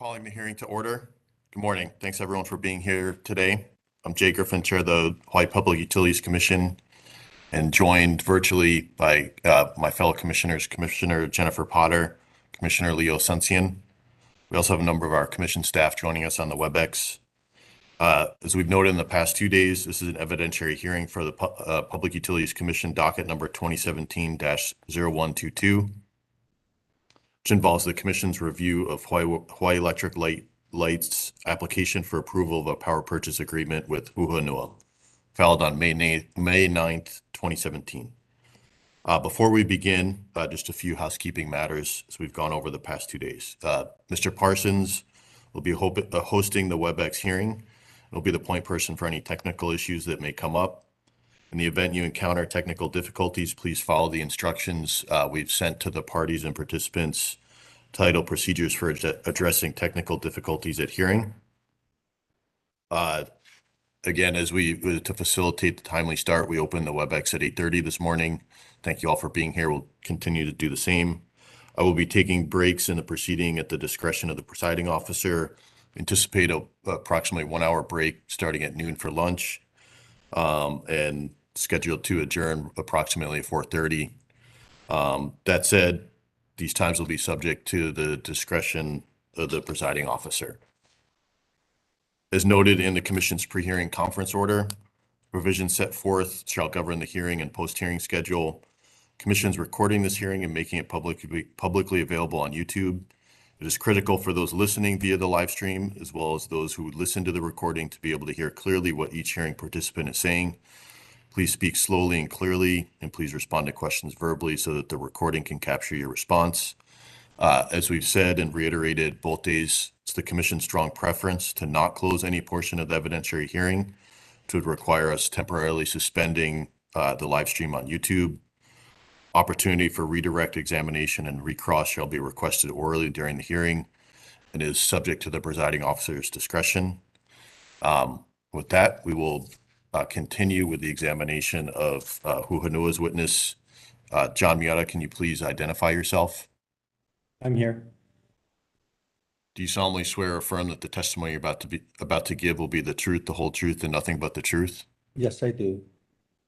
Calling the hearing to order. Good morning. Thanks everyone for being here today. I'm Jay Griffin, Chair of the Hawaii Public Utilities Commission, and joined virtually by my fellow commissioners, Commissioner Jennifer Potter, Commissioner Leo Suncian. We also have a number of our commission staff joining us on the WebEx. As we've noted in the past 2 days, this is an evidentiary hearing for the Public Utilities Commission docket number 2017-0122. Which involves the Commission's review of Hawaii Electric Light's application for approval of a power purchase agreement with Hu Honua, filed on May 9th, 2017. Before we begin, just a few housekeeping matters as we've gone over the past 2 days. Mr. Parsons will be hosting the WebEx hearing and will be the point person for any technical issues that may come up. In the event you encounter technical difficulties, please follow the instructions we've sent to the parties and participants titled Procedures for Addressing Technical Difficulties at Hearing. Again, to facilitate the timely start, we opened the WebEx at 8:30 this morning. Thank you all for being here. We'll continue to do the same. I will be taking breaks in the proceeding at the discretion of the presiding officer. Anticipate approximately 1 hour break starting at noon for lunch. And scheduled to adjourn approximately 4:30. That said, these times will be subject to the discretion of the presiding officer. As noted in the Commission's pre-hearing conference order, provisions set forth shall govern the hearing and post-hearing schedule. Commission's recording this hearing and making it publicly available on YouTube. It is critical for those listening via the live stream, as well as those who listen to the recording, to be able to hear clearly what each hearing participant is saying. Please speak slowly and clearly, and please respond to questions verbally so that the recording can capture your response. As we've said and reiterated both days, it's the Commission's strong preference to not close any portion of the evidentiary hearing, which would require us temporarily suspending the live stream on YouTube. Opportunity for redirect examination and recross shall be requested orally during the hearing and is subject to the presiding officer's discretion. With that, we will continue with the examination of Hu Honua's witness. John Miata, can you please identify yourself? I'm here. Do you solemnly swear or affirm that the testimony you're about to give will be the truth, the whole truth, and nothing but the truth? Yes, I do.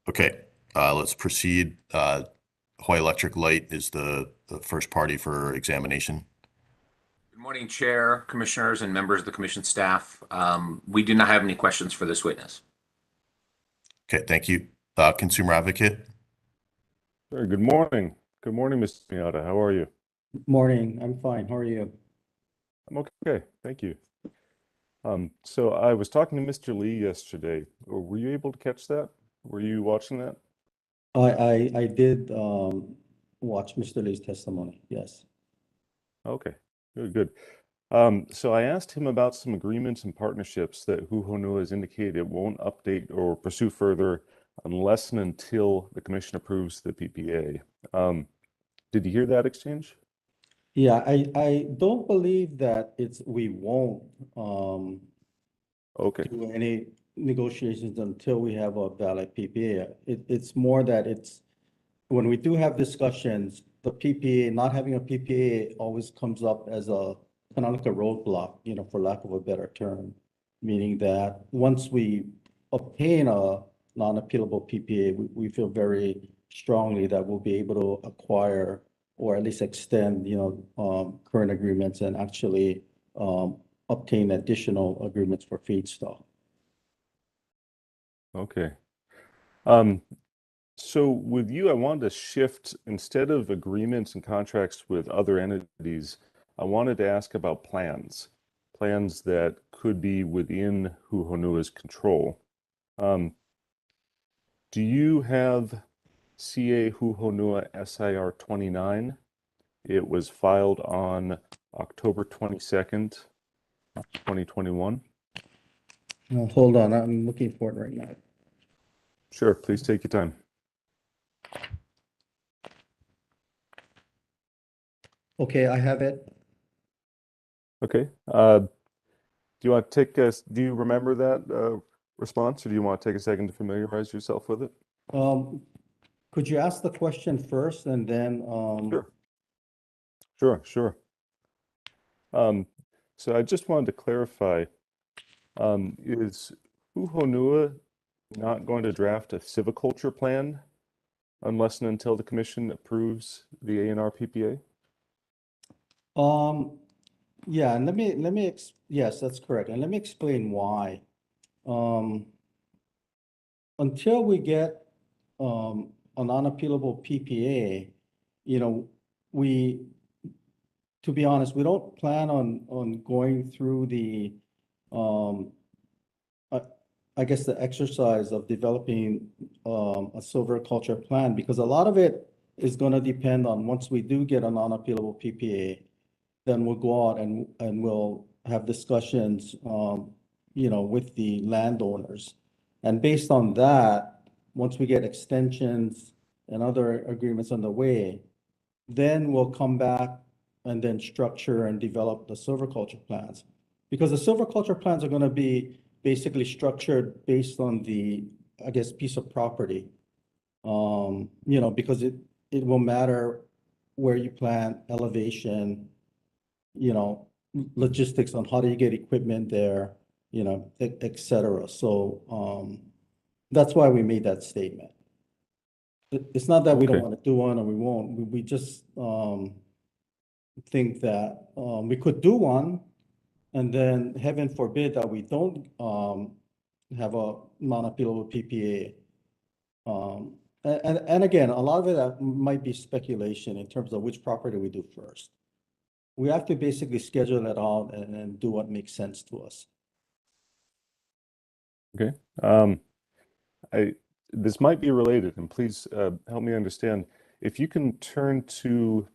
Okay, let's proceed. Hawaii Electric Light is the first party for examination. Good morning, Chair, Commissioners, and members of the Commission staff. We do not have any questions for this witness. Okay, thank you. Consumer Advocate. Sure. Good morning. Good morning, Mr. Miata. How are you? Morning. I'm fine. How are you? I'm okay. Thank you. So I was talking to Mr. Lee yesterday. Were you able to catch that? Were you watching that? I did watch Mr. Lee's testimony. Yes. Okay. Good. So I asked him about some agreements and partnerships that Hu Honua has indicated it won't update or pursue further unless and until the Commission approves the PPA. Did you hear that exchange? Yeah, I don't believe that we won't Okay. do any negotiations until we have a valid PPA. It's more that when we do have discussions, the PPA, not having a PPA always comes up as a kind of like a roadblock, for lack of a better term, meaning that once we obtain a non-appealable PPA, we feel very strongly that we'll be able to acquire or at least extend, current agreements and actually obtain additional agreements for feedstock. Okay. So with you, I wanted to shift, instead of agreements and contracts with other entities, I wanted to ask about plans that could be within Hu Honua's control. Do you have CA Hu Honua SIR 29? It was filed on October 22nd, 2021. Hold on, I'm looking for it right now. Sure, please take your time. Okay, I have it. Okay. Do you want to do you remember that response, or do you want to take a second to familiarize yourself with it? Could you ask the question first and then Sure. So I just wanted to clarify, is Hu Honua not going to draft a civiculture plan unless and until the commission approves the A&R PPA? Yeah, and yes, that's correct. And let me explain why. Until we get, an unappealable PPA, we, to be honest, we don't plan on going through the, um, I guess the exercise of developing, a silviculture plan, because a lot of it is gonna depend on, once we do get an unappealable PPA, then we'll go out and we'll have discussions, with the landowners. And based on that, once we get extensions and other agreements underway, then we'll come back and then structure and develop the silviculture plans. Because the silviculture plans are gonna be basically structured based on the, I guess, piece of property. Because it will matter where you plant, elevation, logistics on how do you get equipment there, et cetera. So, that's why we made that statement. It's not that we don't Okay. want to do one or we won't. We just, think that, we could do one, and then heaven forbid that we don't, have a non-appealable PPA. And again, a lot of it might be speculation in terms of which property we do first. We have to basically schedule it out and do what makes sense to us. Okay. This might be related, and please help me understand. If you can turn to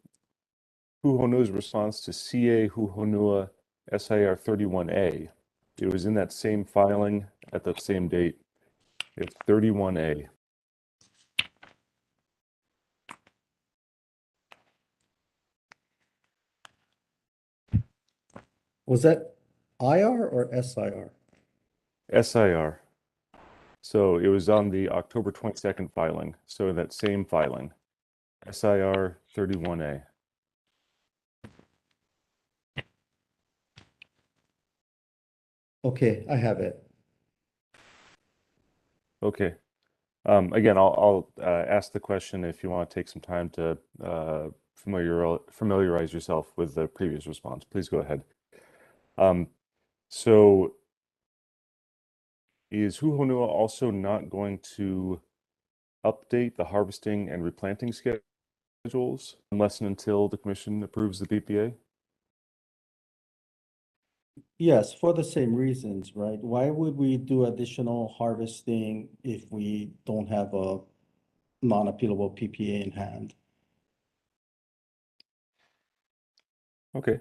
Hu Honua's response to CA Hu Honua SIR 31A. It was in that same filing at the same date. It's 31A. Was that IR or SIR? SIR. So it was on the October 22nd filing. So that same filing, SIR 31A. Okay, I have it. Okay. Again, I'll ask the question if you want to take some time to familiarize yourself with the previous response. Please go ahead. So is Hu Honua also not going to update the harvesting and replanting schedules unless and until the commission approves the PPA? Yes, for the same reasons, right? Why would we do additional harvesting if we don't have a non-appealable PPA in hand? Okay.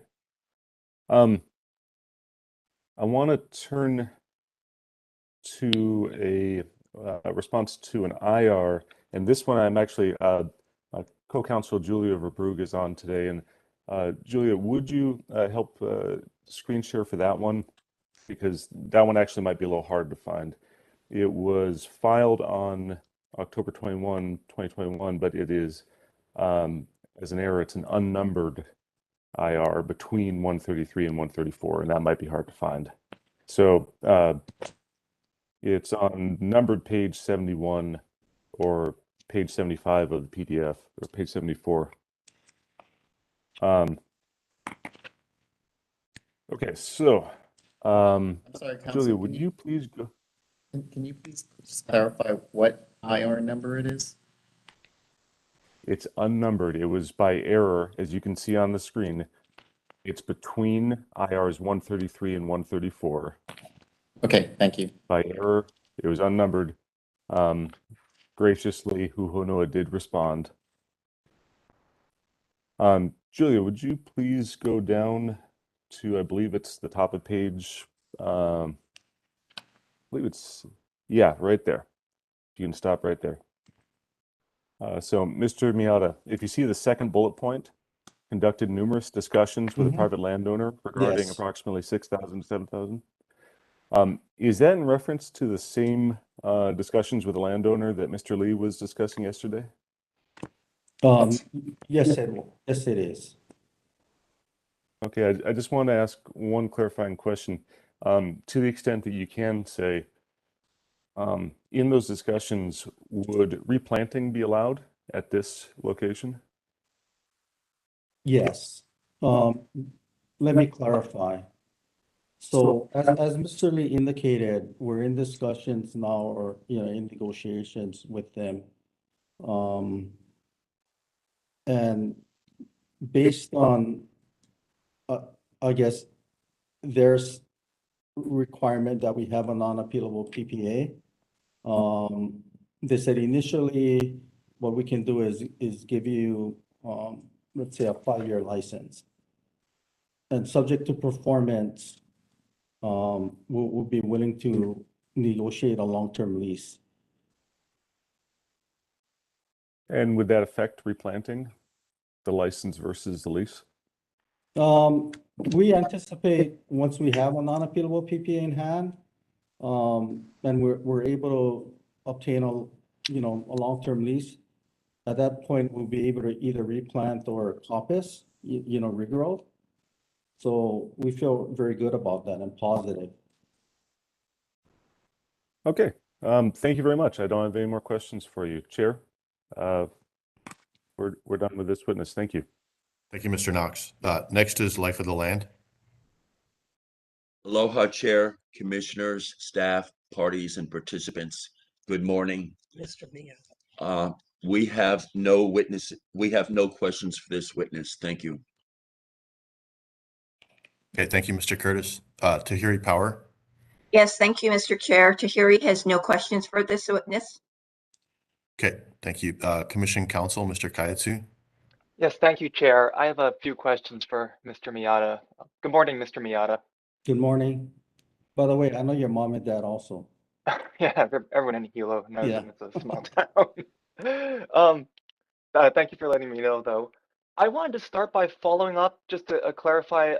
I want to turn to a response to an IR, and this one I'm actually co-counsel Julia Verbrugge is on today, and Julia, would you help screen share for that one, because that one actually might be a little hard to find. It was filed on October 21, 2021, but it is as an error, it's an unnumbered IR between 133 and 134, and that might be hard to find. So it's on numbered page 71 or page 75 of the PDF, or page 74. Okay, so I'm sorry, Council. Julia, would you please go? Can you please just clarify what IR number it is? It's unnumbered. It was by error, as you can see on the screen. It's between IRs 133 and 134. Okay, thank you. By error, it was unnumbered. Graciously, Hu Honua did respond. Julia, would you please go down to, I believe it's the top of page, I believe it's, yeah, right there. You can stop right there. So, Mr. Miata, if you see the second bullet point, conducted numerous discussions with a private landowner regarding Yes. approximately 6,000 to 7,000. Is that in reference to the same discussions with the landowner that Mr. Lee was discussing yesterday? Yes, it is. Okay, I just want to ask one clarifying question. To the extent that you can say, in those discussions, would replanting be allowed at this location? Yes. Let me clarify. So as Mr. Lee indicated, we're in discussions now or, in negotiations with them. And based on, I guess, there's requirement that we have a non-appealable PPA. They said initially, what we can do is give you, let's say, a 5-year license. And subject to performance, we'll be willing to negotiate a long-term lease. And would that affect replanting, the license versus the lease? We anticipate once we have a non-appealable PPA in hand, and we're able to obtain a long-term lease. At that point, we'll be able to either replant or coppice, regrowth. So we feel very good about that and positive. Okay, thank you very much. I don't have any more questions for you, Chair. We're done with this witness. Thank you. Thank you, Mr. Knox. Next is Life of the Land. Aloha, Chair, Commissioners, staff, parties, and participants. Good morning. Mr. Miata. We have no questions for this witness. Thank you. Okay, thank you, Mr. Curtis. Tahiri Power. Yes, thank you, Mr. Chair. Tahiri has no questions for this witness. Okay, thank you. Commission Counsel, Mr. Kayatsu. Yes, thank you, Chair. I have a few questions for Mr. Miata. Good morning, Mr. Miata. Good morning. By the way, I know your mom and dad also. Yeah, everyone in Hilo knows Yeah. that it's a small town. Thank you for letting me know, though. I wanted to start by following up just to clarify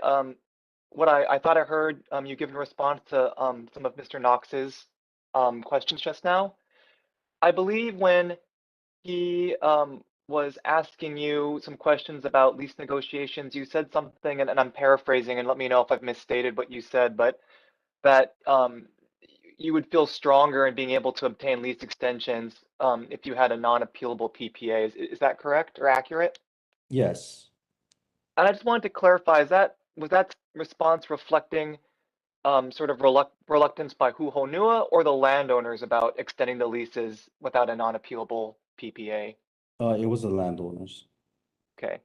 what I thought I heard you give in response to some of Mr. Knox's questions just now. I believe when he was asking you some questions about lease negotiations, you said something, and I'm paraphrasing, and let me know if I've misstated what you said, but that you would feel stronger in being able to obtain lease extensions if you had a non-appealable PPA. Is that correct or accurate? Yes. And I just wanted to clarify, was that response reflecting sort of reluctance by Hu Honua or the landowners about extending the leases without a non-appealable PPA? It was the landowners. Okay.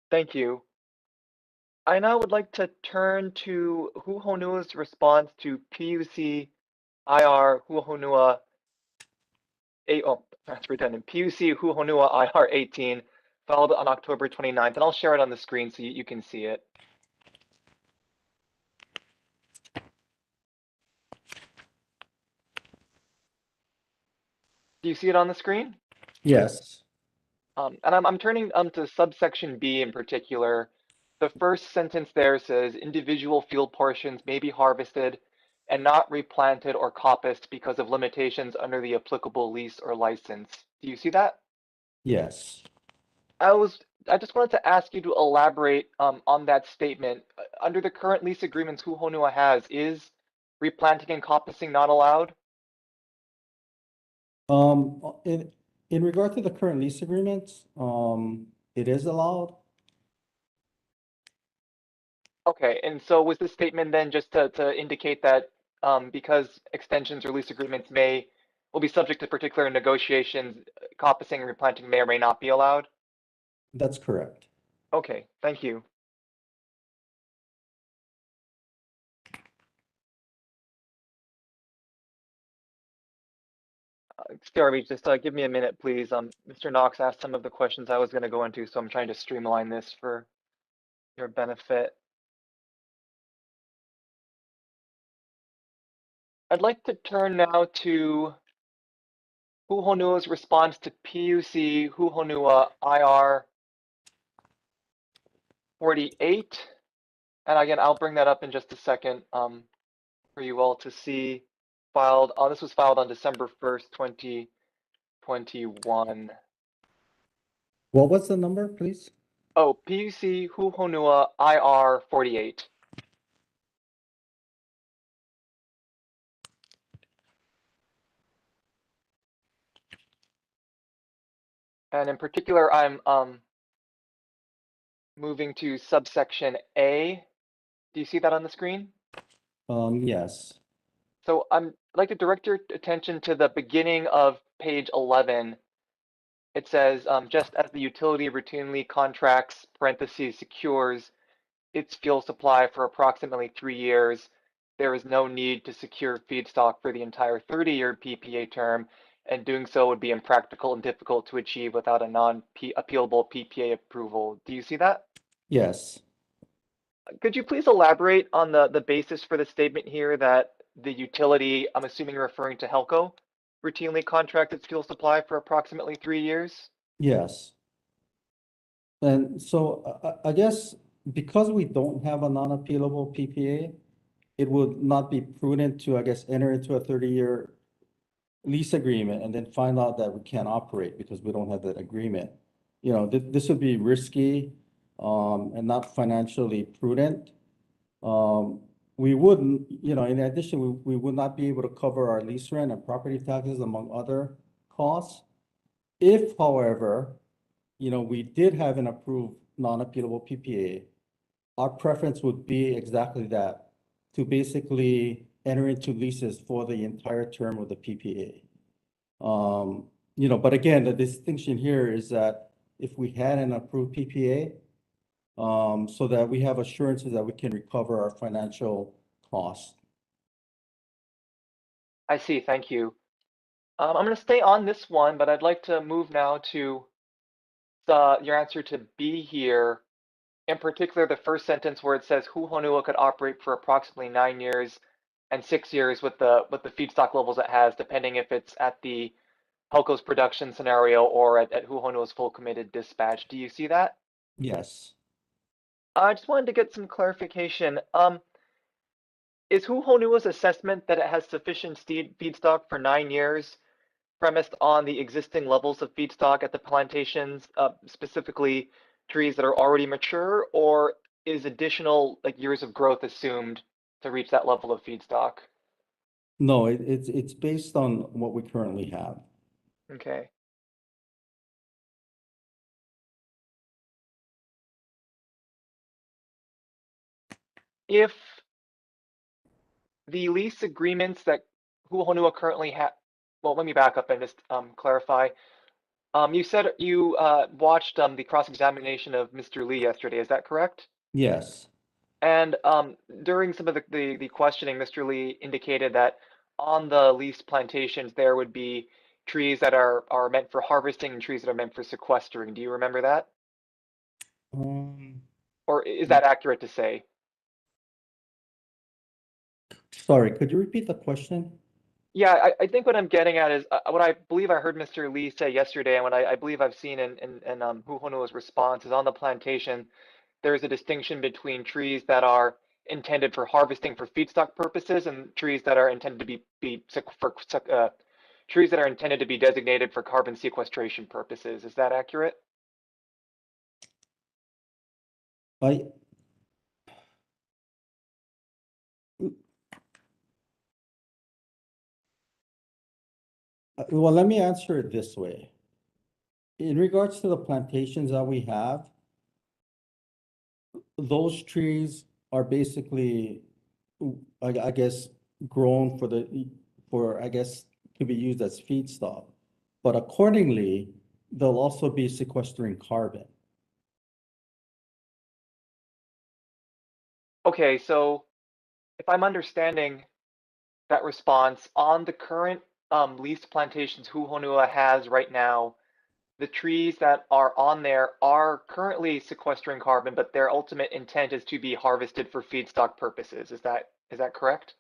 Thank you. I now would like to turn to Hu Honua's response to PUC IR Hu Honua that's redundant. PUC Hu Honua IR 18 filed on October 29th, and I'll share it on the screen so you can see it. Do you see it on the screen? Yes. And I'm turning to subsection B in particular. The first sentence there says individual field portions may be harvested and not replanted or coppiced because of limitations under the applicable lease or license. Do you see that? Yes. I just wanted to ask you to elaborate on that statement. Under the current lease agreements Hu Honua has, is replanting and coppicing not allowed? In regard to the current lease agreements, it is allowed. Okay, and so was this statement then just to indicate that because extensions or lease agreements will be subject to particular negotiations, coppicing and replanting may or may not be allowed? That's correct. Okay, thank you. Jeremy, just give me a minute, please. Mr. Knox asked some of the questions I was going to go into, so I'm trying to streamline this for your benefit. I'd like to turn now to Hu Honua's response to PUC Hu Honua IR 48. And again, I'll bring that up in just a second for you all to see. This was filed on December 1st, 2021. What was the number, please? Oh, PUC Hu Honua IR 48. And in particular, I'm moving to subsection A. Do you see that on the screen? Yes. So I'd like to direct your attention to the beginning of page 11. It says, just as the utility routinely contracts, parentheses, secures its fuel supply for approximately 3 years, there is no need to secure feedstock for the entire 30-year PPA term, and doing so would be impractical and difficult to achieve without a non-appealable PPA approval. Do you see that? Yes. Could you please elaborate on the basis for the statement here that the utility, I'm assuming referring to Helco, routinely contracts its fuel supply for approximately 3 years? Yes. And so I guess because we don't have a non-appealable PPA, it would not be prudent to, I guess, enter into a 30-year lease agreement and then find out that we can't operate because we don't have that agreement. You know, this would be risky and not financially prudent. We wouldn't, you know, in addition, we would not be able to cover our lease rent and property taxes among other costs. If, however, you know, we did have an approved non-appealable PPA, our preference would be exactly that, to basically enter into leases for the entire term of the PPA. You know, but again, the distinction here is that if we had an approved PPA, so that we have assurances that we can recover our financial costs. I see, thank you. I'm going to stay on this one, but I'd like to move now to your answer to B here. In particular, the first sentence where it says Hu Honua could operate for approximately 9 years and 6 years with the feedstock levels it has, depending if it's at the Helco's production scenario or at Hu Honua's full committed dispatch. Do you see that? Yes. I just wanted to get some clarification. Is Hu Honua's assessment that it has sufficient feedstock for 9 years premised on the existing levels of feedstock at the plantations, specifically trees that are already mature, or is additional years of growth assumed to reach that level of feedstock? No, it's based on what we currently have. Okay. If the lease agreements that Hu Honua currently have, well, let me back up and just clarify. You said you watched the cross-examination of Mr. Lee yesterday. Is that correct? Yes. And during some of the questioning, Mr. Lee indicated that on the lease plantations, there would be trees that are meant for harvesting and trees that are meant for sequestering. Do you remember that? Or is that accurate to say? Sorry, could you repeat the question? Yeah, I think what I'm getting at is what I believe I heard Mr. Lee say yesterday, and what I believe I've seen in Hu Honua's response is on the plantation, there's a distinction between trees that are intended for harvesting for feedstock purposes and trees that are intended to trees that are intended to be designated for carbon sequestration purposes. Is that accurate? Well, let me answer it this way. In regards to the plantations that we have, those trees are basically, I guess, grown for I guess, to be used as feedstock. But accordingly, they'll also be sequestering carbon. Okay, so if I'm understanding that response, on the current leased plantations Hu Honua has right now, the trees that are on there are currently sequestering carbon, but their ultimate intent is to be harvested for feedstock purposes. Is that correct?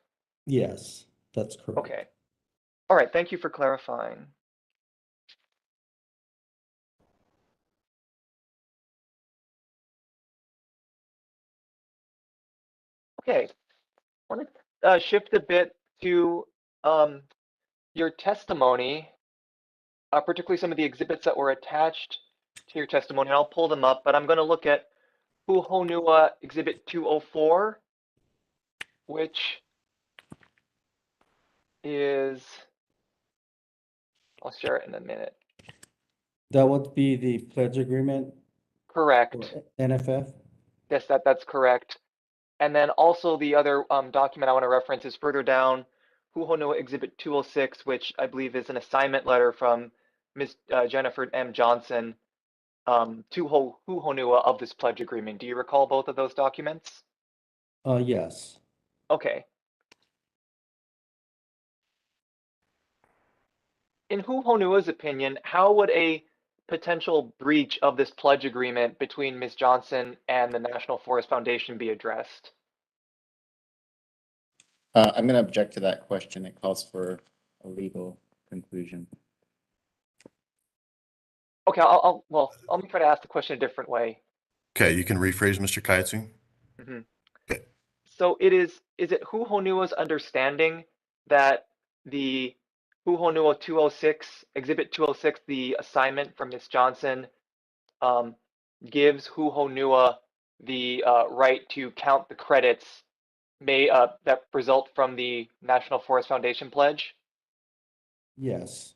Yes, that's correct. Okay. All right, thank you for clarifying. Okay, I want to shift a bit to your testimony, particularly some of the exhibits that were attached to your testimony. I'll pull them up, but I'm going to look at Hu Honua Exhibit 204, which is, I'll share it in a minute. That would be the pledge agreement Correct. for NFF? Yes, that's correct. And then also the other document I want to reference is further down, Hu Honua Exhibit 206, which I believe is an assignment letter from Ms. Jennifer M. Johnson to Hu Honua of this pledge agreement. Do you recall both of those documents? Yes. Okay. In Hu Honua's opinion, how would a potential breach of this pledge agreement between Ms. Johnson and the National Forest Foundation be addressed? I'm going to object to that question. It calls for a legal conclusion. Okay, well, let me try to ask the question a different way. Okay, you can rephrase, Mr. Kayatsu. Okay. So is it Hu Honua's understanding that the Hu Honua 206, Exhibit 206, the assignment from Ms. Johnson, gives Hu Honua the right to count the credits that result from the National Forest Foundation pledge? Yes.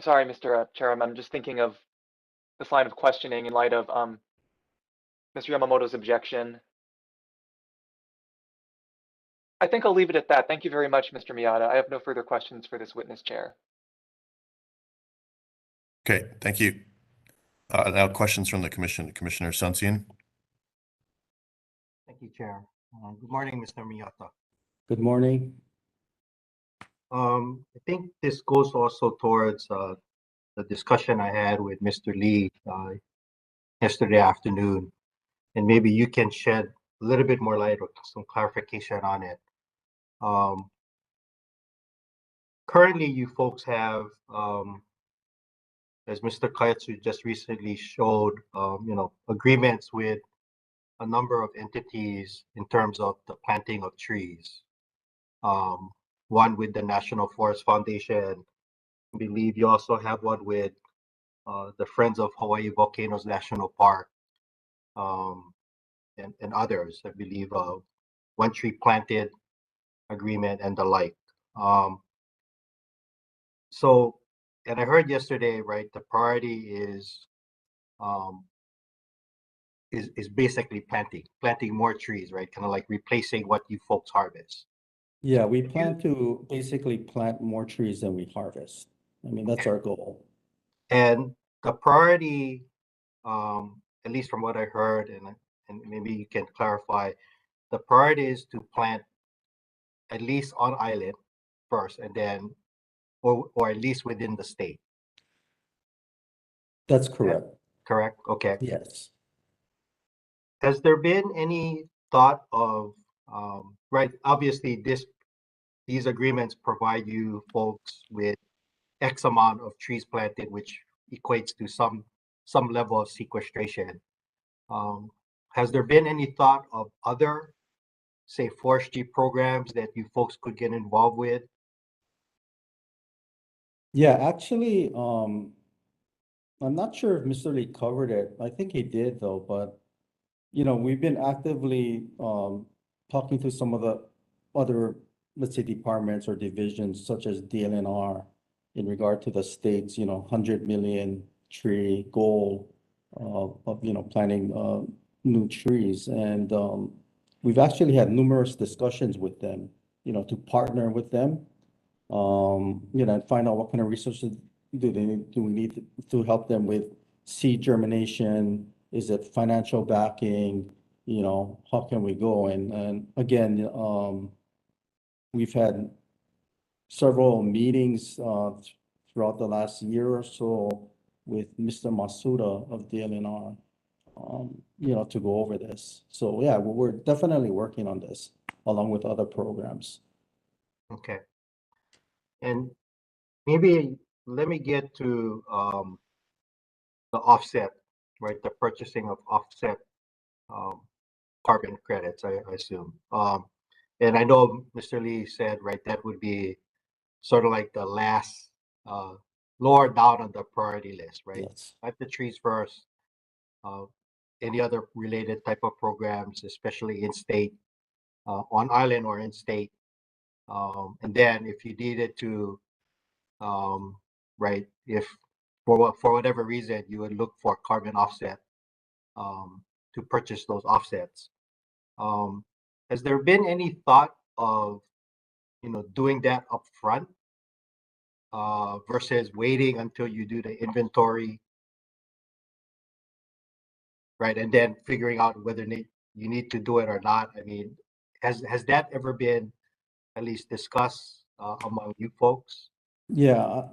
Sorry, Mr. Chairman, I'm just thinking of this line of questioning in light of Mr. Yamamoto's objection. I think I'll leave it at that. Thank you very much, Mr. Miata. I have no further questions for this witness chair. Okay, thank you. Now questions from the commission. Commissioner Sunsian. Thank you, Chair. Good morning, Mr. Miata. Good morning. I think this goes also towards the discussion I had with Mr. Lee yesterday afternoon, and maybe you can shed a little bit more light or some clarification on it. Currently, you folks have, as Mr. Kayatsu just recently showed, agreements with a number of entities in terms of the planting of trees. One with the National Forest Foundation. I believe you also have one with the Friends of Hawaii Volcanoes National Park, and others. I believe One Tree Planted agreement and the like. And I heard yesterday, right, the priority is basically planting more trees, right? Kind of like replacing what you folks harvest. Yeah, we plan to basically plant more trees than we harvest. I mean, that's our goal. And the priority, at least from what I heard, and maybe you can clarify, the priority is to plant at least on island first, and then, or at least within the state. That's correct. Correct? Okay. Yes. Has there been any thought of, right, obviously these agreements provide you folks with X amount of trees planted, which equates to some level of sequestration. Has there been any thought of other, say, forestry programs that you folks could get involved with? Yeah, actually, I'm not sure if Mr. Lee covered it. I think he did though, but we've been actively talking to some of the other, let's say, departments or divisions such as Dlnr in regard to the state's, 100 million tree goal of planting new trees. And we've actually had numerous discussions with them, to partner with them, and find out what kind of resources do we need to help them with seed germination. Is it financial backing? How can we go? And again, we've had several meetings throughout the last year or so with Mr. Masuda of Dlnr, to go over this. So yeah, we're definitely working on this along with other programs. Okay. And maybe let me get to the offset, right? The purchasing of offset carbon credits, I assume. And I know Mr. Lee said, right, that would be sort of like the last, lower down on the priority list, right? Yes. Plant the trees first. Any other related type of programs, especially in state, on island or in state. And then if you needed to, right, if for whatever reason you would look for carbon offset, to purchase those offsets. Has there been any thought of, doing that upfront, versus waiting until you do the inventory, right, and then figuring out whether you need to do it or not? I mean, has that ever been at least discussed, among you folks? Yeah,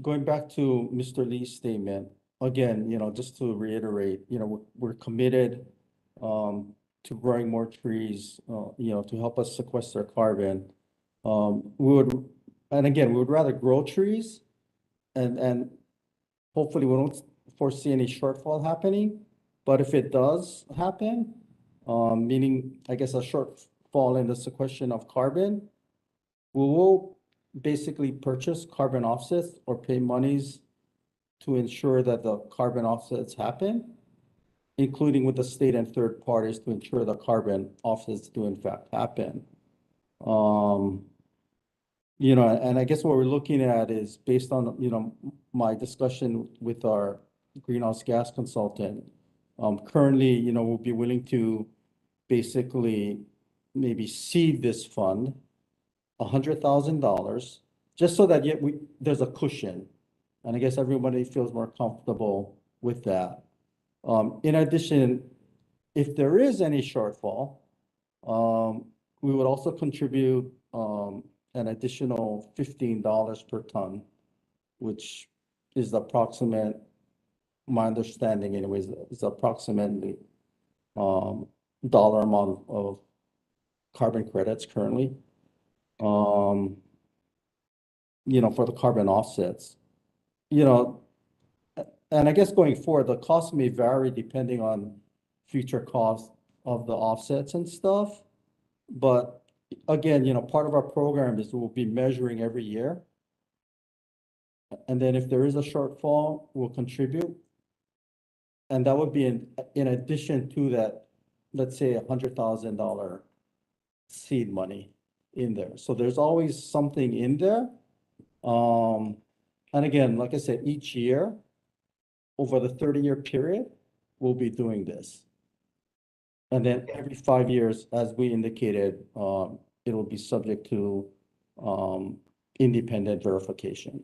going back to Mr. Lee's statement, again, just to reiterate, we're committed to growing more trees, to help us sequester carbon. And again, we would rather grow trees and hopefully we don't foresee any shortfall happening. But if it does happen, meaning, I guess, a shortfall in the sequestration of carbon, we will basically purchase carbon offsets or pay monies to ensure that the carbon offsets happen, including with the state and third parties to ensure the carbon offsets do in fact happen. And I guess what we're looking at is based on, my discussion with our greenhouse gas consultant. Currently, we'll be willing to basically maybe seed this fund $100,000, just so that there's a cushion. And I guess everybody feels more comfortable with that. In addition, if there is any shortfall, we would also contribute an additional $15 per ton, which is approximate, my understanding anyways, is approximately dollar amount of carbon credits currently. For the carbon offsets, and I guess going forward, the cost may vary depending on future costs of the offsets and stuff. But again, part of our program is we'll be measuring every year. And then if there is a shortfall, we'll contribute. And that would be in addition to that, let's say $100,000 seed money in there. So there's always something in there. And again, like I said, each year over the 30-year period, we'll be doing this. And then every 5 years, as we indicated, it'll be subject to independent verification.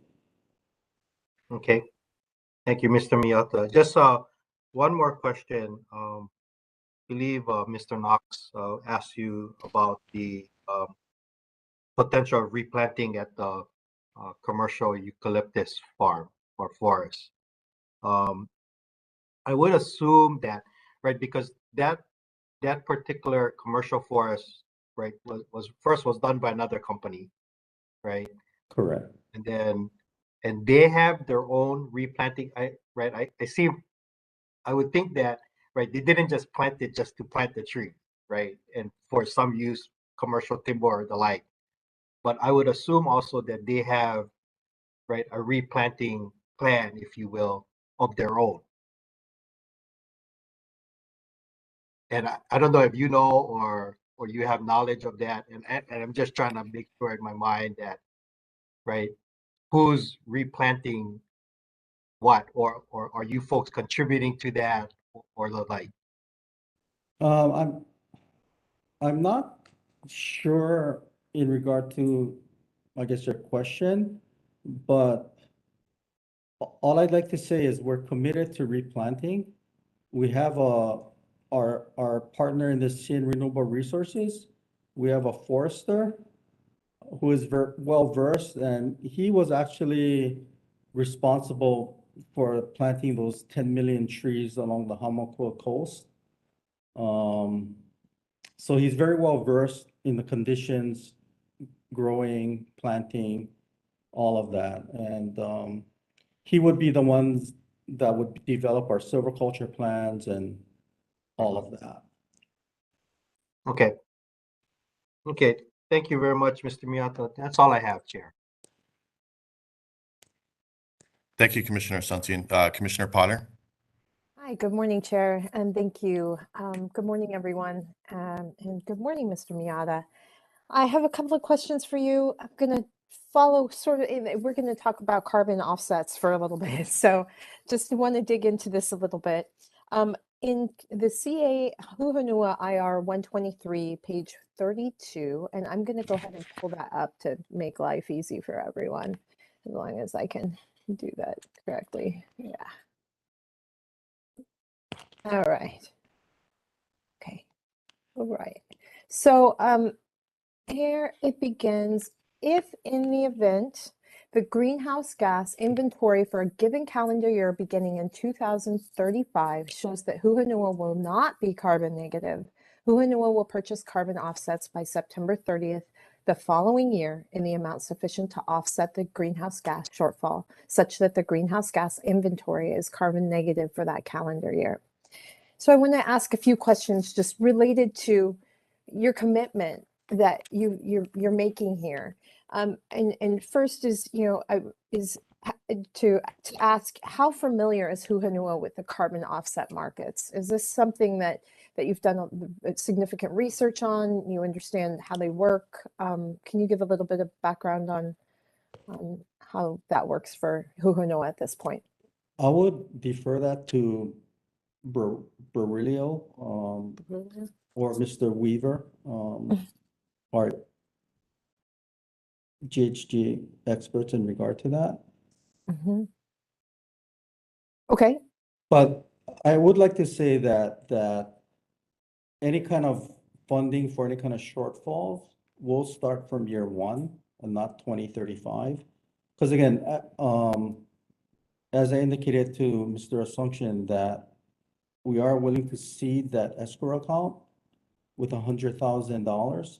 Okay, thank you, Mr. Miata. Just one more question. I believe Mr. Knox asked you about the potential replanting at the commercial eucalyptus farm or forest. I would assume that, right, because that particular commercial forest, right, was done by another company, right? Correct. And they have their own replanting. I would think that, right, they didn't just plant it just to plant the tree, right, and for some use, commercial timber or the like. But I would assume also that they have, right, a replanting plan, if you will, of their own. And I don't know if you know or you have knowledge of that. And I'm just trying to make sure in my mind that, right, who's replanting what, or are you folks contributing to that or the like? I'm not sure in regard to, I guess, your question, but all I'd like to say is we're committed to replanting. We have our partner in this in renewable resources. We have a forester who is well versed, and he was actually responsible for planting those 10 million trees along the Hamakua coast. So he's very well versed in the conditions, growing, planting, all of that. And he would be the ones that would develop our silviculture plans and all of that. Okay. Okay, thank you very much, Mr. Miata. That's all I have, Chair. Thank you, Commissioner Asuncion. Commissioner Potter? Hi, good morning, Chair, and thank you. Good morning, everyone, and good morning, Mr. Miata. I have a couple of questions for you. I'm going to follow we're going to talk about carbon offsets for a little bit. So just want to dig into this a little bit. In the CA Hu Honua IR 123, page 32, and I'm going to go ahead and pull that up to make life easy for everyone, as long as I can do that correctly. Yeah. All right. Okay. All right. So here it begins. If in the event the greenhouse gas inventory for a given calendar year beginning in 2035 shows that Hu Honua will not be carbon negative, Hu Honua will purchase carbon offsets by September 30th the following year in the amount sufficient to offset the greenhouse gas shortfall, such that the greenhouse gas inventory is carbon negative for that calendar year. So I want to ask a few questions just related to your commitment that you're making here. And first is, to ask, how familiar is Hu Honua with the carbon offset markets? Is this something that you've done a significant research on? You understand how they work? Can you give a little bit of background on how that works for Hu Honua at this point? I would defer that to Berilio, or Mr. Weaver, our GHG experts in regard to that. Mm-hmm. Okay. But I would like to say that any kind of funding for any kind of shortfalls will start from year one and not 2035. Because again, as I indicated to Mr. Asuncion, that we are willing to seed that escrow account with $100,000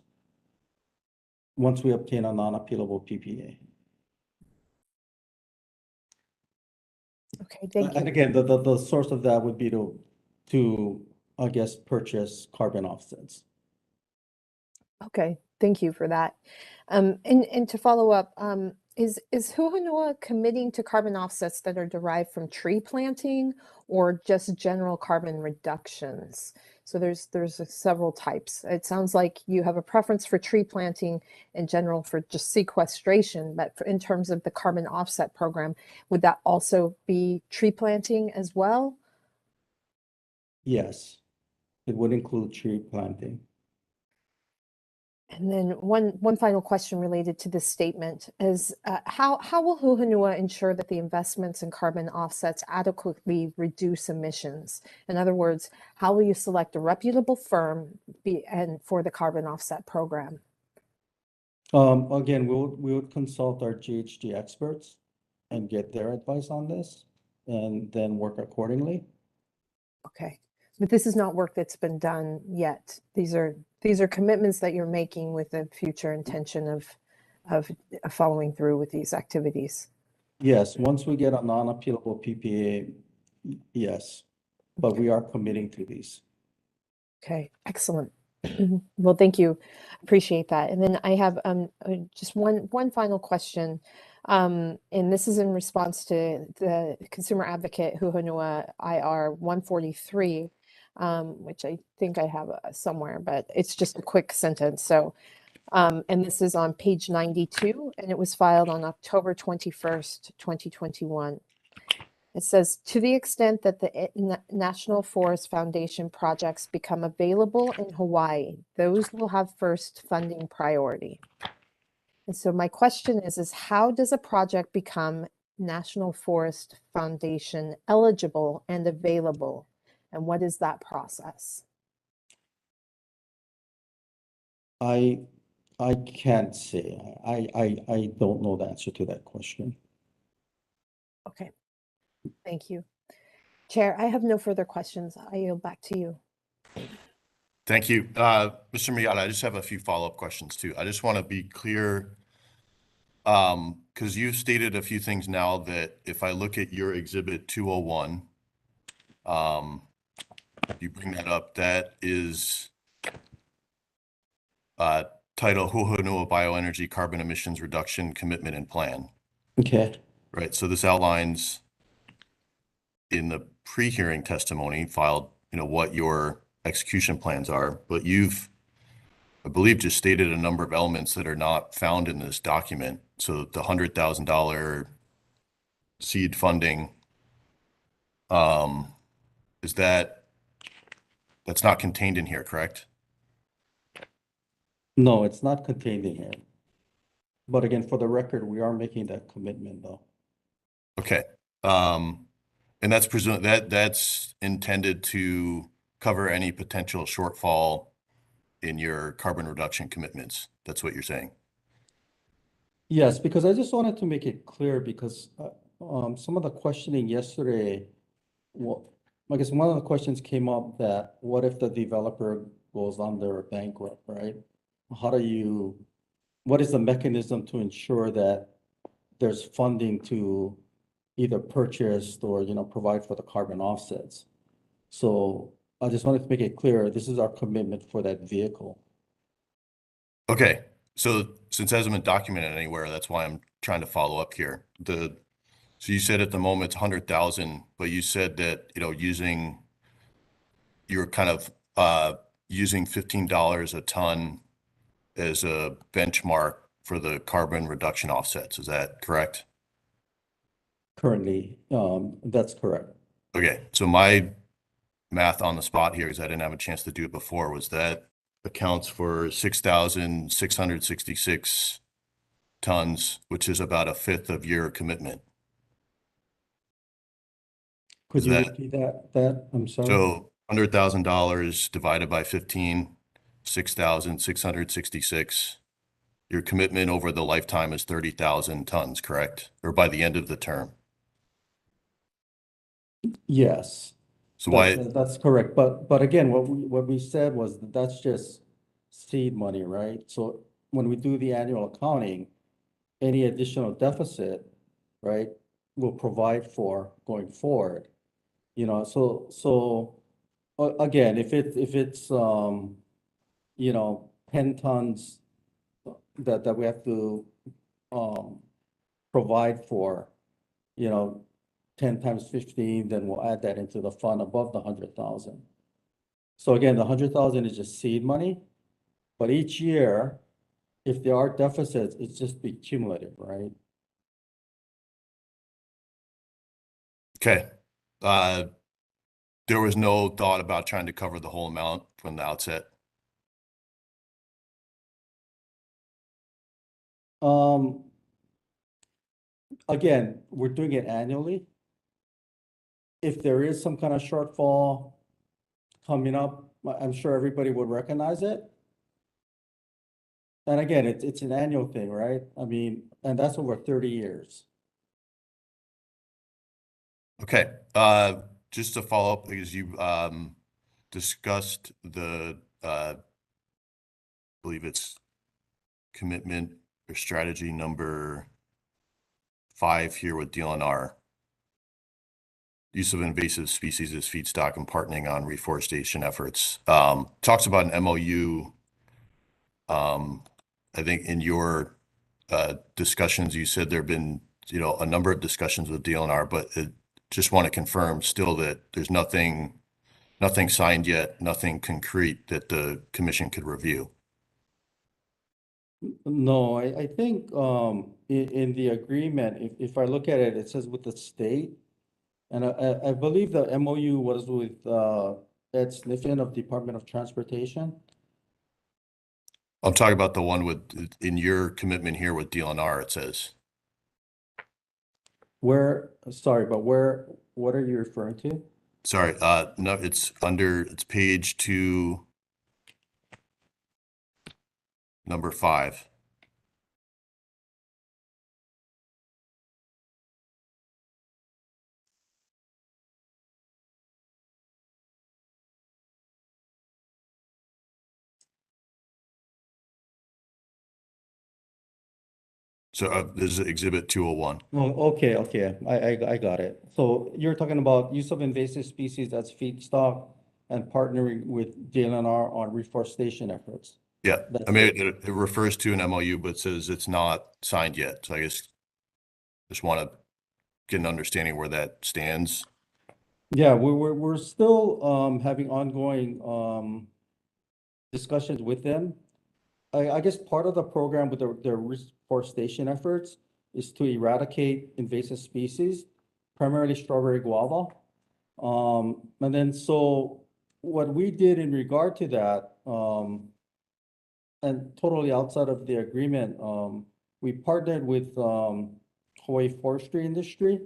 once we obtain a non-appealable PPA. Okay, thank you. And again, the source of that would be to I guess purchase carbon offsets. Okay, thank you for that. And to follow up, is Hu Honua committing to carbon offsets that are derived from tree planting or just general carbon reductions? So there's several types. It sounds like you have a preference for tree planting in general for just sequestration, but in terms of the carbon offset program, would that also be tree planting as well? Yes, it would include tree planting. And then one final question related to this statement is how will Hu Honua ensure that the investments in carbon offsets adequately reduce emissions? In other words, how will you select a reputable firm for the carbon offset program? Again, we would consult our GHG experts and get their advice on this and then work accordingly. Okay, but this is not work that's been done yet. These are commitments that you're making with the future intention of following through with these activities. Yes, once we get a non-appealable PPA, yes, but we are committing to these. Okay, excellent. Well, thank you. Appreciate that. And then I have just one final question. And this is in response to the consumer advocate Hu Honua IR 143, which I think I have somewhere, but it's just a quick sentence. So, and this is on page 92, and it was filed on October 21st, 2021. It says, to the extent that the National Forest Foundation projects become available in Hawaii, those will have first funding priority. And so my question is how does a project become National Forest Foundation eligible and available? And what is that process? I can't say. I don't know the answer to that question. Okay. Thank you. Chair, I have no further questions. I yield back to you. Thank you. Mr. Miata, I just have a few follow-up questions too. I just want to be clear because you stated a few things now that if I look at your exhibit 201, you bring that up, that is title Hu Honua Bioenergy Carbon Emissions Reduction Commitment and Plan, Okay, right? So this outlines in the pre-hearing testimony filed, what your execution plans are, but you've, I believe, just stated a number of elements that are not found in this document. So the $100,000 seed funding, is that's not contained in here, correct? no, it's not contained in here. But again, for the record, we are making that commitment though. Okay. And that's intended to cover any potential shortfall in your carbon reduction commitments. That's what you're saying. Yes, because I just wanted to make it clear because some of the questioning yesterday, well, I guess one of the questions came up that what if the developer goes under or bankrupt, right? What is the mechanism to ensure that there's funding to either purchase or, provide for the carbon offsets? So I just wanted to make it clear, this is our commitment for that vehicle. Okay. So since it hasn't been documented anywhere, that's why I'm trying to follow up here. So you said at the moment it's 100,000, but you said that, you're kind of using $15 a ton as a benchmark for the carbon reduction offsets. Is that correct? Currently, that's correct. Okay. So my math on the spot here, because I didn't have a chance to do it before, was that accounts for 6,666 tons, which is about a fifth of your commitment. Could Is you that- repeat that? I'm sorry. So $100,000 divided by 15, 6,666. Your commitment over the lifetime is 30,000 tons, correct? Or by the end of the term. Yes, So why, that's correct. But again, what we said was that that's just seed money, right? So when we do the annual accounting, any additional deficit, right, will provide for going forward. Again, if it's 10 tons that we have to provide for, 10 times 15, then we'll add that into the fund above the 100,000. So again, the 100,000 is just seed money, but each year, if there are deficits, it's just be cumulative, right? okay. There was no thought about trying to cover the whole amount from the outset. Again, we're doing it annually. If there is some kind of shortfall coming up, I'm sure everybody would recognize it. And again, it's an annual thing, right? I mean, and that's over 30 years. Okay, just to follow up, because you discussed the I believe it's commitment or strategy number 5 here with Dlnr. Use of invasive species as feedstock and partnering on reforestation efforts. Talks about an MOU. I think in your discussions, you said there have been, a number of discussions with Dlnr, but just want to confirm still that there's nothing signed yet, nothing concrete that the commission could review. No, I think in the agreement, if I look at it, it says with the state. And I believe the MOU was with Ed Sniffen of Department of Transportation. I'm talking about the one in your commitment here with Dlnr, it says. Sorry, but what are you referring to? Sorry, no, it's page 2, number 5. So this is Exhibit 201. Oh, okay, okay, I got it. So you're talking about use of invasive species as feedstock and partnering with Dlnr on reforestation efforts. Yeah, That's I mean, it. it refers to an MOU, but says it's not signed yet. So I guess just want to get an understanding where that stands. Yeah, we're still having ongoing discussions with them. I guess part of the program with their reforestation efforts is to eradicate invasive species, primarily strawberry guava. And then so what we did in regard to that, and totally outside of the agreement, we partnered with Hawaii Forestry Industry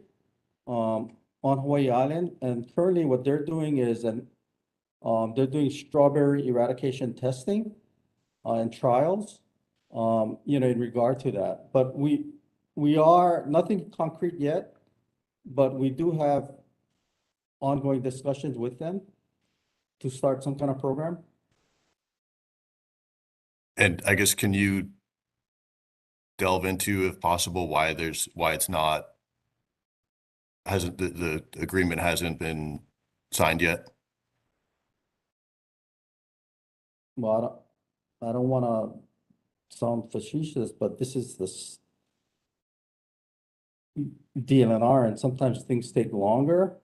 on Hawaii Island, and currently what they're doing is they're doing strawberry eradication testing and trials, in regard to that. But we are, nothing concrete yet, but we do have ongoing discussions with them to start some kind of program. And I guess, can you delve into, if possible, why it's not, the agreement hasn't been signed yet? Well, I don't wanna sound facetious, but this is this DLNR, and sometimes things take longer.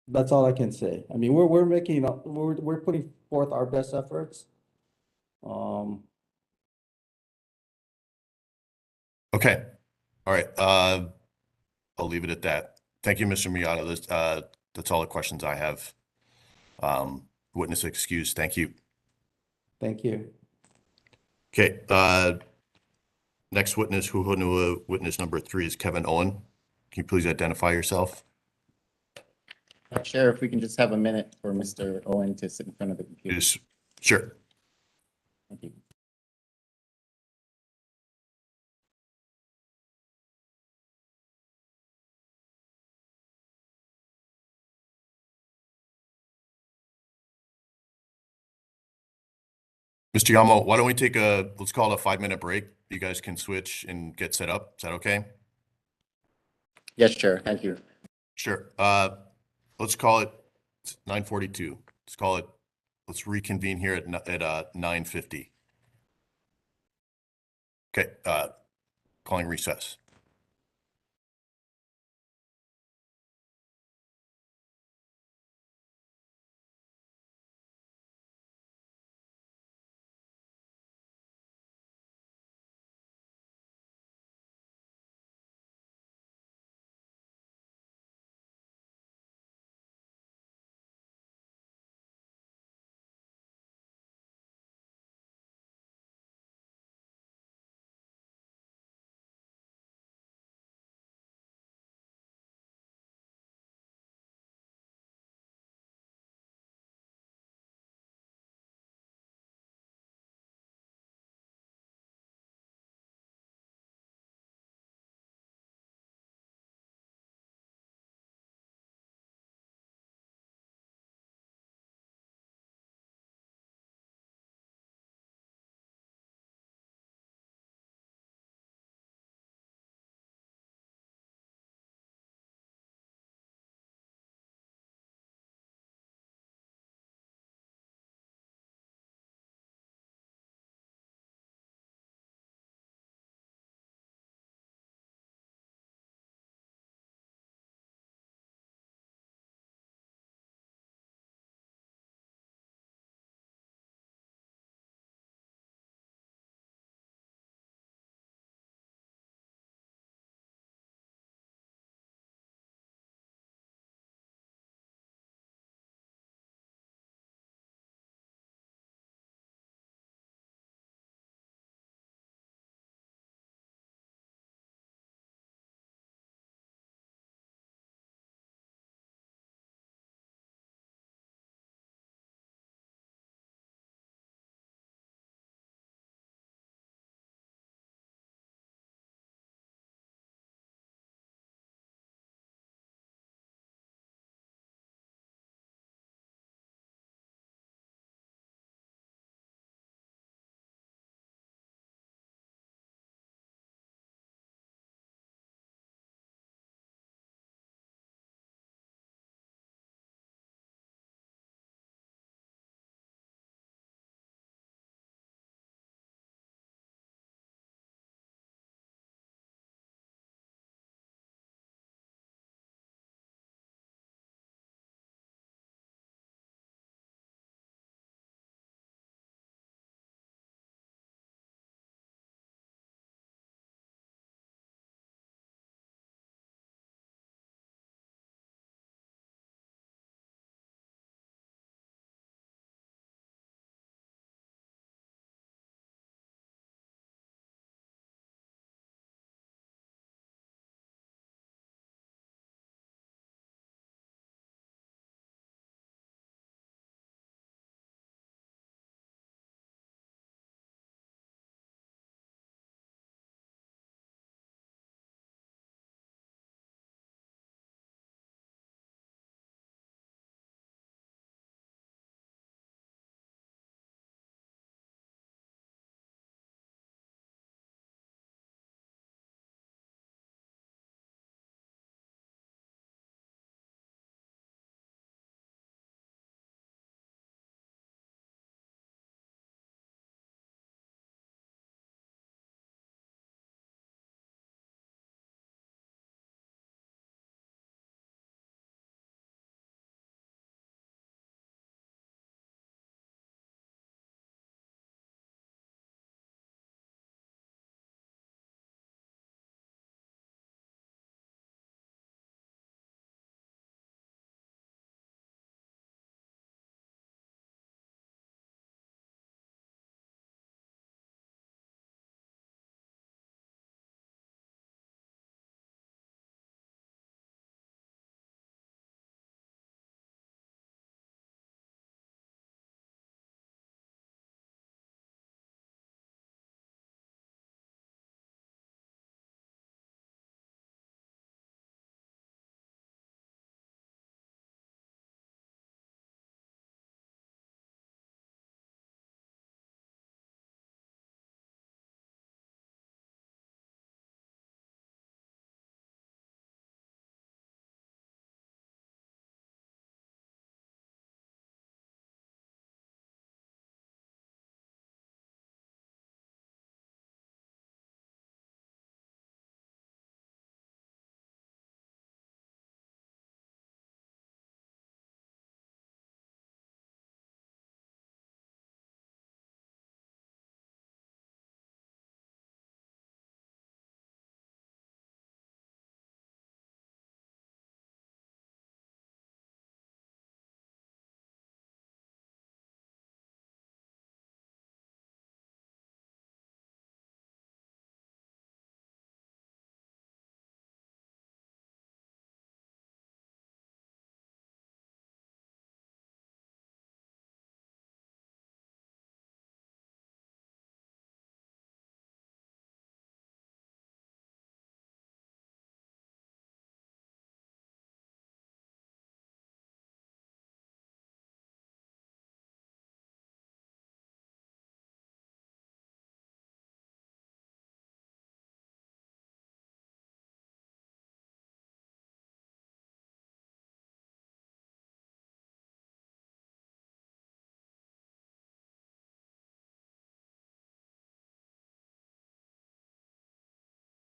That's all I can say. I mean, we're making, we're putting forth our best efforts. Okay, all right. I'll leave it at that. Thank you, Mr. Miata. That's all the questions I have. Witness excused. Thank you. Thank you. Okay, next witness, Hu Honua, witness number 3 is Kevin Owen. Can you please identify yourself? Chair, if we can just have a minute for Mr. Owen to sit in front of the computer. Yes, sure. Thank you. Mr. Yamo, why don't we take let's call it a 5-minute break. You guys can switch and get set up. Is that okay? Yes, Chair. Thank you. Sure. Let's call it 9:42. Let's reconvene here at 9:50. Okay, calling recess.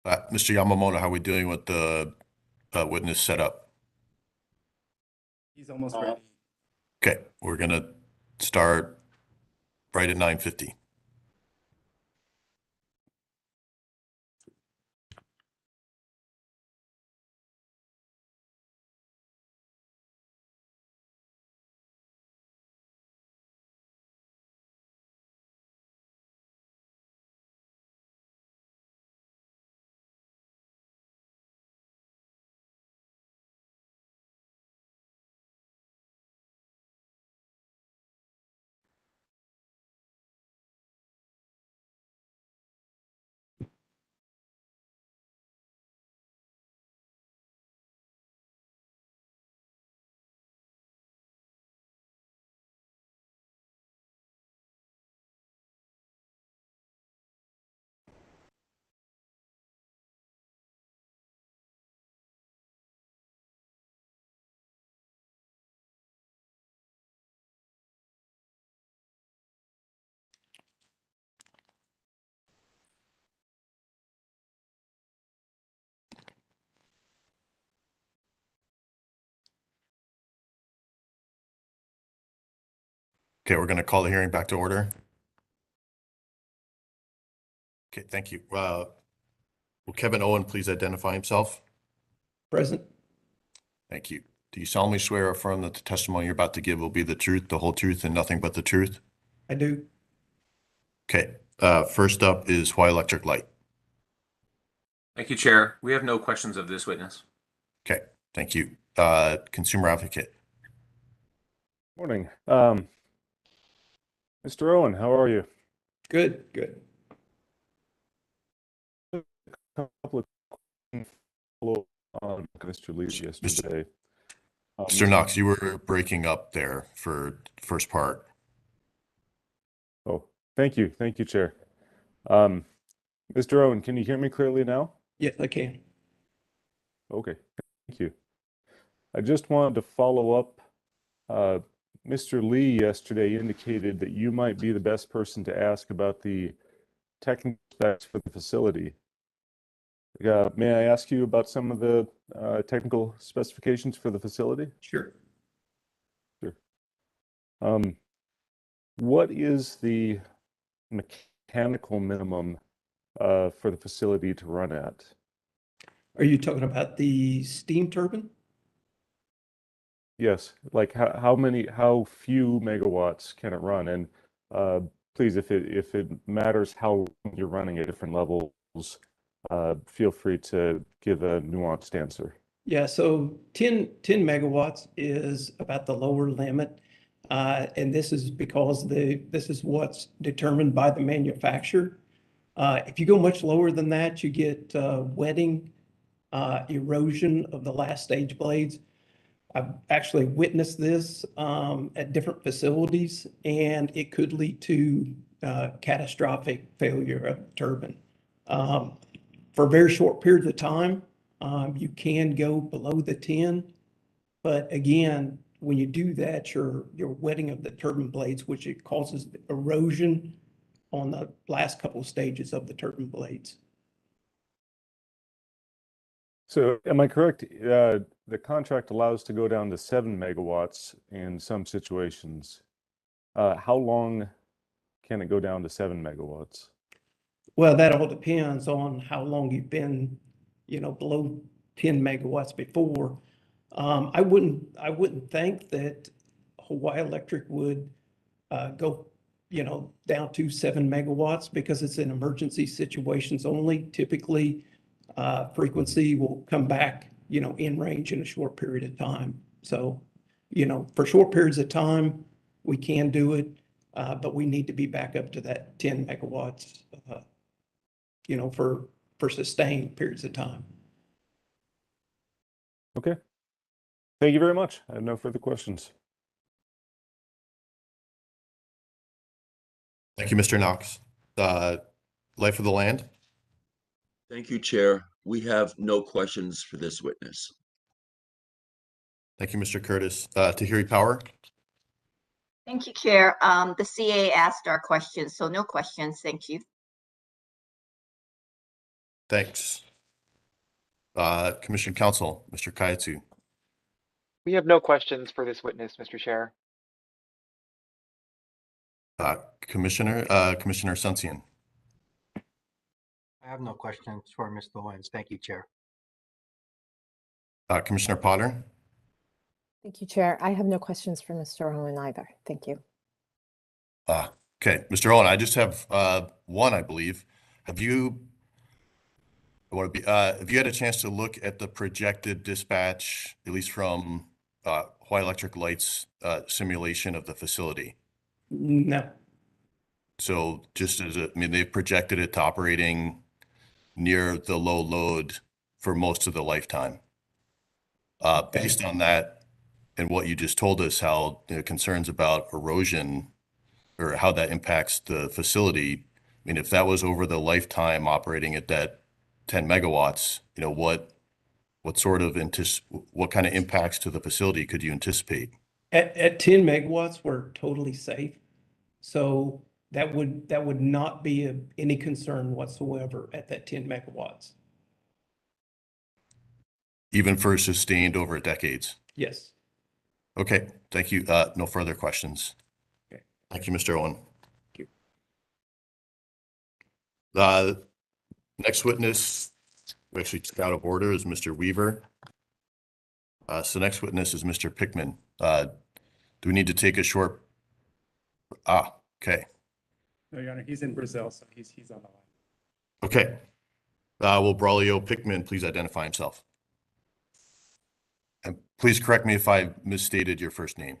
Mr. Yamamoto, how are we doing with the witness setup? He's almost ready. Okay, we're gonna start right at 9:50. Okay, we're gonna call the hearing back to order. Okay, thank you. Will Kevin Owen please identify himself? Present. Thank you. Do you solemnly swear or affirm that the testimony you're about to give will be the truth, the whole truth, and nothing but the truth? I do. Okay, first up is Hawaii Electric Light. Thank you, Chair. We have no questions of this witness. Okay, thank you. Consumer Advocate. Morning. Mr. Owen, how are you? Good, good. A couple of follow on Mr. Lee yesterday. Mr. Knox, you were breaking up there for first part. Oh, thank you. Thank you, Chair. Mr. Owen, can you hear me clearly now? Yes, I can. Okay, thank you. I just wanted to follow up. Mr. Lee yesterday indicated that you might be the best person to ask about the technical specs for the facility. May I ask you about some of the technical specifications for the facility? Sure. Sure. What is the mechanical minimum for the facility to run at? Are you talking about the steam turbine? Yes, like how few megawatts can it run? And please, if it matters how you're running at different levels, feel free to give a nuanced answer. Yeah, so 10 megawatts is about the lower limit. And this is because this is what's determined by the manufacturer. If you go much lower than that, you get wetting, erosion of the last stage blades. I've actually witnessed this at different facilities, and it could lead to catastrophic failure of the turbine. For very short periods of time, you can go below the 10, but again, when you do that, you're wetting of the turbine blades, which it causes erosion on the last couple of stages of the turbine blades. So am I correct? The contract allows to go down to 7 megawatts in some situations. How long can it go down to 7 megawatts? Well, that all depends on how long you've been, below 10 megawatts before. I wouldn't think that Hawaii Electric would go, down to 7 megawatts because it's in emergency situations only. Typically, frequency will come back, in range in a short period of time. So, for short periods of time, we can do it, but we need to be back up to that 10 megawatts, for sustained periods of time. Okay. Thank you very much. I have no further questions. Thank you, Mr. Knox. Life of the Land. Thank you, Chair. We have no questions for this witness. Thank you, Mr. Curtis. Tahiri Power. Thank you, Chair. The CA asked our questions, so no questions. Thank you. Thanks. Commission Counsel, Mr. Kayatsu. We have no questions for this witness, Mr. Chair. Commissioner Sunsian. I have no questions for Mr. Owens. Thank you, Chair. Commissioner Potter. Thank you, Chair. I have no questions for Mr. Owen either. Thank you. Okay, Mr. Owen, I just have one, I believe. Have you had a chance to look at the projected dispatch, at least from Hawaii Electric Light's simulation of the facility? No. So just they've projected it to operating near the low load for most of the lifetime. Based on that and what you just told us, how concerns about erosion or how that impacts the facility. I mean, if that was over the lifetime operating at that 10 megawatts, what kind of impacts to the facility could you anticipate? At 10 megawatts, we're totally safe. So that would not be any concern whatsoever at that 10 megawatts. Even for sustained over decades? Yes. Okay, thank you. No further questions. Okay. Thank you, Mr. Owen. Thank you. Next witness, we actually took out of order, is Mr. Weaver. So next witness is Mr. Pickman. Do we need to take a short? Okay. No, Your Honor, he's in Brazil, so he's on the line. Okay. Will Braulio Pickman please identify himself? And please correct me if I misstated your first name.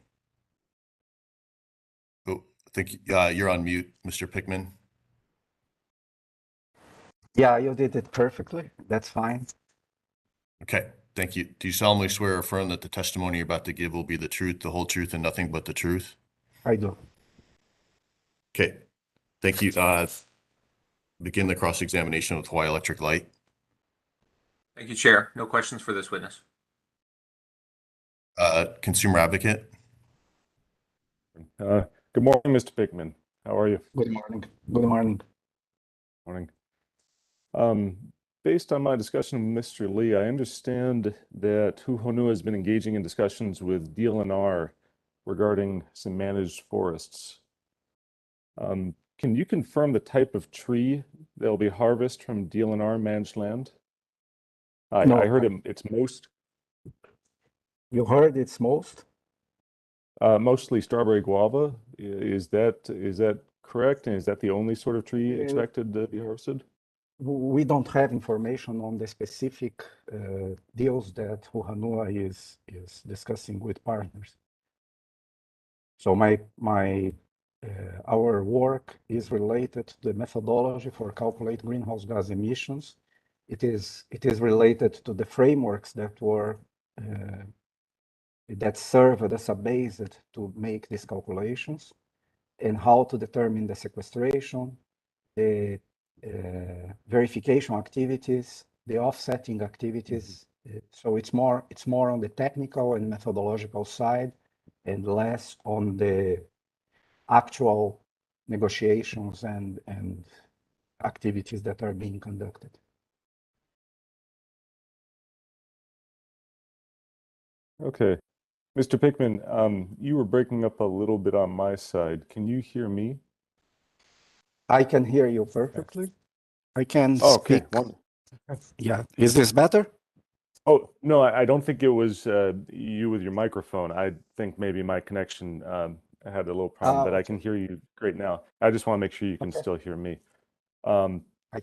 Oh, I think you're on mute, Mr. Pickman. Yeah, you did it perfectly. That's fine. Okay, thank you. Do you solemnly swear or affirm that the testimony you're about to give will be the truth, the whole truth, and nothing but the truth? I do. Okay, thank you. Begin the cross-examination with Hawaii Electric Light. Thank you, Chair. No questions for this witness. Consumer Advocate. Good morning, Mr. Pickman. How are you? Good morning. Good morning. Morning. Based on my discussion with Mr. Lee, I understand that Hu Honua has been engaging in discussions with Dlnr regarding some managed forests. Can you confirm the type of tree that will be harvested from Dlnr managed land? No, I heard it's most. You heard it's most? Mostly strawberry guava. Is that correct? And is that the only sort of tree expected to be harvested? We don't have information on the specific deals that Hu Honua is discussing with partners. So our work is related to the methodology for calculate greenhouse gas emissions. It is related to the frameworks that were that served as a basis to make these calculations, and how to determine the sequestration, the verification activities, the offsetting activities. So it's more on the technical and methodological side, and less on the actual negotiations and activities that are being conducted. Okay. Mr. Pickman, you were breaking up a little bit on my side. Can you hear me? I can hear you perfectly. I can Okay. speak. Yeah. Is this better? Oh, no, I don't think it was you with your microphone. I think maybe my connection had a little problem, but I can hear you great now. I just want to make sure you can still hear me.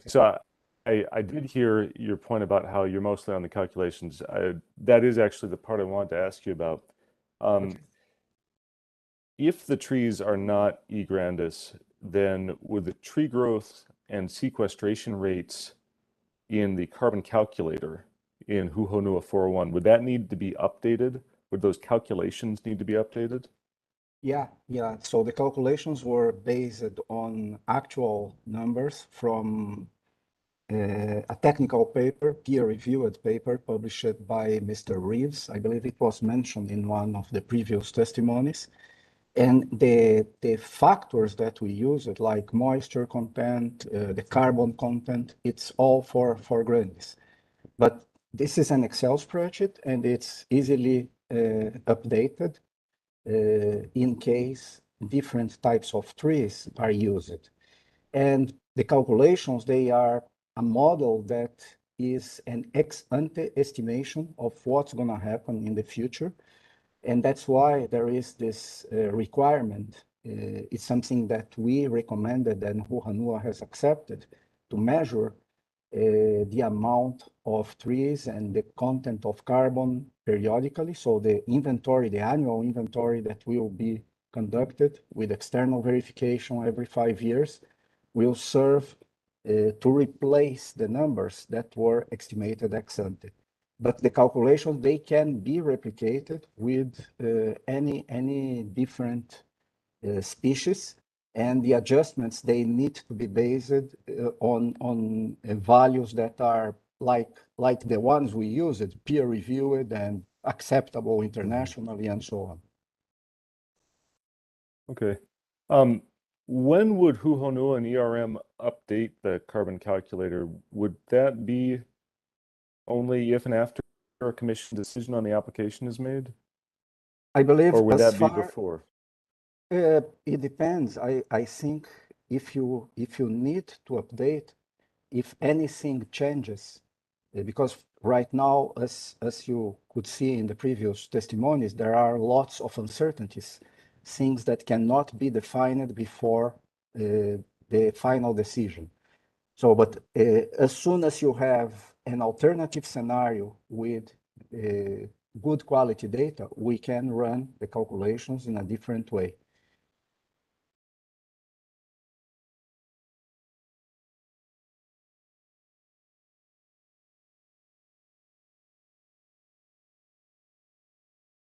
So I did hear your point about how you're mostly on the calculations. That is actually the part I wanted to ask you about. If the trees are not E. grandis, then would the tree growth and sequestration rates in the carbon calculator in Hu Honua 401, would that need to be updated? Would those calculations need to be updated? Yeah. So the calculations were based on actual numbers from a technical paper, peer-reviewed paper published by Mr. Reeves. I believe it was mentioned in one of the previous testimonies. And the factors that we use, like moisture content, the carbon content, it's all for grandis. But This is an Excel spreadsheet, and it's easily updated in case different types of trees are used. And the calculations, they are a model that is an ex-ante estimation of what's going to happen in the future. And that's why there is this requirement. It's something that we recommended and Hu Honua has accepted to measure the amount of trees and the content of carbon periodically. So the inventory, the annual inventory that will be conducted with external verification every 5 years will serve to replace the numbers that were estimated ex ante. But the calculations, they can be replicated with any different species, and the adjustments, they need to be based on values that are like the ones we used, peer reviewed and acceptable internationally and so on. Okay. When would Hu Honua and ERM update the carbon calculator? Would that be only if and after a commission decision on the application is made? I believe, or would as that be far, before? it depends. I think if you need to update, if anything changes, because right now, as you could see in the previous testimonies, there are lots of uncertainties, things that cannot be defined before the final decision. So, but as soon as you have an alternative scenario with good quality data, we can run the calculations in a different way.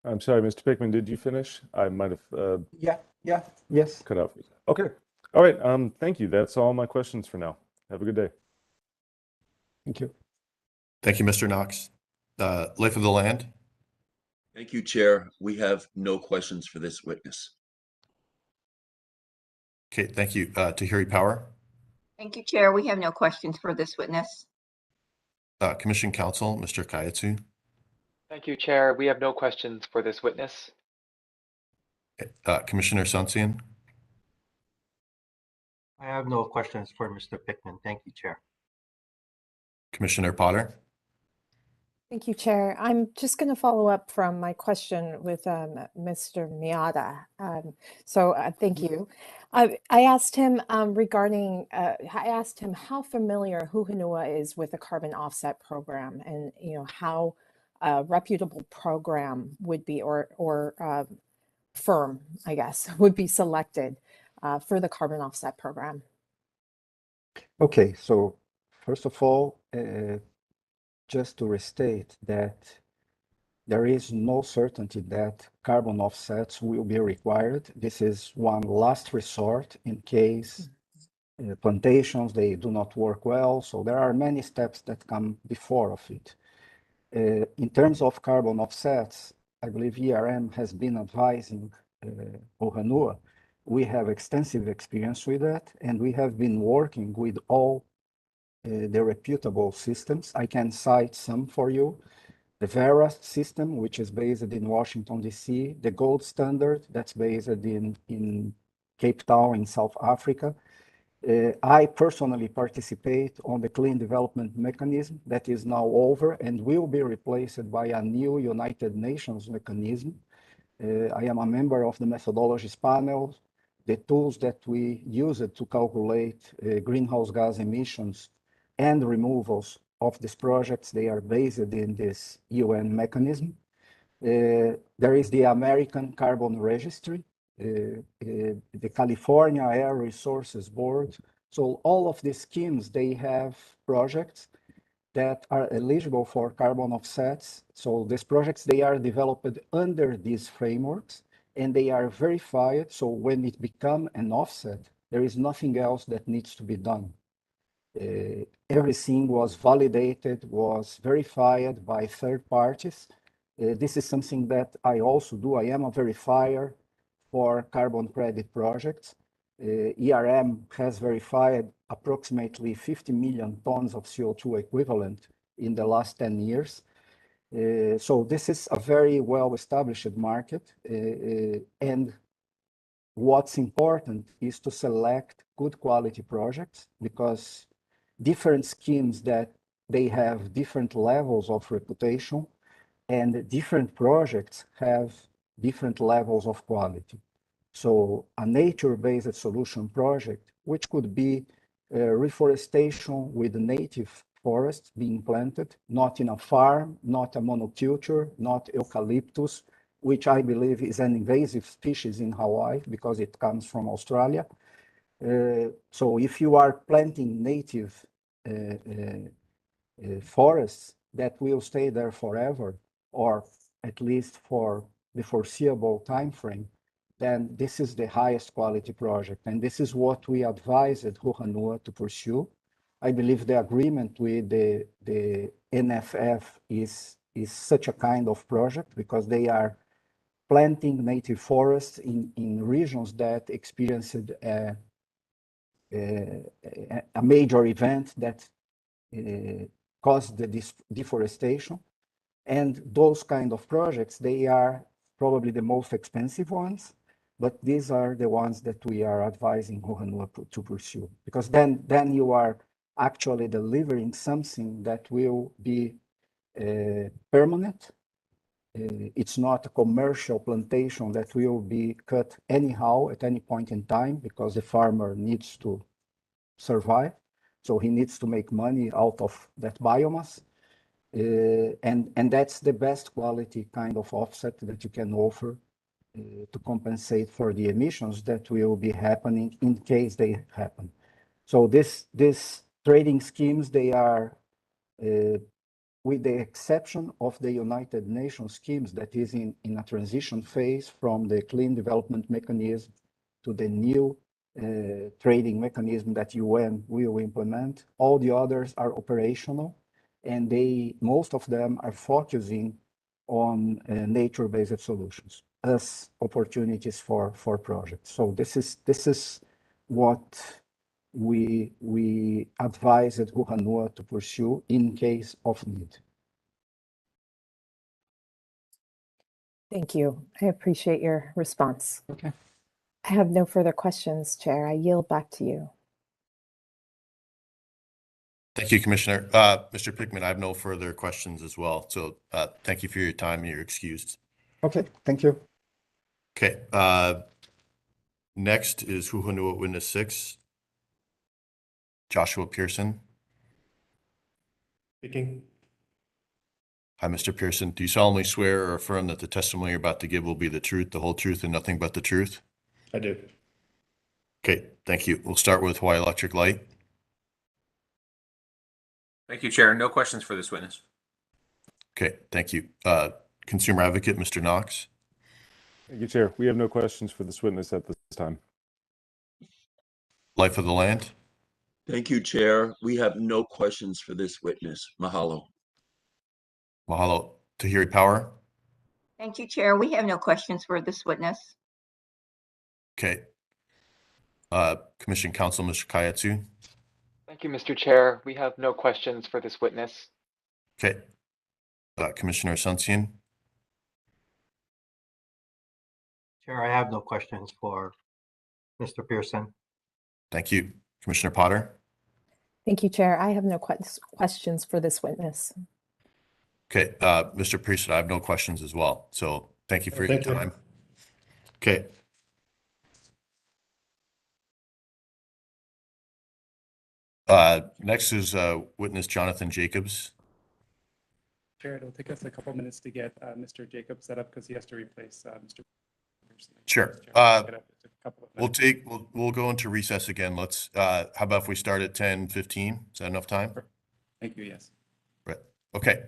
I'm sorry, Mr. Pickman, did you finish? I might have Yes. cut out. Okay. All right. Thank you. That's all my questions for now. Have a good day. Thank you. Thank you, Mr. Knox. Life of the land. Thank you, Chair. We have no questions for this witness. Okay, thank you. Tahiri Power. Thank you, Chair. We have no questions for this witness. Commission Counsel, Mr. Kayatsu. Thank you, Chair. We have no questions for this witness. Commissioner Sunsian. I have no questions for Mr. Pickman. Thank you, Chair. Commissioner Potter. Thank you, Chair. I'm just going to follow up from my question with Mr. Miata. Thank you. I asked him I asked him how familiar Hu Honua is with the carbon offset program, and how a reputable program would be, or firm, I guess, would be selected for the carbon offset program. Okay, so first of all, just to restate that there is no certainty that carbon offsets will be required. This is one last resort in case plantations, they do not work well. So there are many steps that come before of it. In terms of carbon offsets, I believe ERM has been advising Hu Honua. We have extensive experience with that, and we have been working with all the reputable systems. I can cite some for you. The Verast system, which is based in Washington, D.C., the gold standard that's based in Cape Town in South Africa. I personally participate on the Clean Development Mechanism that is now over and will be replaced by a new United Nations mechanism. I am a member of the methodologies panel. The tools that we use to calculate greenhouse gas emissions and removals of these projects, they are based in this UN mechanism. There is the American Carbon Registry, the California Air Resources Board. So all of these schemes, they have projects that are eligible for carbon offsets. So these projects, they are developed under these frameworks and they are verified. So when it becomes an offset, there is nothing else that needs to be done. Everything was validated, was verified by third parties. This is something that I also do. I am a verifier for carbon credit projects. ERM has verified approximately 50 million tons of CO2 equivalent in the last 10 years. So this is a very well-established market. And what's important is to select good quality projects, because different schemes that they have different levels of reputation, and different projects have different levels of quality. So a nature-based solution project, which could be reforestation with native forests being planted, not in a farm, not a monoculture, not eucalyptus, which I believe is an invasive species in Hawaii because it comes from Australia. So if you are planting native forests that will stay there forever, or at least for the foreseeable time frame, then this is the highest quality project. And this is what we advised Hu Honua to pursue. I believe the agreement with the NFF is such a kind of project, because they are planting native forests in regions that experienced a major event that caused the deforestation. And those kind of projects, they are probably the most expensive ones, but these are the ones that we are advising Hu Honua to pursue, because then you are actually delivering something that will be permanent. It's not a commercial plantation that will be cut anyhow at any point in time, because the farmer needs to survive. So he needs to make money out of that biomass. And that's the best quality kind of offset that you can offer to compensate for the emissions that will be happening in case they happen. So these trading schemes, they are, with the exception of the United Nations schemes that is in a transition phase from the clean development mechanism to the new trading mechanism that UN will implement. All the others are operational, and most of them are focusing on nature-based solutions as opportunities for projects. So this is what we advised Hu Honua to pursue in case of need. Thank you. I appreciate your response. Okay. I have no further questions, Chair. I yield back to you. Thank you, Commissioner. Mr. Pickman, I have no further questions as well. So thank you for your time. You're excused. Okay, thank you. Okay. Next is Hu Honua Witness 6, Joshua Pearson. Speaking. Hi, Mr. Pearson. Do you solemnly swear or affirm that the testimony you're about to give will be the truth, the whole truth, and nothing but the truth? I do. Okay, thank you. We'll start with Hawaii Electric Light. Thank you, Chair. No questions for this witness. Okay, thank you. Consumer Advocate, Mr. Knox. Thank you, Chair. We have no questions for this witness at this time. Life of the Land. Thank you, Chair. We have no questions for this witness. Mahalo. Mahalo. Tahiri Power. Thank you, Chair. We have no questions for this witness. Okay. Commission Counsel, Mr. Kayatsu. Thank you, Mr. Chair. We have no questions for this witness. Okay. Commissioner Asuncion. Chair, I have no questions for Mr. Pearson. Thank you. Commissioner Potter. Thank you, Chair. I have no questions for this witness. Okay. Mr. Pearson, I have no questions as well. So thank you for your time. Okay. Next is witness Jonathan Jacobs. Chair, it'll take us a couple minutes to get Mr. Jacobs set up because he has to replace Mr. Pearson. Sure. We'll go into recess again. Let's how about if we start at 10:15? Is that enough time? Thank you, yes. Right. Okay.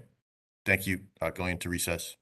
Thank you. Going into recess.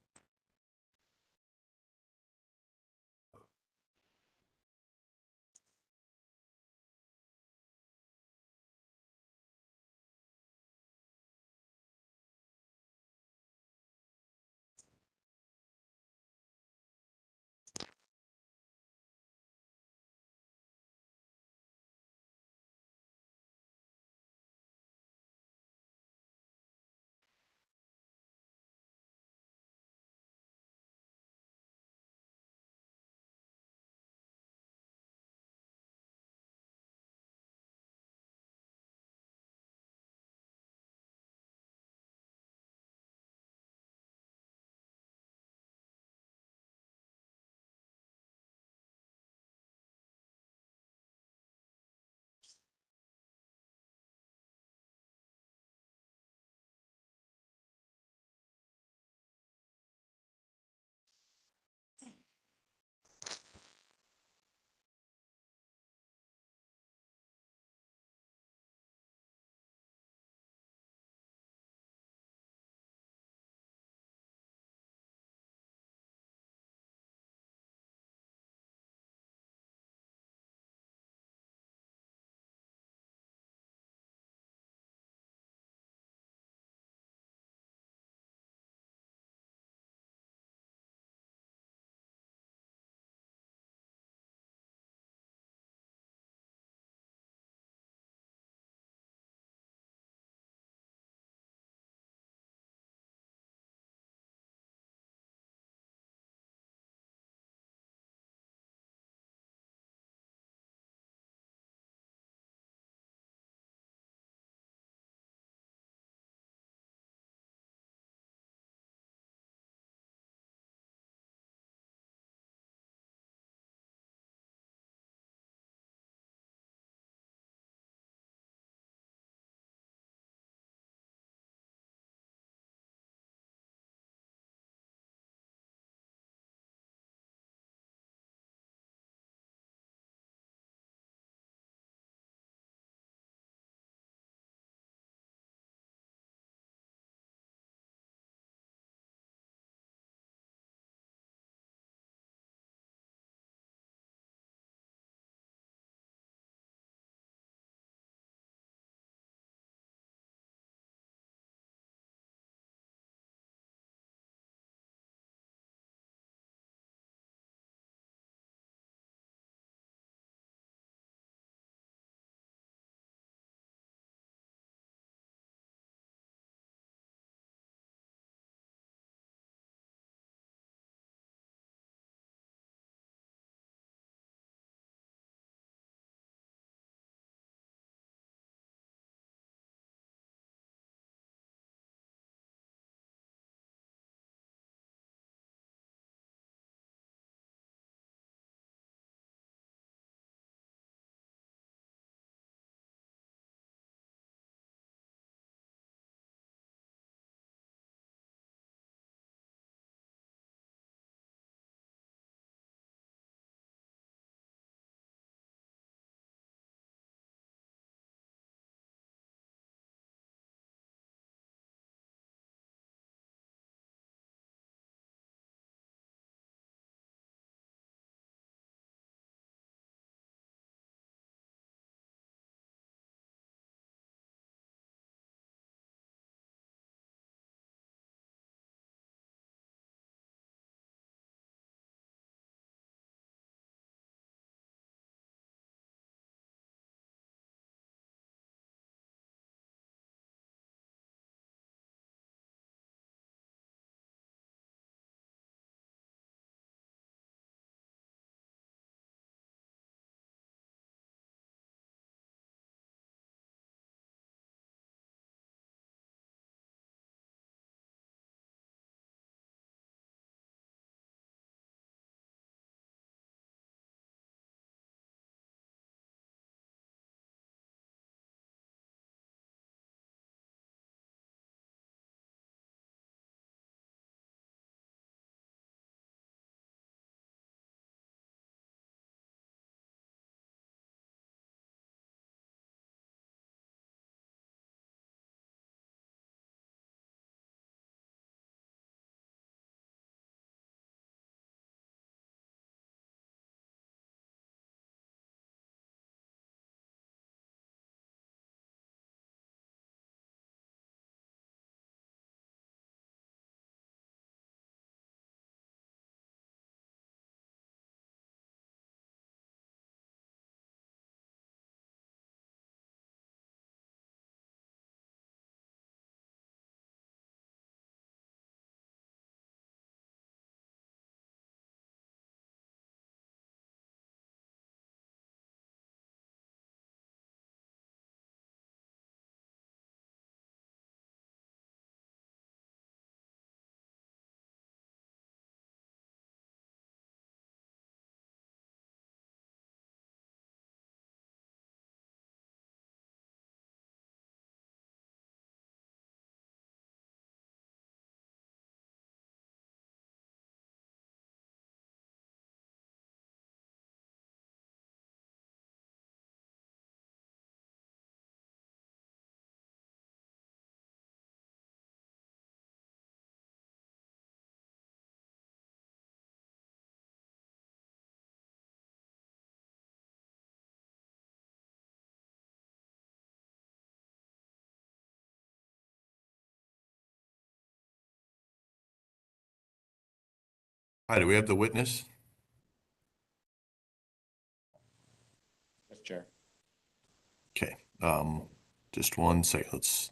Hi, do we have the witness? Yes, Chair. Okay, just one second. Let's.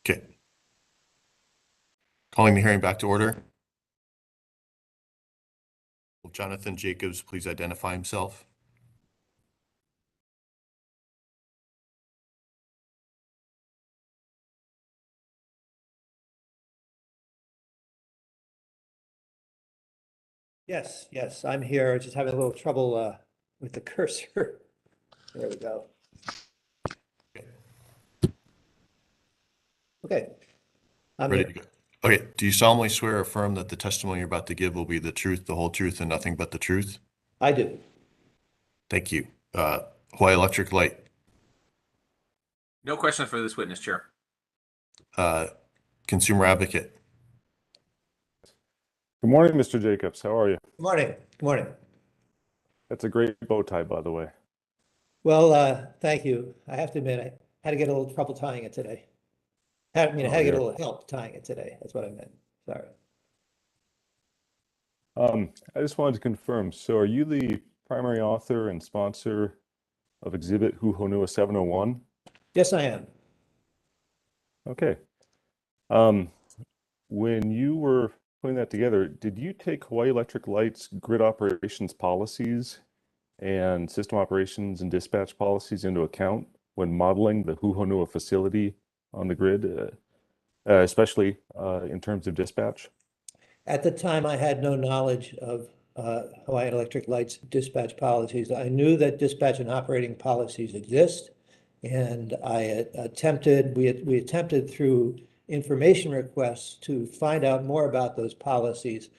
Okay. Calling the hearing back to order. Will Jonathan Jacobs please identify himself? Yes, I'm here. Just having a little trouble with the cursor. There we go. Okay. I'm Ready here. to go. Okay, do you solemnly swear or affirm that the testimony you're about to give will be the truth, the whole truth, and nothing but the truth? I do. Thank you. Hawaii Electric Light, No questions for this witness, Chair. Consumer Advocate, Good morning, Mr. Jacobs. How are you? Good morning. Good morning. That's a great bow tie, by the way. Well, thank you. I have to admit, I had to get a little trouble tying it today. I had to get a yeah. little help tying it today. That's what I meant. Sorry. I just wanted to confirm. So, are you the primary author and sponsor of Exhibit Hu Honua 701? Yes, I am. Okay. When you were putting that together, did you take Hawaii Electric Light's grid operations policies and system operations and dispatch policies into account when modeling the Hu Honua facility on the grid, especially in terms of dispatch? At the time, I had no knowledge of Hawaiian Electric Light's dispatch policies. I knew that dispatch and operating policies exist, and we attempted through information requests to find out more about those policies.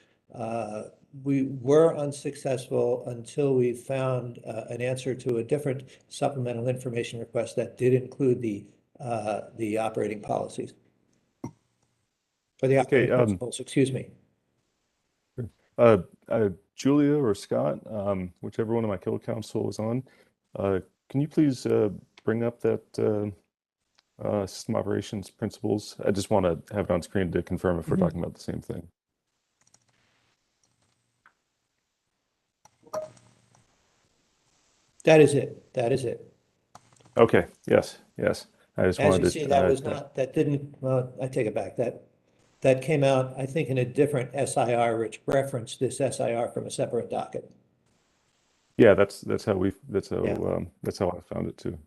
We were unsuccessful until we found an answer to a different supplemental information request that did include the operating policies. Or the operating principles, excuse me. Julia or Scott, whichever one of my co-counsel is on, can you please bring up that system operations principles? I just want to have it on screen to confirm if we're talking about the same thing. That is it. That is it. Okay. Yes. I just As wanted you to. see, that didn't, well, I take it back. That came out, I think, in a different SIR, which referenced this SIR from a separate docket. Yeah, that's how I found it too.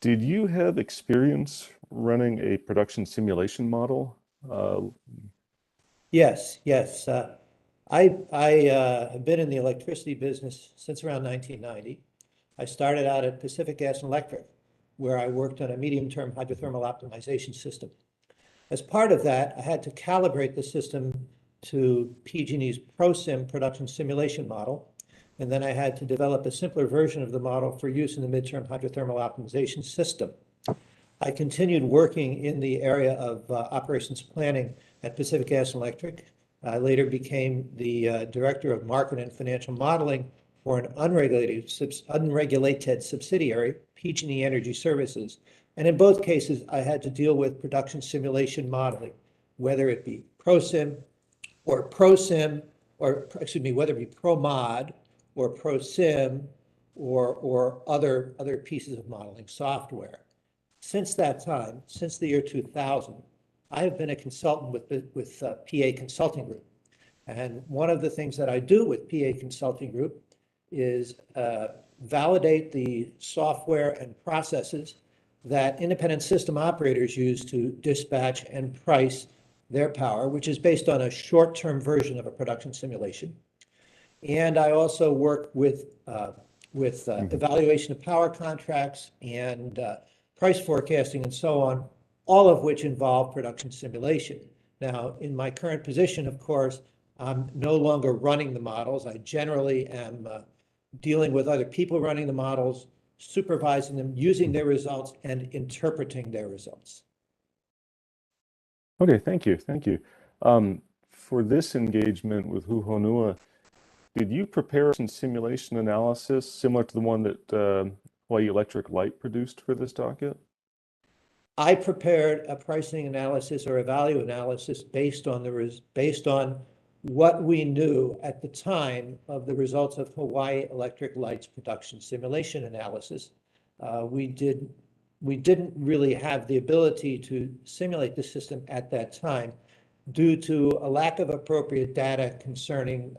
Did you have experience running a production simulation model? Yes. I have been in the electricity business since around 1990. I started out at Pacific Gas and Electric, where I worked on a medium-term hydrothermal optimization system. As part of that, I had to calibrate the system to PG&E's ProSim production simulation model, and then I had to develop a simpler version of the model for use in the midterm hydrothermal optimization system. I continued working in the area of operations planning at Pacific Gas and Electric. I later became the director of market and financial modeling for an unregulated subsidiary, PG&E Energy Services. And in both cases, I had to deal with production simulation modeling, whether it be ProSim, or whether it be ProMod or ProSim or other pieces of modeling software. Since that time, since the year 2000, I have been a consultant with PA Consulting Group. And one of the things that I do with PA Consulting Group is validate the software and processes that independent system operators use to dispatch and price their power, which is based on a short-term version of a production simulation. And I also work with evaluation of power contracts and price forecasting and so on, all of which involve production simulation. Now, in my current position, of course, I'm no longer running the models. I generally am dealing with other people running the models, supervising them, using their results, and interpreting their results. Okay, thank you. For this engagement with Hu Honua, did you prepare some simulation analysis similar to the one that Hawaii Electric Light produced for this docket? I prepared a pricing analysis or a value analysis based on what we knew at the time of the results of Hawaii Electric Light's production simulation analysis. We didn't really have the ability to simulate the system at that time due to a lack of appropriate data concerning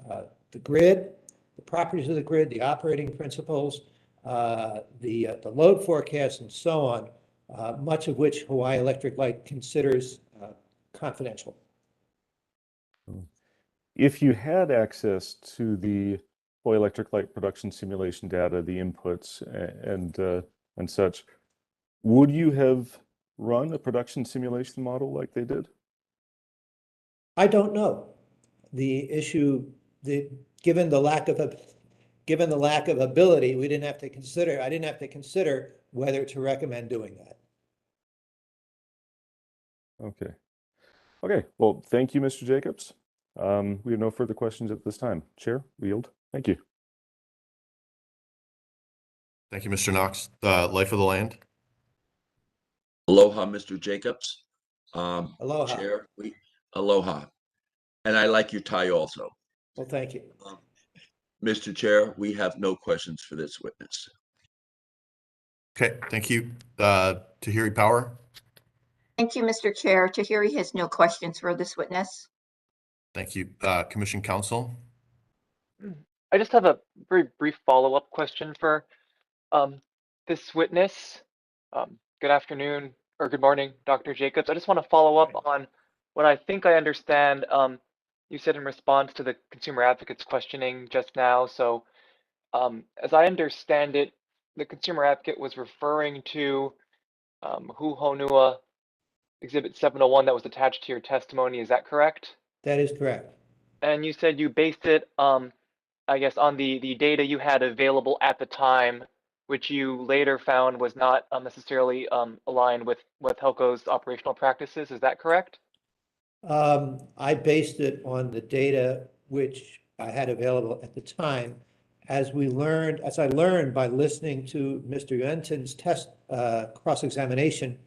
the grid, the properties of the grid, the operating principles, the load forecast, and so on, much of which Hawaii Electric Light considers confidential. If you had access to the Hawaii Electric Light production simulation data, the inputs and such, would you have run a production simulation model like they did? I don't know. The issue, given the lack of ability, I didn't have to consider whether to recommend doing that. Okay. Okay. Well, thank you, Mr. Jacobs. We have no further questions at this time. Chair, we yield. Thank you. Thank you, Mr. Knox. Life of the land. Aloha, Mr. Jacobs. Aloha. Chair, aloha. And I like your tie also. Well, thank you. Mr. Chair, we have no questions for this witness. Okay, thank you. Tahiri Power. Thank you, Mr. Chair. Tahiri has no questions for this witness. Thank you. Commission Counsel. I just have a very brief follow-up question for this witness. Good afternoon or good morning, Dr. Jacobs. I just want to follow up on what I think I understand you said in response to the consumer advocate's questioning just now. So as I understand it, the consumer advocate was referring to Hu Honua Exhibit 701 that was attached to your testimony. Is that correct? That is correct. And you said you based it, I guess, on the data you had available at the time, which you later found was not necessarily aligned with Helco's operational practices. Is that correct? I based it on the data which I had available at the time. As I learned by listening to Mr. Yuentin's test cross-examination,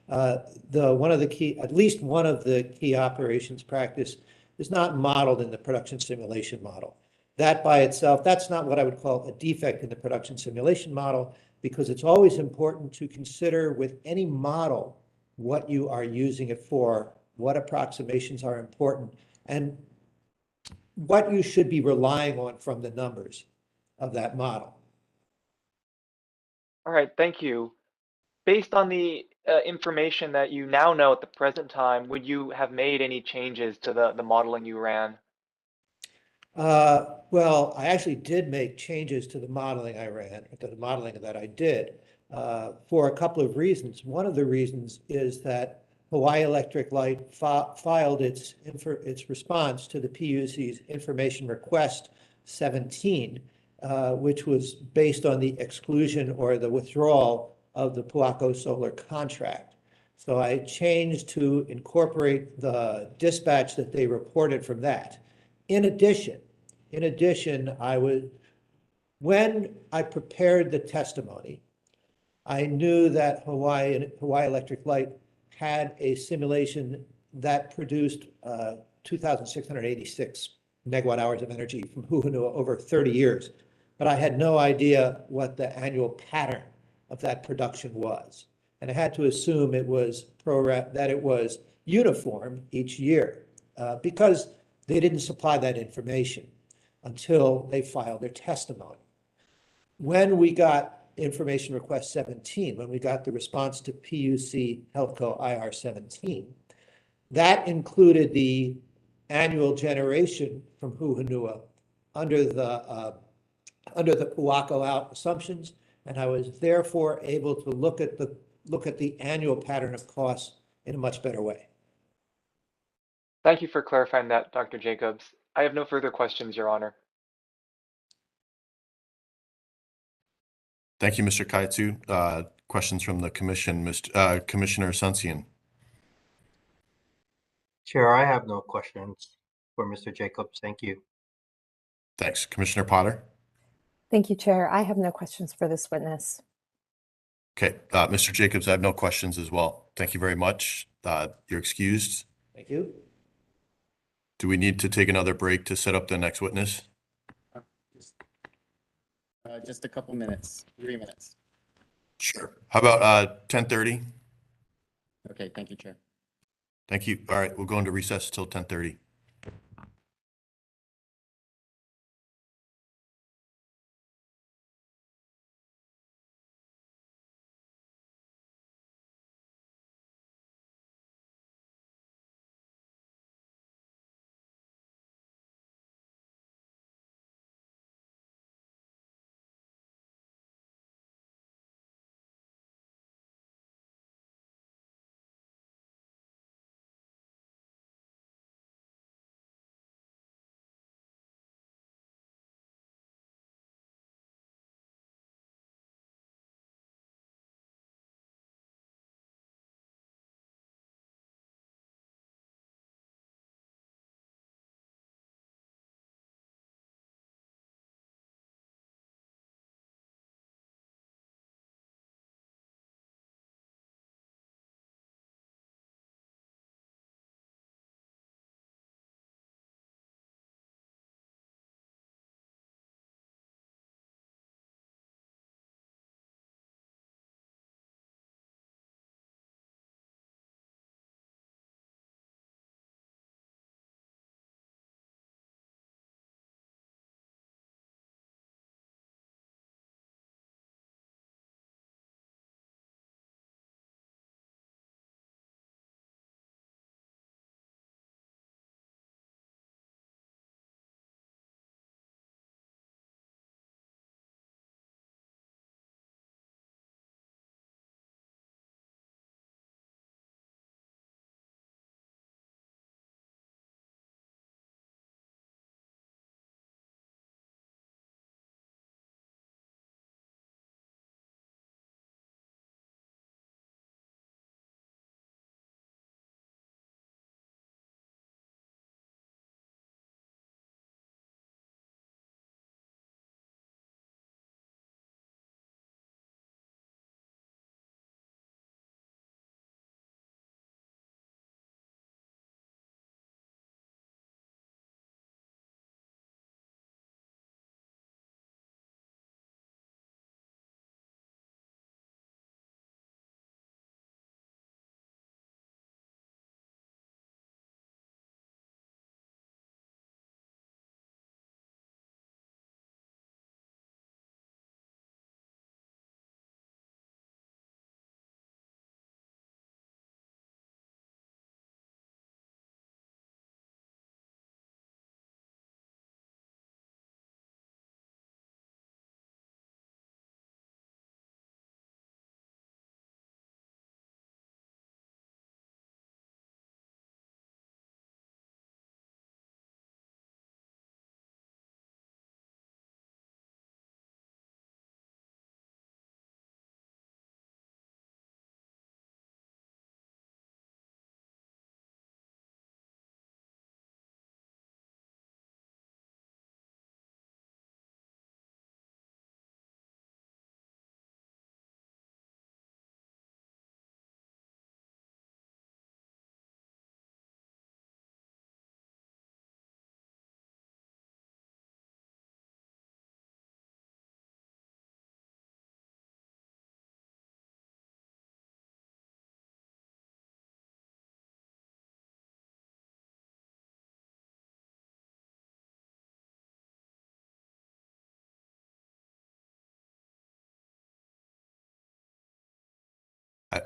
at least one of the key operations practice is not modeled in the production simulation model. That by itself, that's not what I would call a defect in the production simulation model, because it's always important to consider with any model what you are using it for, what approximations are important, and what you should be relying on from the numbers of that model. All right, thank you. Based on the information that you now know at the present time, would you have made any changes to the modeling you ran? Well, I actually did make changes to the modeling I ran, to the modeling that I did, for a couple of reasons. One of the reasons is that Hawaii Electric Light filed its response to the PUC's Information Request 17, which was based on the exclusion or the withdrawal of the Puako Solar contract. So I changed to incorporate the dispatch that they reported from that. In addition, when I prepared the testimony, I knew that Hawaii Electric Light had a simulation that produced 2,686 megawatt hours of energy from Hu Honua over 30 years. But I had no idea what the annual pattern of that production was. And I had to assume it was uniform each year because they didn't supply that information until they filed their testimony. When we got Information Request 17, when we got the response to PUC Healthco IR 17, that included the annual generation from Hu Honua under the Puako out assumptions, and I was therefore able to look at the annual pattern of costs in a much better way. Thank you for clarifying that, Dr. Jacobs. I have no further questions, Your Honor. Thank you, Mr. Kaitsu. Questions from the commission, Commissioner Sunsian. Chair, I have no questions for Mr. Jacobs. Thank you. Thanks. Commissioner Potter. Thank you, Chair. I have no questions for this witness. Okay, Mr. Jacobs, I have no questions as well. Thank you very much. You're excused. Thank you. Do we need to take another break to set up the next witness? Just a couple minutes, 3 minutes. Sure. How about 10:30? Okay, thank you, Chair. Thank you. All right, we'll go into recess till 10:30.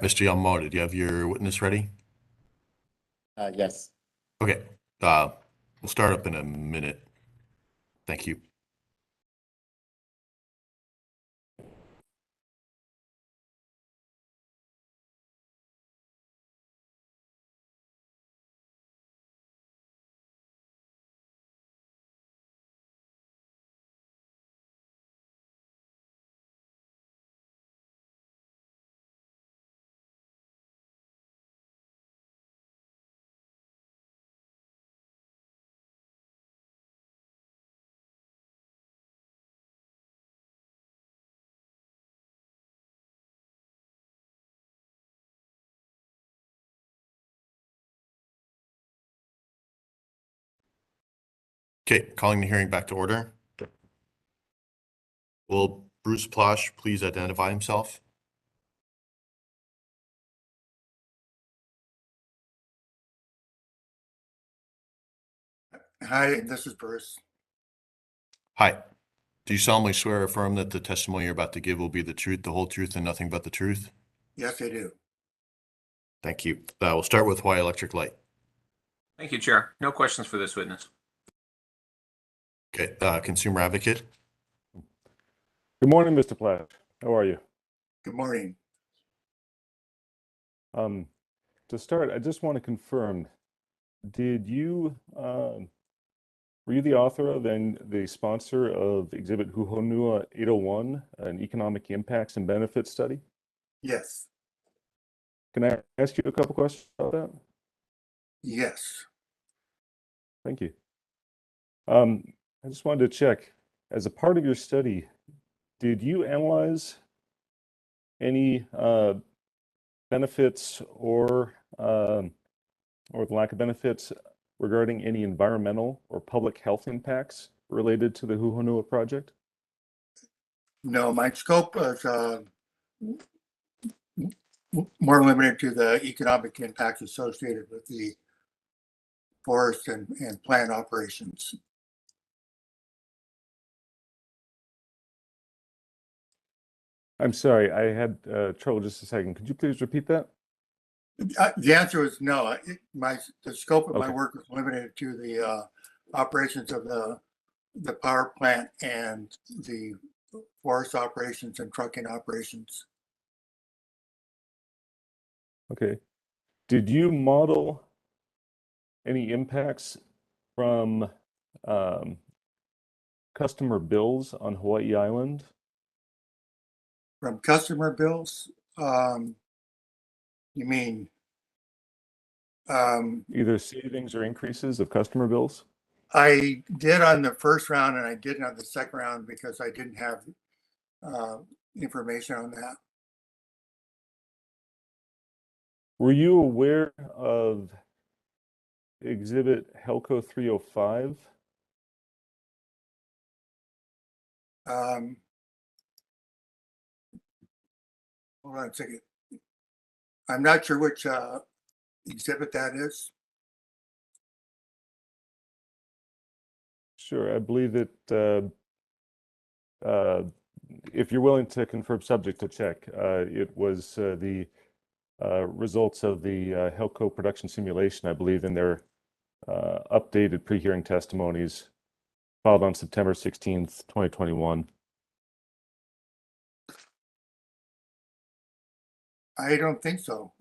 Mr. Yamamoto, do you have your witness ready? Yes. Okay, we'll start up in a minute. Thank you. Okay, calling the hearing back to order. Will Bruce Plosh please identify himself? Hi, this is Bruce. Hi. Do you solemnly swear or affirm that the testimony you're about to give will be the truth, the whole truth, and nothing but the truth? Yes, I do. Thank you. We'll start with Hawaii Electric Light. Thank you, Chair. No questions for this witness. Okay, Consumer Advocate. Good morning, Mr. Platt. How are you? Good morning. To start, I just want to confirm, did you, were you the author of and the sponsor of Exhibit Hu Honua 801, an economic impacts and benefits study? Yes. Can I ask you a couple questions about that? Yes. Thank you. I just wanted to check, as a part of your study, did you analyze any benefits or the lack of benefits regarding any environmental or public health impacts related to the Hu Honua project? No, my scope was more limited to the economic impacts associated with the forest and plant operations. I'm sorry, I had trouble just a second. Could you please repeat that? The answer is no. The scope of my Okay. work was limited to the operations of the power plant and the forest operations and trucking operations. Okay. Did you model any impacts from customer bills on Hawaii Island? From customer bills, you mean? Either savings or increases of customer bills? I did on the first round and I didn't on the second round because I didn't have information on that. Were you aware of Exhibit Helco 305? Hold on a second. I'm not sure which exhibit that is. Sure, I believe that if you're willing to confirm subject to check, it was the results of the Helco production simulation, I believe, in their updated pre-hearing testimonies filed on September 16th, 2021. I don't think so.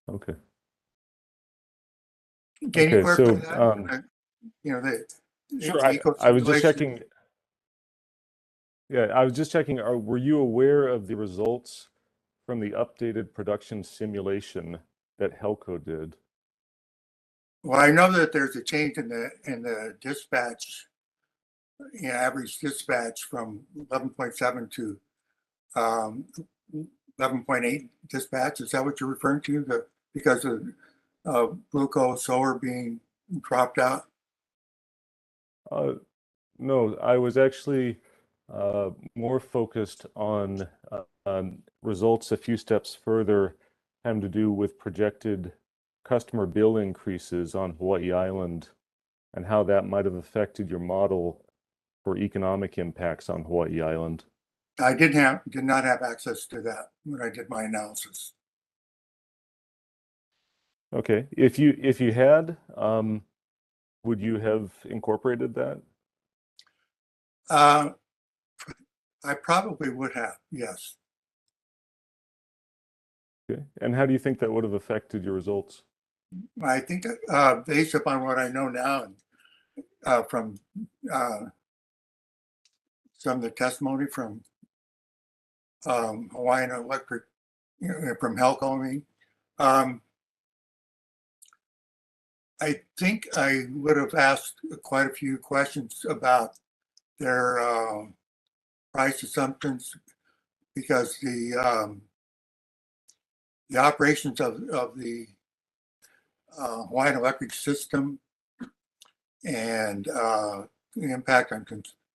Okay. Can you Okay, clarify so that? You know, sure, the eco I was just simulation. checking. Yeah, I was just checking. Were you aware of the results from the updated production simulation that Helco did? Well, I know that there's a change in the dispatch, average dispatch from 11.7 to 11.8 dispatch. Is that what you're referring to? Because of glucose solar being dropped out? No, I was actually more focused on results a few steps further having to do with projected customer bill increases on Hawaii Island and how that might have affected your model for economic impacts on Hawaii Island. I did not have access to that when I did my analysis. Okay, if you had, would you have incorporated that? I probably would have, yes. Okay, and how do you think that would have affected your results? I think based upon what I know now from some of the testimony from Hawaiian Electric, from Helco, I think I would have asked quite a few questions about their price assumptions because the operations of the Hawaiian Electric system and the impact on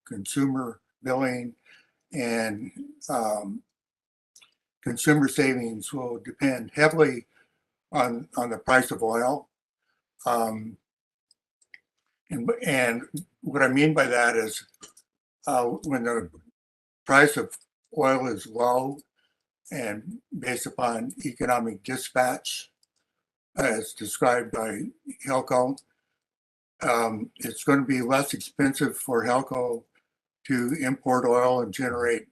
consumer billing and consumer savings will depend heavily on the price of oil. And what I mean by that is when the price of oil is low and based upon economic dispatch, as described by Helco, it's going to be less expensive for Helco to import oil and generate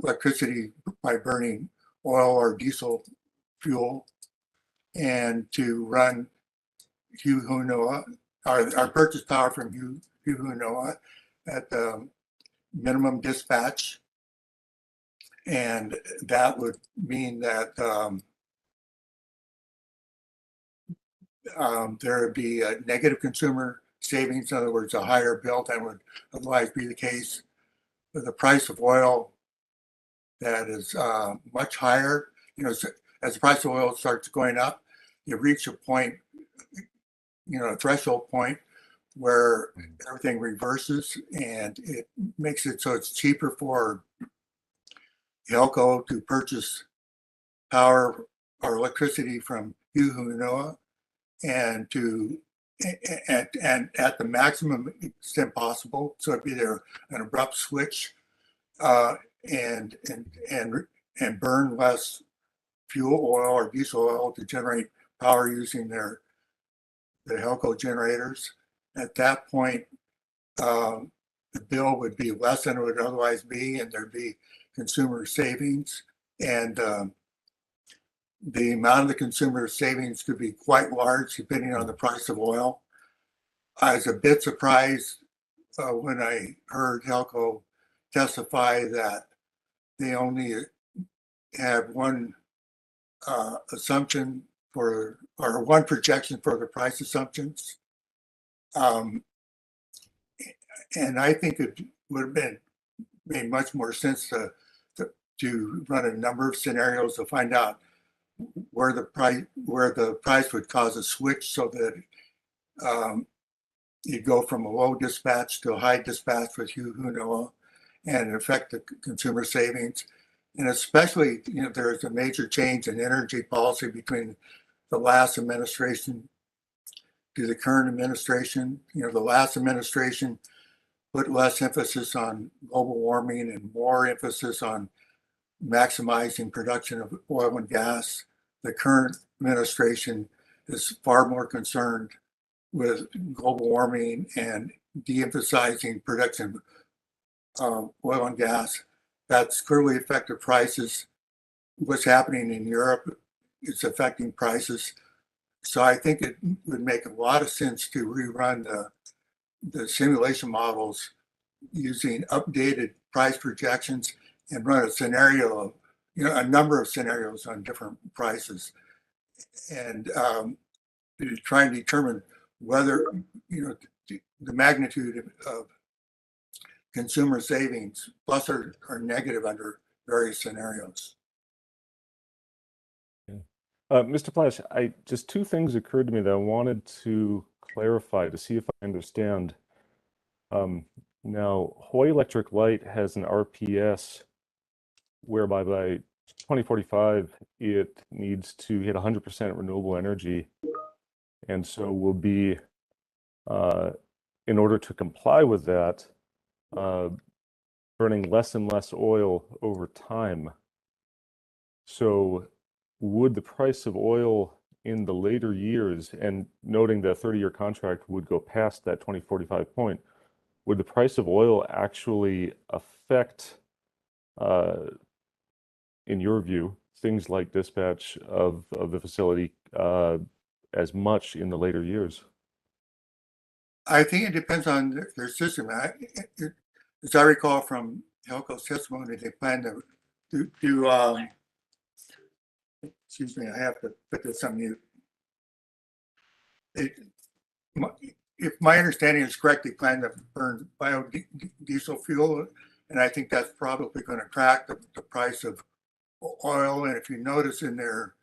electricity by burning oil or diesel fuel, and to run Hu Honua, our purchase power from Hu Honua at the minimum dispatch. And that would mean that there would be a negative consumer savings, in other words, a higher bill than would otherwise be the case. With the price of oil that is much higher, as the price of oil starts going up, you reach a point, a threshold point where everything reverses, and it makes it so it's cheaper for Helco to purchase power or electricity from Hu Honua and at the maximum extent possible. So it'd be an abrupt switch and burn less fuel oil or diesel oil to generate power using the Helco generators. At that point, the bill would be less than it would otherwise be, and there'd be consumer savings. And the amount of the consumer savings could be quite large depending on the price of oil. I was a bit surprised when I heard Helco testify that they only had one assumption or one projection for the price assumptions. And I think it would have made much more sense to run a number of scenarios to find out where the price would cause a switch, so that you go from a low dispatch to a high dispatch with Hu Honua and affect the consumer savings. And especially, there is a major change in energy policy between the last administration to the current administration. The last administration put less emphasis on global warming and more emphasis on maximizing production of oil and gas. The current administration is far more concerned with global warming and de-emphasizing production of oil and gas. That's clearly affected prices. What's happening in Europe is affecting prices. So I think it would make a lot of sense to rerun the simulation models using updated price projections and run a scenario of, a number of scenarios on different prices, and try and determine whether, the magnitude of consumer savings, plus or negative under various scenarios. Mr. Plash, just two things occurred to me that I wanted to clarify to see if I understand. Now, Hawaii Electric Light has an RPS whereby by 2045, it needs to hit 100% renewable energy. And so will be, in order to comply with that, burning less and less oil over time. So would the price of oil in the later years, and noting the 30-year contract would go past that 2045 point, would the price of oil actually affect, in your view, things like dispatch of the facility as much in the later years? I think it depends on their system. As I recall from Helco's testimony, they plan to do, excuse me, I have to put this on mute. If my understanding is correct, they plan to burn biodiesel fuel, and I think that's probably going to track the price of oil. And if you notice in their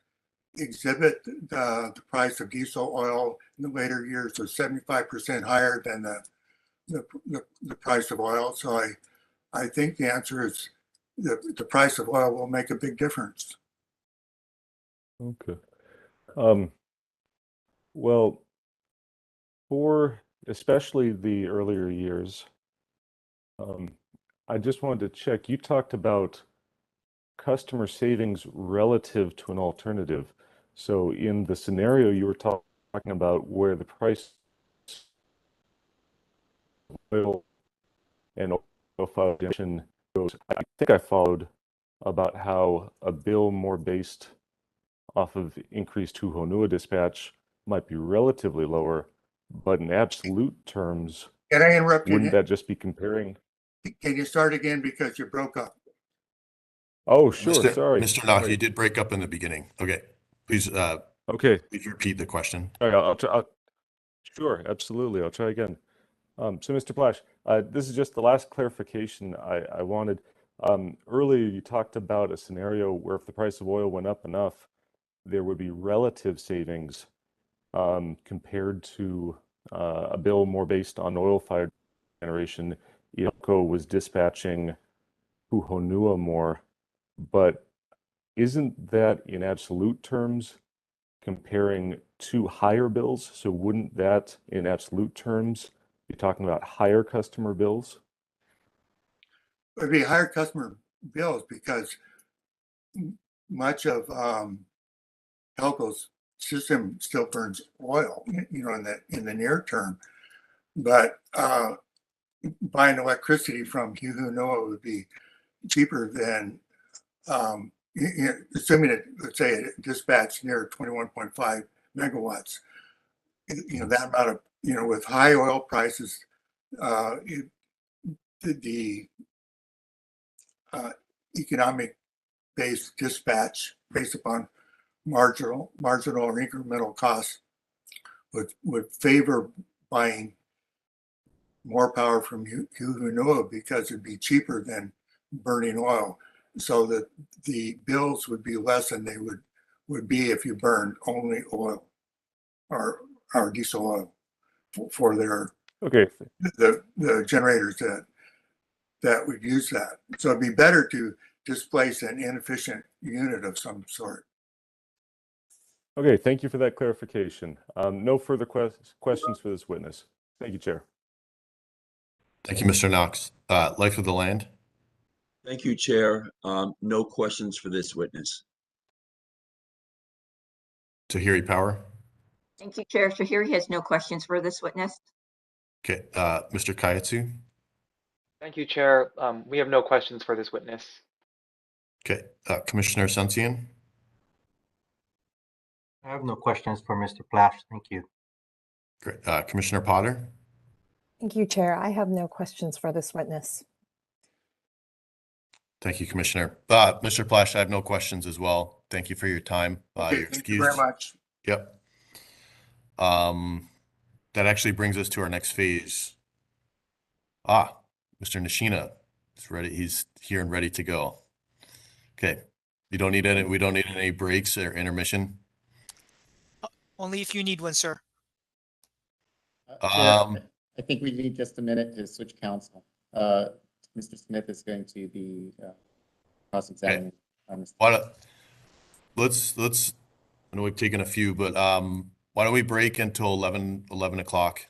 exhibit the price of diesel oil in the later years was 75% higher than the price of oil. So I think the answer is the price of oil will make a big difference. Okay. Well, for especially the earlier years, I just wanted to check. You talked about customer savings relative to an alternative. So in the scenario you were talking about where the price of oil and oil foundation goes, I think I followed about how a bill more based off of increased Hu Honua dispatch might be relatively lower, but in absolute terms, Can I interrupt you? wouldn't that just be comparing? Can you start again because you broke up? Oh, sure. Sorry. Mr. Knox, you did break up in the beginning. Okay. Please, Okay. please repeat the question. All right, sure, absolutely. I'll try again. So, Mr. Plash, this is just the last clarification I wanted. Earlier, you talked about a scenario where if the price of oil went up enough, there would be relative savings compared to a bill more based on oil-fired generation. ILCO was dispatching Hu Honua more, but isn't that in absolute terms comparing two higher bills? So wouldn't that, in absolute terms, be talking about higher customer bills? It would be higher customer bills because much of Elco's system still burns oil, you know, in the near term. But buying electricity from Hu Honua would be cheaper than assuming it, let's say it dispatched near 21.5 megawatts. You know, that amount of, you know, with high oil prices, the economic based dispatch based upon marginal or incremental costs would favor buying more power from Hu Honua because it'd be cheaper than burning oil, so that the bills would be less than they would be if you burned only oil or diesel oil for their the generators that would use that. So it'd be better to displace an inefficient unit of some sort. Okay, thank you for that clarification. No further questions for this witness. Thank you, Chair. Thank you, Mr. Knox. Life of the land. Thank you, Chair. No questions for this witness. Tahiri Power. Thank you, Chair. Tahiri has no questions for this witness. Okay, Mr. Kayatsu. Thank you, Chair. We have no questions for this witness. Okay, Commissioner Sunsian. I have no questions for Mr. Plash. Thank you. Great. Commissioner Potter. Thank you, Chair. I have no questions for this witness. Thank you, Commissioner. Mr. Plash, I have no questions as well. Thank you for your time. Okay, You're thank you very much. Yep. That actually brings us to our next phase. Mr. Nishina is ready. He's here and ready to go. Okay. We don't need any breaks or intermission. Only if you need one, sir. Chair, I think we need just a minute to switch counsel. Mr. Smith is going to be cross-examining. Let's, I know we've taken a few, but why don't we break until 11 o'clock?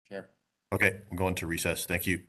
Sure. Okay, I'm going to recess. Thank you.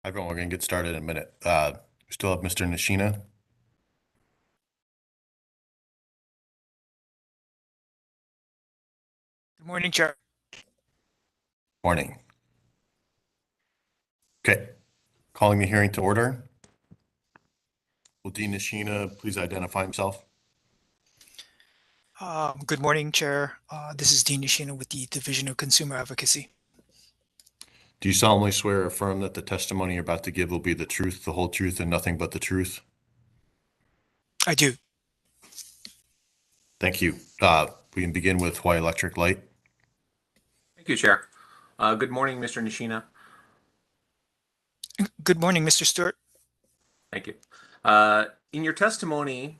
Everyone, we're going to get started in a minute. We still have Mr. Nishina. Good morning, Chair. Morning. Okay, calling the hearing to order. Will Dean Nishina please identify himself? Good morning, Chair. This is Dean Nishina with the Division of Consumer Advocacy. Do you solemnly swear or affirm that the testimony you're about to give will be the truth, the whole truth, and nothing but the truth? I do. Thank you. We can begin with Hawaii Electric Light. Thank you, Chair. Good morning, Mr. Nishina. Good morning, Mr. Stewart. Thank you. In your testimony,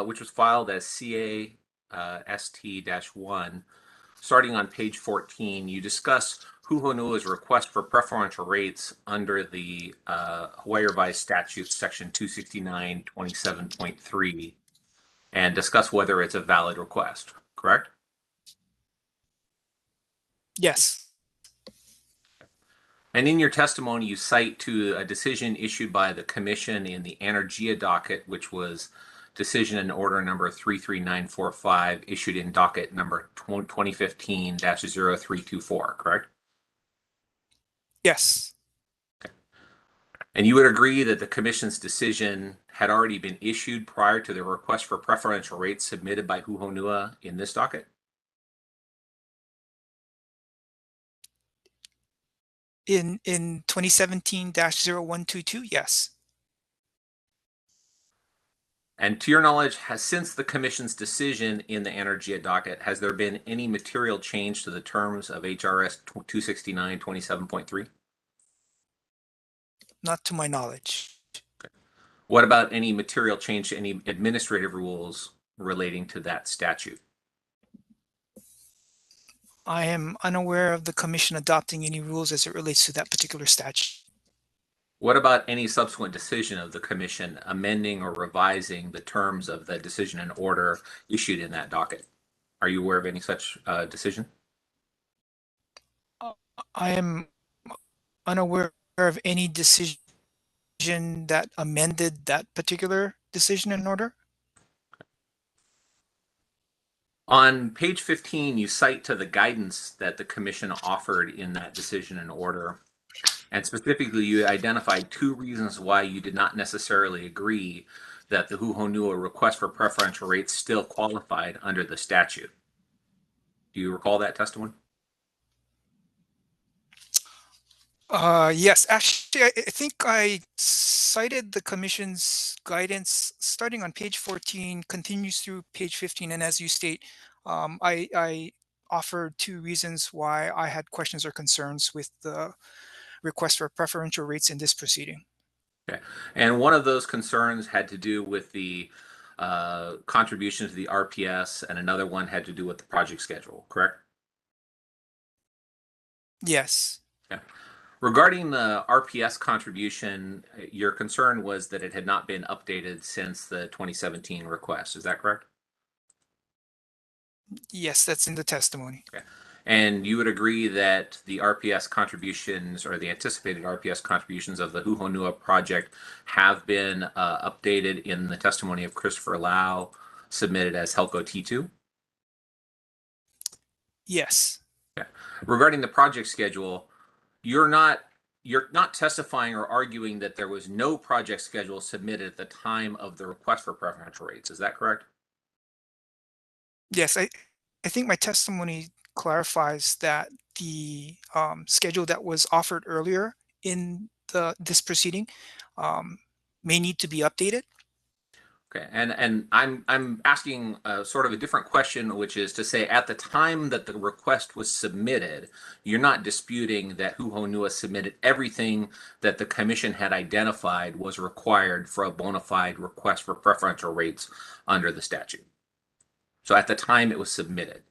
which was filed as CA ST-1, starting on page 14, you discuss Hu Honua's request for preferential rates under the Hawaii Revised Statutes Section 269-27.3 and discuss whether it's a valid request, correct? Yes. And in your testimony, you cite to a decision issued by the Commission in the Energia docket, which was decision and order number 33945, issued in docket number 2015-0324, correct? Yes. Okay. And you would agree that the Commission's decision had already been issued prior to the request for preferential rates submitted by Hu Honua in this docket? In 2017-0122, yes. And to your knowledge, since the Commission's decision in the Energia docket, has there been any material change to the terms of HRS 269-27.3? Not to my knowledge. Okay. What about any material change to any administrative rules relating to that statute? I am unaware of the Commission adopting any rules as it relates to that particular statute. What about any subsequent decision of the Commission amending or revising the terms of the decision and order issued in that docket? Are you aware of any such decision? I am unaware of any decision that amended that particular decision and order. On page 15, you cite to the guidance that the Commission offered in that decision and order. And specifically, you identified two reasons why you did not necessarily agree that the Hu Honua request for preferential rates still qualified under the statute. Do you recall that testimony? Yes, actually, I think I cited the Commission's guidance starting on page 14, continues through page 15, and as you state, I offered two reasons why I had questions or concerns with the request for preferential rates in this proceeding. Okay, and one of those concerns had to do with the contribution to the RPS, and another one had to do with the project schedule, correct? Yes. Yeah. Regarding the RPS contribution, your concern was that it had not been updated since the 2017 request. Is that correct? Yes, that's in the testimony. Okay. And you would agree that the RPS contributions or the anticipated RPS contributions of the Hu Honua project have been updated in the testimony of Christopher Lau, submitted as Helco T2? Yes. Okay. Regarding the project schedule, you're not testifying or arguing that there was no project schedule submitted at the time of the request for preferential rates. Is that correct? Yes, I think my testimony clarifies that the schedule that was offered earlier in this proceeding may need to be updated. Okay, and I'm asking sort of a different question, which is to say, at the time that the request was submitted, you're not disputing that Hu Honua submitted everything that the Commission had identified was required for a bona fide request for preferential rates under the statute. So at the time it was submitted.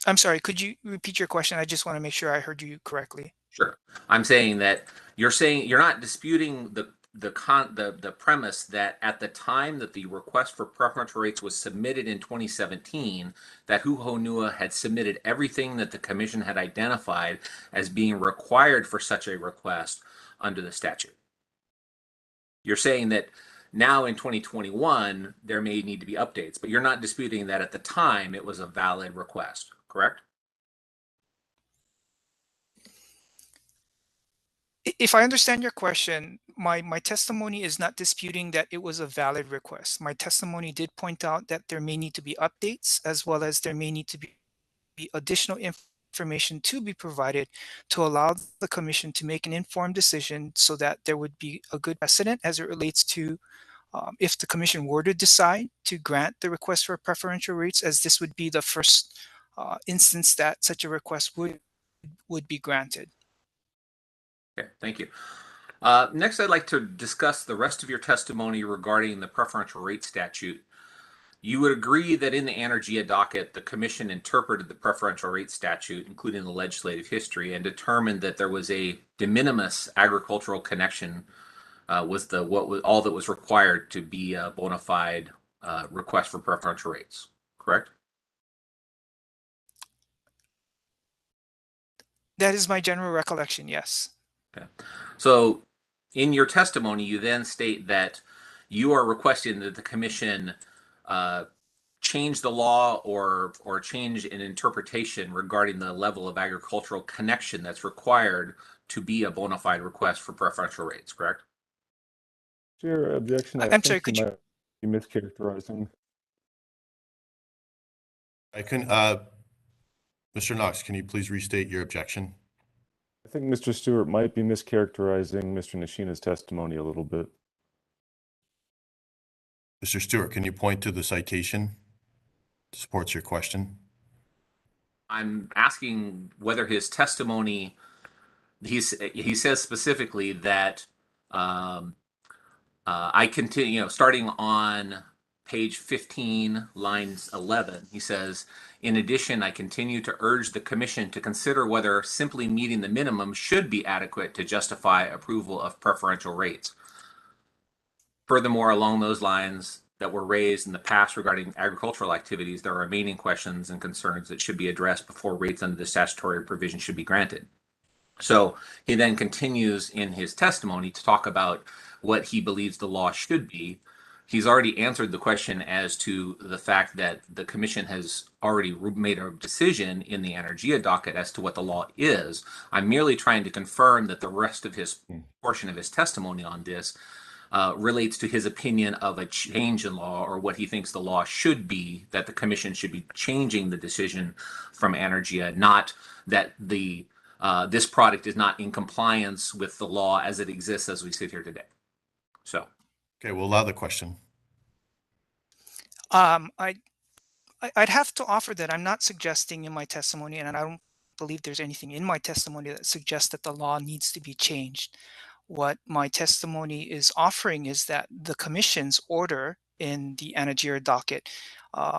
I'm sorry, could you repeat your question? I just want to make sure I heard you correctly. Sure. I'm saying that you're not disputing the the premise that at the time that the request for preferential rates was submitted in 2017, that Hu Honua had submitted everything that the commission had identified as being required for such a request under the statute. You're saying that now in 2021, there may need to be updates, but you're not disputing that at the time it was a valid request, correct? If I understand your question, my testimony is not disputing that it was a valid request. My testimony did point out that there may need to be updates, as well as there may need to be additional information to be provided to allow the commission to make an informed decision, so that there would be a good precedent as it relates to if the commission were to decide to grant the request for preferential rates, as this would be the first instance that such a request would be granted. Okay, thank you. Next, I'd like to discuss the rest of your testimony regarding the preferential rate statute. You would agree that in the Energia docket, the commission interpreted the preferential rate statute, including the legislative history, and determined that there was a de minimis agricultural connection was all that was required to be a bona fide request for preferential rates, correct? That is my general recollection, yes. Okay. So in your testimony, you then state that you are requesting that the commission change the law or change an interpretation regarding the level of agricultural connection that's required to be a bona fide request for preferential rates, correct? Chair, objection. I'm sorry, could you might be mischaracterizing. I can, Mr. Knox, can you please restate your objection? I think Mr. Stewart might be mischaracterizing Mr. Nishina's testimony a little bit. Mr. Stewart, can you point to the citation that supports your question? I'm asking whether his testimony, he says specifically that I continue, starting on page 15, lines 11, he says, in addition, I continue to urge the commission to consider whether simply meeting the minimum should be adequate to justify approval of preferential rates. Furthermore, along those lines that were raised in the past regarding agricultural activities, there are remaining questions and concerns that should be addressed before rates under the statutory provision should be granted. So he then continues in his testimony to talk about what he believes the law should be. He's already answered the question as to the fact that the commission has already made a decision in the Energia docket as to what the law is. I'm merely trying to confirm that the rest of his portion of his testimony on this relates to his opinion of a change in law, or what he thinks the law should be, that the commission should be changing the decision from Energia, not that the this product is not in compliance with the law as it exists as we sit here today. So, okay, we'll allow the question. I'd have to offer that I'm not suggesting in my testimony, and I don't believe there's anything in my testimony that suggests that the law needs to be changed. What my testimony is offering is that the commission's order in the Energia docket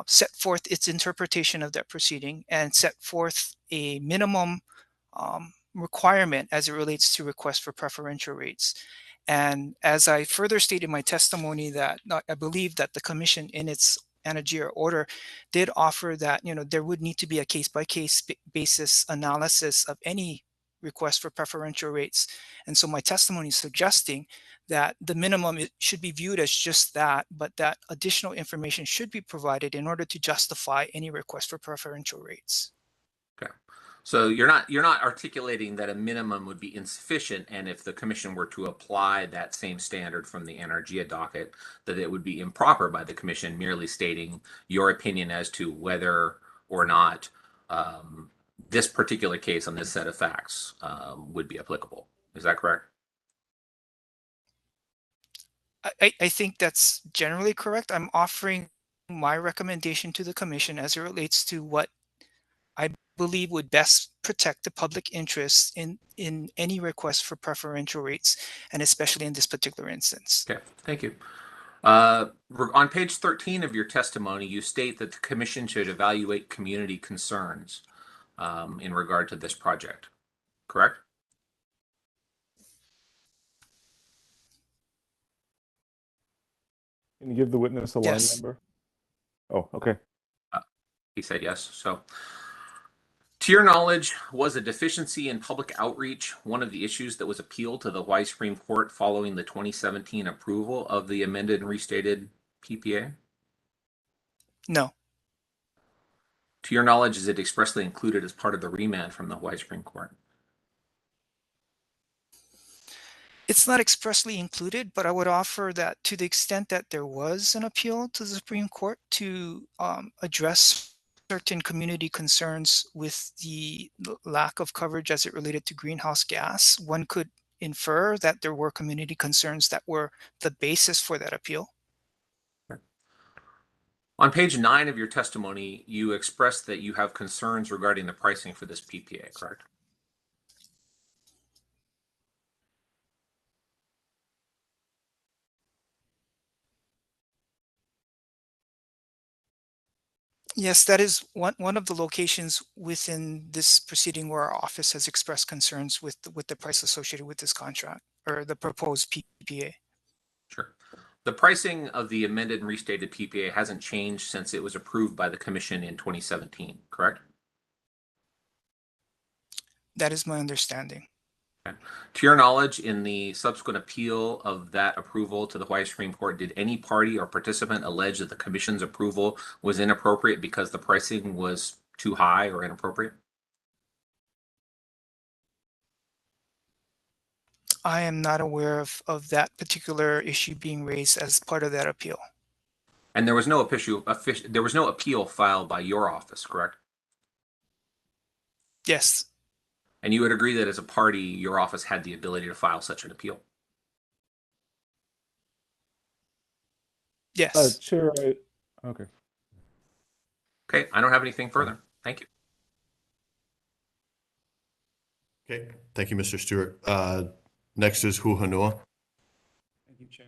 set forth its interpretation of that proceeding and set forth a minimum requirement as it relates to requests for preferential rates. And as I further stated in my testimony, that I believe that the commission in its Energia order did offer that, there would need to be a case-by-case basis analysis of any request for preferential rates. And so my testimony is suggesting that the minimum, it should be viewed as just that, but that additional information should be provided in order to justify any request for preferential rates. okay. So you're not articulating that a minimum would be insufficient, and if the commission were to apply that same standard from the Energia docket, that it would be improper by the commission merely stating your opinion as to whether or not this particular case on this set of facts would be applicable. Is that correct? I think that's generally correct. I'm offering my recommendation to the commission as it relates to what I believe would best protect the public interest in any request for preferential rates, and especially in this particular instance. Okay, thank you. On page 13 of your testimony, you state that the commission should evaluate community concerns in regard to this project, correct? Can you give the witness a line Yes. number? Oh, okay. He said yes. So, to your knowledge, was a deficiency in public outreach one of the issues that was appealed to the Hawaii Supreme Court following the 2017 approval of the amended and restated PPA? No. To your knowledge, is it expressly included as part of the remand from the Hawaii Supreme Court? It's not expressly included, but I would offer that to the extent that there was an appeal to the Supreme Court to address certain community concerns with the lack of coverage as it related to greenhouse gas, one could infer that there were community concerns that were the basis for that appeal. On page 9 of your testimony, you expressed that you have concerns regarding the pricing for this PPA, correct? Yes, that is one of the locations within this proceeding where our office has expressed concerns with the price associated with this contract or the proposed PPA. Sure. The pricing of the amended and restated PPA hasn't changed since it was approved by the Commission in 2017, correct? That is my understanding. Okay. To your knowledge, in the subsequent appeal of that approval to the Hawaii Supreme Court, did any party or participant allege that the Commission's approval was inappropriate because the pricing was too high or inappropriate? I am not aware of that particular issue being raised as part of that appeal. And there was no appeal filed by your office, correct? Yes. And you would agree that as a party, your office had the ability to file such an appeal? Yes. Chair, okay. Okay, I don't have anything further. Thank you. Okay, thank you, Mr. Stewart. Next is Hu Honua. Thank you, Chair.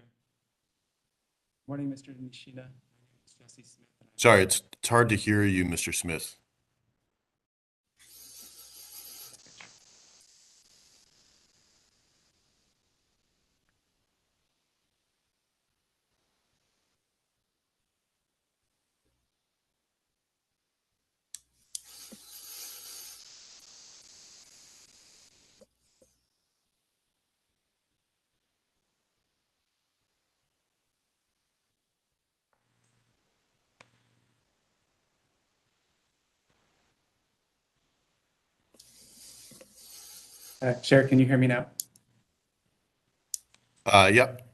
Morning, Mr. Nishida. My name is Jesse Smith. Sorry, it's hard to hear you, Mr. Smith. Chair, can you hear me now? Yep.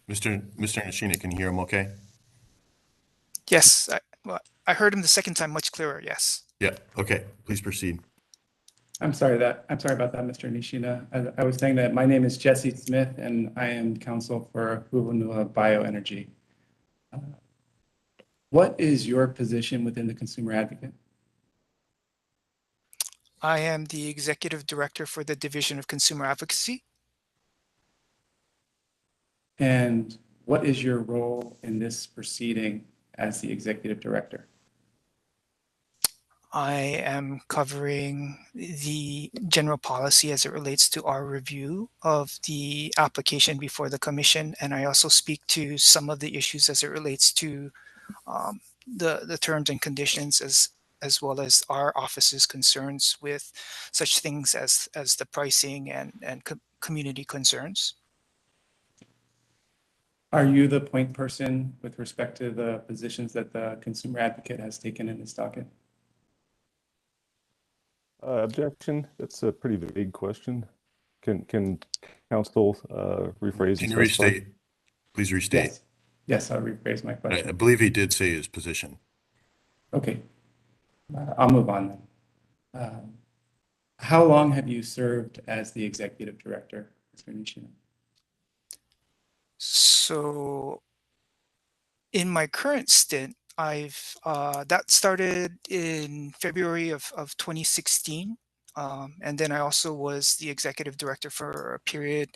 Mr. Nishina, can you hear him okay? Yes. I heard him the second time much clearer. Yes. Yeah, okay, please proceed. I'm sorry about that, Mr. Nishina. I was saying that my name is Jesse Smith and I am counsel for Hu Honua Bioenergy. What is your position within the Consumer Advocate? I am the executive director for the Division of Consumer Advocacy. And what is your role in this proceeding as the executive director? I am covering the general policy as it relates to our review of the application before the commission, and I also speak to some of the issues as it relates to the terms and conditions as well as our office's concerns with such things as the pricing and community concerns. Are you the point person with respect to the positions that the Consumer Advocate has taken in this docket? Objection. That's a pretty vague question. Can counsel rephrase? Can you restate? Please restate. Yes, I'll rephrase my question. I believe he did say his position. Okay, I'll move on then. How long have you served as the executive director, Mr. Nishina? So in my current stint, that started in February of 2016. And then I also was the executive director for a period,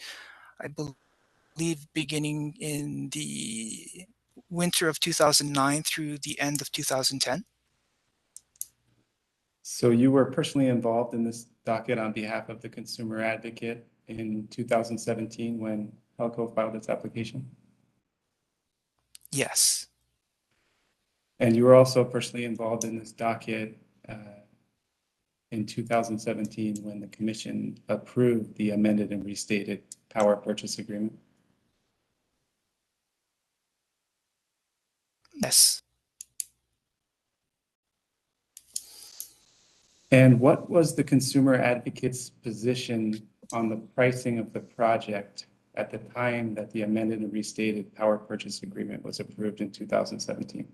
I believe, beginning in the winter of 2009 through the end of 2010. So you were personally involved in this docket on behalf of the Consumer Advocate in 2017 when Helco filed its application? Yes. And you were also personally involved in this docket in 2017 when the commission approved the amended and restated power purchase agreement? Yes. And what was the consumer advocate's position on the pricing of the project at the time that the amended and restated power purchase agreement was approved in 2017?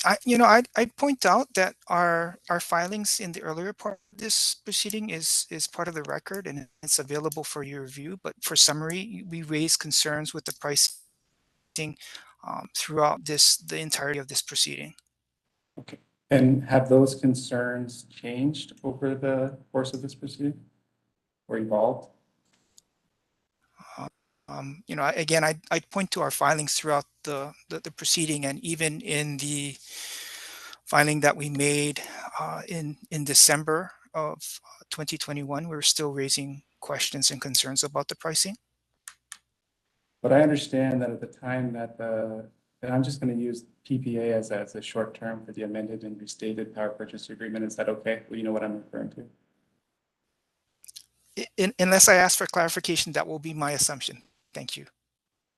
I'd point out that our filings in the earlier part of this proceeding is part of the record and it's available for your review. But for summary, we raised concerns with the pricing throughout the entirety of this proceeding. Okay. And have those concerns changed over the course of this proceeding or evolved? Again, I'd point to our filings throughout the proceeding, and even in the filing that we made in December of 2021, we're still raising questions and concerns about the pricing. But I understand that at the time that and I'm just going to use PPA as a short term for the amended and restated power purchase agreement. Is that okay? Well, you know what I'm referring to. Unless I ask for clarification, that will be my assumption. Thank you.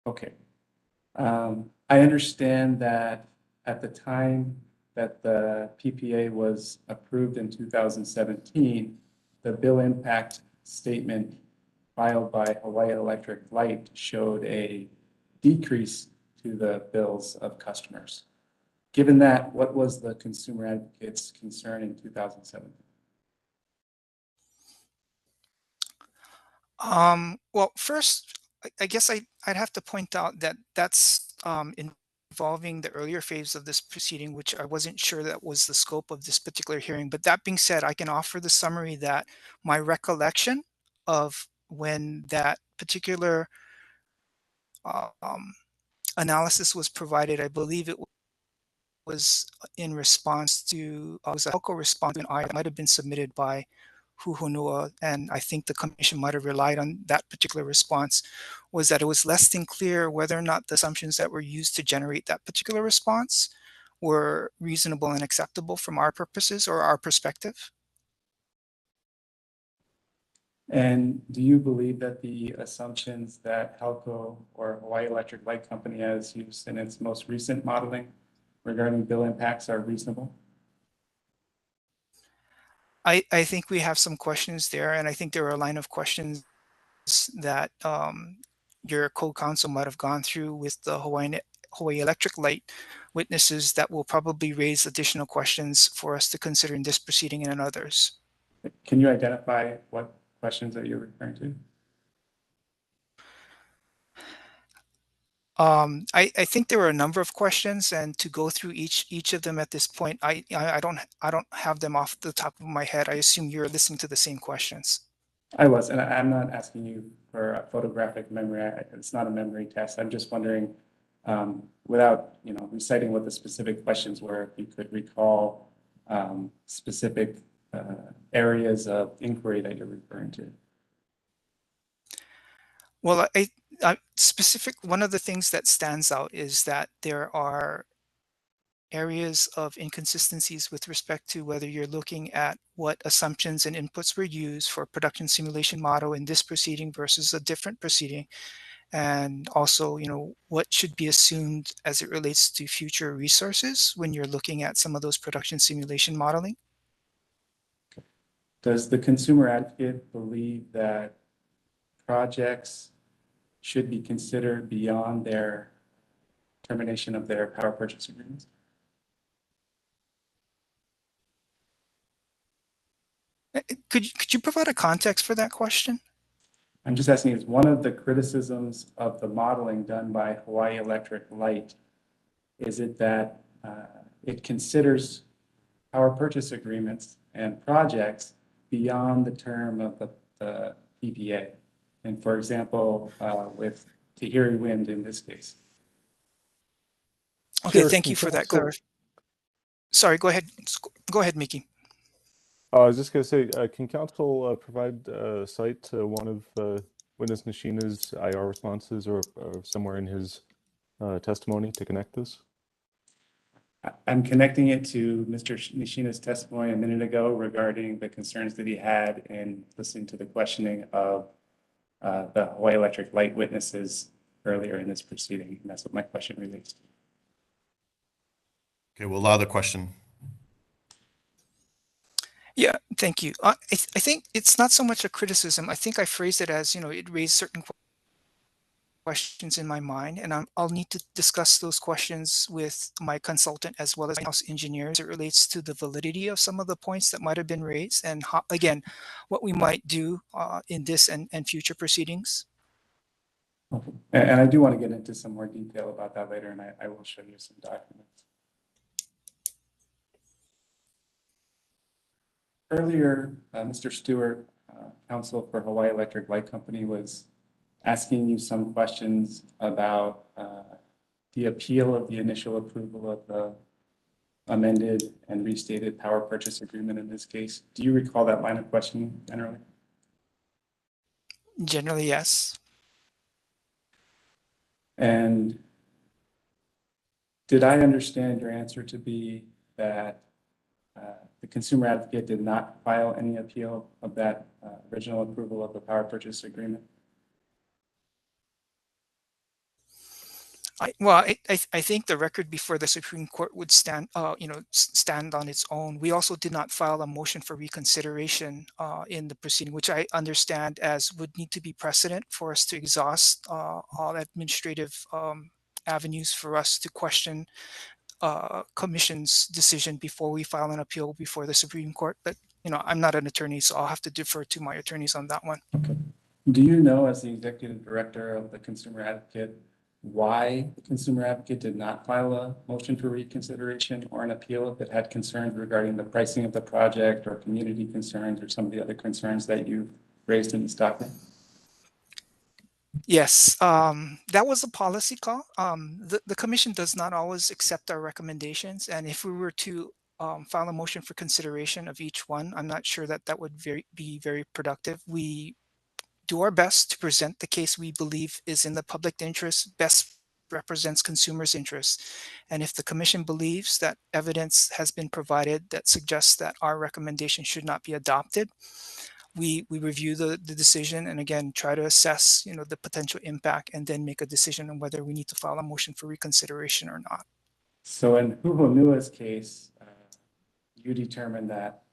Okay. I understand that at the time that the PPA was approved in 2017, the bill impact statement filed by Hawaii Electric Light showed a decrease to the bills of customers. Given that, what was the consumer advocate's concern in 2017? Well, first, I guess I'd have to point out that that's involving the earlier phase of this proceeding, which I wasn't sure that was the scope of this particular hearing. But that being said, I can offer the summary that my recollection of when that particular analysis was provided, I believe it was in response to, was a Helco response to an I might have been submitted by Hu Honua, and I think the commission might have relied on that particular response, was that it was less than clear whether or not the assumptions that were used to generate that particular response were reasonable and acceptable from our purposes or our perspective. And do you believe that the assumptions that Helco or Hawaii Electric Light Company has used in its most recent modeling regarding bill impacts are reasonable? I think we have some questions there, and I think there are a line of questions that your co-counsel might have gone through with the Hawaii Electric Light witnesses that will probably raise additional questions for us to consider in this proceeding and in others. Can you identify what questions that you're referring to? I think there were a number of questions, and to go through each of them at this point, I don't have them off the top of my head. I assume you're listening to the same questions. I was, and I'm not asking you for a photographic memory. It's not a memory test. I'm just wondering, without reciting what the specific questions were, if you could recall specific areas of inquiry that you're referring to. Well, one of the things that stands out is that there are areas of inconsistencies with respect to whether you're looking at what assumptions and inputs were used for production simulation model in this proceeding versus a different proceeding. And also, what should be assumed as it relates to future resources when you're looking at some of those production simulation modeling. Does the consumer advocate believe that projects should be considered beyond their termination of their power purchase agreements? Could you provide a context for that question? I'm just asking, is one of the criticisms of the modeling done by Hawaii Electric Light, is it that it considers power purchase agreements and projects beyond the term of the PPA? And for example, with Tahiri Wind in this case. Okay, thank you for that clarification. Sorry, go ahead. Go ahead, Mickey. I was just going to say, can counsel provide a cite to one of witness Nishina's IR responses or somewhere in his testimony to connect this? I'm connecting it to Mr. Nishina's testimony a minute ago regarding the concerns that he had in listening to the questioning of the Hawaii Electric Light witnesses earlier in this proceeding. And that's what my question relates to. Okay, we'll allow the question. Yeah, thank you. I think it's not so much a criticism. I think I phrased it as, it raised certain questions in my mind, and I'll need to discuss those questions with my consultant as well as my house engineers. It relates to the validity of some of the points that might have been raised and how, again, what we might do in this and future proceedings. Okay. And I do want to get into some more detail about that later, and I will show you some documents. Earlier, Mr. Stewart, counsel for Hawaii Electric Light Company, was asking you some questions about the appeal of the initial approval of the amended and restated power purchase agreement in this case. Do you recall that line of questioning generally? Generally, yes. And did I understand your answer to be that the consumer advocate did not file any appeal of that original approval of the power purchase agreement? I think the record before the Supreme Court would stand, stand on its own. We also did not file a motion for reconsideration in the proceeding, which I understand as would need to be precedent for us to exhaust all administrative avenues for us to question Commission's decision before we file an appeal before the Supreme Court. But I'm not an attorney, so I'll have to defer to my attorneys on that one. Okay. Do you know, as the executive director of the Consumer Advocate, why the Consumer Advocate did not file a motion for reconsideration or an appeal if it had concerns regarding the pricing of the project or community concerns or some of the other concerns that you raised in this document? Yes, that was a policy call. The commission does not always accept our recommendations, and if we were to file a motion for consideration of each one, I'm not sure that would be very productive. We do our best to present the case we believe is in the public interest, best represents consumers' interests. And if the commission believes that evidence has been provided that suggests that our recommendation should not be adopted, we review the decision and again try to assess the potential impact and then make a decision on whether we need to file a motion for reconsideration or not. So in Hu Honua's case, you determined that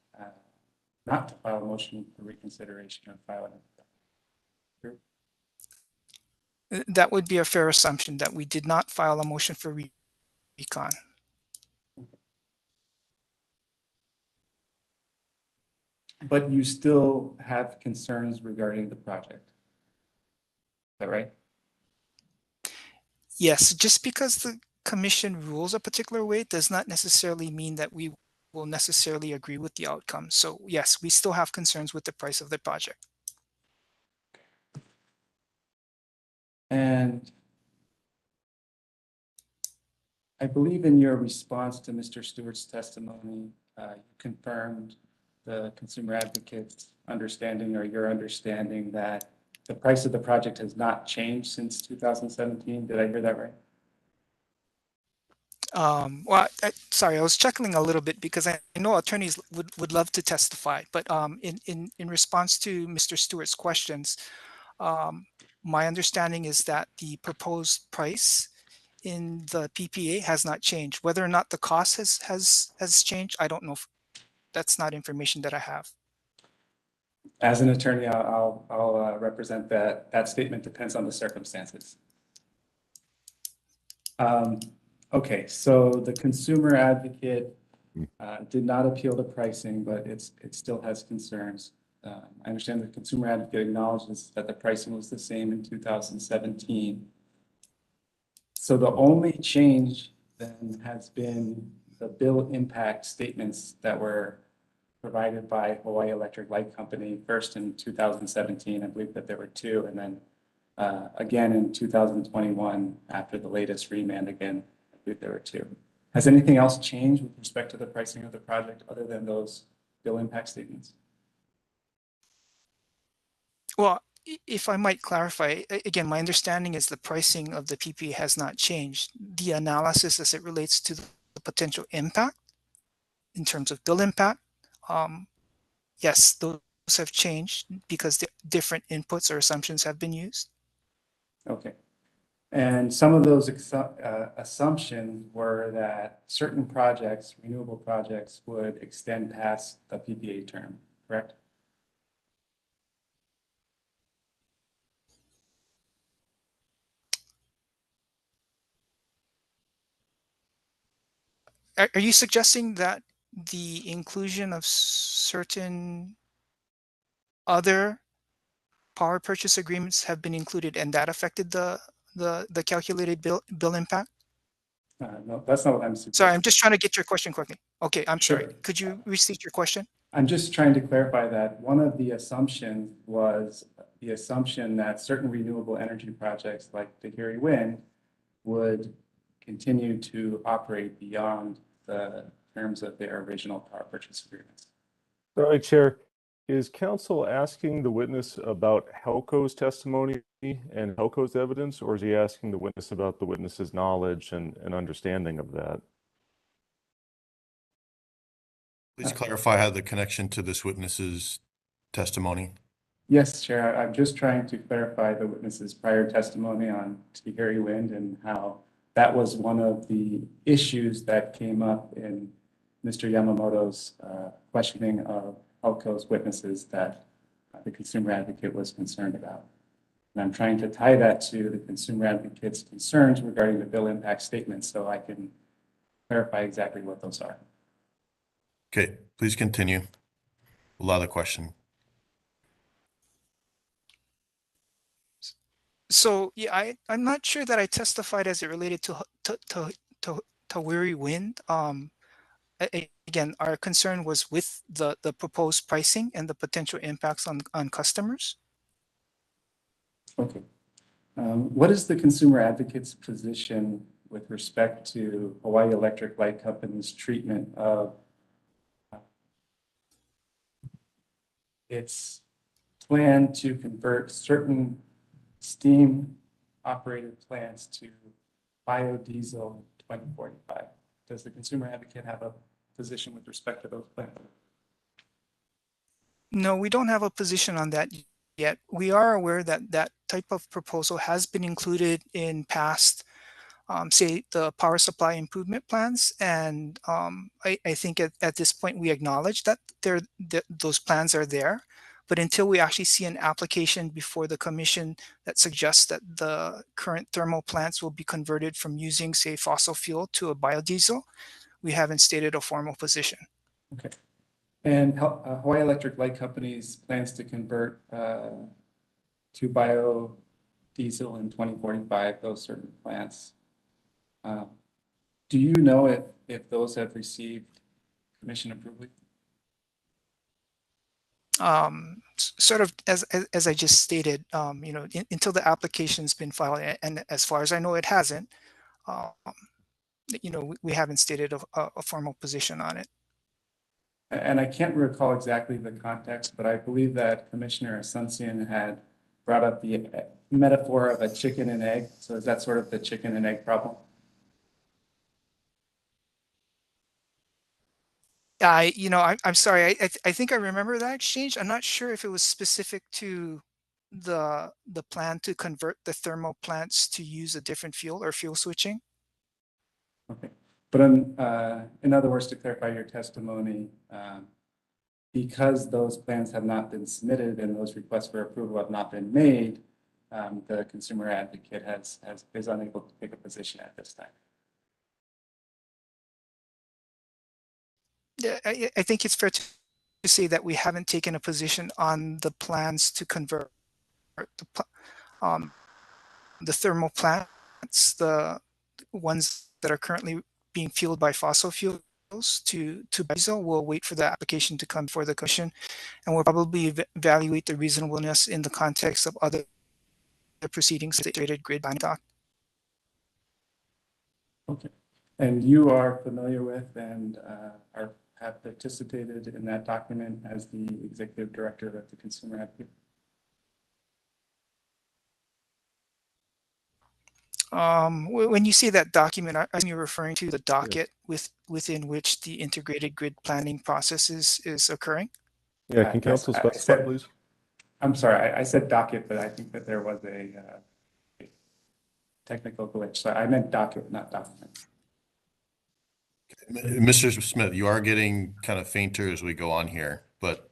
not to file a motion for reconsideration or file an appeal. That would be a fair assumption that we did not file a motion for recon. But you still have concerns regarding the project. Is that right? Yes, just because the commission rules a particular way does not necessarily mean that we will necessarily agree with the outcome. So yes, we still have concerns with the price of the project. And I believe in your response to Mr. Stewart's testimony, you confirmed the consumer advocate's understanding or your understanding that the price of the project has not changed since 2017. Did I hear that right? Well, sorry, I was chuckling a little bit because I know attorneys would love to testify, but in response to Mr. Stewart's questions, my understanding is that the proposed price in the PPA has not changed. Whether or not the cost has changed, I don't know. That's not information that I have. As an attorney, I'll represent that statement depends on the circumstances. Okay, so the consumer advocate did not appeal the pricing, but it still has concerns. I understand the consumer advocate acknowledges that the pricing was the same in 2017. So the only change then has been the bill impact statements that were provided by Hawaii Electric Light Company, first in 2017, I believe that there were two, and then again in 2021 after the latest remand again, I believe there were two. Has anything else changed with respect to the pricing of the project other than those bill impact statements? Well, if I might clarify, again, my understanding is the pricing of the PPA has not changed. The analysis as it relates to the potential impact in terms of bill impact, yes, those have changed because different inputs or assumptions have been used. Okay. And some of those assumptions were that certain projects, renewable projects, would extend past the PPA term, correct? Are you suggesting that the inclusion of certain other power purchase agreements have been included and that affected the calculated bill impact? No, that's not what I'm suggesting. Sorry, I'm just trying to get your question quickly. Okay, I'm Sure. sorry. Could you restate your question? I'm just trying to clarify that one of the assumptions was the assumption that certain renewable energy projects like the Erie Wind would continue to operate beyond the terms of their original power purchase agreements. Sorry, Chair. Is counsel asking the witness about Helco's testimony and Helco's evidence, or is he asking the witness about the witness's knowledge and understanding of that? Please clarify how the connection to this witness's testimony. Yes, Chair. I'm just trying to clarify the witness's prior testimony on Erie Wind and how that was one of the issues that came up in Mr. Yamamoto's questioning of Helco's witnesses that the consumer advocate was concerned about. And I'm trying to tie that to the consumer advocate's concerns regarding the bill impact statement so I can clarify exactly what those are. Okay, please continue. Allow the question. So yeah, I'm not sure that I testified as it related to Weary Wind. Again, our concern was with the proposed pricing and the potential impacts on customers. Okay. What is the consumer advocate's position with respect to Hawaii Electric Light Company's treatment of its plan to convert certain steam-operated plants to biodiesel in 2045? Does the consumer advocate have a position with respect to those plans? No, we don't have a position on that yet. We are aware that that type of proposal has been included in past, say, the power supply improvement plans. And I think at this point, we acknowledge that those plans are there. But until we actually see an application before the commission that suggests that the current thermal plants will be converted from using, say, fossil fuel to a biodiesel, we haven't stated a formal position. Okay. And Hawaii Electric Light Company's plans to convert to biodiesel in 2045, those certain plants. Do you know if those have received commission approval? Sort of as I just stated, until the application's been filed, and as far as I know, it hasn't. We haven't stated a formal position on it. And I can't recall exactly the context, but I believe that Commissioner Asuncion had brought up the metaphor of a chicken and egg. So is that sort of the chicken and egg problem? I'm sorry. I think I remember that exchange. I'm not sure if it was specific to the plan to convert the thermal plants to use a different fuel or fuel switching. Okay. But in other words, to clarify your testimony, because those plans have not been submitted and those requests for approval have not been made, the consumer advocate is unable to take a position at this time. Yeah, I think it's fair to say that we haven't taken a position on the plans to convert the thermal plants, the ones that are currently being fueled by fossil fuels to biodiesel. We'll wait for the application to come before the commission, and we'll probably evaluate the reasonableness in the context of other proceedings situated grid binding dock. Okay. And you are familiar with and are have participated in that document as the executive director of the Consumer Advocate? When you say that document, I assume you're referring to the docket within which the integrated grid planning process is occurring? Yeah, can council specify, please? I'm sorry, I said docket, but I think that there was a technical glitch. So I meant docket, not document. Mr. Smith, you are getting kind of fainter as we go on here, but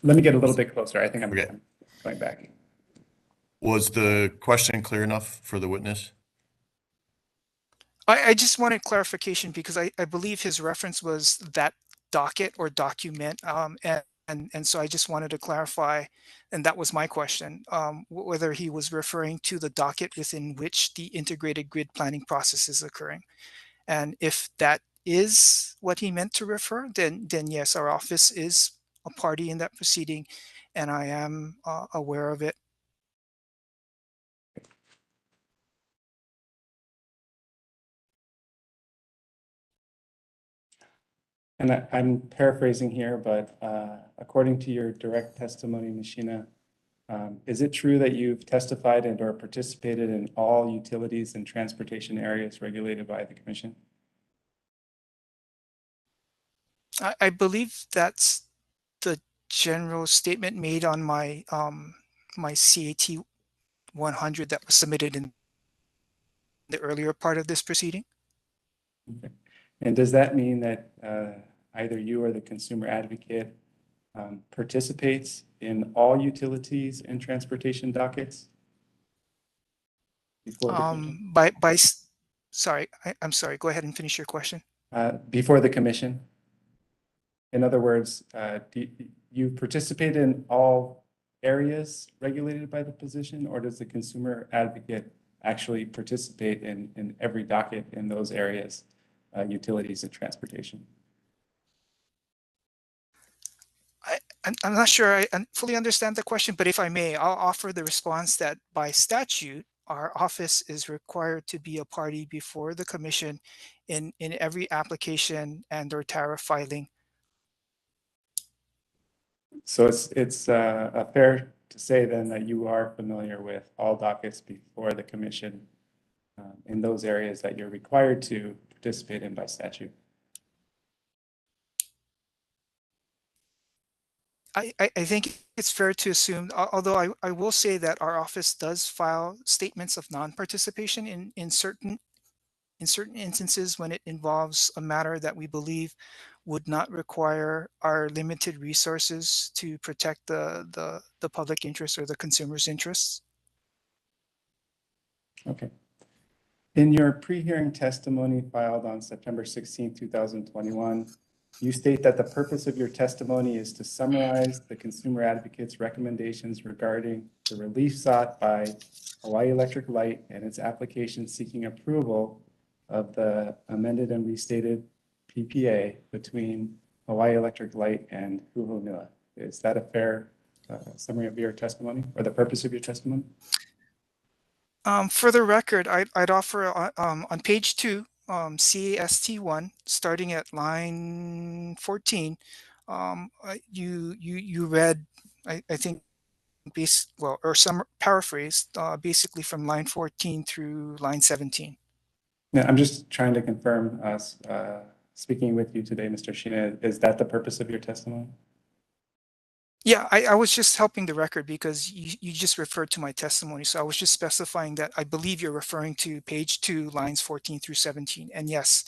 let me get a little bit closer. I think I'm going back. Was the question clear enough for the witness? I just wanted clarification because I believe his reference was that docket or document, and so I just wanted to clarify, and that was my question, whether he was referring to the docket within which the integrated grid planning process is occurring. And if that is what he meant to refer, then yes, our office is a party in that proceeding, and I am aware of it. And I'm paraphrasing here, but according to your direct testimony, Machina, is it true that you've testified and or participated in all utilities and transportation areas regulated by the Commission? I believe that's the general statement made on my my CAT 100 that was submitted in the earlier part of this proceeding. Okay. And does that mean that either you or the consumer advocate participates in all utilities and transportation dockets? Sorry, I'm sorry, go ahead and finish your question. Before the Commission? In other words, do you participate in all areas regulated by the position, or does the consumer advocate actually participate in every docket in those areas, utilities and transportation? I'm not sure I fully understand the question, but if I may, I'll offer the response that by statute, our office is required to be a party before the Commission in every application and or tariff filing. So it's fair to say then that you are familiar with all dockets before the Commission in those areas that you're required to participate in by statute. I think it's fair to assume, although I will say that our office does file statements of non-participation in certain instances when it involves a matter that we believe would not require our limited resources to protect the public interest or the consumer's interests. Okay. In your pre-hearing testimony filed on September 16, 2021, you state that the purpose of your testimony is to summarize the consumer advocate's recommendations regarding the relief sought by Hawaii Electric Light and its application seeking approval of the amended and restated PPA between Hawaii Electric Light and Hu Honua. Is that a fair summary of your testimony or the purpose of your testimony? For the record, I'd offer on page 2, CAST1, starting at line 14, you read, I think, or some paraphrase, basically from line 14 through line 17. Yeah, I'm just trying to confirm us speaking with you today, Mr. Shina. Is that the purpose of your testimony? Yeah, I was just helping the record because you just referred to my testimony. So I was just specifying that I believe you're referring to page 2, lines 14 through 17. And yes,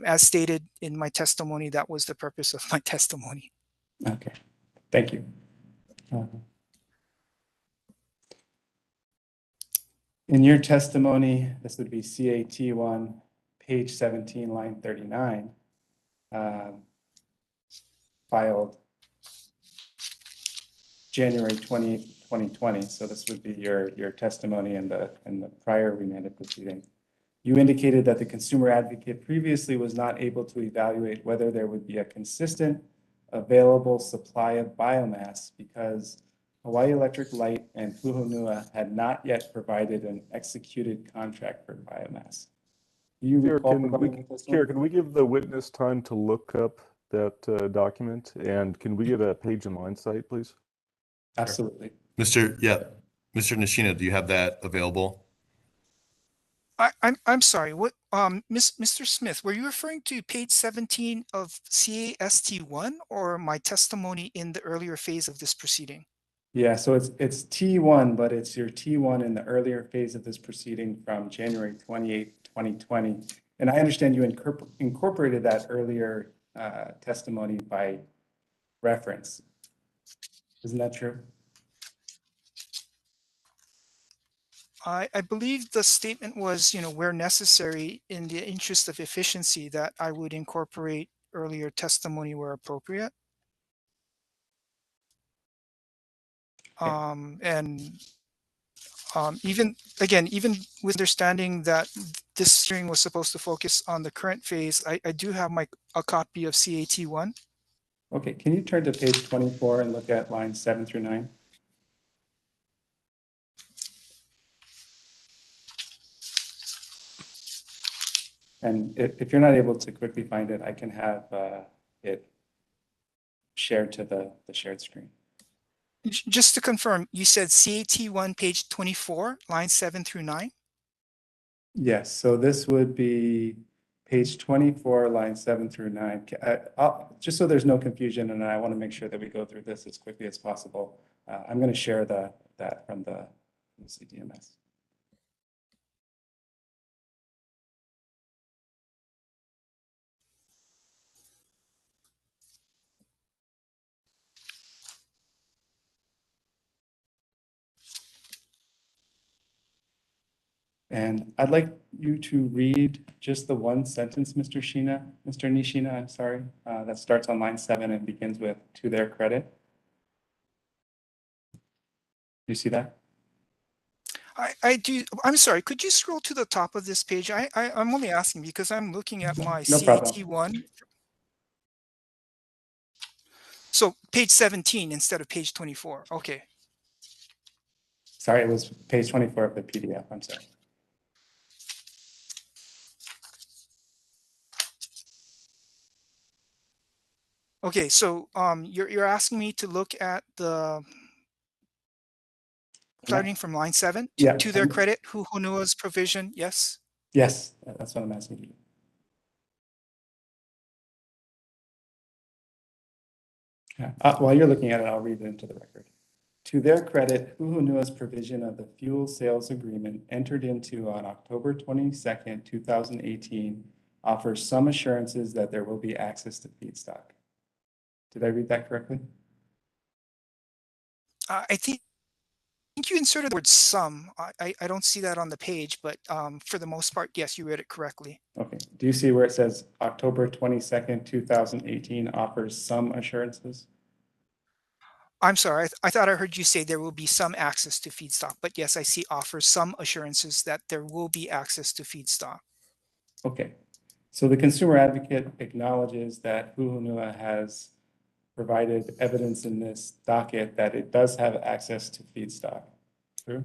as stated in my testimony, that was the purpose of my testimony. Okay, thank you. In your testimony, this would be CAT1, page 17, line 39, filed January 20, 2020. So this would be your testimony in the prior remanded proceeding. You indicated that the consumer advocate previously was not able to evaluate whether there would be a consistent available supply of biomass because Hawaii Electric Light and Hu Honua had not yet provided an executed contract for biomass. Do you recall providing the testimony? Can we give the witness time to look up that document? And can we get a page and line site, please? Absolutely. Mr. Nishina, do you have that available? I'm sorry. What Mr. Smith, were you referring to page 17 of CAST1 or my testimony in the earlier phase of this proceeding? Yeah, so it's T1, but it's your T1 in the earlier phase of this proceeding from January 28, 2020. And I understand you incorporated that earlier testimony by reference. Isn't that true? I believe the statement was, where necessary in the interest of efficiency, that I would incorporate earlier testimony where appropriate. Even with understanding that this hearing was supposed to focus on the current phase, I do have a copy of CAT1. Okay, can you turn to page 24 and look at lines 7 through 9? And if you're not able to quickly find it, I can have it shared to the shared screen. Just to confirm, you said CAT1 page 24, lines 7 through 9? Yes, so this would be page 24, lines 7 through 9. Just so there's no confusion, and I want to make sure that we go through this as quickly as possible, I'm going to share that from the CDMS. And I'd like you to read just the one sentence, Mr. Nishina, I'm sorry, that starts on line 7 and begins with "to their credit." Do you see that? I do. I'm sorry. Could you scroll to the top of this page? I'm only asking because I'm looking at my No problem. CAT1. So page 17 instead of page 24. Okay. Sorry, it was page 24 of the PDF. I'm sorry. Okay, so you're asking me to look at the starting from line 7 to their credit, Hu Honua's provision, yes? Yes, that's what I'm asking you. While you're looking at it, I'll read it into the record. To their credit, Hu Honua's provision of the fuel sales agreement entered into on October 22nd, 2018 offers some assurances that there will be access to feedstock. Did I read that correctly? I think you inserted the word some. I don't see that on the page, but for the most part, yes, you read it correctly. Okay. Do you see where it says October 22nd, 2018 offers some assurances? I'm sorry. I thought I heard you say there will be some access to feedstock, but yes, I see offers some assurances that there will be access to feedstock. Okay. So the consumer advocate acknowledges that Hu Honua has provided evidence in this docket that it does have access to feedstock. True?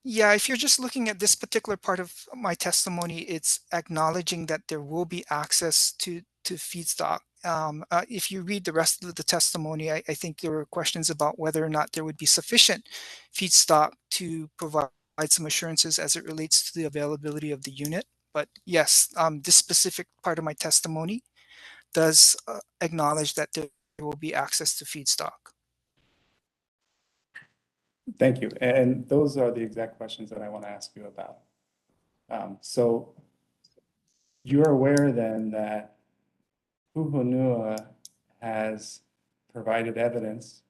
Yeah, if you're just looking at this particular part of my testimony, it's acknowledging that there will be access to feedstock. If you read the rest of the testimony, I think there were questions about whether or not there would be sufficient feedstock to provide some assurances as it relates to the availability of the unit. But yes, this specific part of my testimony does acknowledge that there will be access to feedstock. Thank you. And those are the exact questions that I want to ask you about. So you're aware then that Hu Honua has provided evidence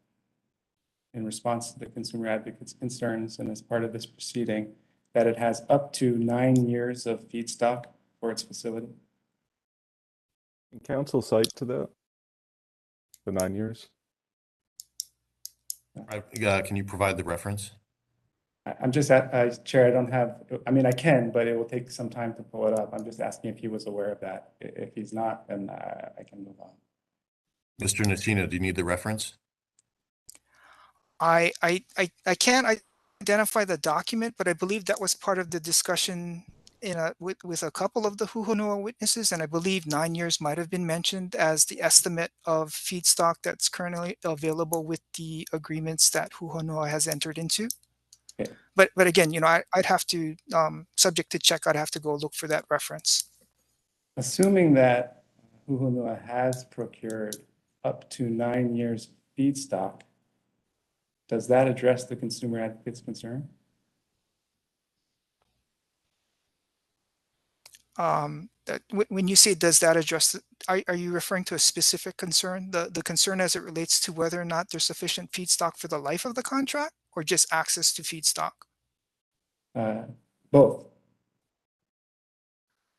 in response to the consumer advocate's concerns and as part of this proceeding that it has up to 9 years of feedstock for its facility? Can council cite to that? The 9 years? Can you provide the reference? I'm just, Chair, I don't have, I mean, I can, but it will take some time to pull it up. I'm just asking if he was aware of that. If he's not, then I can move on. Mr. Nishina, do you need the reference? I can't identify the document, but I believe that was part of the discussion with a couple of the Hu Honua witnesses, and I believe 9 years might have been mentioned as the estimate of feedstock that's currently available with the agreements that Hu Honua has entered into. Okay. But again, I'd have to, subject to check, I'd have to go look for that reference. Assuming that Hu Honua has procured up to 9 years feedstock, does that address the consumer advocate's concern? When you say does that address, are you referring to a specific concern? The concern as it relates to whether or not there's sufficient feedstock for the life of the contract, or just access to feedstock? Both.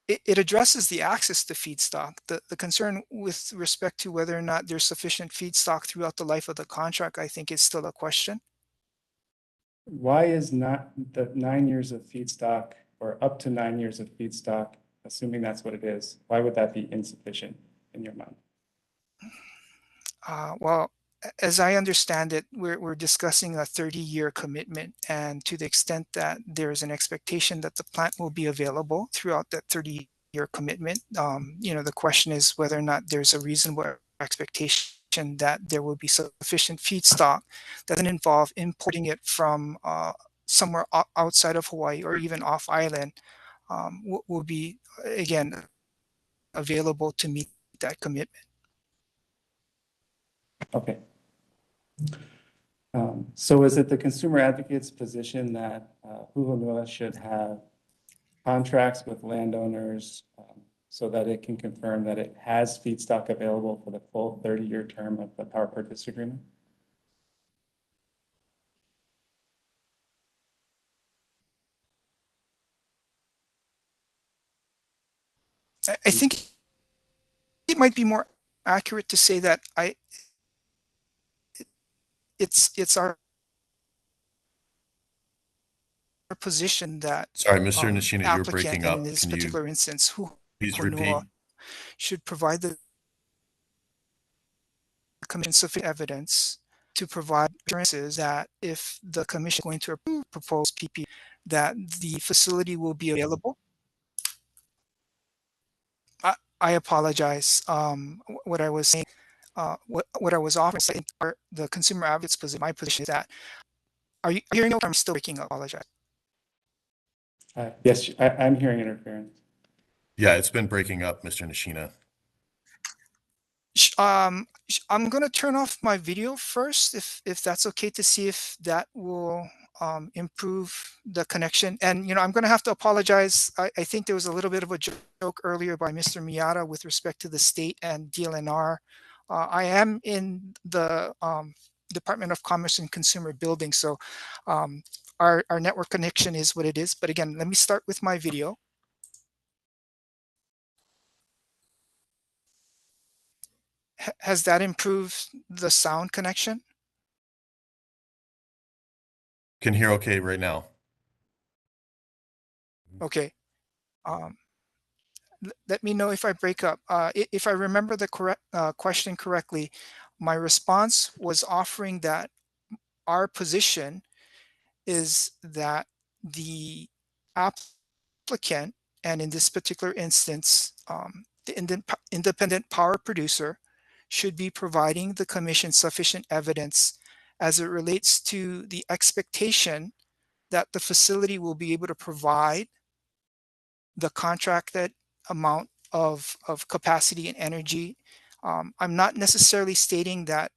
It addresses the access to feedstock. The concern with respect to whether or not there's sufficient feedstock throughout the life of the contract, I think, is still a question. Why is not the 9 years of feedstock, or up to 9 years of feedstock, assuming that's what it is, why would that be insufficient in your mind? Well, as I understand it, we're discussing a 30-year commitment, and to the extent that there is an expectation that the plant will be available throughout that 30-year commitment, the question is whether or not there's a reasonable expectation that there will be sufficient feedstock that doesn't involve importing it from somewhere outside of Hawaii or even off island, will be, again, available to meet that commitment. Okay. So is it the consumer advocate's position that Hu Honua should have contracts with landowners so that it can confirm that it has feedstock available for the full 30-year term of the power purchase agreement? I think it might be more accurate to say that it's our position that Sorry, Mr. Nishina, you're applicant, breaking and up. in this Can you particular instance, Hu please repeat? Honua, should provide the commission sufficient evidence to provide assurances that if the commission is going to approve proposed PP, that the facility will be available. I apologize. What I was saying, what I was offering, the consumer advocate's position, my position is that. Are you hearing? I'm still breaking up. I apologize. Yes, I'm hearing interference. Yeah, it's been breaking up, Mr. Nishina. I'm going to turn off my video first, if that's okay, to see if that will improve the connection. And, I'm going to have to apologize. I think there was a little bit of a joke earlier by Mr. Miata with respect to the state and Dlnr. I am in the Department of Commerce and Consumer Building, so our network connection is what it is. But again, let me start with my video. Has that improved the sound connection? Can hear okay right now. Okay. Let me know if I break up. If I remember the correct question correctly, my response was offering that our position is that the applicant, and in this particular instance, the independent power producer, should be providing the commission sufficient evidence as it relates to the expectation that the facility will be able to provide the contracted amount of capacity and energy. I'm not necessarily stating that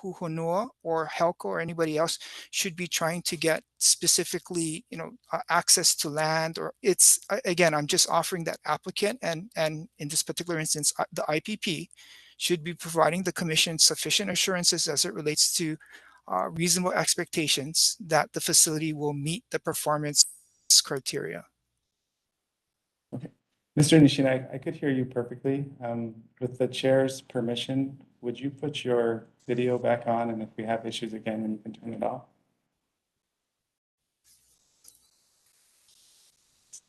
Hu Honua or Helco or anybody else should be trying to get specifically, access to land, or again, I'm just offering that applicant and in this particular instance, the IPP should be providing the commission sufficient assurances as it relates to reasonable expectations that the facility will meet the performance criteria. Okay. Mr. Nishina, I could hear you perfectly. With the chair's permission, would you put your video back on, and if we have issues again, then you can turn it off?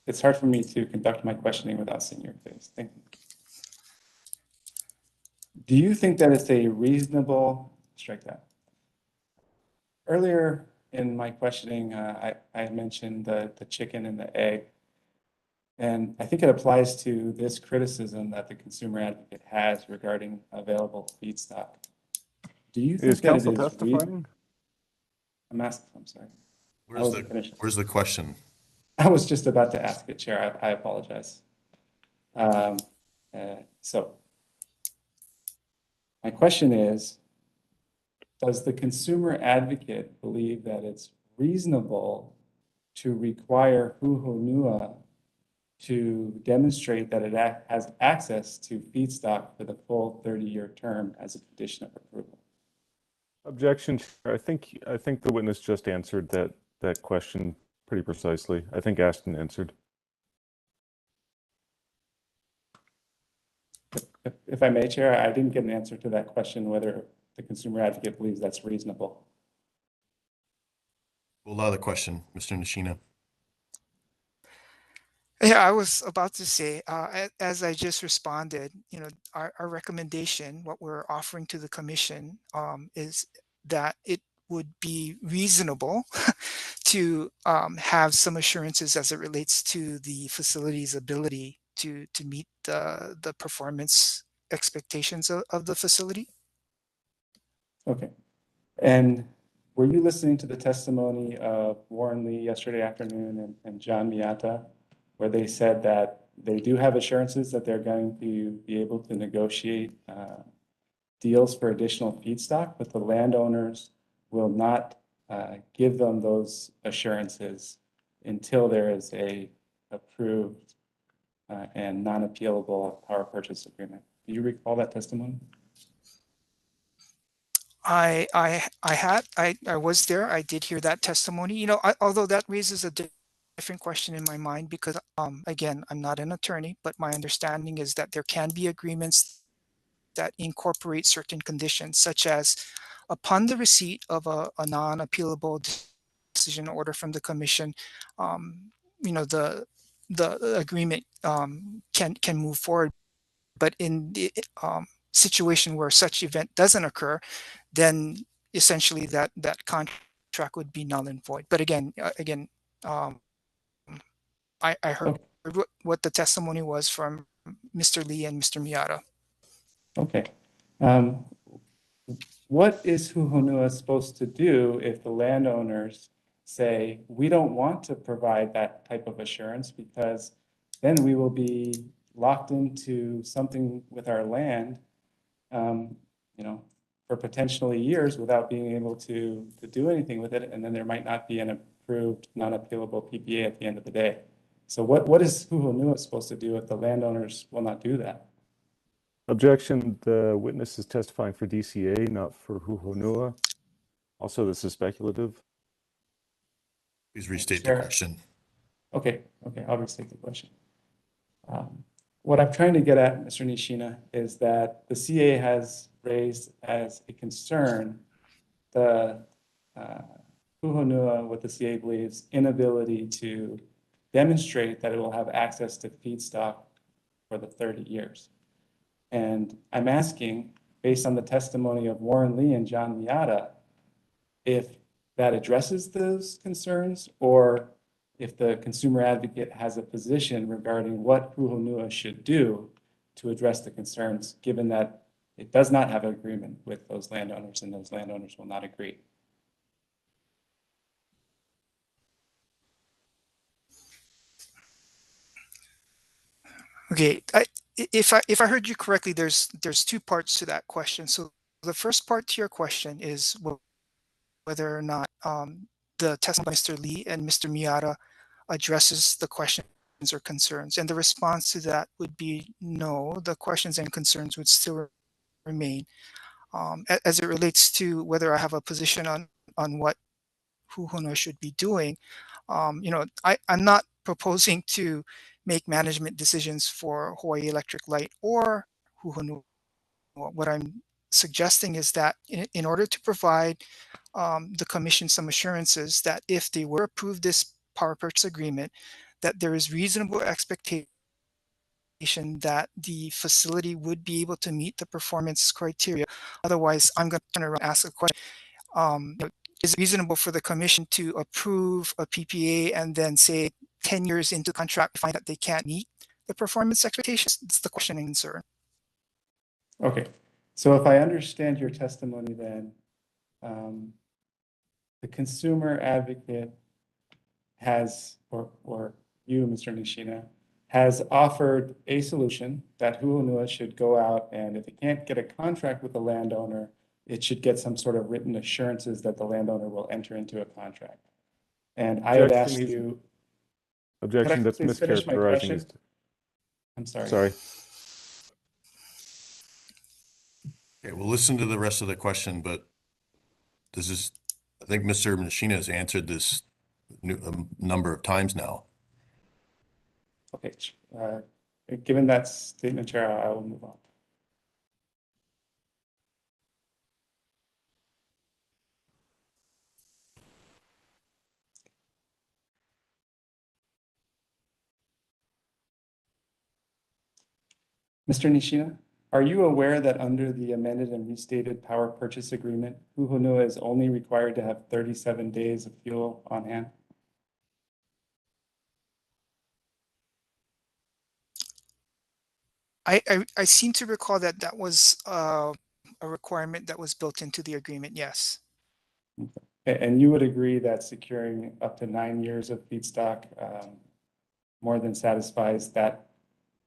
It's hard for me to conduct my questioning without seeing your face. Thank you. Do you think that it's a reasonable, strike that. Earlier in my questioning, I mentioned the chicken and the egg. And I think it applies to this criticism that the consumer advocate has regarding available feedstock. Do you think Is that it counsel is testifying? I'm sorry. Where's the question? I was just about to ask it, Chair. I apologize. So my question is, does the consumer advocate believe that it's reasonable to require Hu Honua to demonstrate that it has access to feedstock for the full 30-year term as a condition of approval? Objection, Chair. I think the witness just answered that question pretty precisely. I think Ashton answered. If I may, Chair, I didn't get an answer to that question, whether the consumer advocate believes that's reasonable. We'll allow the question, Mr. Nishina. Yeah, I was about to say, as I just responded, our recommendation, what we're offering to the commission, is that it would be reasonable to have some assurances as it relates to the facility's ability to meet the performance expectations of the facility. Okay. And were you listening to the testimony of Warren Lee yesterday afternoon and John Miata, where they said that they do have assurances that they're going to be able to negotiate deals for additional feedstock, but the landowners will not give them those assurances until there is a approved and non-appealable power purchase agreement? Do you recall that testimony? I was there. I did hear that testimony. Although that raises a different question in my mind, because again, I'm not an attorney, but my understanding is that there can be agreements that incorporate certain conditions, such as upon the receipt of a non-appealable decision order from the commission, the agreement can move forward. But in the situation where such event doesn't occur, then essentially that contract would be null and void. But again, I heard what the testimony was from Mr. Lee and Mr. Miata. Okay. What is Hu Honua supposed to do if the landowners say, we don't want to provide that type of assurance because then we will be locked into something with our land, for potentially years without being able to do anything with it, and then there might not be an approved non-appealable PPA at the end of the day. So what is Hu Honua supposed to do if the landowners will not do that? Objection, the witness is testifying for DCA, not for Hu Honua. Also, this is speculative. Please restate the question. Okay, I'll restate the question. What I'm trying to get at, Mr. Nishina, is that the CA has raised as a concern the Hu Honua, what the CA believes, inability to demonstrate that it will have access to feedstock for the 30 years. And I'm asking, based on the testimony of Warren Lee and John Miata, if that addresses those concerns, or if the consumer advocate has a position regarding what Hu Honua should do to address the concerns, given that it does not have an agreement with those landowners and those landowners will not agree. Okay, if I heard you correctly, there's two parts to that question. So the first part to your question is whether or not the testimony by Mr. Lee and Mr. Miata addresses the questions or concerns, and the response to that would be no. The questions and concerns would still remain. As it relates to whether I have a position on what Hu Honua should be doing, I'm not proposing to make management decisions for Hawaii Electric Light or Hu Honua. What I'm suggesting is that in order to provide the commission some assurances that if they were approved this power purchase agreement, that there is reasonable expectation that the facility would be able to meet the performance criteria. Otherwise, I'm going to turn around and ask a question. Is it reasonable for the commission to approve a PPA and then say 10 years into contract find that they can't meet the performance expectations? That's the question and concern. Okay, so if I understand your testimony, then the consumer advocate has, or you, Mr. Nishina, has offered a solution that Hu Honua should go out, and if it can't get a contract with the landowner, it should get some sort of written assurances that the landowner will enter into a contract. And I had asked you. Objection, that's mischaracterizing his. I'm sorry. Sorry. Okay, we'll listen to the rest of the question, but this is, I think Mr. Nishina has answered this a number of times now. Okay, given that statement, Chair, I will move on. Mr. Nishina, are you aware that under the amended and restated power purchase agreement, Hu Honua is only required to have 37 days of fuel on hand? I seem to recall that that was a requirement that was built into the agreement, yes. And you would agree that securing up to 9 years of feedstock more than satisfies that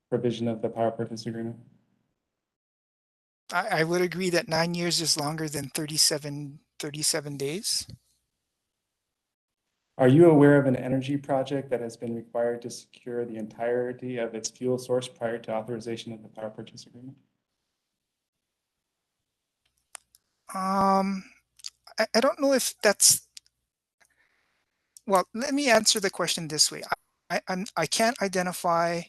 provision of the power purchase agreement? I would agree that 9 years is longer than 37 days. Are you aware of an energy project that has been required to secure the entirety of its fuel source prior to authorization of the power purchase agreement? I don't know if that's, well, let me answer the question this way. I can't identify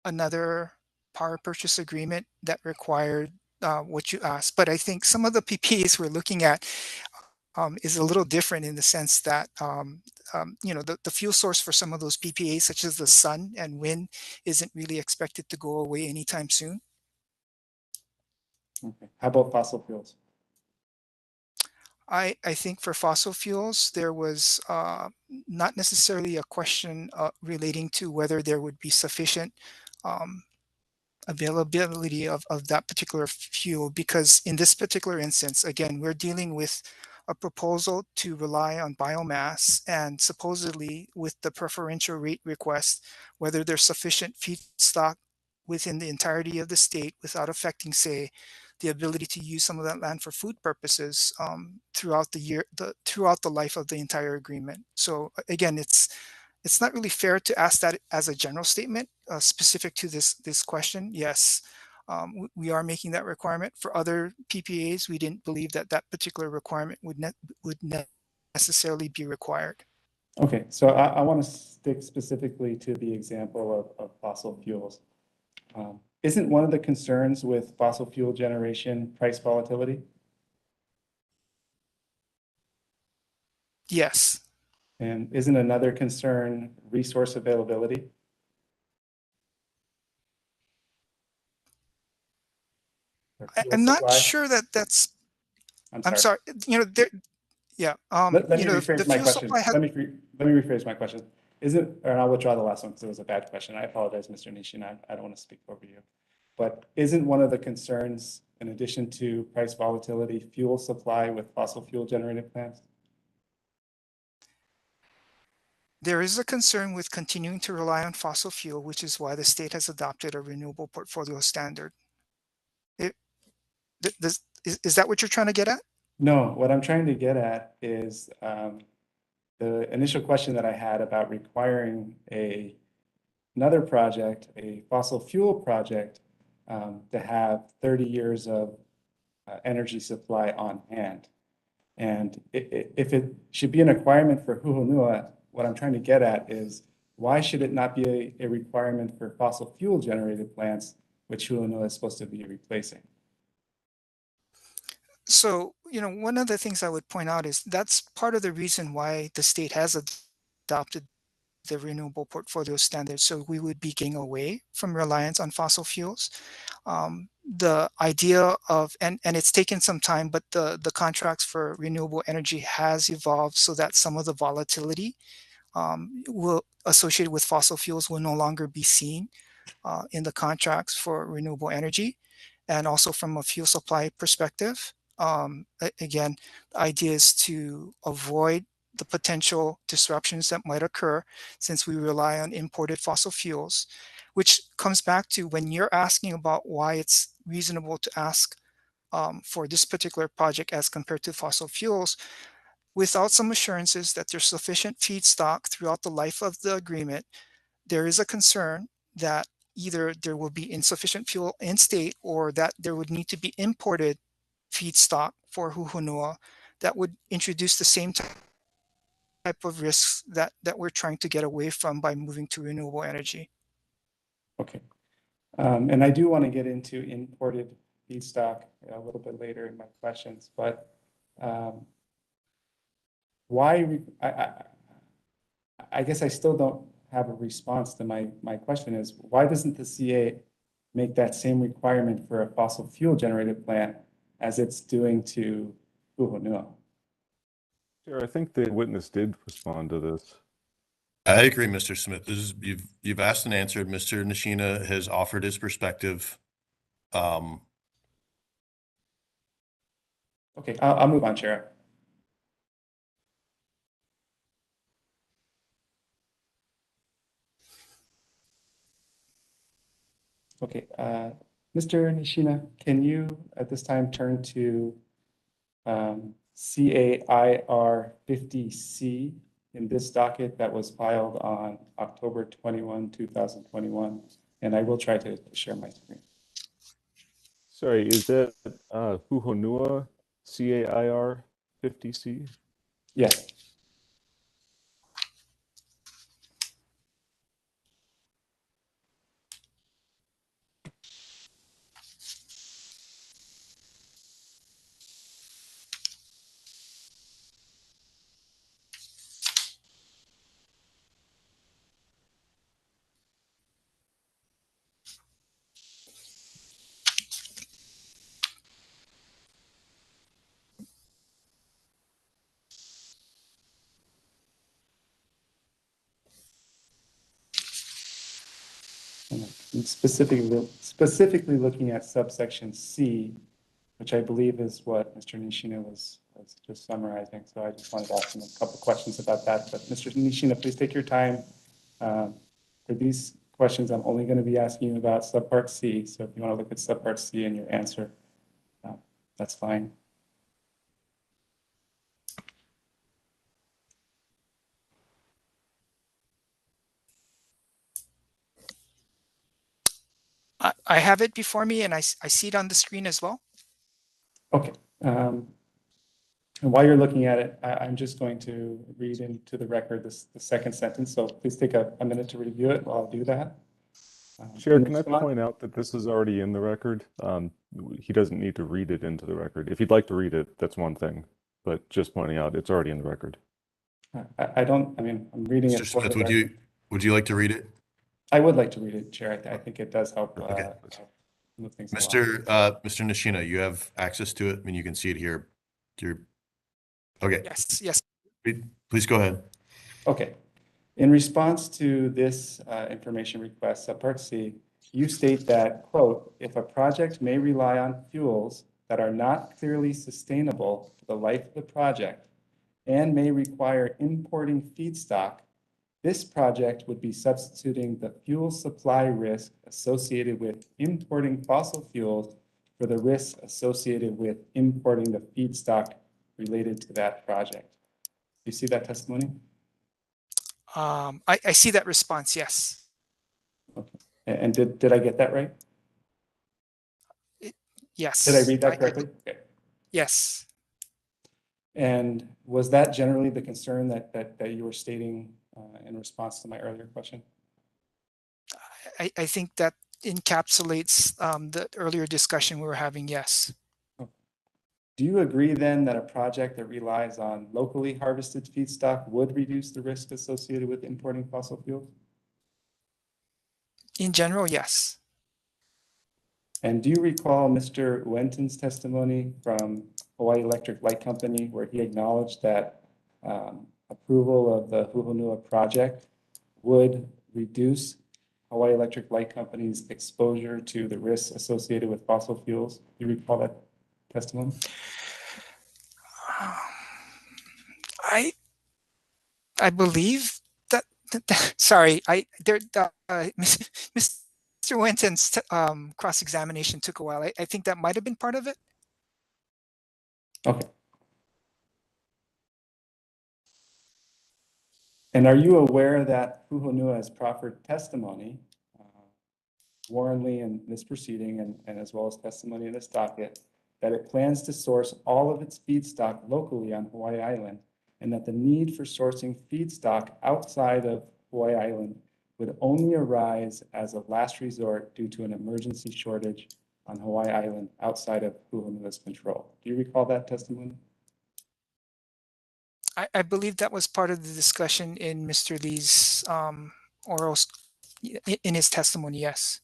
another power purchase agreement that required what you asked, but I think some of the PPAs we're looking at is a little different in the sense that the fuel source for some of those PPAs, such as the sun and wind, isn't really expected to go away anytime soon. Okay. How about fossil fuels? I think for fossil fuels, there was not necessarily a question relating to whether there would be sufficient availability of that particular fuel, because in this particular instance, again, we're dealing with a proposal to rely on biomass, and supposedly with the preferential rate request, whether there's sufficient feedstock within the entirety of the state without affecting, say, the ability to use some of that land for food purposes throughout the year, throughout the life of the entire agreement. So again, it's not really fair to ask that as a general statement specific to this question. Yes, we are making that requirement. For other PPAs, we didn't believe that that particular requirement would necessarily be required. Okay, so I want to stick specifically to the example of fossil fuels. Isn't one of the concerns with fossil fuel generation price volatility? Yes. And isn't another concern resource availability? I'm not sure that that's. I'm sorry. Yeah. Let me rephrase my question. Let me rephrase my question. And I'll withdraw the last one because it was a bad question. I apologize, Mr. Nishin. I don't want to speak over you. But isn't one of the concerns, in addition to price volatility, fuel supply with fossil fuel generated plants? There is a concern with continuing to rely on fossil fuel, which is why the state has adopted a renewable portfolio standard. Is that what you're trying to get at? No, what I'm trying to get at is the initial question that I had about requiring another project, a fossil fuel project, to have 30 years of energy supply on hand. And if it should be a requirement for Hu Honua, what I'm trying to get at is why should it not be a requirement for fossil fuel generated plants, which Hu Honua is supposed to be replacing? So, one of the things I would point out is that's part of the reason why the state has adopted the renewable portfolio standard. So we would be getting away from reliance on fossil fuels. The idea of, and it's taken some time, but the contracts for renewable energy has evolved so that some of the volatility will associated with fossil fuels will no longer be seen in the contracts for renewable energy. And also from a fuel supply perspective, again, the idea is to avoid the potential disruptions that might occur since we rely on imported fossil fuels, which comes back to when you're asking about why it's reasonable to ask for this particular project as compared to fossil fuels, without some assurances that there's sufficient feedstock throughout the life of the agreement, there is a concern that either there will be insufficient fuel in state or that there would need to be imported feedstock for Hu Honua that would introduce the same type of risks that we're trying to get away from by moving to renewable energy. Okay. And I do want to get into imported feedstock a little bit later in my questions, but why, I guess I still don't have a response to my question is, why doesn't the CA make that same requirement for a fossil fuel generated plant as it's doing to Hu Honua? Chair, I think the witness did respond to this. I agree, Mr. Smith. This is you've asked and answered. Mr. Nishina has offered his perspective. Okay, I'll move on, Chair. Okay, Mr. Nishina, can you at this time turn to CAIR 50C in this docket that was filed on October 21, 2021, and I will try to share my screen. Sorry, is that Hu Honua CAIR 50C? Yes. And specifically looking at subsection C, which I believe is what Mr. Nishina was just summarizing. So I just wanted to ask him a couple questions about that. But Mr. Nishina, please take your time. For these questions, I'm only going to be asking you about subpart C. So if you want to look at subpart C in your answer, that's fine. I have it before me and I see it on the screen as well. Okay. And while you're looking at it, I'm just going to read into the record the second sentence. So please take a minute to review it while I do that. Chair, can I point out that this is already in the record? He doesn't need to read it into the record. If he'd like to read it, that's one thing. But just pointing out, it's already in the record. I mean, I'm reading it. Mr. Smith, would you like to read it? I would like to read it, Chair. I think it does help Okay. move things along. Mr. Nishina, you have access to it. I mean, you can see it here. Okay. Yes. Please go ahead. Okay. In response to this information request, subpart C, you state that, quote, if a project may rely on fuels that are not clearly sustainable for the life of the project and may require importing feedstock, this project would be substituting the fuel supply risk associated with importing fossil fuels for the risks associated with importing the feedstock related to that project. Do you see that testimony? I see that response, yes. Okay. And did I get that right? Yes. Did I read that correctly? Okay. Yes. And was that generally the concern that you were stating in response to my earlier question? I think that encapsulates the earlier discussion we were having, yes. Do you agree then that a project that relies on locally harvested feedstock would reduce the risk associated with importing fossil fuels? In general, yes. And do you recall Mr. Wenton's testimony from Hawaii Electric Light Company where he acknowledged that a approval of the Hu Honua project would reduce Hawaii Electric Light Company's exposure to the risks associated with fossil fuels. Do you recall that testimony? I believe that, sorry, Mr. Winton's cross-examination took a while. I think that might have been part of it. Okay. And are you aware that Hu Honua has proffered testimony, warranly in this proceeding and as well as testimony in this docket, that it plans to source all of its feedstock locally on Hawaii Island, and that the need for sourcing feedstock outside of Hawaii Island would only arise as a last resort due to an emergency shortage on Hawaii Island outside of Hu Honua's control? Do you recall that testimony? I believe that was part of the discussion in Mr. Lee's oral, in his testimony, yes.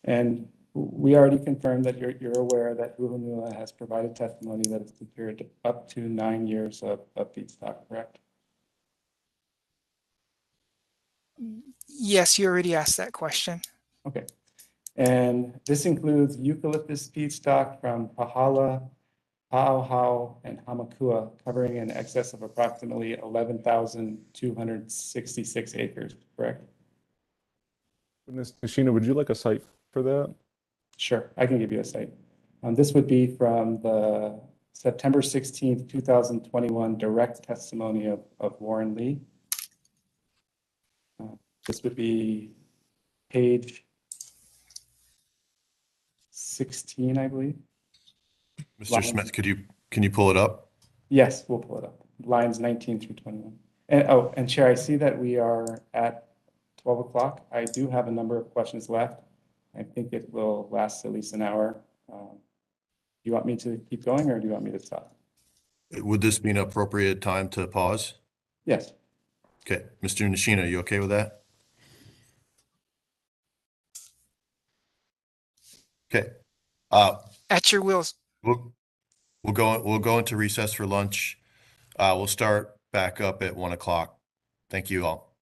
And we already confirmed that you're aware that Hu Honua has provided testimony that it's secured up to 9 years of feedstock, correct? Yes, you already asked that question. Okay. And this includes eucalyptus feedstock from Pahala, Paauhau, and Hamakua, covering in excess of approximately 11,266 acres, correct? Ms. Nishina, would you like a site for that? Sure, I can give you a site. This would be from the September 16th, 2021 direct testimony of Warren Lee. This would be page 16, I believe. Mr. Smith, can you pull it up? Yes, we'll pull it up. Lines 19 through 21. And Chair, I see that we are at 12 o'clock. I do have a number of questions left. I think it will last at least an hour. Do you want me to keep going or do you want me to stop? Would this be an appropriate time to pause? Yes. Okay, Mr. Nishina, are you okay with that? Okay. At your wills. We'll go into recess for lunch. We'll start back up at 1 o'clock. Thank you all.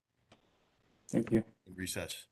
Thank you. Recess.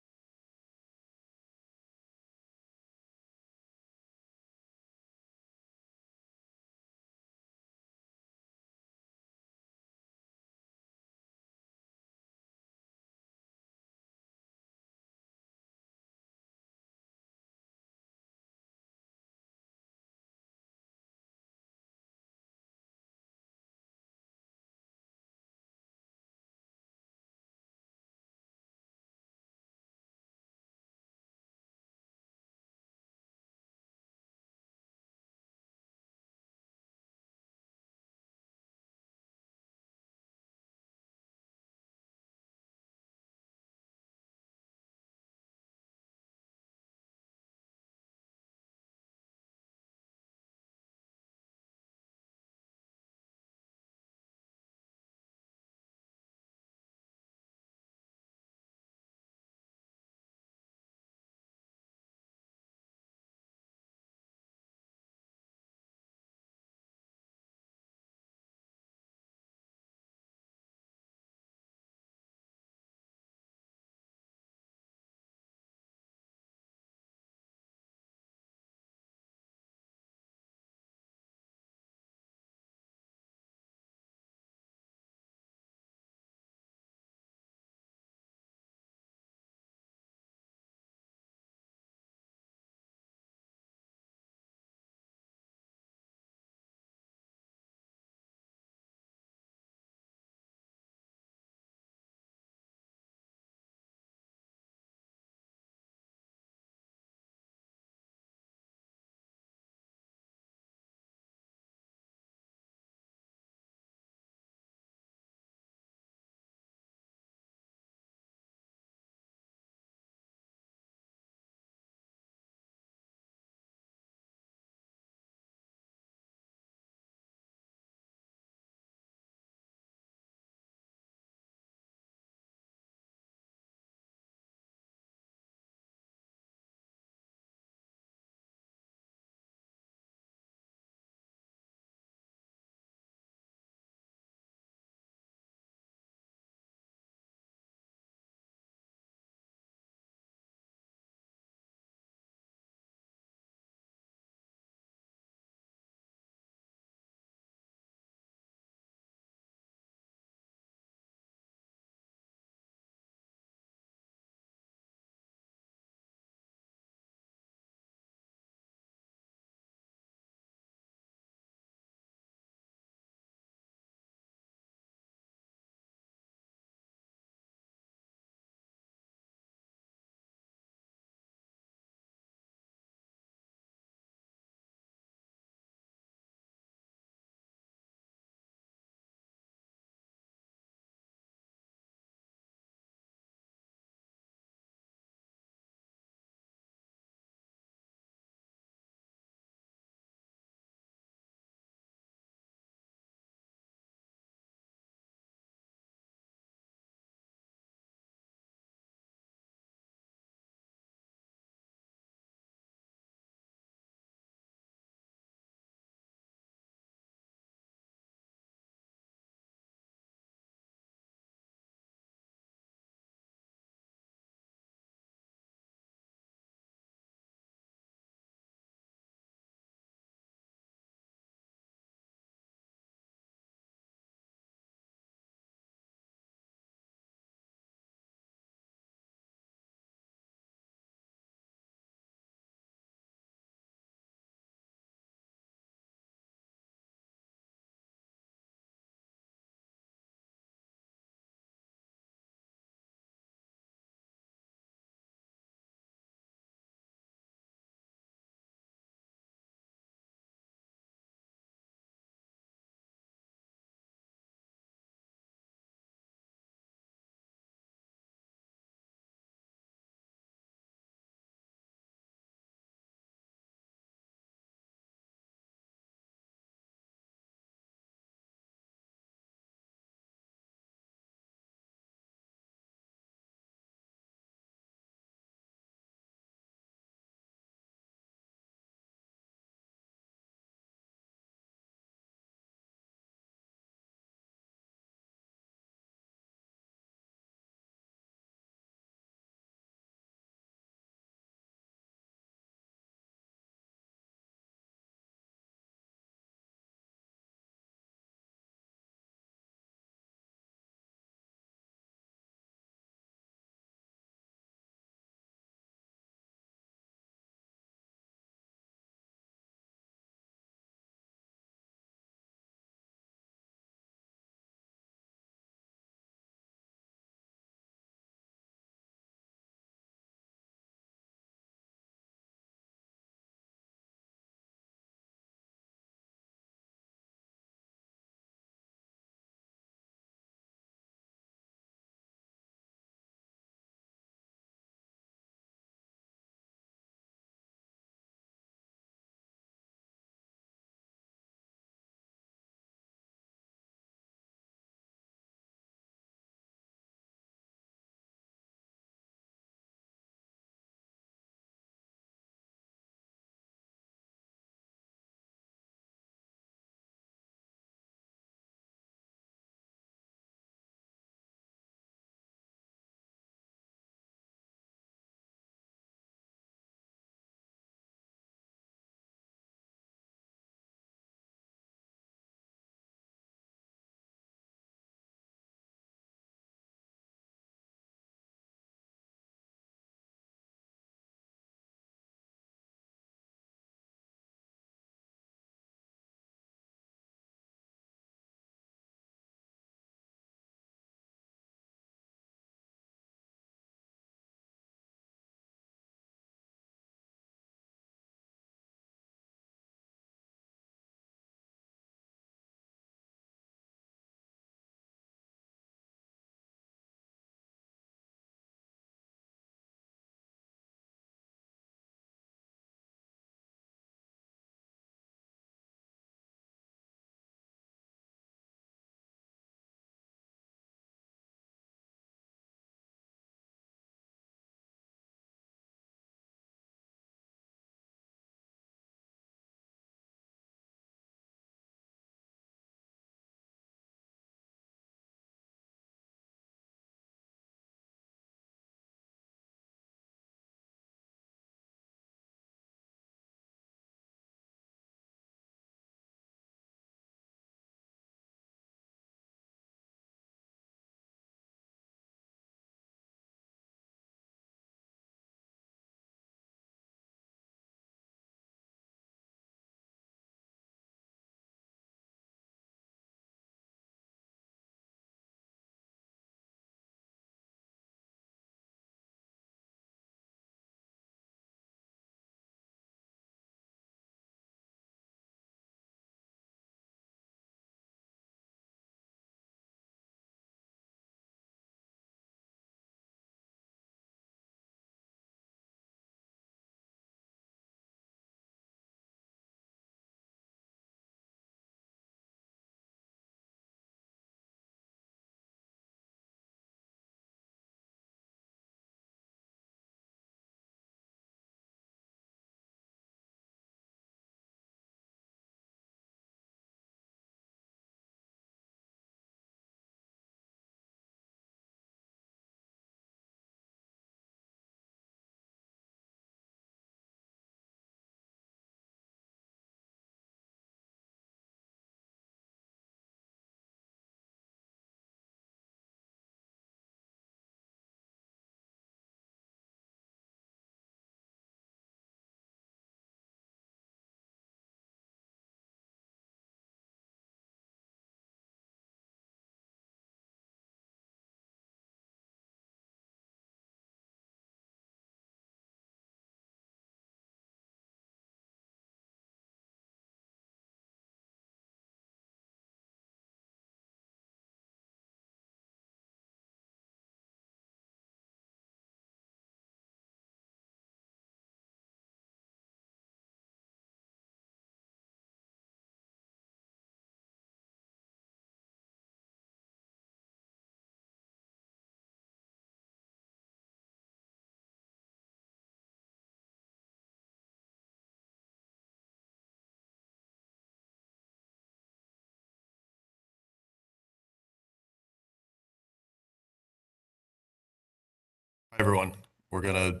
Hi, everyone. We're gonna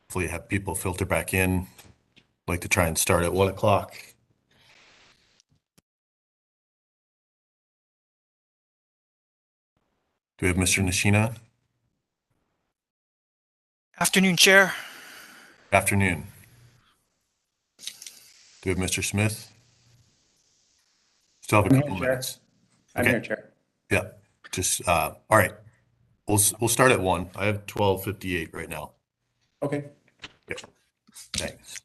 hopefully have people filter back in. Like to try and start at 1 o'clock. Do we have Mr. Nishina? Afternoon, Chair. Afternoon. Do we have Mr. Smith? Still have a I'm here, couple Chair. minutes. I'm Okay. here, Chair. Yeah, just, all right. We'll start at 1. I have 12:58 right now. Okay. Okay, thanks.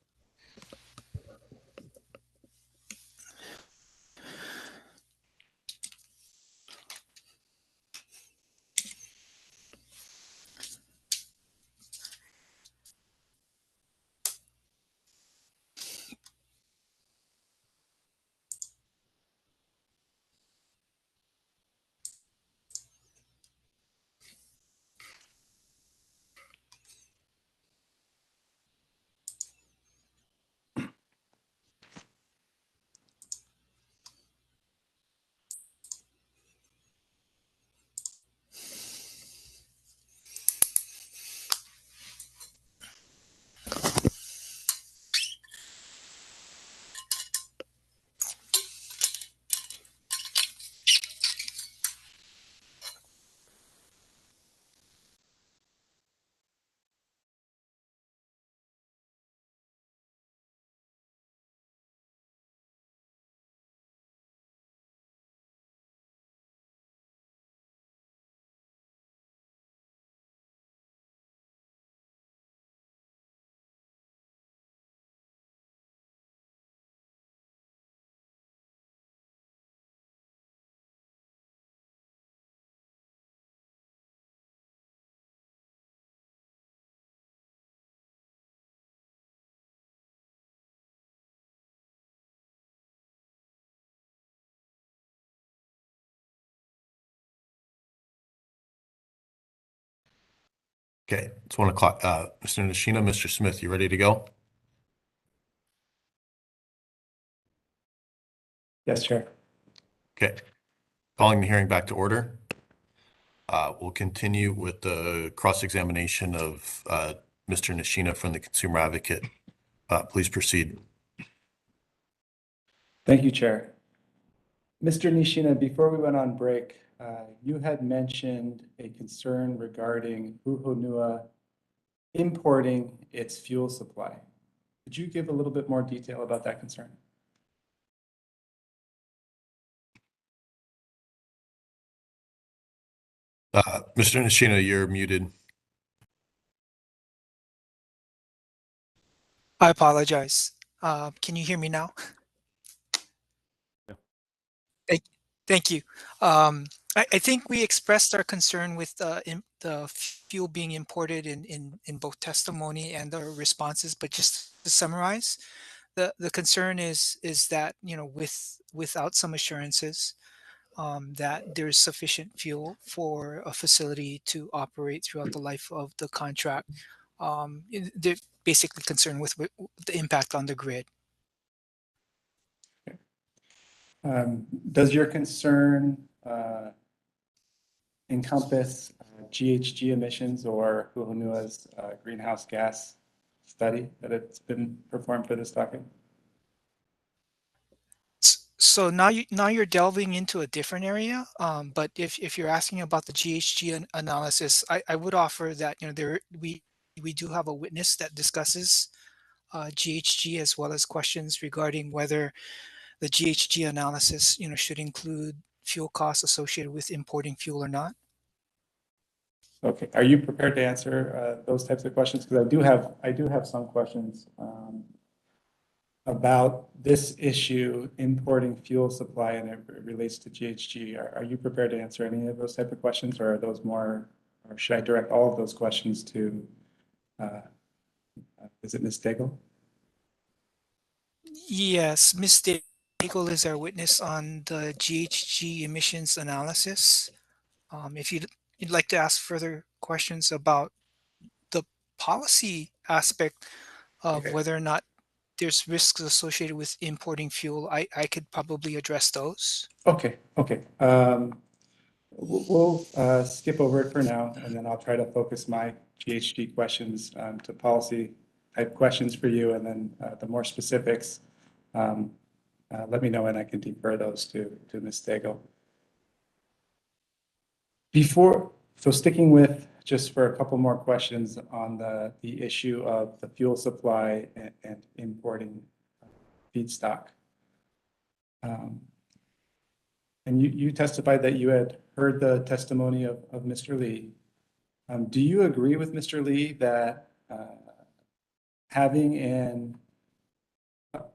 Okay, it's 1 o'clock. Mr. Nishina, Mr. Smith, you ready to go? Yes, Chair. Okay, calling the hearing back to order. We'll continue with the cross-examination of Mr. Nishina from the Consumer Advocate. Please proceed. Thank you, Chair. Mr. Nishina, before we went on break, you had mentioned a concern regarding Hu Honua importing its fuel supply. Could you give a little bit more detail about that concern? Mr. Nishina, you're muted. I apologize. Can you hear me now? Thank you. I think we expressed our concern with the fuel being imported in both testimony and the responses, but just to summarize, the concern is that, without some assurances that there's sufficient fuel for a facility to operate throughout the life of the contract, they're basically concerned with the impact on the grid. Does your concern encompass GHG emissions or Hu Honua's greenhouse gas study that it's been performed for this docket? So now you're delving into a different area. But if you're asking about the GHG analysis, I would offer that we do have a witness that discusses GHG, as well as questions regarding whether the GHG analysis should include fuel costs associated with importing fuel or not. Okay, are you prepared to answer those types of questions? Because I do have some questions about this issue, importing fuel supply, and it relates to GHG. Are you prepared to answer any of those type of questions, or are those more, or should I direct all of those questions to, is it Ms. Daigle? Yes, Ms. Daigle is our witness on the GHG emissions analysis. If you'd like to ask further questions about the policy aspect of whether or not there's risks associated with importing fuel, I could probably address those. Okay. We'll skip over it for now, and then I'll try to focus my GHG questions to policy type questions for you, and then the more specifics, let me know and I can defer those to Ms. Stagel. So sticking with just for a couple more questions on the issue of the fuel supply and importing feedstock. And you testified that you had heard the testimony of Mr. Lee. Do you agree with Mr. Lee that having an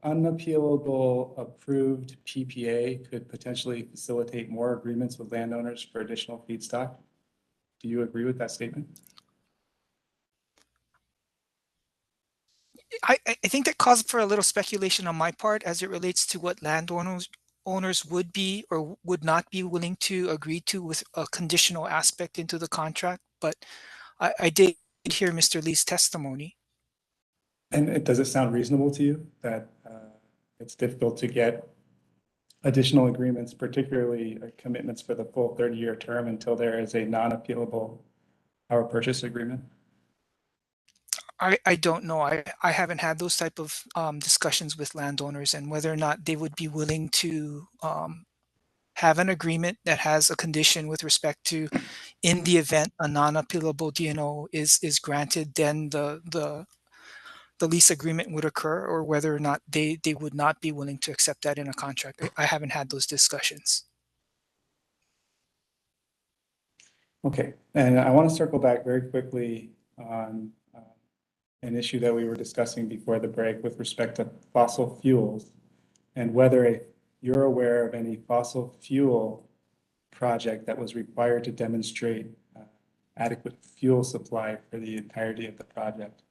unappealable approved PPA could potentially facilitate more agreements with landowners for additional feedstock? Do you agree with that statement? I think that calls for a little speculation on my part as it relates to what landowners would be or would not be willing to agree to with a conditional aspect into the contract. But I did hear Mr. Lee's testimony. And does it sound reasonable to you that it's difficult to get additional agreements, particularly commitments for the full 30-year term until there is a non-appealable power purchase agreement? I don't know. I haven't had those type of discussions with landowners and whether or not they would be willing to have an agreement that has a condition with respect to, in the event a non-appealable DNO is granted, then the lease agreement would occur, or whether or not they would not be willing to accept that in a contract. I haven't had those discussions. Okay, and I want to circle back very quickly on an issue that we were discussing before the break with respect to fossil fuels and whether you're aware of any fossil fuel project that was required to demonstrate adequate fuel supply for the entirety of the project.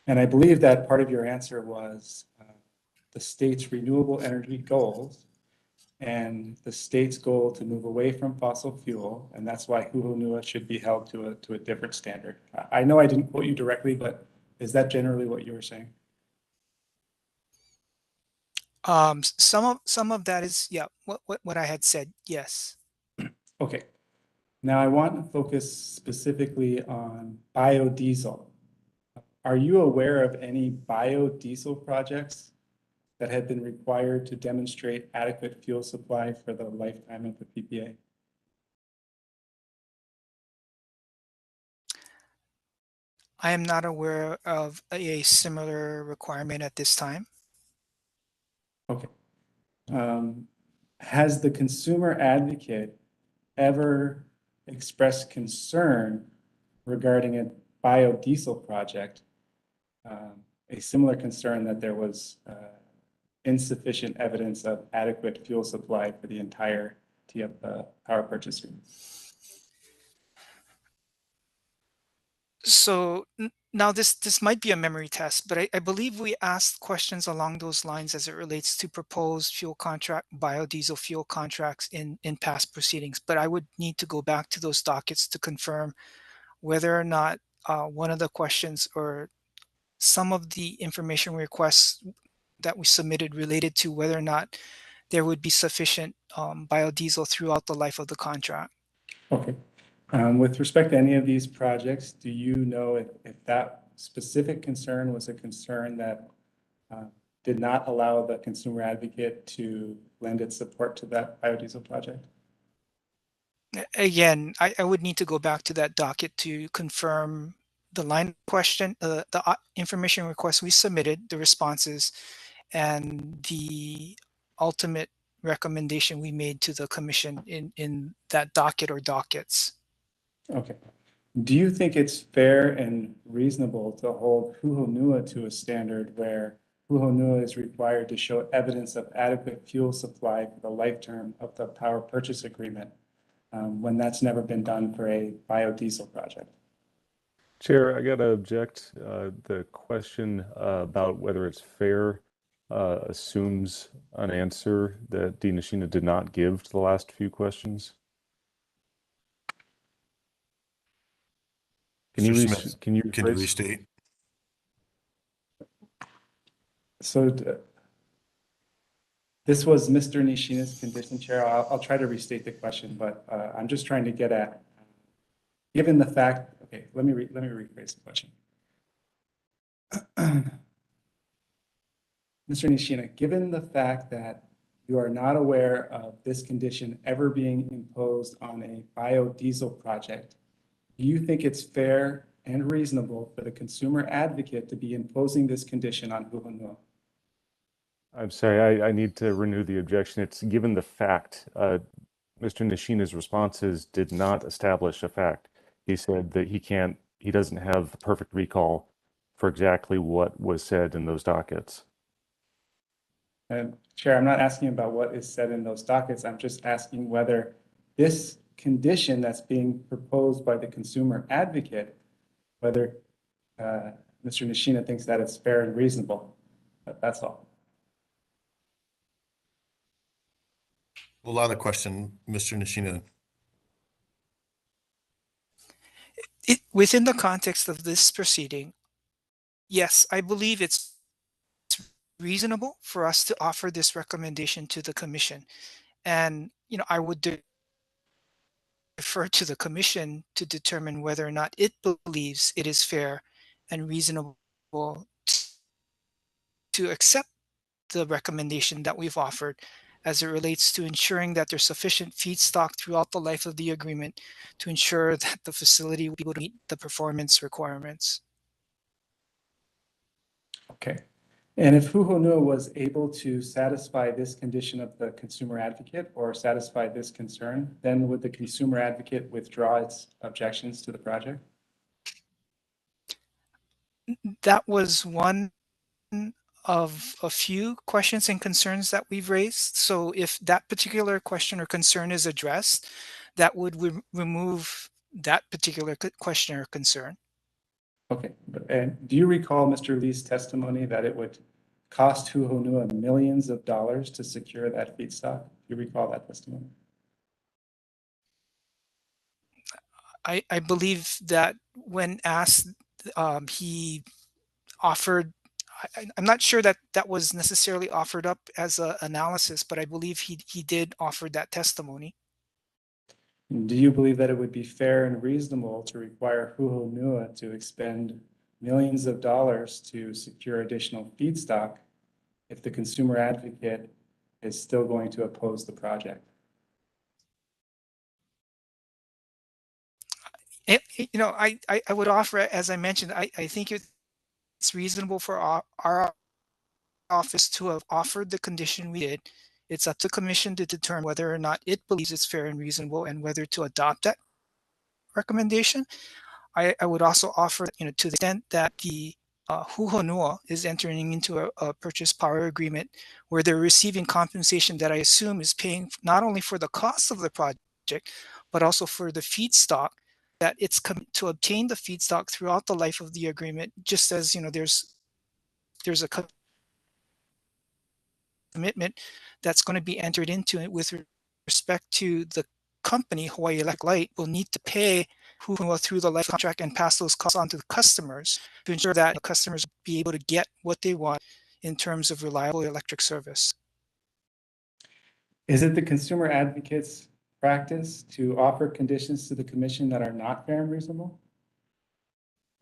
And I believe that part of your answer was the state's renewable energy goals and the state's goal to move away from fossil fuel, and that's why Hu Honua should be held to a different standard. I know I didn't quote you directly, but is that generally what you were saying? Some of that is, yeah, what I had said, yes. Okay. Now I want to focus specifically on biodiesel. Are you aware of any biodiesel projects that have been required to demonstrate adequate fuel supply for the lifetime of the PPA? I am not aware of a similar requirement at this time. Okay. Has the consumer advocate ever expressed concern regarding a biodiesel project, a similar concern that there was insufficient evidence of adequate fuel supply for the entirety of the power purchase agreement? So now this might be a memory test, but I believe we asked questions along those lines as it relates to proposed fuel contract, biodiesel fuel contracts in past proceedings. But I would need to go back to those dockets to confirm whether or not one of the questions or some of the information requests that we submitted related to whether or not there would be sufficient biodiesel throughout the life of the contract. Okay. With respect to any of these projects, do you know if that specific concern was a concern that did not allow the consumer advocate to lend its support to that biodiesel project? Again, I would need to go back to that docket to confirm the line of question, the information request we submitted, the responses, and the ultimate recommendation we made to the commission in that docket or dockets. Okay. Do you think it's fair and reasonable to hold Hu Honua to a standard where Hu Honua is required to show evidence of adequate fuel supply for the lifetime of the power purchase agreement when that's never been done for a biodiesel project? Chair, I got to object. The question about whether it's fair assumes an answer that Dean Nishina did not give to the last few questions. Can you restate? So This was Mr. Nishina's condition, Chair. I'll try to restate the question, but I'm just trying to get at, given the fact, okay, let me rephrase the question. Mr. Nishina, given the fact that you are not aware of this condition ever being imposed on a biodiesel project, do you think it's fair and reasonable for the consumer advocate to be imposing this condition on Hu Honua? I'm sorry, I need to renew the objection. It's given the fact. Mr. Nishina's responses did not establish a fact. He said that he doesn't have the perfect recall for exactly what was said in those dockets. Chair, I'm not asking about what is said in those dockets. I'm just asking whether this condition that's being proposed by the consumer advocate, whether Mr. Nishina thinks that it's fair and reasonable. That's all. We'll allow the question, Mr. Nishina. Within the context of this proceeding, yes, I believe it's reasonable for us to offer this recommendation to the commission. And, I would defer to the commission to determine whether or not it believes it is fair and reasonable to accept the recommendation that we've offered as it relates to ensuring that there's sufficient feedstock throughout the life of the agreement to ensure that the facility will be able to meet the performance requirements. Okay. And if Hu Honua was able to satisfy this condition of the consumer advocate or satisfy this concern, then would the consumer advocate withdraw its objections to the project? That was one of a few questions and concerns that we've raised. So if that particular question or concern is addressed, that would remove that particular question or concern. Okay. And do you recall Mr. Lee's testimony that it would cost Hu Honua millions of dollars to secure that feedstock? Do you recall that testimony? I believe that when asked, he offered, I'm not sure that that was necessarily offered up as an analysis, but I believe he did offer that testimony. Do you believe that it would be fair and reasonable to require Hu Honua to expend millions of dollars to secure additional feedstock if the consumer advocate is still going to oppose the project? I would offer, as I mentioned, I think it's reasonable for our office to have offered the condition we did. It's up to the commission to determine whether or not it believes it's fair and reasonable and whether to adopt that recommendation. I would also offer, to the extent that the Hu Honua is entering into a purchase power agreement where they're receiving compensation that I assume is paying not only for the cost of the project, but also for the feedstock, that it's to obtain the feedstock throughout the life of the agreement, just as, there's a commitment that's going to be entered into it with respect to the company, Hawaii Electric Light, will need to pay Hu Honua through the life contract and pass those costs on to the customers to ensure that the customers be able to get what they want in terms of reliable electric service. Is it the consumer advocate's practice to offer conditions to the commission that are not fair and reasonable?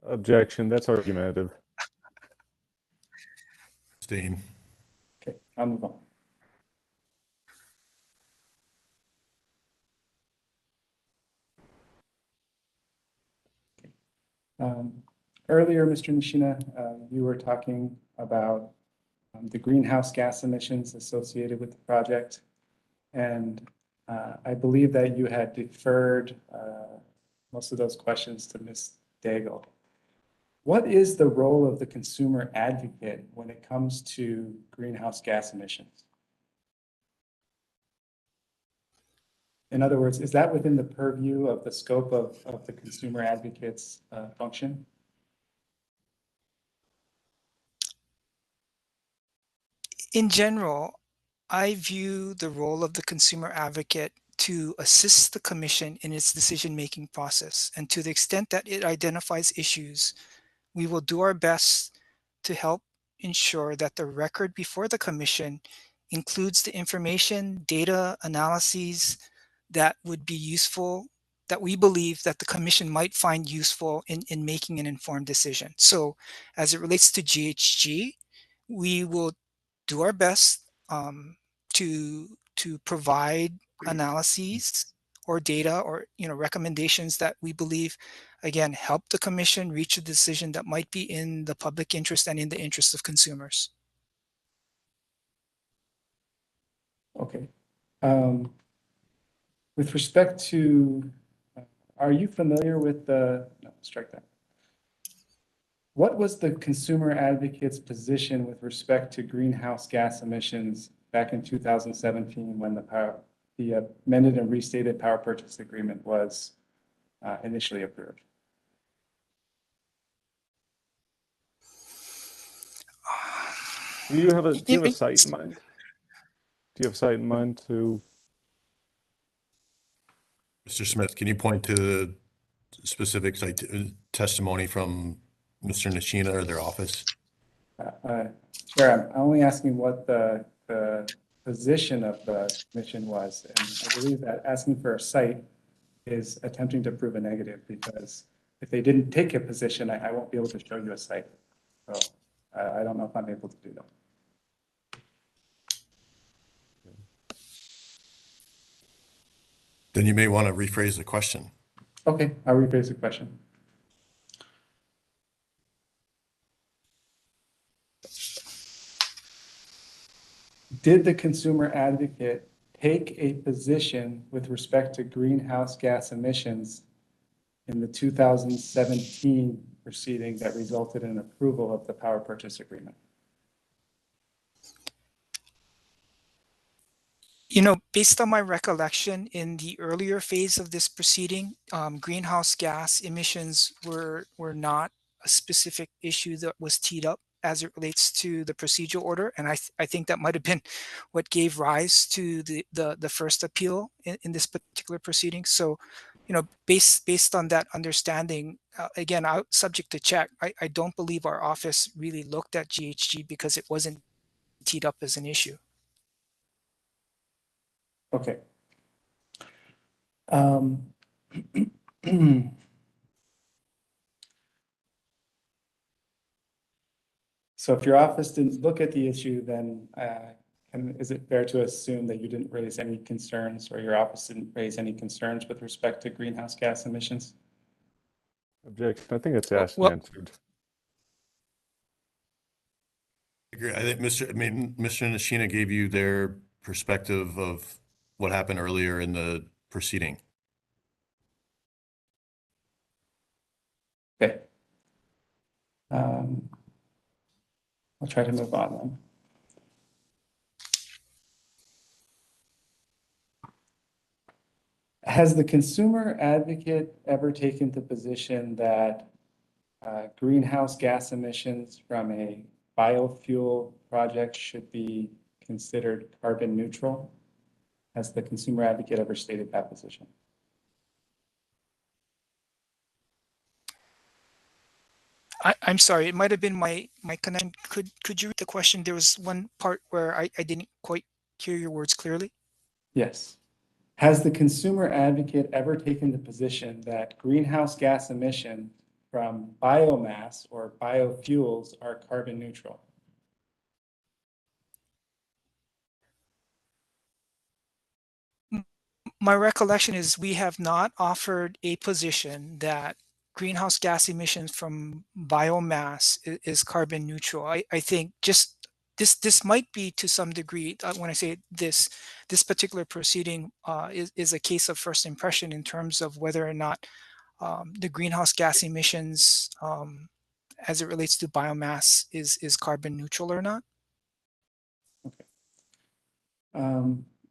Objection, that's argumentative. Abstain. Okay, I'll move on. Earlier, Mr. Nishina, you were talking about the greenhouse gas emissions associated with the project. And I believe that you had deferred most of those questions to Ms. Daigle. What is the role of the consumer advocate when it comes to greenhouse gas emissions? In other words, is that within the purview of the scope of the consumer advocate's function? In general, I view the role of the consumer advocate to assist the commission in its decision-making process. And to the extent that it identifies issues, we will do our best to help ensure that the record before the commission includes the information, data, analyses that would be useful, that we believe that the commission might find useful in making an informed decision. So as it relates to GHG, we will do our best to provide analyses or data or recommendations that we believe, again, help the commission reach a decision that might be in the public interest and in the interest of consumers. Okay. With respect to, are you familiar with the, no, strike that. What was the consumer advocate's position with respect to greenhouse gas emissions back in 2017 when the amended and restated power purchase agreement was initially approved? Do you have a site in mind? Do you have a site in mind to? Mr. Smith, can you point to the specific testimony from Mr. Nishina or their office? Sure, I'm only asking what the position of the commission was. And I believe that asking for a site is attempting to prove a negative, because if they didn't take a position, I won't be able to show you a site. So I don't know if I'm able to do that. Then you may want to rephrase the question. Okay, I'll rephrase the question. Did the consumer advocate take a position with respect to greenhouse gas emissions in the 2017 proceeding that resulted in approval of the power purchase agreement? Based on my recollection, in the earlier phase of this proceeding, greenhouse gas emissions were not a specific issue that was teed up as it relates to the procedural order, and I think that might have been what gave rise to the first appeal in this particular proceeding. So, based on that understanding, again, subject to check, I don't believe our office really looked at GHG because it wasn't teed up as an issue. Okay. So if your office didn't look at the issue, then is it fair to assume that you didn't raise any concerns, or your office didn't raise any concerns with respect to greenhouse gas emissions? Objection. I think it's asked and answered. I agree. I think Mr. Nishina gave you their perspective of what happened earlier in the proceeding. Okay. I'll try to move on then. Has the consumer advocate ever taken the position that greenhouse gas emissions from a biofuel project should be considered carbon neutral? Has the consumer advocate ever stated that position? I'm sorry, it might have been my connection. Could you read the question? There was one part where I didn't quite hear your words clearly. Yes. Has the consumer advocate ever taken the position that greenhouse gas emissions from biomass or biofuels are carbon neutral? My recollection is we have not offered a position that greenhouse gas emissions from biomass is carbon neutral. I think just this might be, to some degree, when I say this particular proceeding is a case of first impression in terms of whether or not the greenhouse gas emissions as it relates to biomass is carbon neutral or not. Okay.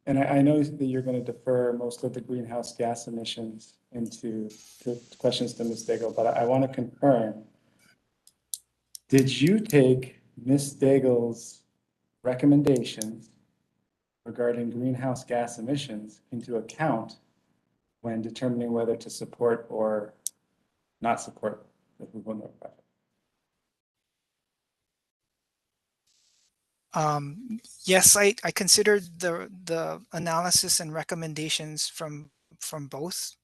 And I know that you're going to defer most of the greenhouse gas emissions into questions to Ms. Daigle, but I want to confirm, did you take Ms. Daigle's recommendations regarding greenhouse gas emissions into account when determining whether to support or not support the Hu Honua project? Yes, I considered the analysis and recommendations from both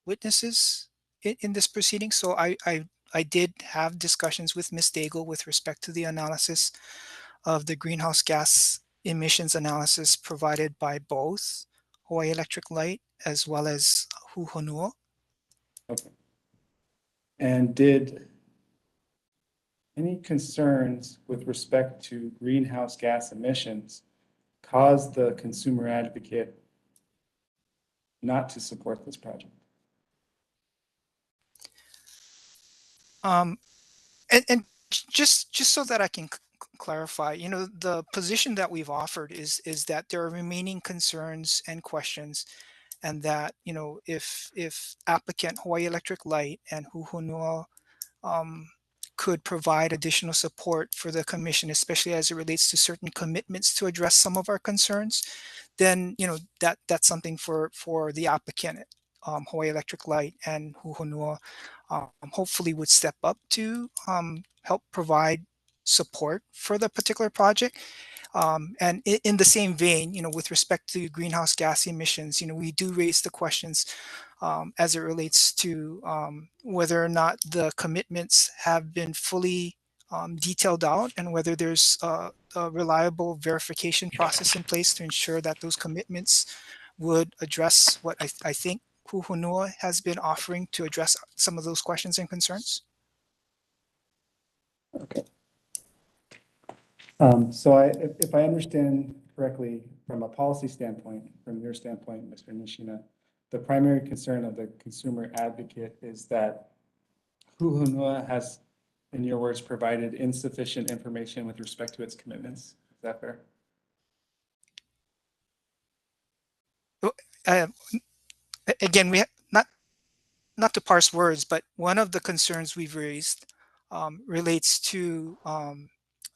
witnesses in this proceeding. So I did have discussions with Ms. Daigle with respect to the analysis of the greenhouse gas emissions analysis provided by both Hawaii Electric Light as well as Hu Honua. Okay. And did any concerns with respect to greenhouse gas emissions cause the consumer advocate not to support this project? And just so that I can clarify, you know, the position that we've offered is that there are remaining concerns and questions, and that, you know, if applicant Hawaii Electric Light and Hu Honua could provide additional support for the commission, especially as it relates to certain commitments to address some of our concerns, then, you know, that's something for the applicant, Hawaii Electric Light and Hu Honua, hopefully would step up to help provide support for the particular project. And in the same vein, you know, with respect to greenhouse gas emissions, you know, we do raise the questions as it relates to whether or not the commitments have been fully detailed out, and whether there's a reliable verification process in place to ensure that those commitments would address what I think Hu Honua has been offering to address some of those questions and concerns. Okay. So if I understand correctly, from a policy standpoint, from your standpoint, Mr. Nishina, the primary concern of the consumer advocate is that Hu Honua has, in your words, provided insufficient information with respect to its commitments. Is that fair? Again, not to parse words, but one of the concerns we've raised relates to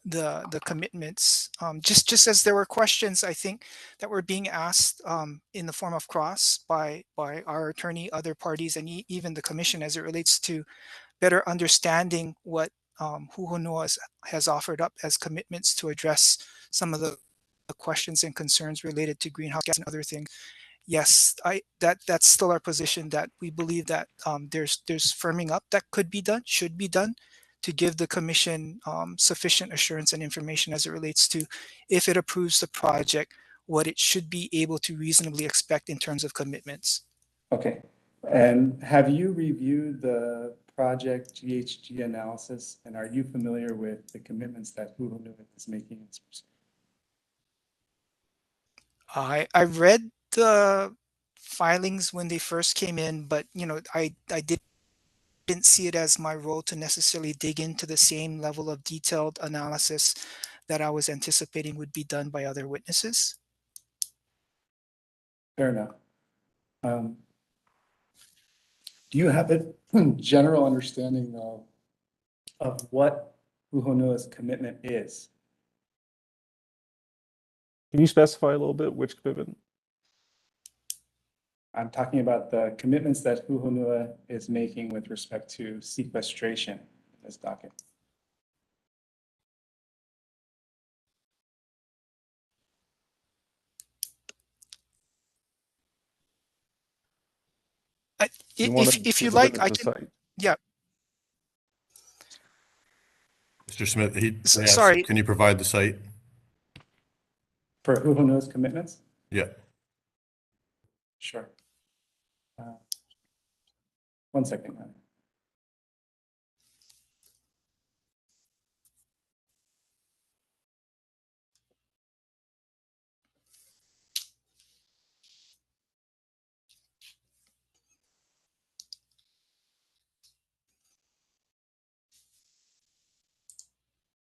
the commitments. Just as there were questions, I think, that were being asked in the form of cross by our attorney, other parties, and even the commission, as it relates to better understanding what Hu Honua has offered up as commitments to address some of the questions and concerns related to greenhouse gas and other things. Yes, that's still our position, that we believe that there's firming up that could be done, should be done, to give the commission sufficient assurance and information as it relates to, if it approves the project, what it should be able to reasonably expect in terms of commitments. Okay. And have you reviewed the project GHG analysis, and are you familiar with the commitments that Hu Honua is making? I read the filings when they first came in, but you know, I didn't see it as my role to necessarily dig into the same level of detailed analysis that I was anticipating would be done by other witnesses. Fair enough. Do you have a general understanding of what Hu Honua's commitment is? Can you specify a little bit which commitment? I'm talking about the commitments that Hu Honua is making with respect to sequestration in this docket. If you like, I can. Yeah. Mr. Smith, Sorry. Can you provide the site? For Hu Honua's commitments? Yeah. Sure. 1 second.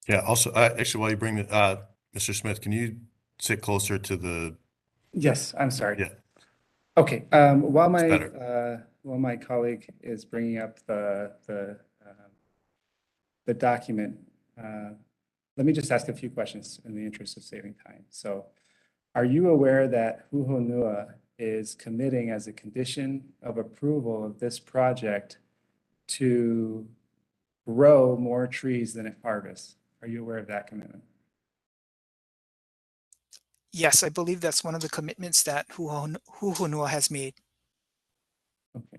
Yeah. Also, actually, while you bring it, Mr. Smith, can you sit closer to the? Yes, I'm sorry. Yeah. Okay. While my colleague is bringing up the document, let me just ask a few questions in the interest of saving time. So, are you aware that Hu Honua is committing as a condition of approval of this project to grow more trees than it harvests? Are you aware of that commitment? Yes, I believe that's one of the commitments that Hu Honua has made. Okay.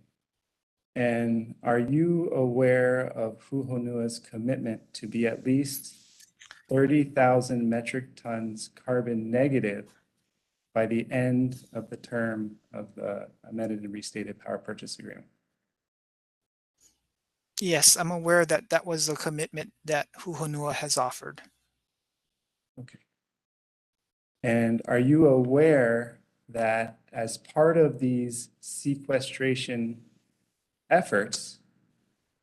And are you aware of Hu Honua's commitment to be at least 30,000 metric tons carbon negative by the end of the term of the amended and restated power purchase agreement? Yes, I'm aware that that was the commitment that Hu Honua has offered. Okay. And are you aware that as part of these sequestration efforts,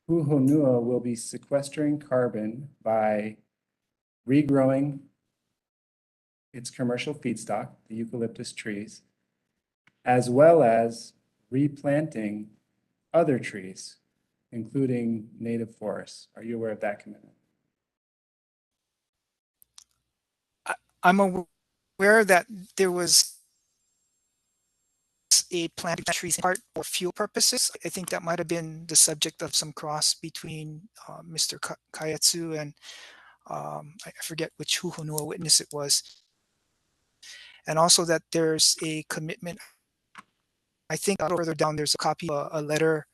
Hu Honua will be sequestering carbon by regrowing its commercial feedstock, the eucalyptus trees, as well as replanting other trees, including native forests? Are you aware of that commitment? I'm aware that there was a planting trees in part for fuel purposes. I think that might have been the subject of some cross between Mr. Kayatsu and I forget which Hu Honua witness it was. And also that there's a commitment. I think further down there's a copy of a letter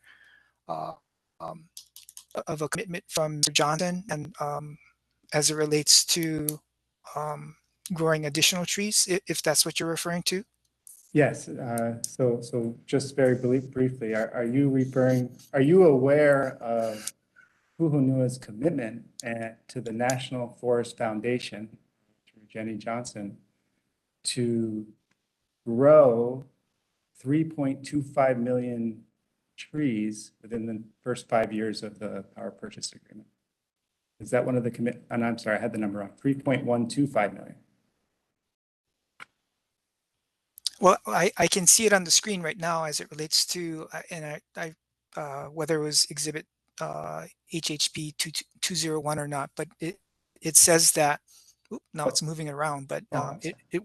um, of a commitment from Mr. Johnson, and as it relates to growing additional trees, if that's what you're referring to. Yes. So just very briefly, are you aware of Hu Honua's commitment to the National Forest Foundation, through Jenny Johnson, to grow 3.25 million trees within the first 5 years of the power purchase agreement? Is that one of the and I'm sorry, I had the number wrong, 3.125 million. Well, I can see it on the screen right now as it relates to, and whether it was exhibit HHP 201 or not, but it says that, now it's moving around, but it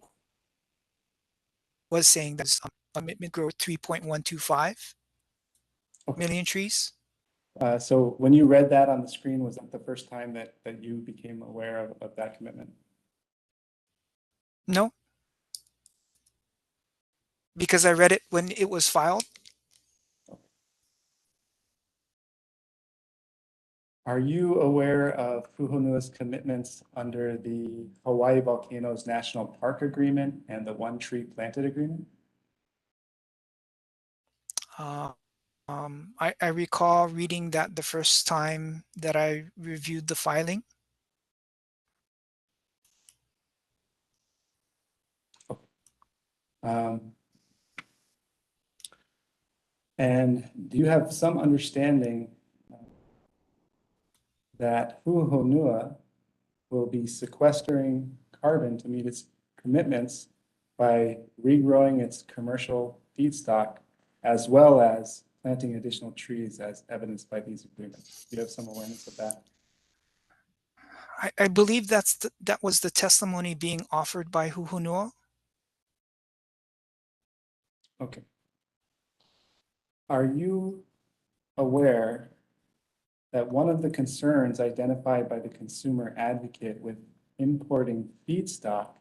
was saying that commitment growth 3.125 million trees. So when you read that on the screen, was that the first time that you became aware of that commitment? No, because I read it when it was filed. Are you aware of Hu Honua's commitments under the Hawaii Volcanoes National Park Agreement and the One Tree Planted Agreement? I recall reading that the first time that I reviewed the filing. And do you have some understanding that Hu Honua will be sequestering carbon to meet its commitments by regrowing its commercial feedstock, as well as planting additional trees as evidenced by these agreements? Do you have some awareness of that? I believe that was the testimony being offered by Hu Honua. Okay. Are you aware that one of the concerns identified by the consumer advocate with importing feedstock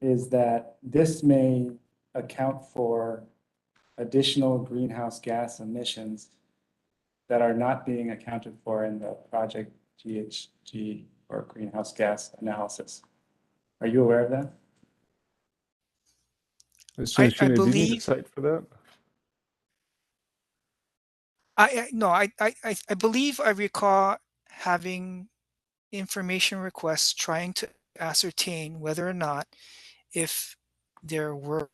is that this may account for additional greenhouse gas emissions that are not being accounted for in the project GHG or greenhouse gas analysis? Are you aware of that? I believe, cite for that? I believe I recall having information requests trying to ascertain whether or not if there were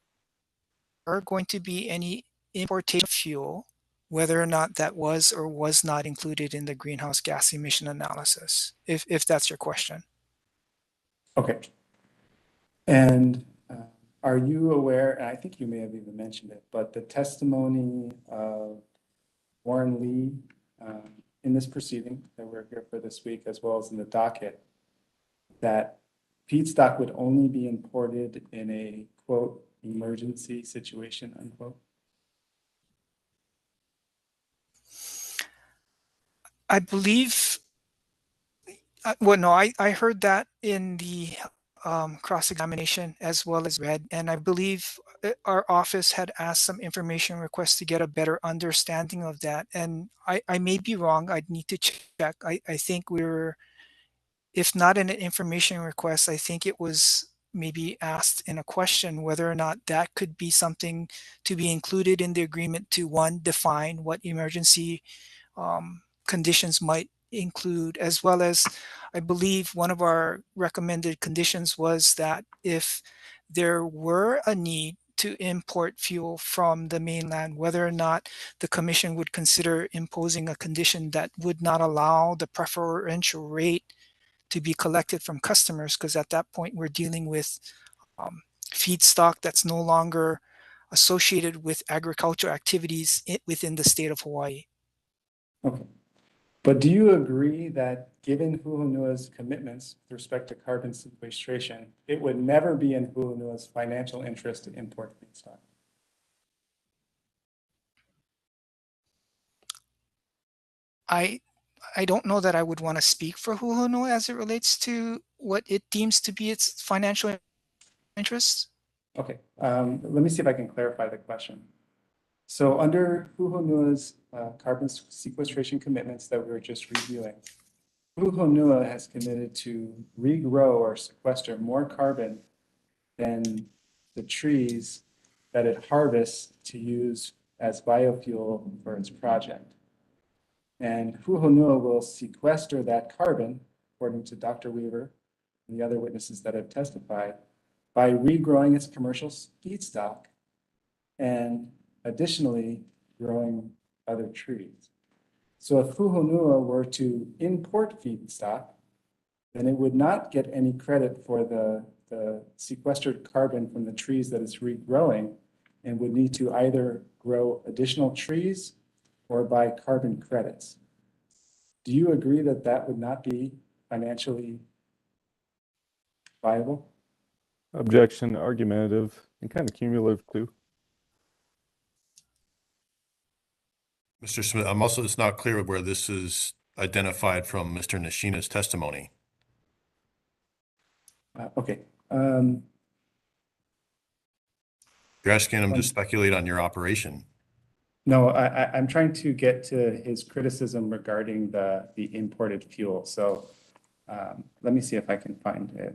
going to be any importation of fuel, whether or not that was or was not included in the greenhouse gas emission analysis, if that's your question. Okay. And are you aware, and I think you may have even mentioned it, but the testimony of Warren Lee in this proceeding that we're here for this week, as well as in the docket, that feedstock would only be imported in a, quote, emergency situation, unquote? I believe, well, no, I heard that in the cross-examination as well as read, and I believe our office had asked some information requests to get a better understanding of that. And I may be wrong. I'd need to check. I think we were, if not in an information request, I think it was maybe asked in a question whether or not that could be something to be included in the agreement to, one, define what emergency conditions might include, as well as I believe one of our recommended conditions was that if there were a need to import fuel from the mainland, whether or not the commission would consider imposing a condition that would not allow the preferential rate to be collected from customers, because at that point we're dealing with feedstock that's no longer associated with agricultural activities within the state of Hawaii. Okay. But do you agree that given Hu Honua's commitments with respect to carbon sequestration, it would never be in Hu Honua's financial interest to import feedstock? I don't know that I would want to speak for Hu Honua as it relates to what it deems to be its financial interests. Okay, let me see if I can clarify the question. So under Hu Honua's carbon sequestration commitments that we were just reviewing, Hu Honua has committed to regrow or sequester more carbon than the trees that it harvests to use as biofuel for its project. And Hu Honua will sequester that carbon, according to Dr. Weaver and the other witnesses that have testified, by regrowing its commercial feedstock and additionally growing other trees. So if Hu Honua were to import feedstock, then it would not get any credit for the sequestered carbon from the trees that it's regrowing, and would need to either grow additional trees or buy carbon credits. Do you agree that that would not be financially viable? Objection, argumentative, and kind of cumulative too. Mr. Smith, it's not clear where this is identified from Mr. Nishina's testimony. Okay. You're asking him to speculate on your operation. No, I'm trying to get to his criticism regarding the imported fuel. So let me see if I can find a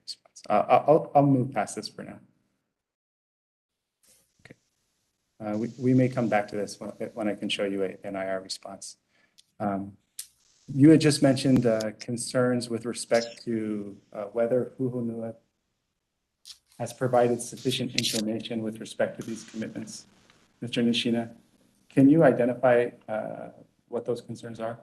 response. I'll move past this for now. Okay. We may come back to this when I can show you an IR response. You had just mentioned concerns with respect to whether Hu Honua has provided sufficient information with respect to these commitments. Mr. Nishina, can you identify what those concerns are?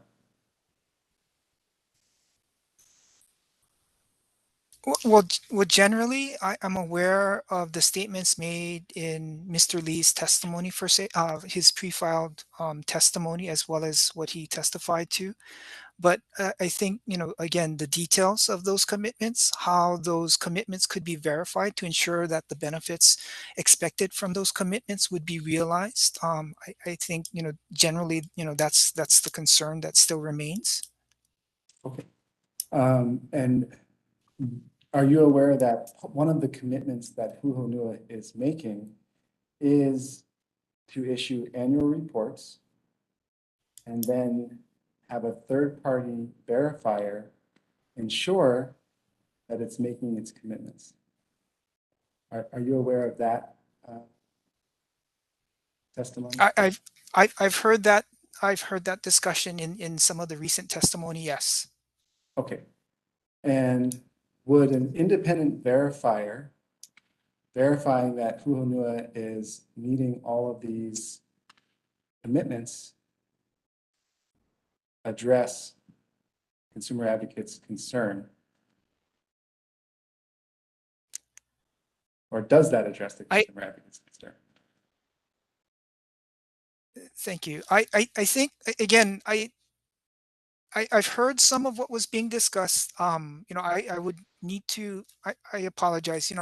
Well, generally, I'm aware of the statements made in Mr. Lee's testimony for his pre-filed testimony, as well as what he testified to. But I think, again, the details of those commitments, how those commitments could be verified to ensure that the benefits expected from those commitments would be realized. I think, generally, that's the concern that still remains. Okay. And are you aware that one of the commitments that Hu Honua is making is to issue annual reports and then have a third-party verifier ensure that it's making its commitments? Are you aware of that testimony? I've heard that. I've heard that discussion in some of the recent testimony. Yes. Okay. And would an independent verifier verifying that Hu Honua is meeting all of these commitments address consumer advocates' concern? Or does that address the consumer advocates' concern? Thank you. I think, again, I've heard some of what was being discussed. I would need to, I apologize.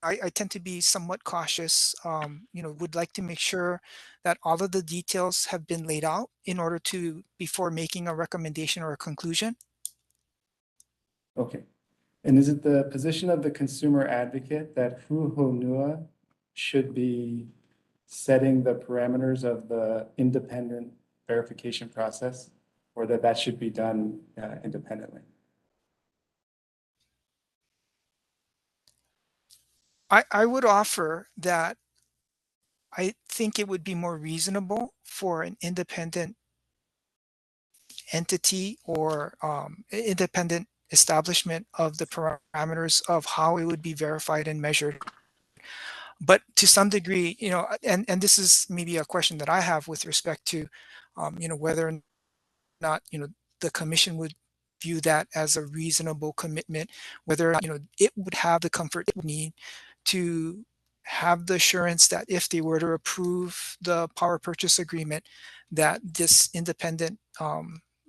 I tend to be somewhat cautious, would like to make sure that all of the details have been laid out in order to, before making a recommendation or a conclusion. Okay. And is it the position of the consumer advocate that Hu Honua should be setting the parameters of the independent verification process, or that that should be done independently? I would offer that I think it would be more reasonable for an independent entity or independent establishment of the parameters of how it would be verified and measured. But to some degree, you know, and this is maybe a question that I have with respect to, you know, whether or not, you know, the commission would view that as a reasonable commitment, whether or not, you know, it would have the comfort it would need to have the assurance that if they were to approve the power purchase agreement, that this independent,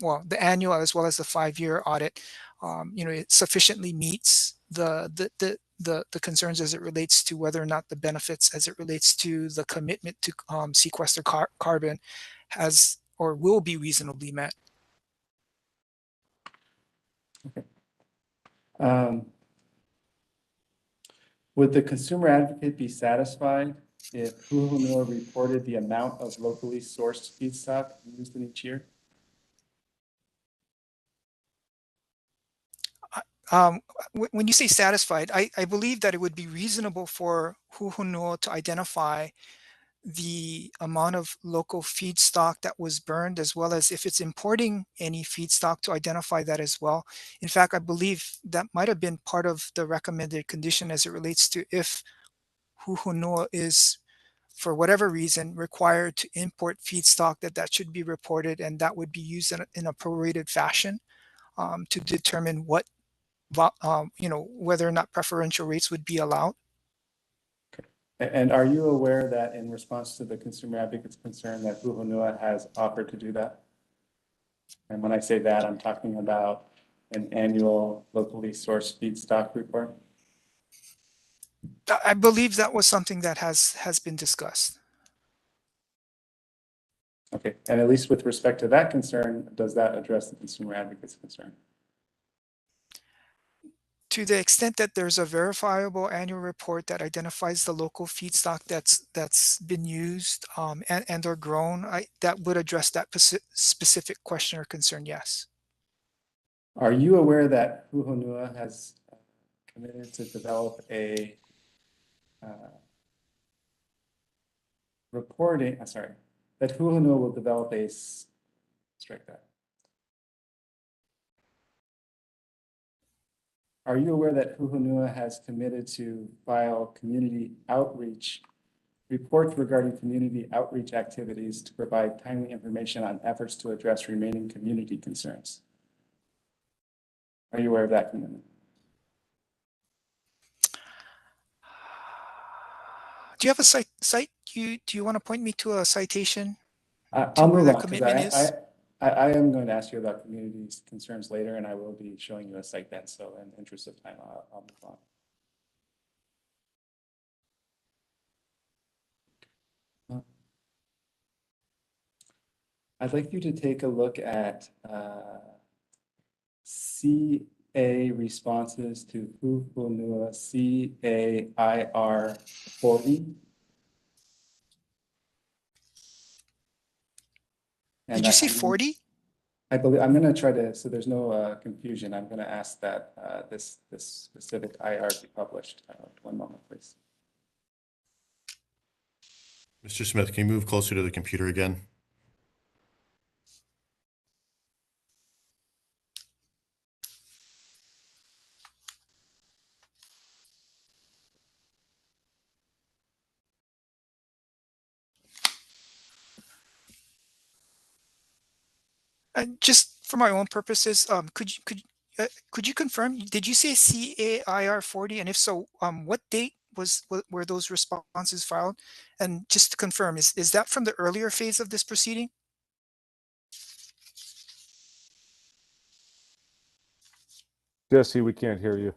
well, the annual as well as the 5-year audit, you know, it sufficiently meets the concerns as it relates to whether or not the benefits as it relates to the commitment to sequester carbon has or will be reasonably met. Okay. Would the consumer advocate be satisfied if Hu Honua reported the amount of locally sourced feedstock used in each year? When you say satisfied, I believe that it would be reasonable for Hu Honua to identify the amount of local feedstock that was burned, as well as if it's importing any feedstock to identify that as well. In fact, I believe that might have been part of the recommended condition as it relates to if Hu Honua is, for whatever reason, required to import feedstock, that should be reported, and that would be used in a prorated fashion to determine what, you know, whether or not preferential rates would be allowed. And are you aware that in response to the consumer advocate's concern that Hu Honua has offered to do that? And when I say that, I'm talking about an annual locally sourced feedstock report. I believe that was something that has been discussed. Okay, and at least with respect to that concern, does that address the consumer advocate's concern? To the extent that there's a verifiable annual report that identifies the local feedstock that's been used and or grown, that would address that specific question or concern, yes. Are you aware that Hu Honua has committed to develop a that Hu Honua will develop a, strike that. Are you aware that Hu Honua has committed to file community outreach reports regarding community outreach activities to provide timely information on efforts to address remaining community concerns? Are you aware of that commitment? Do you have a site? Do you want to point me to a citation? I'll move on because I am going to ask you about community concerns later, and I will be showing you a site then. So in the interest of time, I'll move on. I'd like you to take a look at CA responses to Hu Honua CAIR 40. Did you say 40? I believe I'm going to try to, so there's no confusion. I'm going to ask that this specific IR be published. 1 moment, please. Mr. Smith, can you move closer to the computer again? And just for my own purposes, could you confirm? Did you say CAIR 40? And if so, what date were those responses filed? And just to confirm, is that from the earlier phase of this proceeding? Jesse, we can't hear you.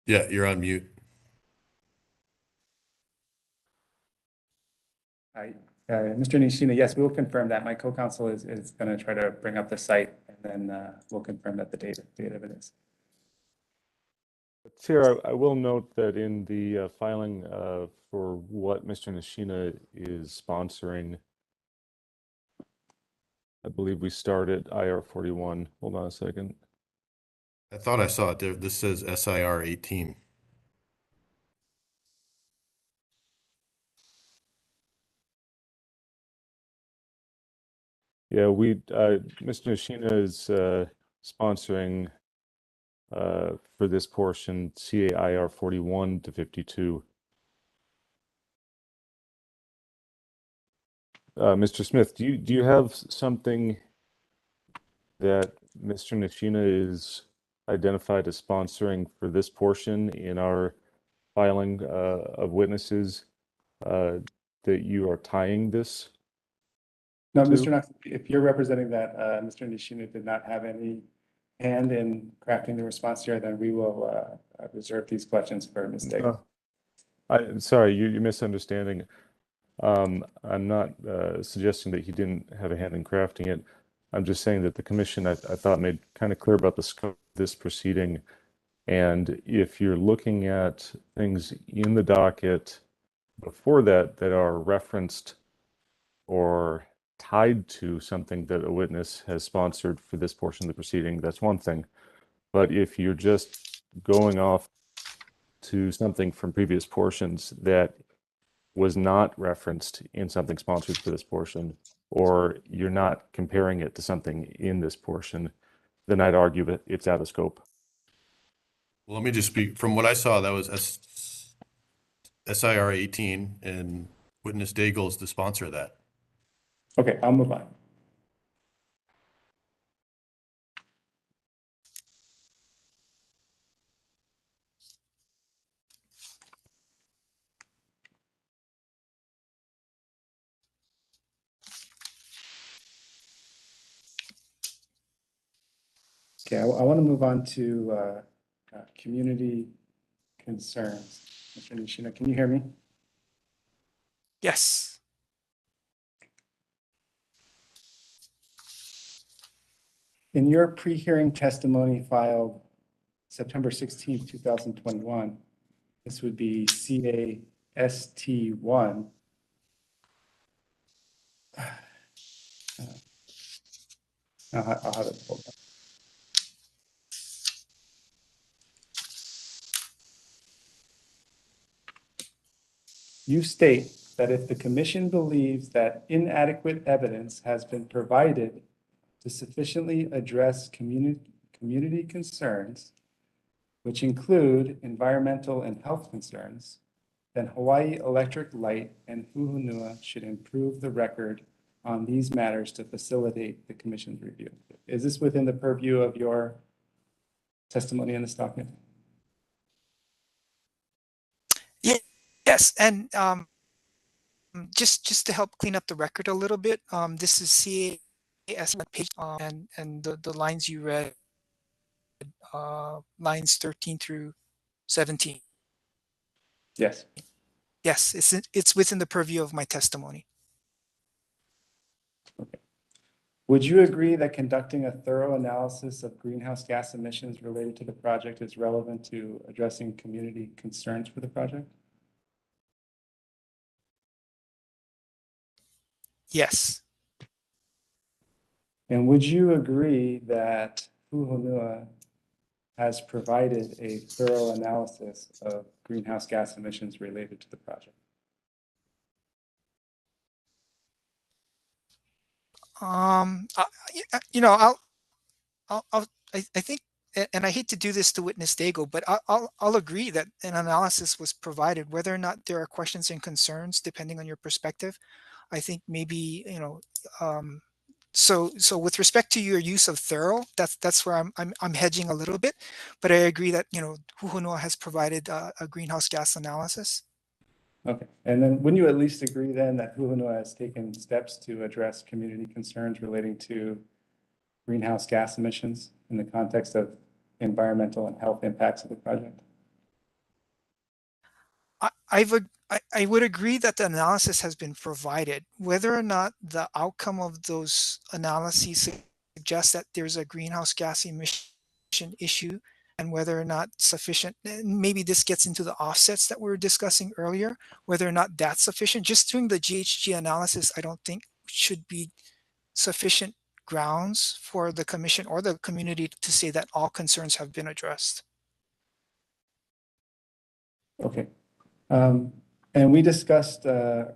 Yeah, you're on mute. Hi, Mr. Nishina, yes, we will confirm that. My co-counsel is going to try to bring up the site, and then we'll confirm that the date of it is. Chair, I will note that in the filing for what Mr. Nishina is sponsoring, I believe we start at IR 41. Hold on a second. I thought I saw it there. This says SIR 18. Yeah, Mr. Nishina is sponsoring for this portion CAIR 41 to 52. Mr. Smith, do you have something that Mr. Nishina is identified as sponsoring for this portion in our filing of witnesses that you are tying this? No, to? Mr. Knox, if you're representing that Mr. Nishina did not have any hand in crafting the response here, then we will reserve these questions for Ms. Daigle. I'm sorry, you're misunderstanding. I'm not suggesting that he didn't have a hand in crafting it. I'm just saying that the commission, I thought, made kind of clear about the scope of this proceeding. And if you're looking at things in the docket before that that are referenced or tied to something that a witness has sponsored for this portion of the proceeding, that's one thing. But if you're just going off to something from previous portions that was not referenced in something sponsored for this portion, or you're not comparing it to something in this portion, then I'd argue that it's out of scope. Well, let me just speak from what I saw. That was SIR 18, and Witness Daigle is the sponsor of that. Okay, I'll move on. Okay, I want to move on to community concerns. Mr. Nishina, can you hear me? Yes. In your pre-hearing testimony filed September 16th, 2021, this would be CAST1. I'll have it pulled up. You state that if the commission believes that inadequate evidence has been provided to sufficiently address community concerns, which include environmental and health concerns, then Hawaii Electric Light and Hu Honua should improve the record on these matters to facilitate the commission's review. Is this within the purview of your testimony in this document? Yes, and just to help clean up the record a little bit, this is CAS page, and the lines you read, lines 13 through 17. Yes. Yes, it's within the purview of my testimony. Okay. Would you agree that conducting a thorough analysis of greenhouse gas emissions related to the project is relevant to addressing community concerns for the project? Yes. And would you agree that Hu Honua has provided a thorough analysis of greenhouse gas emissions related to the project? You know, I think, and I hate to do this to Witness Daigle, but I'll agree that an analysis was provided. Whether or not there are questions and concerns, depending on your perspective, I think maybe, you know, so with respect to your use of thorough, that's where I'm hedging a little bit, but I agree that, you know, Hu Honua has provided a greenhouse gas analysis. Okay, and then wouldn't you at least agree then that Hu Honua has taken steps to address community concerns relating to greenhouse gas emissions in the context of environmental and health impacts of the project? I would agree that the analysis has been provided. Whether or not the outcome of those analyses suggests that there's a greenhouse gas emission issue and whether or not sufficient, and maybe this gets into the offsets that we were discussing earlier, whether or not that's sufficient. Just doing the GHG analysis, I don't think should be sufficient grounds for the commission or the community to say that all concerns have been addressed. Okay. And we discussed a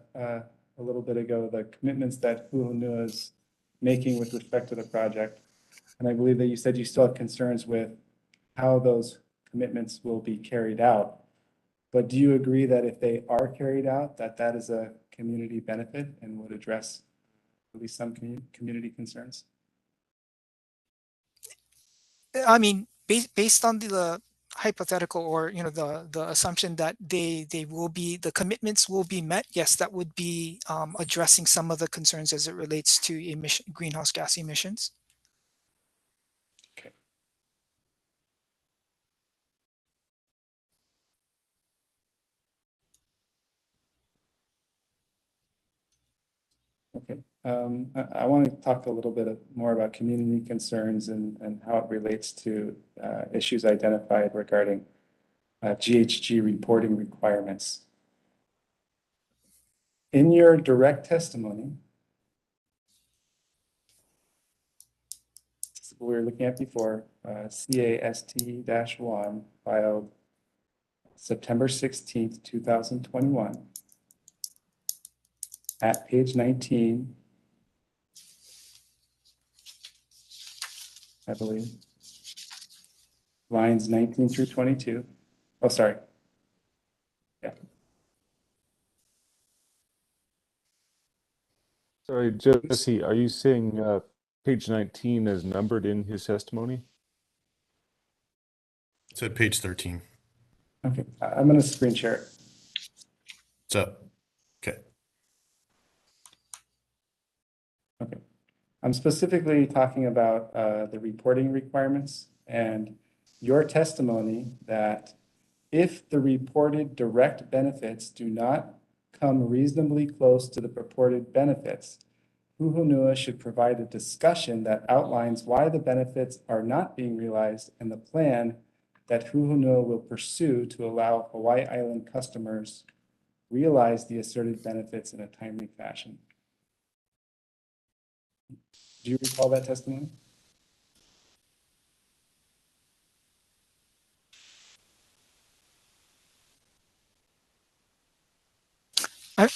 little bit ago the commitments that Hu Honua is making with respect to the project. And I believe that you said you still have concerns with how those commitments will be carried out. But do you agree that if they are carried out, that that is a community benefit and would address at least some community concerns? I mean, based on the hypothetical, or the assumption that the commitments will be met, yes, that would be addressing some of the concerns as it relates to greenhouse gas emissions. Okay. Okay. I want to talk a little bit more about community concerns and how it relates to issues identified regarding GHG reporting requirements. In your direct testimony, this is what we were looking at before, CAST-1 filed September 16th, 2021. At page 19, I believe, lines 19 through 22. Oh, sorry. Yeah. Sorry, Jesse, are you saying page 19 is numbered in his testimony? It's at page 13. Okay, I'm going to screen share it. So, okay. Okay. I'm specifically talking about the reporting requirements and your testimony that if the reported direct benefits do not come reasonably close to the purported benefits, Hu Honua should provide a discussion that outlines why the benefits are not being realized and the plan that Hu Honua will pursue to allow Hawaii Island customers realize the asserted benefits in a timely fashion. Do you recall that testimony?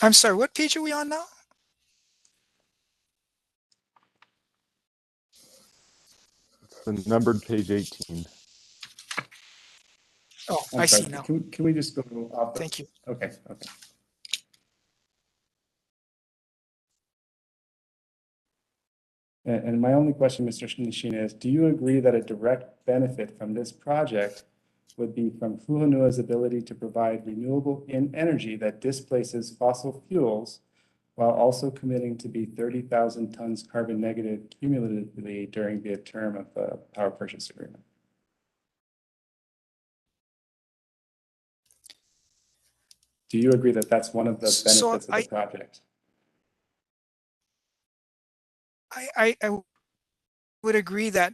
I'm sorry, what page are we on now? It's the numbered page 18. Oh, I'm I sorry. see now. Can we just go off? Thank you. Okay, okay. And my only question, Mr. Nishina, is do you agree that a direct benefit from this project would be from Hu Honua's ability to provide renewable energy that displaces fossil fuels while also committing to be 30,000 tons carbon negative cumulatively during the term of the power purchase agreement? Do you agree that that's one of the benefits of the project? I would agree that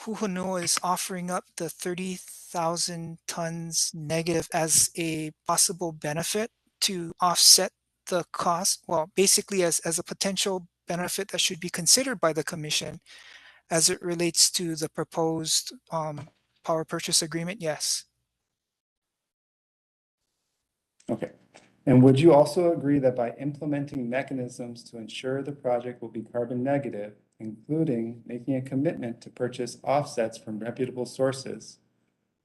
Hu Honua is offering up the 30,000 tons negative as a possible benefit to offset the cost. Well, basically as a potential benefit that should be considered by the commission as it relates to the proposed power purchase agreement, yes. Okay. And would you also agree that by implementing mechanisms to ensure the project will be carbon negative, including making a commitment to purchase offsets from reputable sources,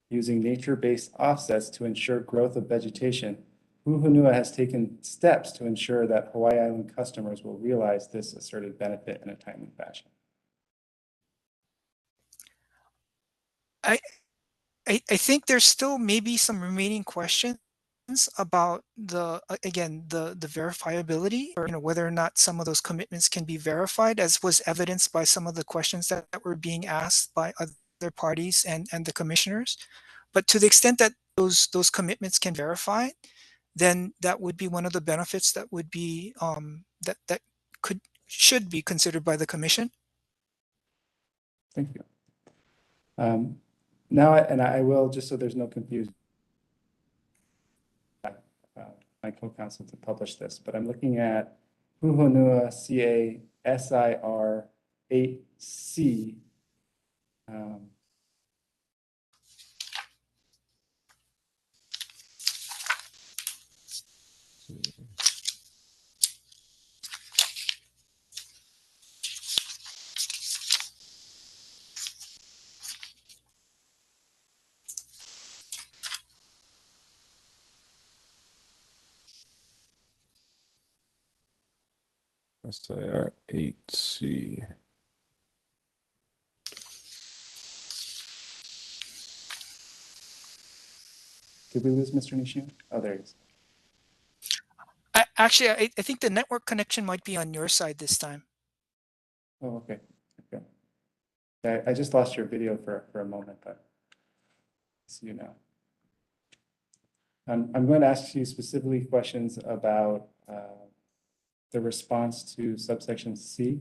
using nature-based offsets to ensure growth of vegetation, Hu Honua has taken steps to ensure that Hawaii Island customers will realize this asserted benefit in a timely fashion? I think there's still maybe some remaining questions about the verifiability, or whether or not some of those commitments can be verified, as was evidenced by some of the questions that were being asked by other parties and the commissioners. But to the extent that those commitments can verify, then that would be one of the benefits that would be that should be considered by the commission. Thank you. Now, and I will, just so there's no confusion, my co-counsel to publish this, but I'm looking at Hu Honua CASIR 8C. SIR 8C. Did we lose Mr. Nishio? Oh, there he is. Actually, I think the network connection might be on your side this time. Oh, okay. Okay. I just lost your video for a moment, but I see you now. I'm going to ask you specifically questions about the response to subsection C.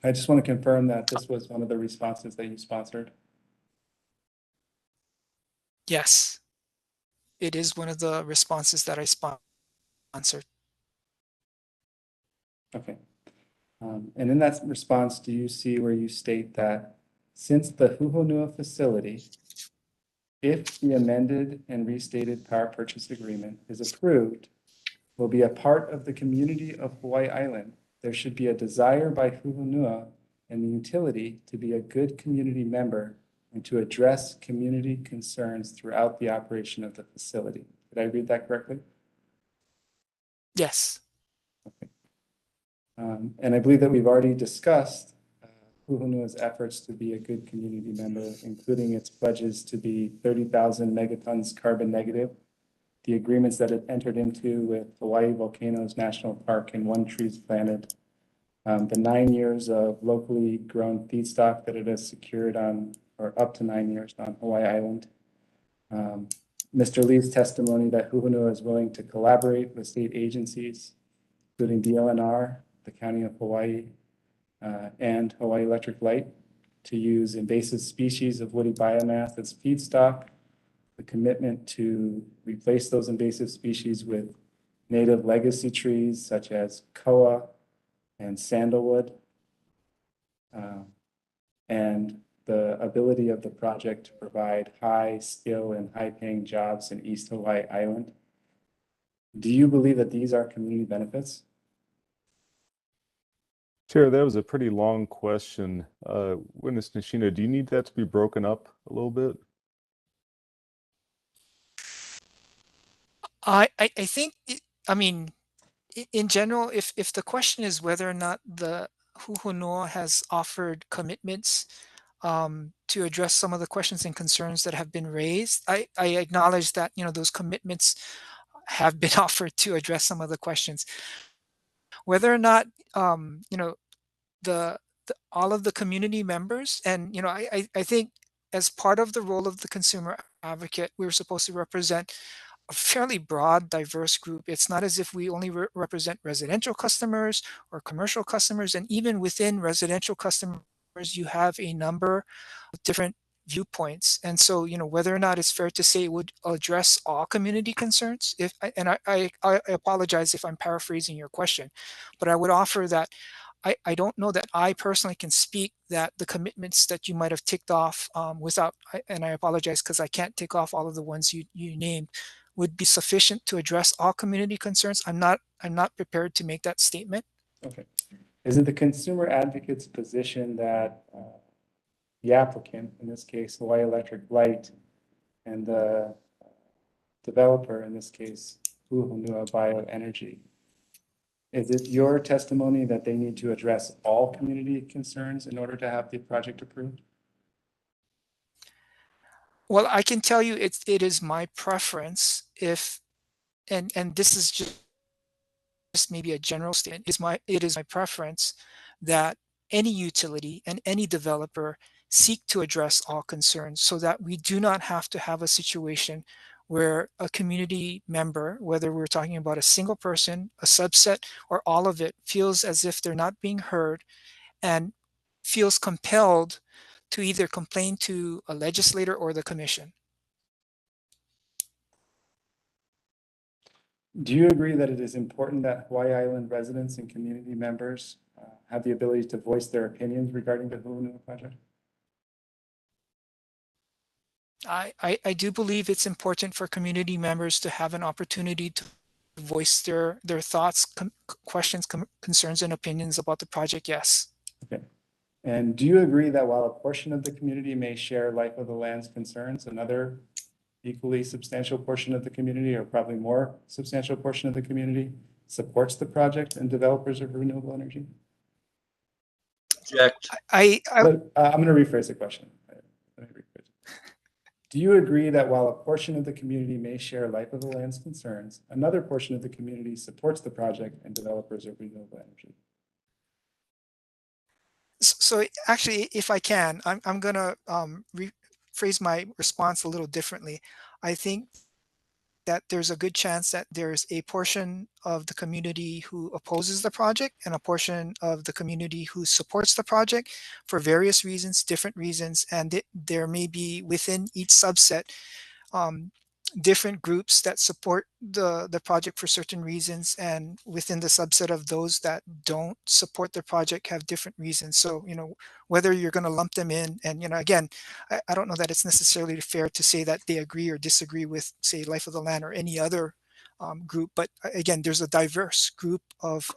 I just want to confirm that this was one of the responses that you sponsored. Yes, it is one of the responses that I sponsored. Okay. And in that response, do you see where you state that since the Hu Honua facility, if the amended and restated power purchase agreement is approved, will be a part of the community of Hawaii Island, there should be a desire by Hu Honua and the utility to be a good community member and to address community concerns throughout the operation of the facility. Did I read that correctly? Yes. Okay. And I believe that we've already discussed Hu Honua's efforts to be a good community member, including its pledges to be 30,000 megatons carbon negative, the agreements that it entered into with Hawaii Volcanoes National Park and One Trees Planted, the 9 years of locally grown feedstock that it has secured on, or up to 9 years on Hawaii Island. Mr. Lee's testimony that Hu Honua is willing to collaborate with state agencies, including Dlnr, the County of Hawaii, and Hawaii Electric Light, to use invasive species of woody biomass as feedstock, the commitment to replace those invasive species with native legacy trees such as koa and sandalwood, and the ability of the project to provide high skill and high paying jobs in East Hawaii Island. Do you believe that these are community benefits? Chair, that was a pretty long question. Witness Nishina, do you need that to be broken up a little bit? I think, I mean, in general, if the question is whether or not the Hu Honua has offered commitments to address some of the questions and concerns that have been raised, I acknowledge that, you know, those commitments have been offered to address some of the questions. Whether or not, you know, all of the community members, and, you know, I think as part of the role of the consumer advocate, we're supposed to represent a fairly broad, diverse group. It's not as if we only represent residential customers or commercial customers. And even within residential customers, you have a number of different viewpoints. And so, you know, whether or not it's fair to say it would address all community concerns, I apologize if I'm paraphrasing your question, but I would offer that I don't know that I personally can speak that the commitments that you might have ticked off and I apologize because I can't tick off all of the ones you named, would be sufficient to address all community concerns. I'm not prepared to make that statement. Okay. Is it the consumer advocate's position that the applicant, in this case, Hawaii Electric Light, and the developer, in this case, Hu Honua Bioenergy, is it your testimony that they need to address all community concerns in order to have the project approved? Well, I can tell you it is my preference and this is just maybe a general statement, it is my preference that any utility and any developer seek to address all concerns so that we do not have to have a situation where a community member, whether we're talking about a single person, a subset, or all of it, feels as if they're not being heard and feels compelled to either complain to a legislator or the commission. Do you agree that it is important that Hawaii Island residents and community members have the ability to voice their opinions regarding the Hu Honua project? I do believe it's important for community members to have an opportunity to voice their thoughts, questions, concerns, and opinions about the project, yes. Okay. And do you agree that while a portion of the community may share life of the land's concerns, another equally substantial portion of the community, or probably more substantial portion of the community, supports the project and developers of renewable energy? Object. I'm going to rephrase the question. Do you agree that while a portion of the community may share life of the land's concerns, another portion of the community supports the project and developers of renewable energy? So actually, if I can, I'm going to rephrase my response a little differently. I think that there's a good chance that there's a portion of the community who opposes the project and a portion of the community who supports the project for various reasons, different reasons, and there may be within each subset different groups that support the project for certain reasons, and within the subset of those that don't support the project have different reasons. So, whether you're going to lump them in, and, again, I don't know that it's necessarily fair to say that they agree or disagree with, say, Life of the Land or any other group, but again, there's a diverse group of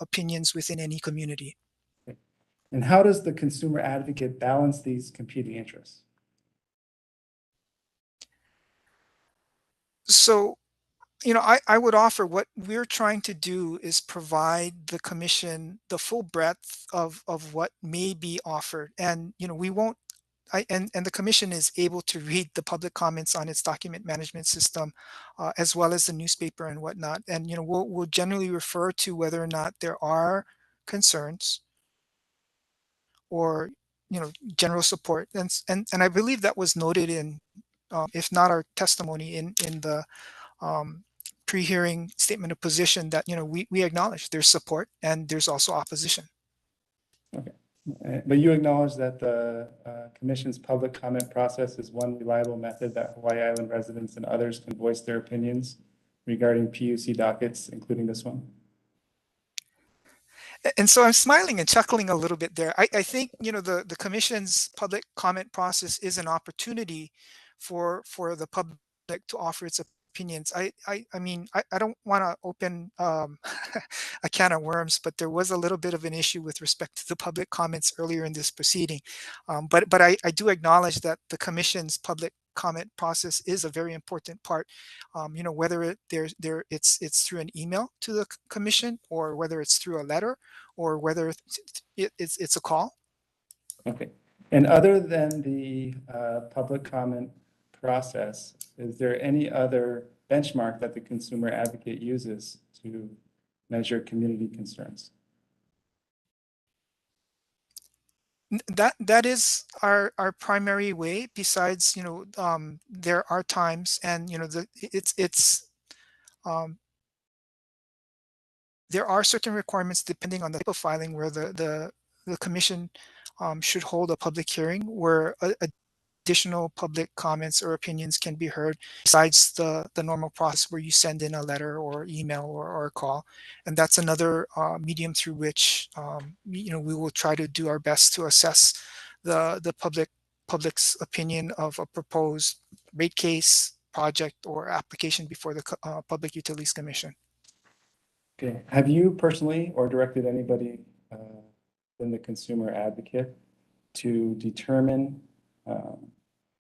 opinions within any community. And how does the consumer advocate balance these competing interests? So, I would offer what we're trying to do is provide the commission the full breadth of what may be offered. And, we won't, and the commission is able to read the public comments on its document management system, as well as the newspaper and whatnot. And, we'll generally refer to whether or not there are concerns or, general support. And I believe that was noted in, if not our testimony, in the pre-hearing statement of position, that we acknowledge there's support and there's also opposition. Okay, but you acknowledge that the Commission's public comment process is one reliable method that Hawaii Island residents and others can voice their opinions regarding PUC dockets, including this one? And so I'm smiling and chuckling a little bit there. I think the Commission's public comment process is an opportunity for the public to offer its opinions. I mean, I don't want to open a can of worms, but there was a little bit of an issue with respect to the public comments earlier in this proceeding. But I do acknowledge that the Commission's public comment process is a very important part. Whether it's through an email to the commission, or whether it's through a letter, or whether it's a call. Okay. And other than the public comment process, is there any other benchmark that the consumer advocate uses to measure community concerns? That is our primary way. Besides, there are times, and there are certain requirements depending on the type of filing where the commission should hold a public hearing where additional public comments or opinions can be heard, besides the normal process where you send in a letter or email or a call. And that's another medium through which we will try to do our best to assess the public's opinion of a proposed rate case, project, or application before the Public Utilities Commission. Okay. Have you personally or directed anybody in the consumer advocate to determine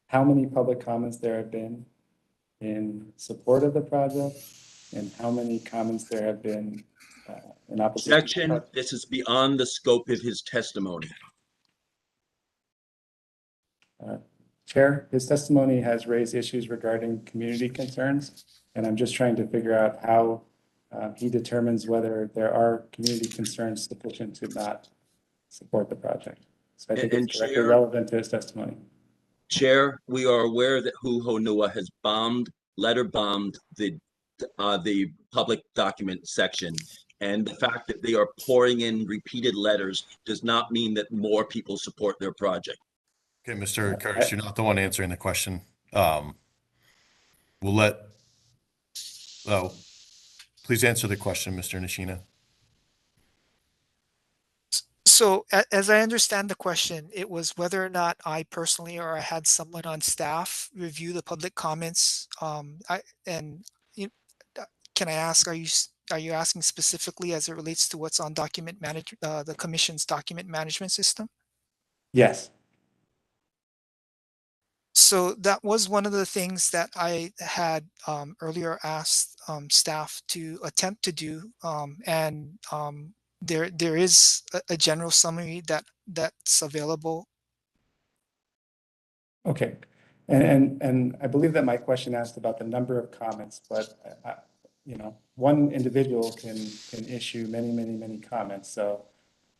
how many public comments there have been in support of the project and how many comments there have been in opposition? Objection. This is beyond the scope of his testimony. Chair, his testimony has raised issues regarding community concerns, and I'm just trying to figure out how he determines whether there are community concerns sufficient to not support the project. So I think And it's directly Chair, relevant to his testimony. Chair, we are aware that Hu Honua has letter bombed the public document section. And the fact that they are pouring in repeated letters does not mean that more people support their project. Okay, Mr. Curtis, you're not the one answering the question. We'll let, oh, please answer the question, Mr. Nishina. So as I understand the question, it was whether or not I personally or I had someone on staff review the public comments. Can I ask, are you asking specifically as it relates to what's on the commission's document management system? Yes. So that was one of the things that I had earlier asked staff to attempt to do, there is a general summary that's available. Okay. And I believe that my question asked about the number of comments, but you know, one individual can issue many comments. So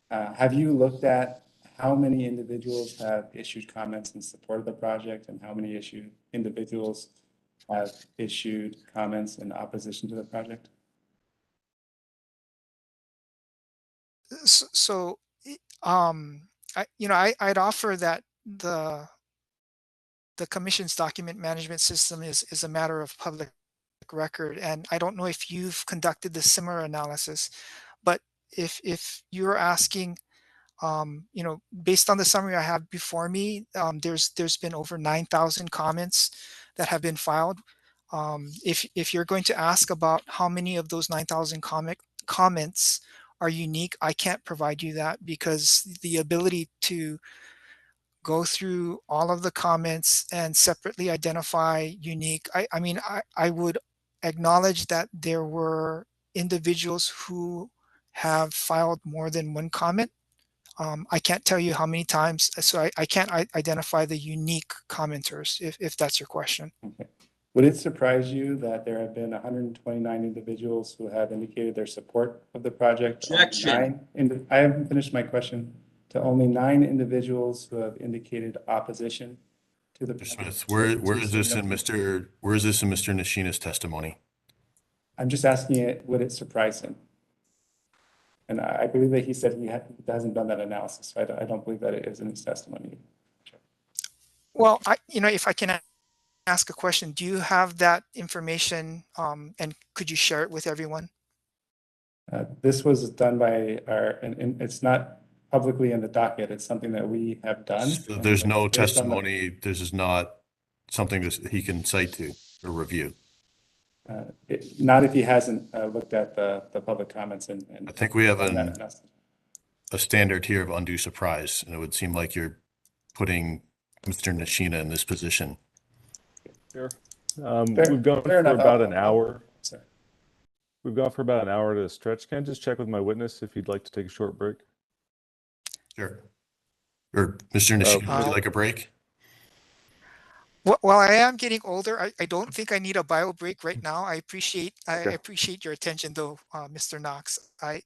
have you looked at how many individuals have issued comments in support of the project and how many individuals have issued comments in opposition to the project? So I'd offer that the commission's document management system is a matter of public record, and I don't know if you've conducted the similar analysis, but if you're asking, based on the summary I have before me, there's been over 9,000 comments that have been filed. If you're going to ask about how many of those 9,000 comments are unique, I can't provide you that, because the ability to go through all of the comments and separately identify unique, I would acknowledge that there were individuals who have filed more than one comment. I can't tell you how many times, so I can't identify the unique commenters, if that's your question. Okay. Would it surprise you that there have been 129 individuals who have indicated their support of the project? Objection. I haven't finished my question. To only 9 individuals who have indicated opposition to the project. Smith, where is this in Mr. Nishina's testimony? I'm just asking it, would it surprise him? And I believe that he said he hasn't done that analysis. So I don't believe that it is in his testimony. Well, if I can ask a question, do you have that information, and could you share it with everyone? This was done by and it's not publicly in the docket. It's something that we have done. So there's no testimony. This is not something that he can cite to or review. Not if he hasn't looked at the public comments and I think we have a standard here of undue surprise, and it would seem like you're putting Mr. Nishina in this position. Sure. We've gone for about an hour. Sorry. We've gone for about an hour to stretch. Can I just check with my witness if you'd like to take a short break? Sure. Or Mr. Nishina, would you like a break? Well, I am getting older. I don't think I need a bio break right now. I appreciate your attention, though, Mr. Knox.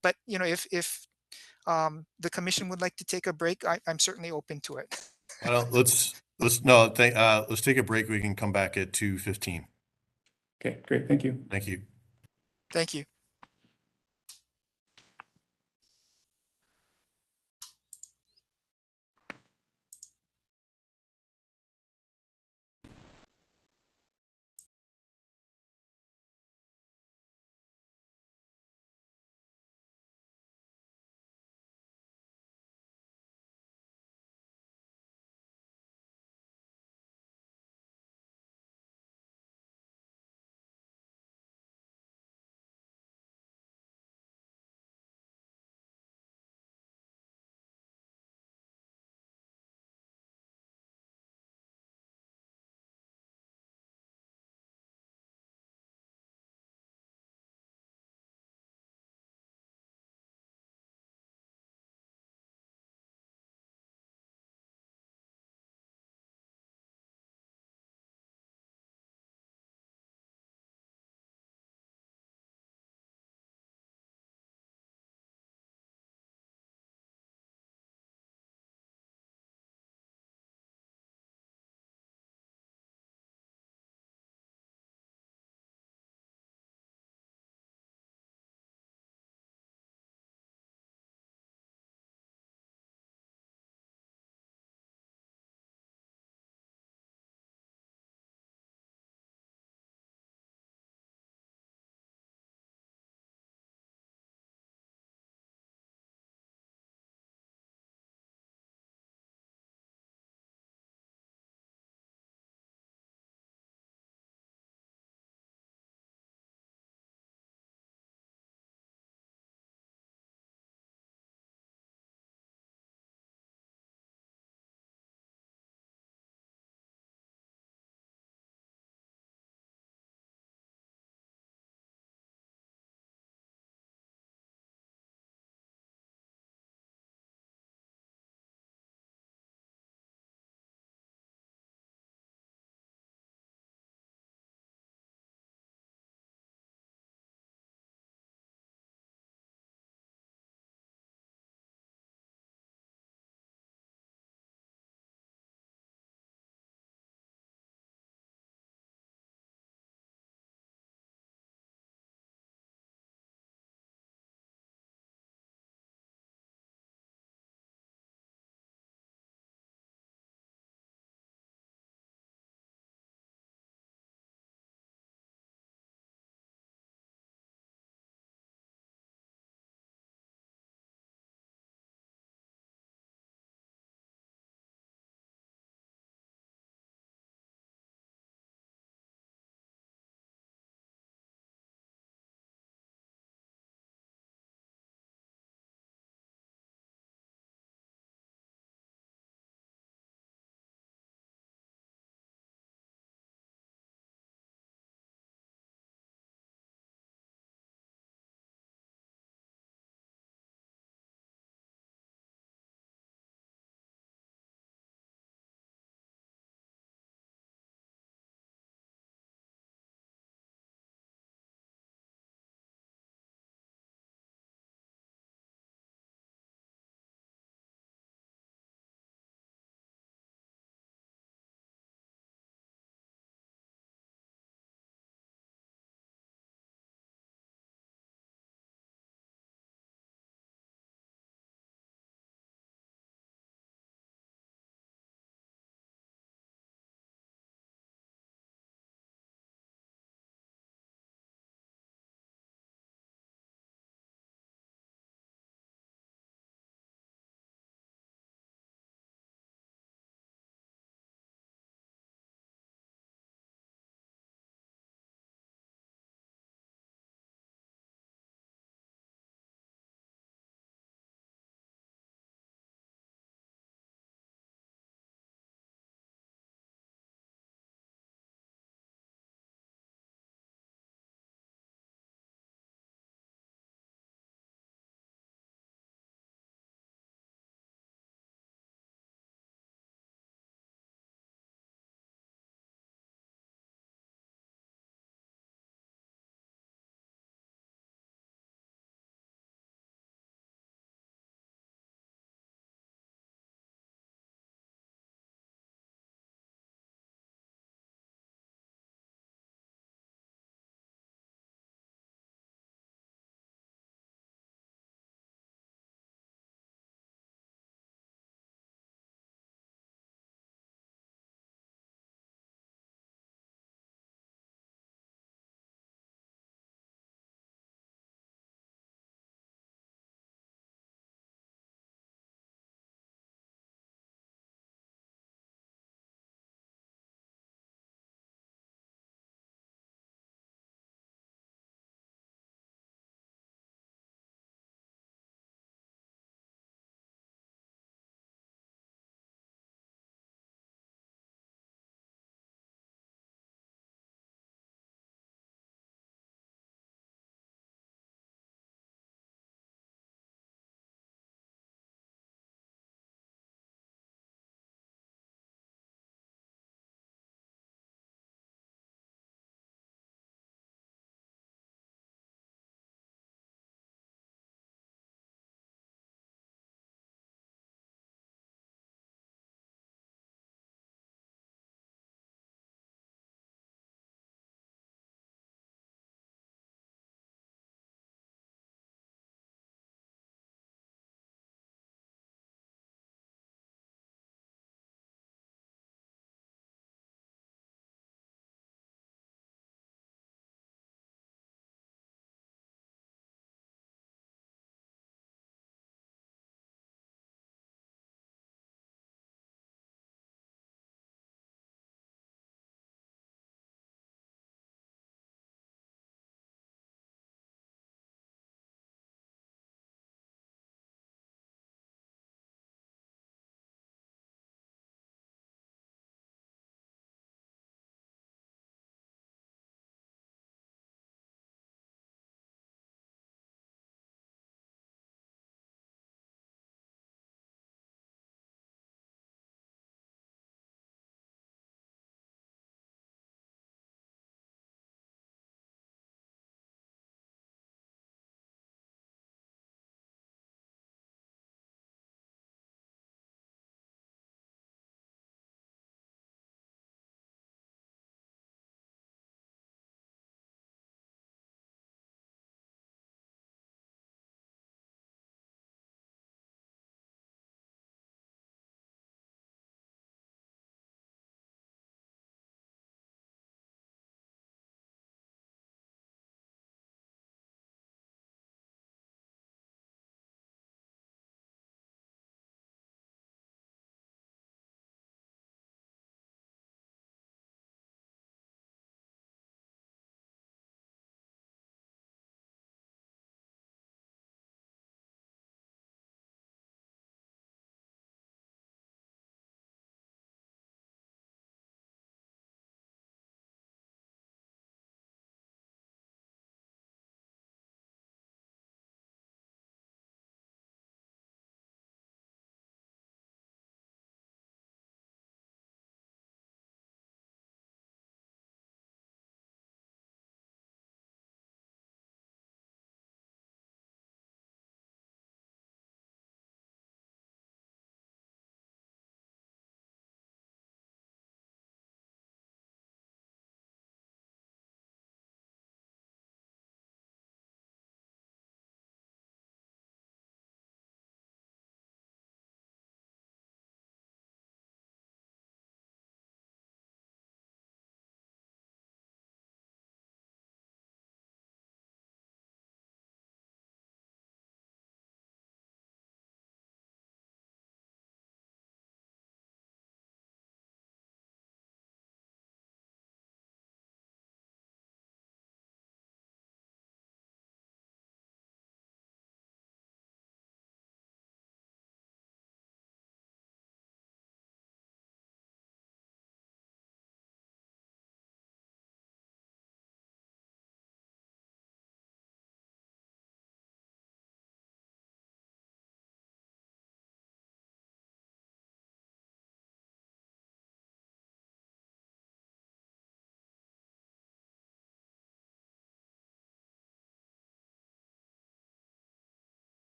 But if the commission would like to take a break, I'm certainly open to it. Well, let's take a break. We can come back at 2:15. Okay, great. Thank you. Thank you. Thank you.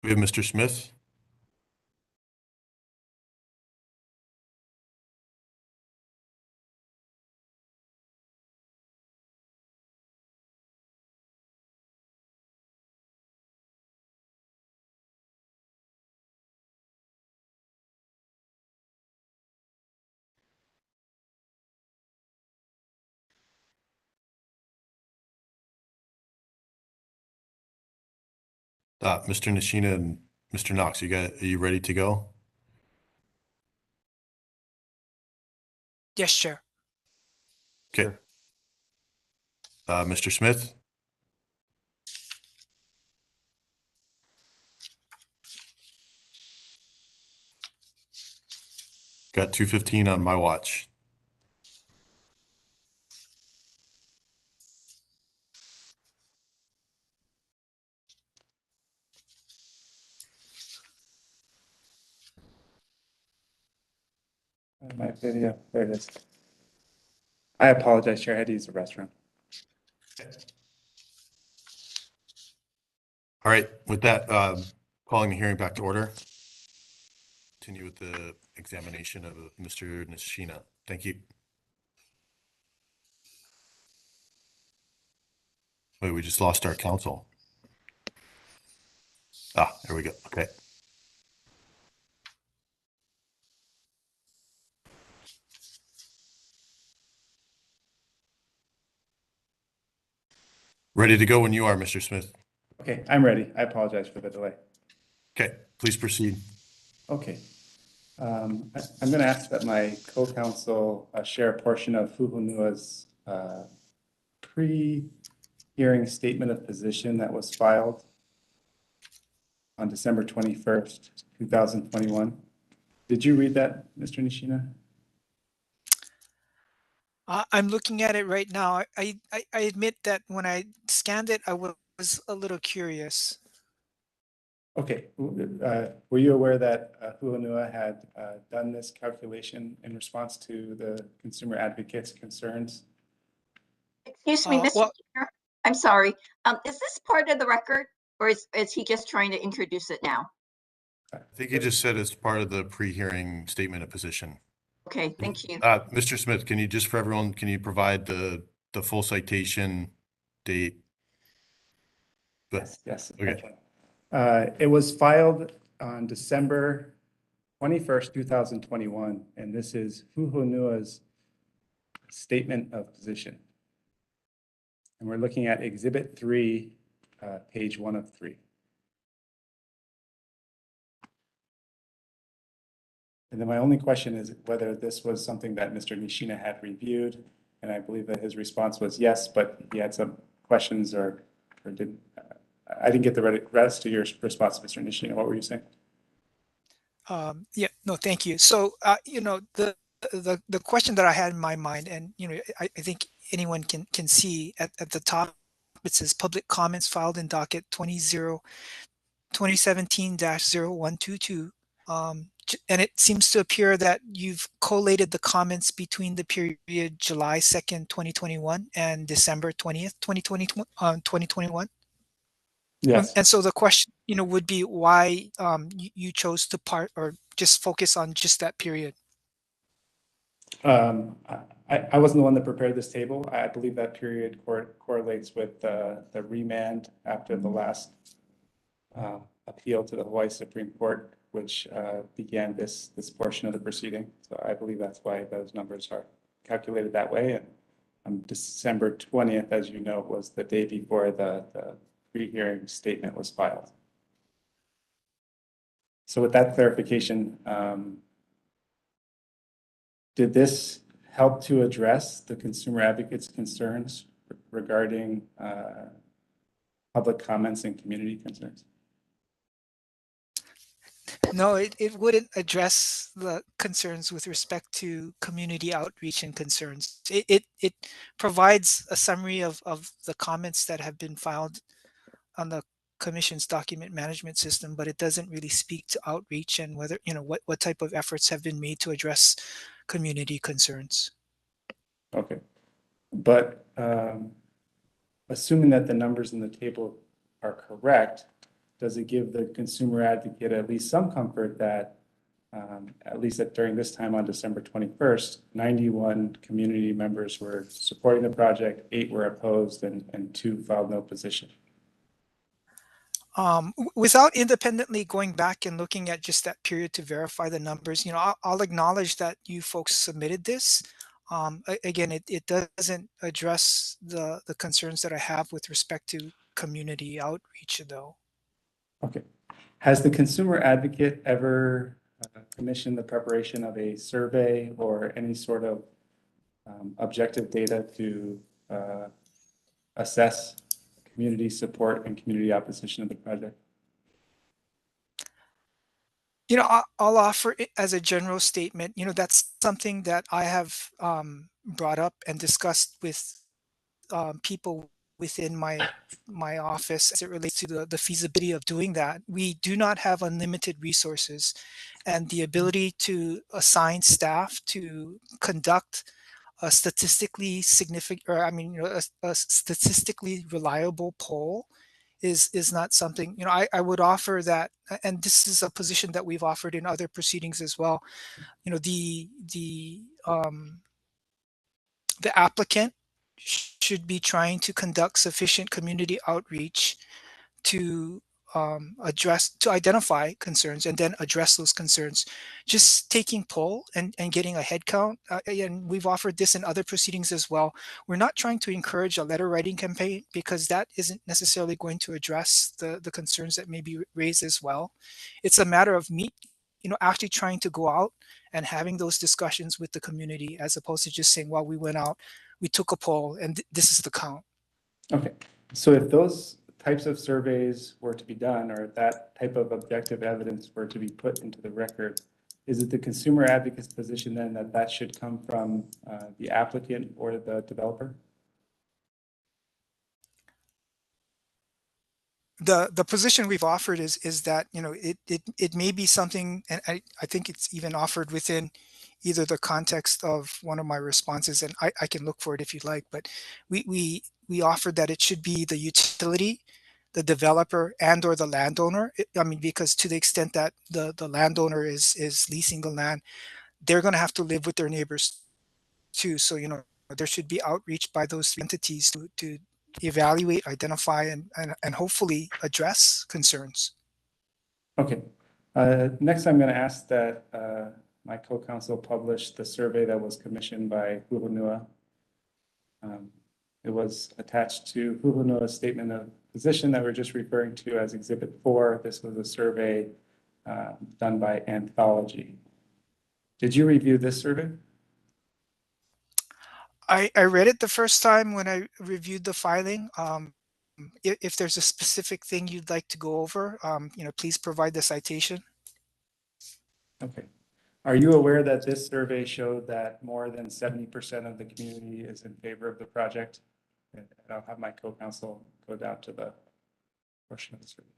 We have Mr. Smith. Mr. Nishina and Mr. Knox, are you ready to go? Yes, Chair. Okay. Mr. Smith? Got 2:15 on my watch. My video, there it is. I apologize, Chair, I had to use the restroom. All right, with that, calling the hearing back to order. Continue with the examination of Mr. Nishina. Thank you. Wait, we just lost our counsel. There we go. Okay. Ready to go when you are, Mr. Smith. Okay, I'm ready. I apologize for the delay. Okay, please proceed. Okay. I'm going to ask that my co-counsel share a portion of Hu Honua's pre-hearing statement of position that was filed on December 21st, 2021. Did you read that, Mr. Nishina? I'm looking at it right now. I admit that when I scanned it, I was a little curious. Okay. Were you aware that Hu Honua had done this calculation in response to the consumer advocates' concerns? Excuse me, Mr. Well, Chair. I'm sorry. Is this part of the record, or is he just trying to introduce it now? I think you just said it's part of the pre-hearing statement of position. Okay, thank you. Mr. Smith, can you just for everyone, can you provide the full citation date? Yes. Okay. It was filed on December 21st, 2021, and this is Hu Honua's statement of position. And we're looking at Exhibit 3, page 1 of 3. And then my only question is whether this was something that Mr. Nishina had reviewed, and I believe that his response was yes, but he had some questions or didn't. I didn't get the rest of your response, Mr. Nishina. What were you saying? Yeah, no, thank you. So, the question that I had in my mind, and I think anyone can see at the top, it says public comments filed in docket 2017-0122. And it seems to appear that you've collated the comments between the period July 2nd, 2021 and December 20th, 2021. Yes. And so the question, would be why you chose to just focus on just that period. I wasn't the one that prepared this table. I believe that period correlates with the remand after the last appeal to the Hawaii Supreme Court, which began this portion of the proceeding. So I believe that's why those numbers are calculated that way. And December 20th, as you know, was the day before the pre-hearing statement was filed. So with that clarification, did this help to address the consumer advocates' concerns regarding public comments and community concerns? No, it wouldn't address the concerns with respect to community outreach and concerns. It provides a summary of the comments that have been filed on the Commission's document management system, but it doesn't really speak to outreach and whether, what type of efforts have been made to address community concerns. Okay. But assuming that the numbers in the table are correct, does it give the consumer advocate at least some comfort that at least during this time on December 21st, 91 community members were supporting the project, 8 were opposed, and 2 filed no position? Without independently going back and looking at just that period to verify the numbers, I'll acknowledge that you folks submitted this. Again, it doesn't address the concerns that I have with respect to community outreach, though. Okay. Has the consumer advocate ever commissioned the preparation of a survey or any sort of objective data to assess community support and community opposition of the project? I'll offer it as a general statement. That's something that I have brought up and discussed with people within my office as it relates to the feasibility of doing that. We do not have unlimited resources, and the ability to assign staff to conduct a statistically significant, or a statistically reliable poll is not something. I would offer that, and this is a position that we've offered in other proceedings as well. The applicant should be trying to conduct sufficient community outreach to identify concerns and then address those concerns. Just taking poll and getting a head count, and we've offered this in other proceedings as well. We're not trying to encourage a letter writing campaign, because that isn't necessarily going to address the concerns that may be raised as well. It's a matter of actually trying to go out and having those discussions with the community, as opposed to just saying, well, we went out, we took a poll, and this is the count. Okay, so if those types of surveys were to be done, or that type of objective evidence were to be put into the record, is it the consumer advocate's position then that should come from the applicant or the developer? The position we've offered is that it may be something, and I think it's even offered within either the context of one of my responses, and I can look for it if you'd like, but we offered that it should be the utility, the developer, and or the landowner. Because to the extent that the landowner is leasing the land, they're going to have to live with their neighbors too. So there should be outreach by those three entities to evaluate, identify, and hopefully address concerns. Okay. Next, I'm going to ask that my co-counsel publish the survey that was commissioned by Hu Honua. It was attached to Hu Honua's statement of position that we're just referring to as Exhibit 4. This was a survey done by Anthology. Did you review this survey? I read it the first time when I reviewed the filing. If there's a specific thing you'd like to go over, please provide the citation. Okay. Are you aware that this survey showed that more than 70% of the community is in favor of the project? And I'll have my co-counsel go down to the portion of the survey.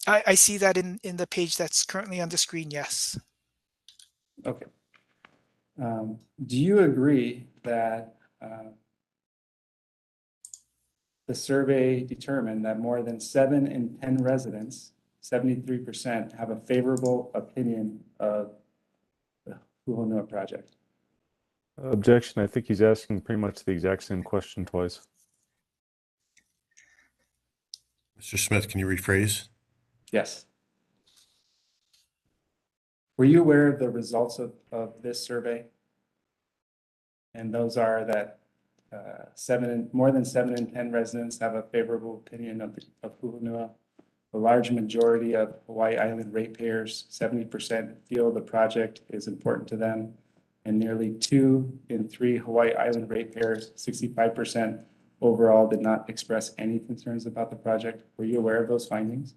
I see that in the page that's currently on the screen, yes. Okay. Do you agree that the survey determined that more than 7 in 10 residents, 73%, have a favorable opinion of the Hu Honua project? Objection. I think he's asking pretty much the exact same question twice. Mr. Smith, can you rephrase? Yes. Were you aware of the results of this survey? And those are that more than 7 in 10 residents have a favorable opinion of Hu Honua. A large majority of Hawaii Island ratepayers, 70%, feel the project is important to them. And nearly 2 in 3 Hawaii Island ratepayers, 65%, overall did not express any concerns about the project. Were you aware of those findings?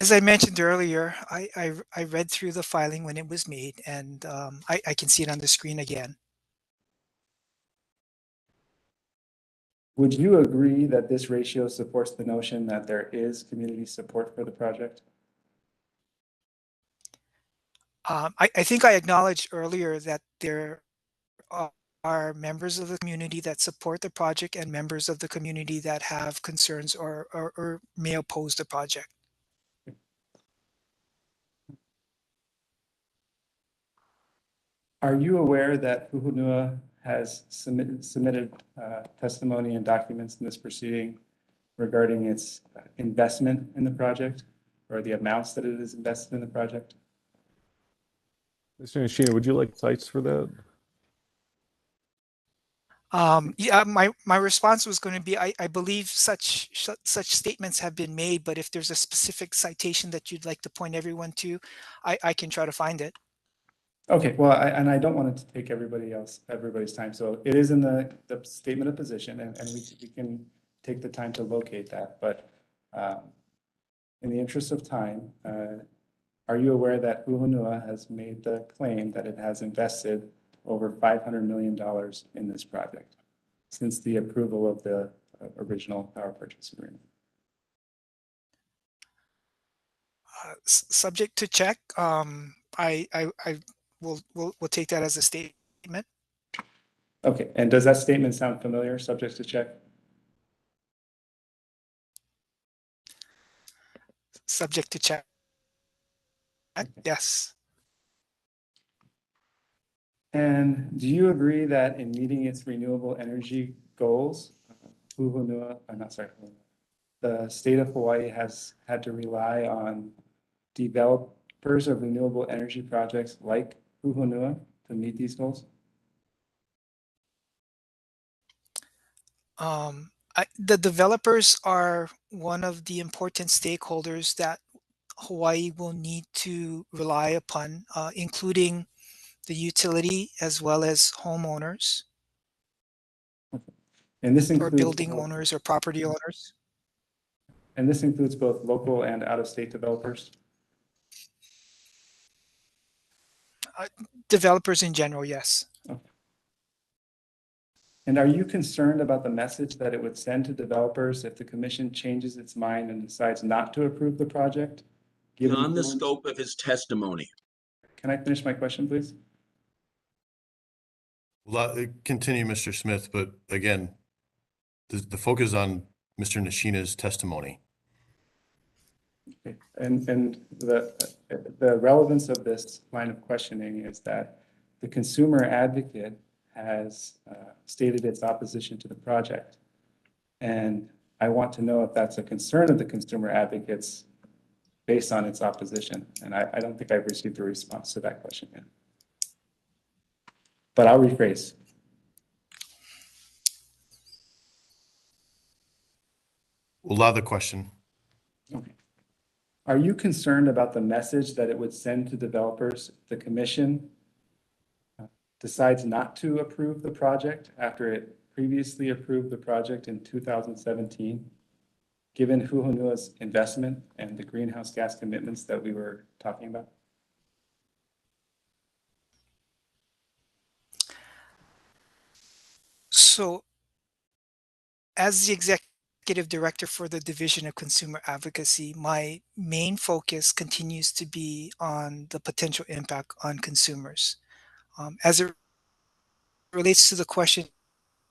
As I mentioned earlier, I read through the filing when it was made, and I can see it on the screen again. Would you agree that this ratio supports the notion that there is community support for the project? I think I acknowledged earlier that there are members of the community that support the project and members of the community that have concerns or may oppose the project. Are you aware that Hu Honua has submitted testimony and documents in this proceeding regarding its investment in the project or the amounts that it is invested in the project? Mr. Nishina, would you like cites for that? Yeah, my response was going to be, I believe such statements have been made, but if there's a specific citation that you'd like to point everyone to, I can try to find it. Okay, well, I don't want it to take everybody's time. So it is in the statement of position, and we can take the time to locate that. But in the interest of time, are you aware that Hu Honua has made the claim that it has invested over $500 million in this project since the approval of the original power purchase agreement? Subject to check. We'll take that as a statement. Okay, and does that statement sound familiar, subject to check? Subject to check. Yes. And do you agree that in meeting its renewable energy goals, Hu Honua, the state of Hawaii has had to rely on developers of renewable energy projects like Hu Honua to meet these goals? The developers are one of the important stakeholders that Hawaii will need to rely upon, including the utility as well as homeowners. And this or includes building owners or property owners. And this includes both local and out-of-state developers? Developers in general, yes. Okay. And are you concerned about the message that it would send to developers if the commission changes its mind and decides not to approve the project? Beyond the scope of his testimony. Can I finish my question, please? Continue, Mr. Smith, but again, the focus on Mr. Nishina's testimony. Okay. And the relevance of this line of questioning is that the consumer advocate has stated its opposition to the project. And I want to know if that's a concern of the consumer advocates based on its opposition. And I don't think I've received a response to that question yet. But I'll rephrase. We'll allow the question. Okay. Are you concerned about the message that it would send to developers if the commission decides not to approve the project after it previously approved the project in 2017, given Hu Honua's investment and the greenhouse gas commitments that we were talking about? So, as the executive director for the Division of Consumer Advocacy, my main focus continues to be on the potential impact on consumers. As it relates to the question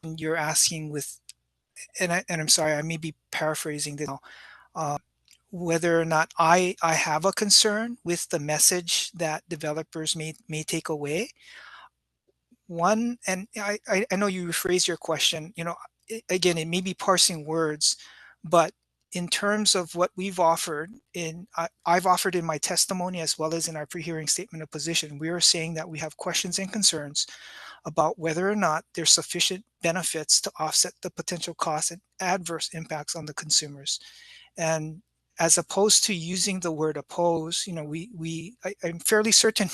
you're asking with, and I'm sorry, I may be paraphrasing this now, whether or not I have a concern with the message that developers may take away. One, and I know you rephrase your question, again, it may be parsing words, but in terms of what we've offered I've offered in my testimony as well as in our pre-hearing statement of position, we are saying that we have questions and concerns about whether or not there's sufficient benefits to offset the potential costs and adverse impacts on the consumers. And as opposed to using the word oppose, I'm fairly certain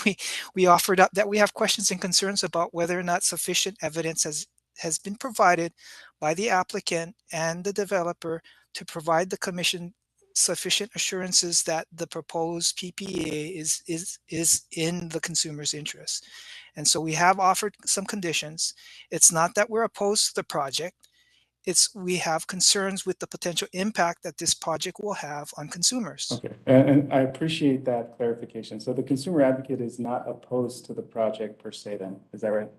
we offered up that we have questions and concerns about whether or not sufficient evidence has been provided by the applicant and the developer to provide the commission sufficient assurances that the proposed PPA is in the consumer's interest. And so we have offered some conditions. It's not that we're opposed to the project. We have concerns with the potential impact that this project will have on consumers. Okay, and I appreciate that clarification. So the consumer advocate is not opposed to the project per se then, is that right?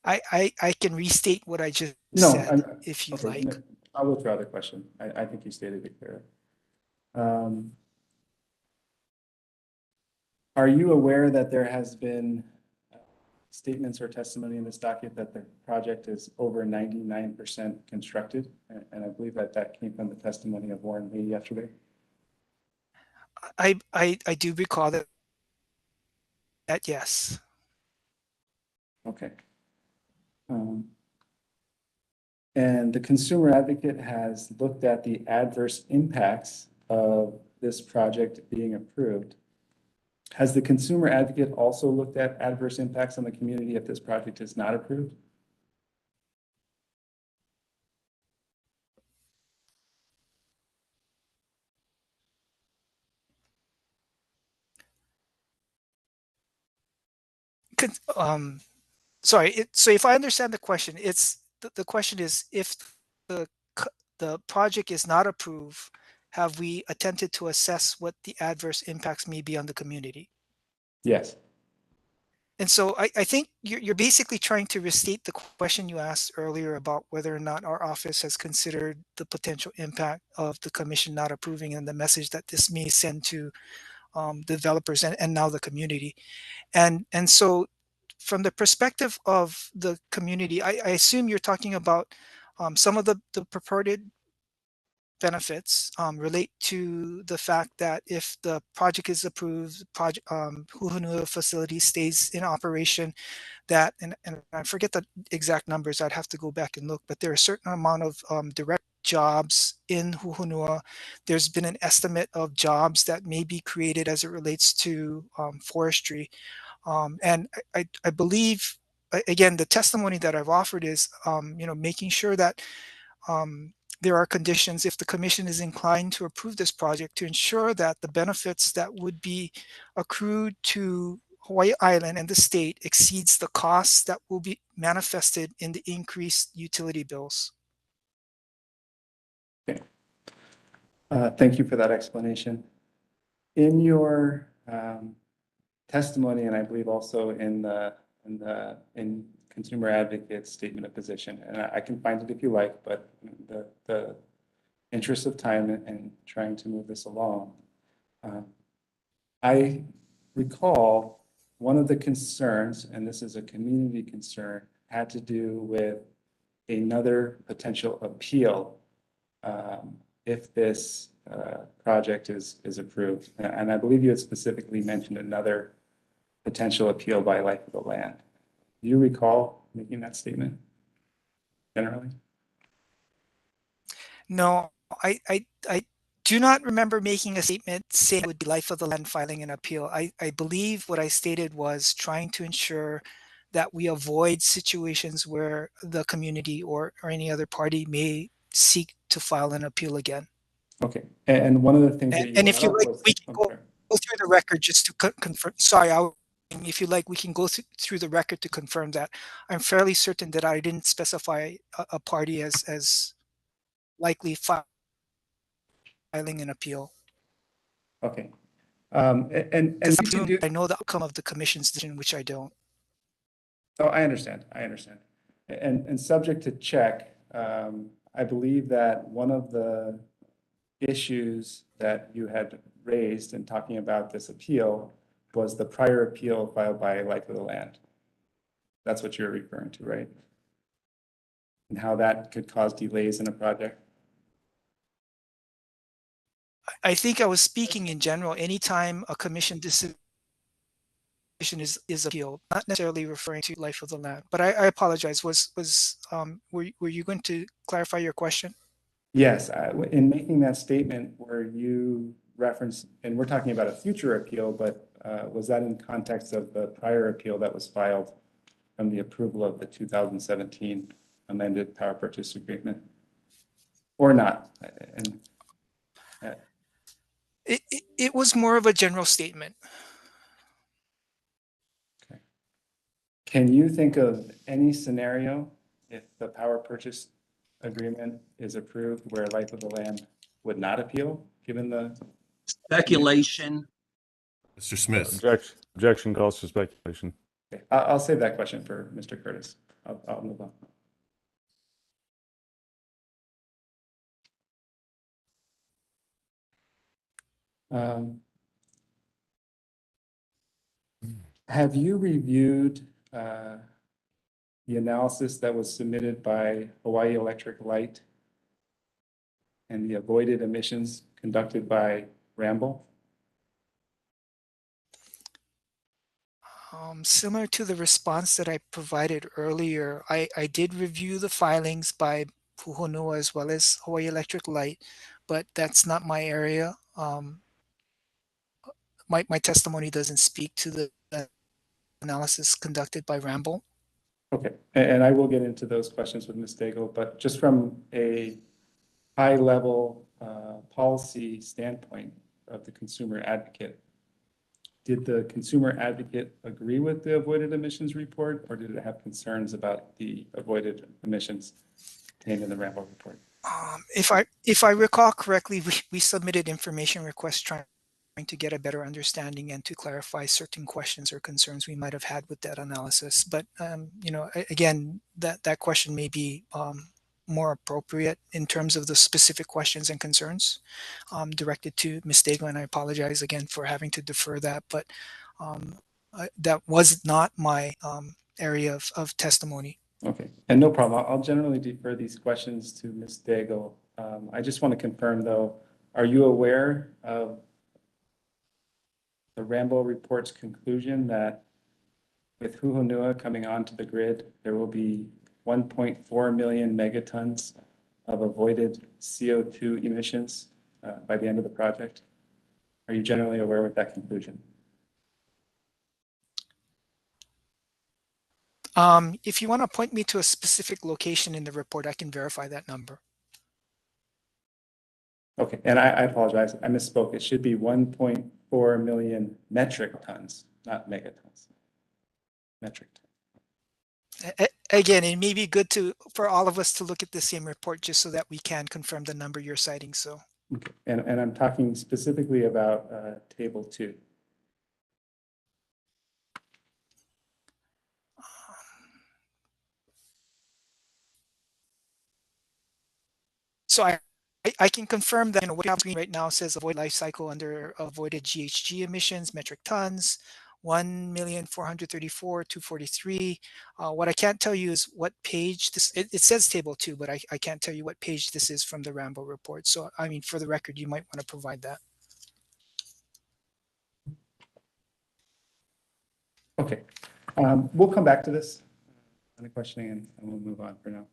I can restate what I just No, said if you okay, like. no, I'll withdraw the question. I think you stated it clearly. Are you aware that there has been statements or testimony in this docket that the project is over 99% constructed? And I believe that that came from the testimony of Warren Lee yesterday. I do recall that yes. Okay. And the consumer advocate has looked at the adverse impacts of this project being approved. Has the consumer advocate also looked at adverse impacts on the community if this project is not approved? Sorry. So if I understand the question, the question is if the project is not approved, have we attempted to assess what the adverse impacts may be on the community? Yes. And so I think you're basically trying to restate the question you asked earlier about whether or not our office has considered the potential impact of the commission not approving and the message that this may send to developers and now the community. And so from the perspective of the community, I assume you're talking about some of the purported benefits relate to the fact that if the project is approved, Hu Honua facility stays in operation, that, and I forget the exact numbers, I'd have to go back and look, but there are a certain amount of direct jobs in Hu Honua. There's been an estimate of jobs that may be created as it relates to forestry. And I believe, again, the testimony that I've offered is, making sure that there are conditions, if the commission is inclined to approve this project, to ensure that the benefits that would be accrued to Hawaii Island and the state exceeds the costs that will be manifested in the increased utility bills. Okay. Thank you for that explanation. In your testimony, and I believe also in Consumer Advocate's statement of position, and I can find it if you like, but the interest of time and trying to move this along, I recall one of the concerns, and this is a community concern, had to do with another potential appeal if this project is approved. And I believe you had specifically mentioned another potential appeal by life of the land. Do you recall making that statement generally? No, I do not remember making a statement saying it would be life of the land filing an appeal. I believe what I stated was trying to ensure that we avoid situations where the community or any other party may seek to file an appeal again. Okay, and one of the things that you And if you brought up like, was, we can go through the record just to confirm. Sorry, if you like, we can go through the record to confirm that. I'm fairly certain that I didn't specify a party as likely filing an appeal. okay, and we can do. I know the outcome of the commission's decision, which I don't. Oh, I understand. And subject to check, I believe that one of the issues that you had raised in talking about this appeal was the prior appeal filed by Life of the Land. That's what you're referring to, right? And how that could cause delays in a project? I think I was speaking in general. Anytime a commission decision is appealed, not necessarily referring to Life of the Land. But I apologize. Were you going to clarify your question? Yes, in making that statement where you referenced, and we're talking about a future appeal, but was that in context of the prior appeal that was filed from the approval of the 2017 amended power purchase agreement, or not? And it was more of a general statement. okay. Can you think of any scenario if the power purchase agreement is approved where Life of the Land would not appeal, given the speculation? Mr. Smith. Objection calls for speculation. Okay. I'll save that question for Mr. Curtis. I'll move on. Have you reviewed the analysis that was submitted by Hawaii Electric Light and the avoided emissions conducted by Ramble? Similar to the response that I provided earlier, I did review the filings by Hu Honua as well as Hawaii Electric Light, but that's not my area. My testimony doesn't speak to the analysis conducted by Ramble. Okay, and I will get into those questions with Ms. Daigle, but just from a high-level policy standpoint of the consumer advocate, did the consumer advocate agree with the avoided emissions report, or did it have concerns about the avoided emissions contained in the Ramble report? If I recall correctly, we submitted information requests trying to get a better understanding and to clarify certain questions or concerns we might have had with that analysis. But you know, again, that question may be more appropriate in terms of the specific questions and concerns directed to Ms. Daigle, and I apologize again for having to defer that, but that was not my area of testimony. Okay, and no problem. I'll generally defer these questions to Ms. Daigle. I just want to confirm though, are you aware of the Ramble report's conclusion that with Hu Honua coming onto the grid, there will be 1.4 million megatons of avoided CO2 emissions by the end of the project? Are you generally aware of that conclusion? If you want to point me to a specific location in the report, I can verify that number. Okay, and I apologize, I misspoke. It should be 1.4 million metric tons, not megatons. Metric tons. Again, it may be good for all of us to look at the same report just so that we can confirm the number you're citing. So, okay. And I'm talking specifically about table 2. So I can confirm that what you have right now says avoid life cycle under avoided GHG emissions, metric tons, 1,434,243. What I can't tell you is what page this, it says table 2, but I can't tell you what page this is from the Ramble report. So, I mean, for the record, you might want to provide that. Okay, we'll come back to this on the questioning and we'll move on for now.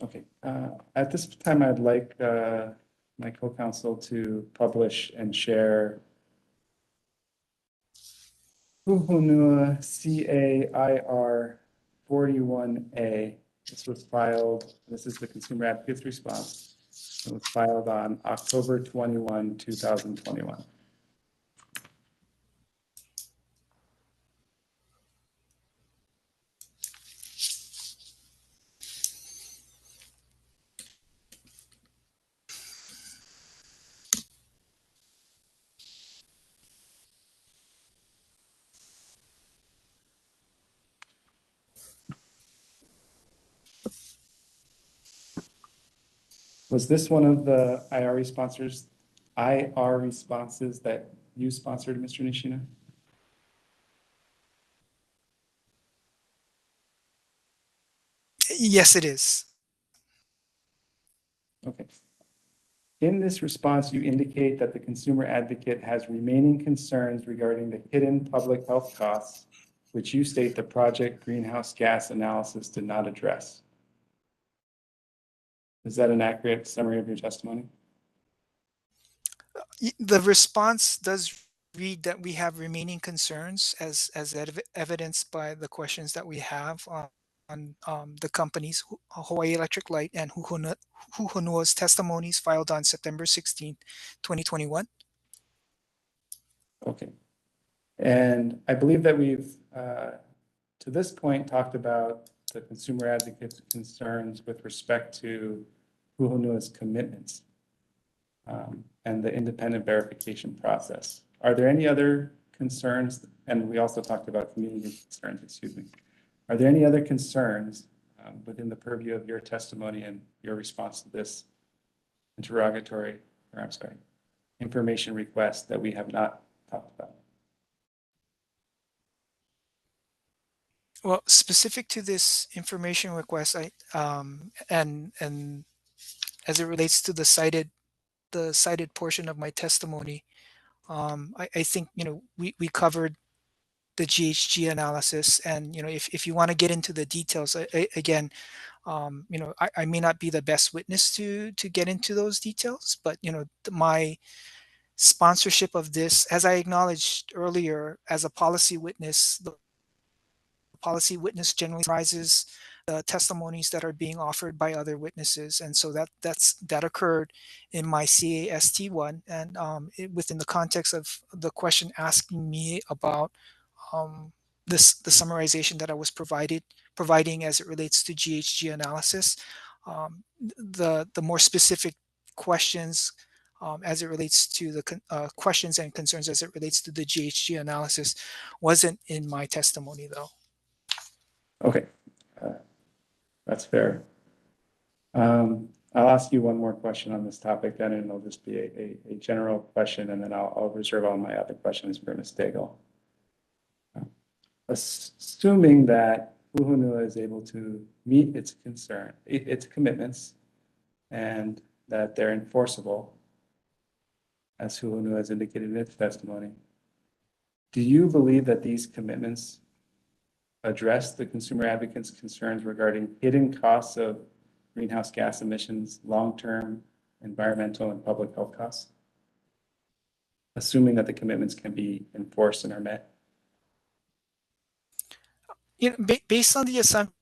Okay, at this time, I'd like my co-counsel to publish and share Hu Honua CAIR 41A. This was filed, this is the consumer advocate's response. It was filed on October 21, 2021. Was this one of the IR responses that you sponsored, Mr. Nishina? Yes, it is. Okay. In this response, you indicate that the consumer advocate has remaining concerns regarding the hidden public health costs, which you state the project greenhouse gas analysis did not address. Is that an accurate summary of your testimony? The response does read that we have remaining concerns as evidenced by the questions that we have on the companies, Hawaii Electric Light and Hu Honua's testimonies filed on September 16, 2021. Okay. And I believe that we've, to this point, talked about the consumer advocate's concerns with respect to Hu Honua's commitments and the independent verification process. Are there any other concerns? And we also talked about community concerns, excuse me. Are there any other concerns within the purview of your testimony and your response to this interrogatory, or I'm sorry, information request that we have not talked about? Well, specific to this information request, and as it relates to the cited portion of my testimony, I think we covered the GHG analysis, and if you want to get into the details, again, I may not be the best witness to get into those details, but my sponsorship of this, as I acknowledged earlier, as a policy witness, the policy witness generally summarizes the testimonies that are being offered by other witnesses, and so that occurred in my CAST1, and within the context of the question asking me about the summarization that I was providing as it relates to GHG analysis. The more specific questions as it relates to the questions and concerns as it relates to the GHG analysis wasn't in my testimony, though. Okay, that's fair. I'll ask you one more question on this topic then, and it'll just be a general question, and then I'll reserve all my other questions for Ms. Daigle. Assuming that Hu Honua is able to meet its commitments, and that they're enforceable, as Hu Honua has indicated in its testimony, do you believe that these commitments address the consumer advocate's concerns regarding hidden costs of greenhouse gas emissions, long-term environmental and public health costs, assuming that the commitments can be enforced and are met? Based on the assumption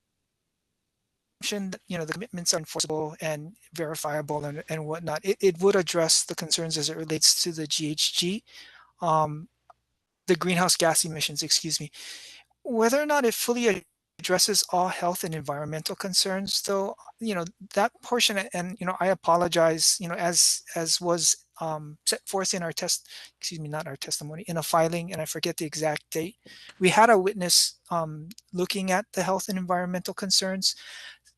that the commitments are enforceable and verifiable and whatnot, it would address the concerns as it relates to the GHG, the greenhouse gas emissions, excuse me. Whether or not it fully addresses all health and environmental concerns, though, that portion, and I apologize, as was set forth in our not our testimony, in a filing, and I forget the exact date. We had a witness looking at the health and environmental concerns,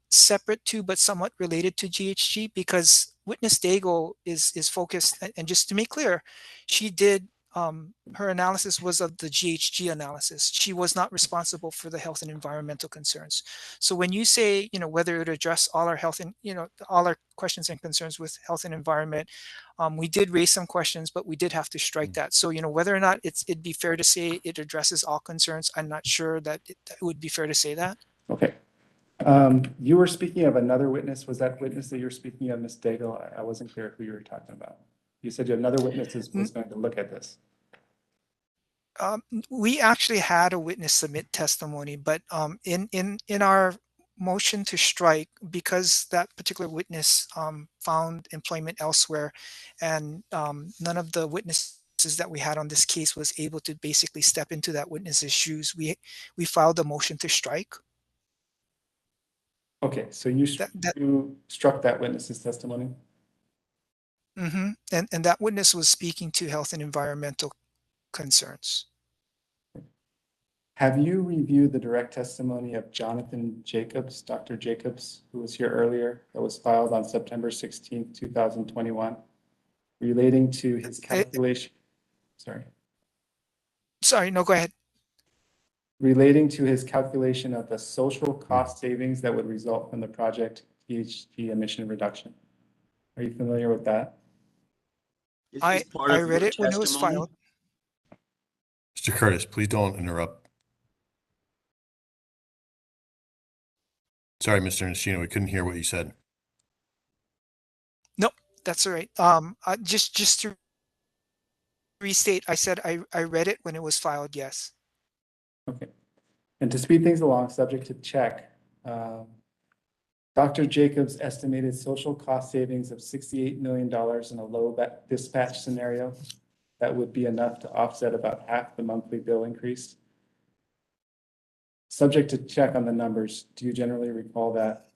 separate to but somewhat related to GHG, because witness Daigle is focused, and just to make clear, she did her analysis was of the GHG analysis. She was not responsible for the health and environmental concerns. So when you say, whether it would address all our health and, all our questions and concerns with health and environment, we did raise some questions, but we did have to strike that. So, whether or not it'd be fair to say it addresses all concerns, I'm not sure that it would be fair to say that. Okay. You were speaking of another witness. Was that witness that you're speaking of, Ms. Daigle? I wasn't clear who you were talking about. You said another witness was going to look at this. We actually had a witness submit testimony, but in our motion to strike, because that particular witness found employment elsewhere, and none of the witnesses that we had on this case was able to basically step into that witness's shoes, we filed a motion to strike. Okay, so you struck that witness's testimony? Mm-hmm. And that witness was speaking to health and environmental concerns. Have you reviewed the direct testimony of Jonathan Jacobs, Dr. Jacobs, who was here earlier, that was filed on September 16th, 2021, relating to his calculation? Sorry, no, go ahead. Relating to his calculation of the social cost savings that would result from the project GHG emission reduction. Are you familiar with that? I read it when it was filed. Mr. Curtis, please don't interrupt. Sorry, Mr. Nishino, we couldn't hear what you said. Nope, that's all right. Just to restate, I said I read it when it was filed, yes. Okay. And to speed things along, subject to check, Dr. Jacobs estimated social cost savings of $68 million in a low dispatch scenario. That would be enough to offset about half the monthly bill increase. Subject to check on the numbers, do you generally recall that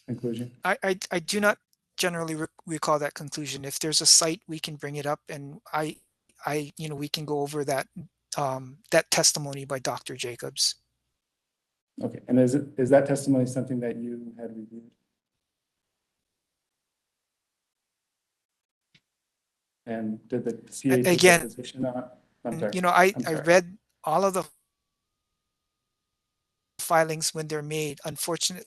conclusion? I do not generally recall that conclusion. If there's a site, we can bring it up, and we can go over that that testimony by Dr. Jacobs. Okay, and is that testimony something that you had reviewed? And did the CA take a position on it? I'm sorry. I read all of the filings when they're made. Unfortunately,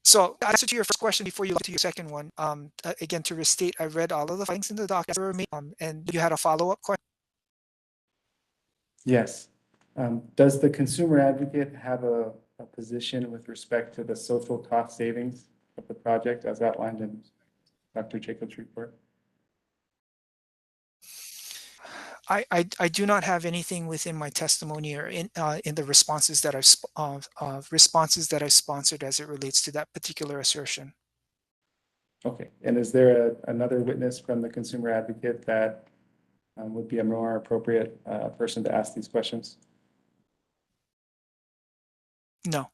so answer to your first question before you go to your second one. Again, to restate, I read all of the filings in the docket that were made, and you had a follow-up question. Yes. Does the consumer advocate have a position with respect to the social cost savings of the project as outlined in Dr. Jacobs' report? I do not have anything within my testimony or in the responses that I've sponsored as it relates to that particular assertion. Okay. And is there another witness from the consumer advocate that would be a more appropriate person to ask these questions? No.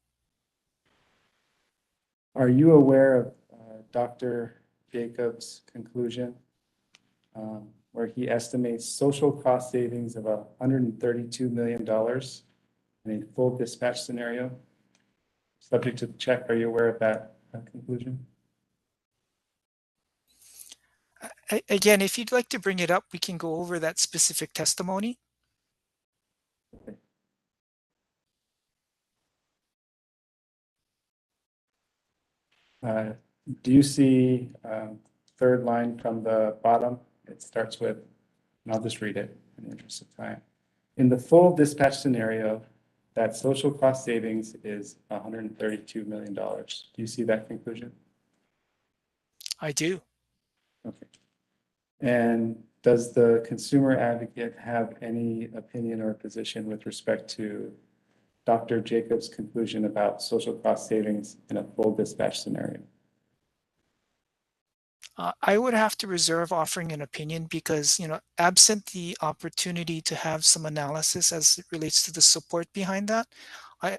Are you aware of Dr. Jacobs' conclusion where he estimates social cost savings of $132 million in a full dispatch scenario? Subject to the check, are you aware of that conclusion? Again, if you'd like to bring it up, we can go over that specific testimony. Okay. Do you see third line from the bottom? It starts with, and I'll just read it in the interest of time. In the full dispatch scenario, that social cost savings is $132 million. Do you see that conclusion? I do. Okay. And does the consumer advocate have any opinion or position with respect to Dr. Jacobs' conclusion about social cost savings in a full dispatch scenario? I would have to reserve offering an opinion because, absent the opportunity to have some analysis as it relates to the support behind that, I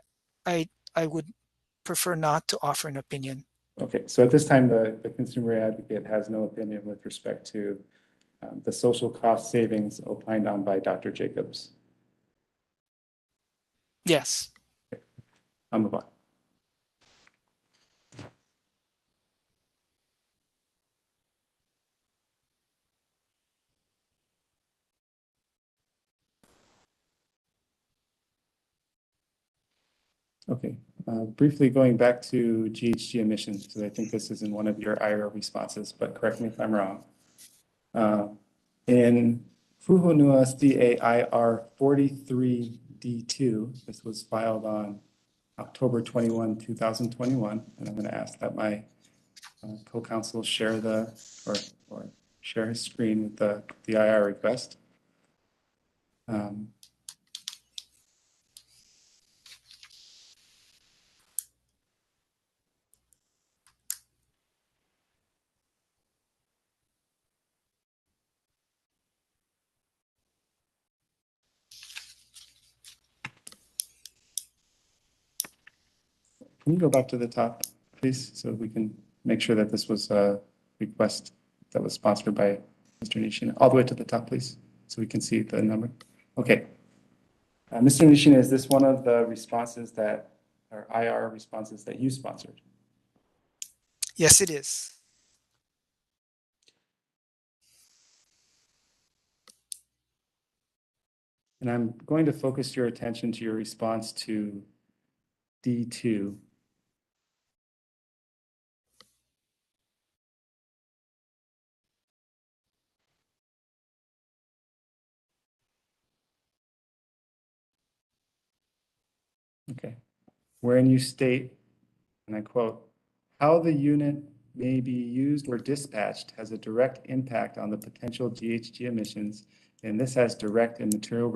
would prefer not to offer an opinion. Okay, so at this time, the consumer advocate has no opinion with respect to the social cost savings opined on by Dr. Jacobs. Yes. Okay. I'll move on. Okay, briefly going back to GHG emissions, because I think this is in one of your IR responses, but correct me if I'm wrong. In Hu Honua CAIR 43D2, this was filed on October 21, 2021, and I'm going to ask that my co-counsel share or share his screen with the IR request. Can you go back to the top, please, so we can make sure that this was a request that was sponsored by Mr. Nishina? All the way to the top, please, so we can see the number. Okay. Mr. Nishina, is this one of the responses that, or IR responses that you sponsored? Yes, it is. And I'm going to focus your attention to your response to D2. Okay, wherein you state, and I quote, how the unit may be used or dispatched has a direct impact on the potential GHG emissions, and this has direct and material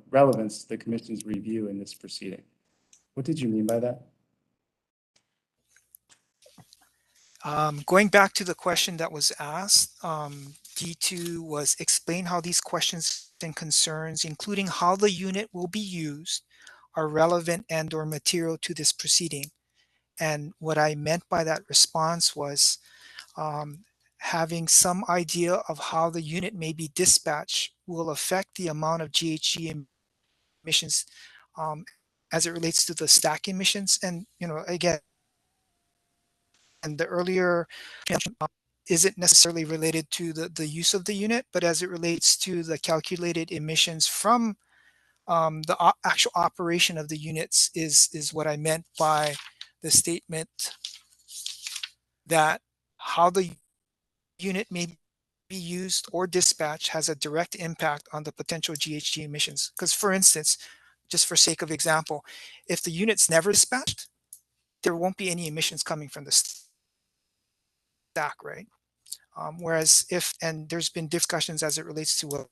relevance to the Commission's review in this proceeding. What did you mean by that? Going back to the question that was asked, D2 was explain how these questions and concerns, including how the unit will be used, are relevant and or material to this proceeding. And what I meant by that response was having some idea of how the unit may be dispatched will affect the amount of GHG emissions as it relates to the stack emissions. And, you know, again, and the earlier isn't necessarily related to the use of the unit, but as it relates to the calculated emissions from the actual operation of the units is what I meant by the statement that how the unit may be used or dispatched has a direct impact on the potential GHG emissions. Because for instance, just for sake of example, if the unit's never dispatched, there won't be any emissions coming from the stack, right? Whereas if, and there's been discussions as it relates to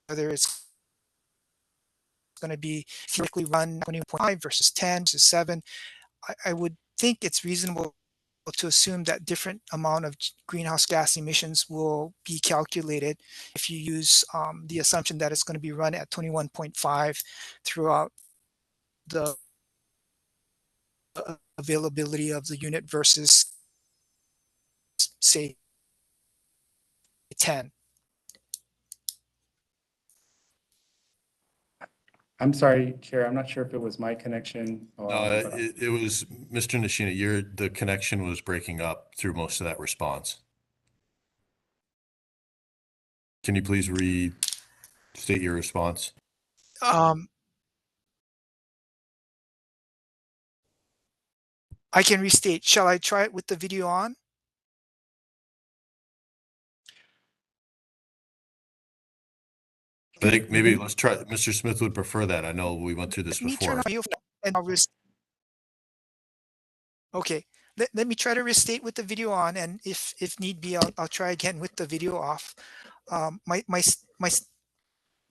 whether it's going to be theoretically run 20.5 versus 10 versus 7, I would think it's reasonable to assume that different amount of greenhouse gas emissions will be calculated if you use the assumption that it's going to be run at 21.5 throughout the availability of the unit versus say 10. I'm sorry, Chair, I'm not sure if it was my connection or. No, it was Mr. Nishina. The connection was breaking up through most of that response. Can you please restate your response? I can restate. Shall I try it with the video on? I think maybe let's try. Mr. Smith would prefer that. I know we went through this Let me turn before. on video and I'll okay. Let me try to restate with the video on, and if need be, I'll try again with the video off. My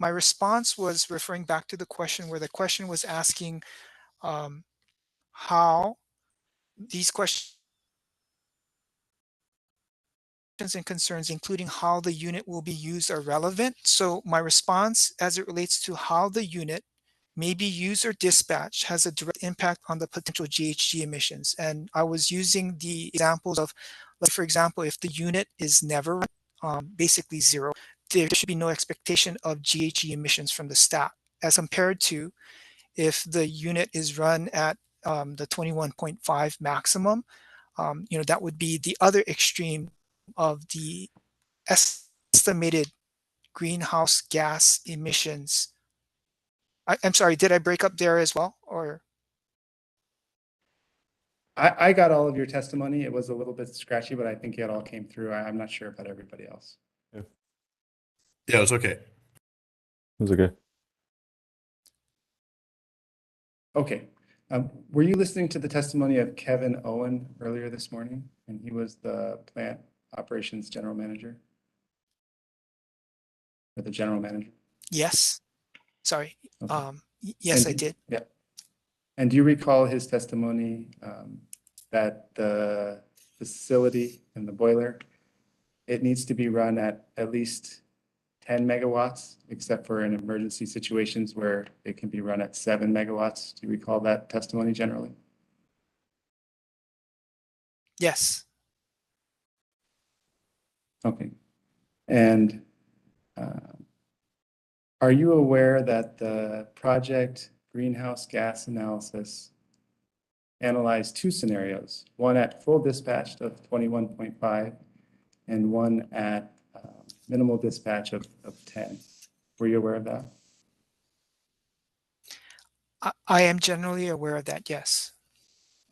response was referring back to the question where the question was asking how these questions and concerns, including how the unit will be used, are relevant. So my response as it relates to how the unit may be used or dispatched has a direct impact on the potential GHG emissions. And I was using the examples of, like, for example, if the unit is never basically zero, there should be no expectation of GHG emissions from the stack, as compared to if the unit is run at the 21.5 maximum. You know, that would be the other extreme of the estimated greenhouse gas emissions. I'm sorry, did I break up there as well, or? I got all of your testimony. It was a little bit scratchy, but I think it all came through. I'm not sure about everybody else. Yeah, it was okay. It was okay. Okay. Were you listening to the testimony of Kevin Owen earlier this morning? And he was the plant operations general manager? Or the general manager? Yes. Sorry. Okay. Yes, I did. Yeah. And do you recall his testimony that the facility and the boiler, it needs to be run at least 10 megawatts, except for in emergency situations where it can be run at 7 megawatts? Do you recall that testimony generally? Yes. Okay. And are you aware that the project greenhouse gas analysis analyzed two scenarios, one at full dispatch of 21.5 and one at minimal dispatch of 10? Were you aware of that? I am generally aware of that, yes.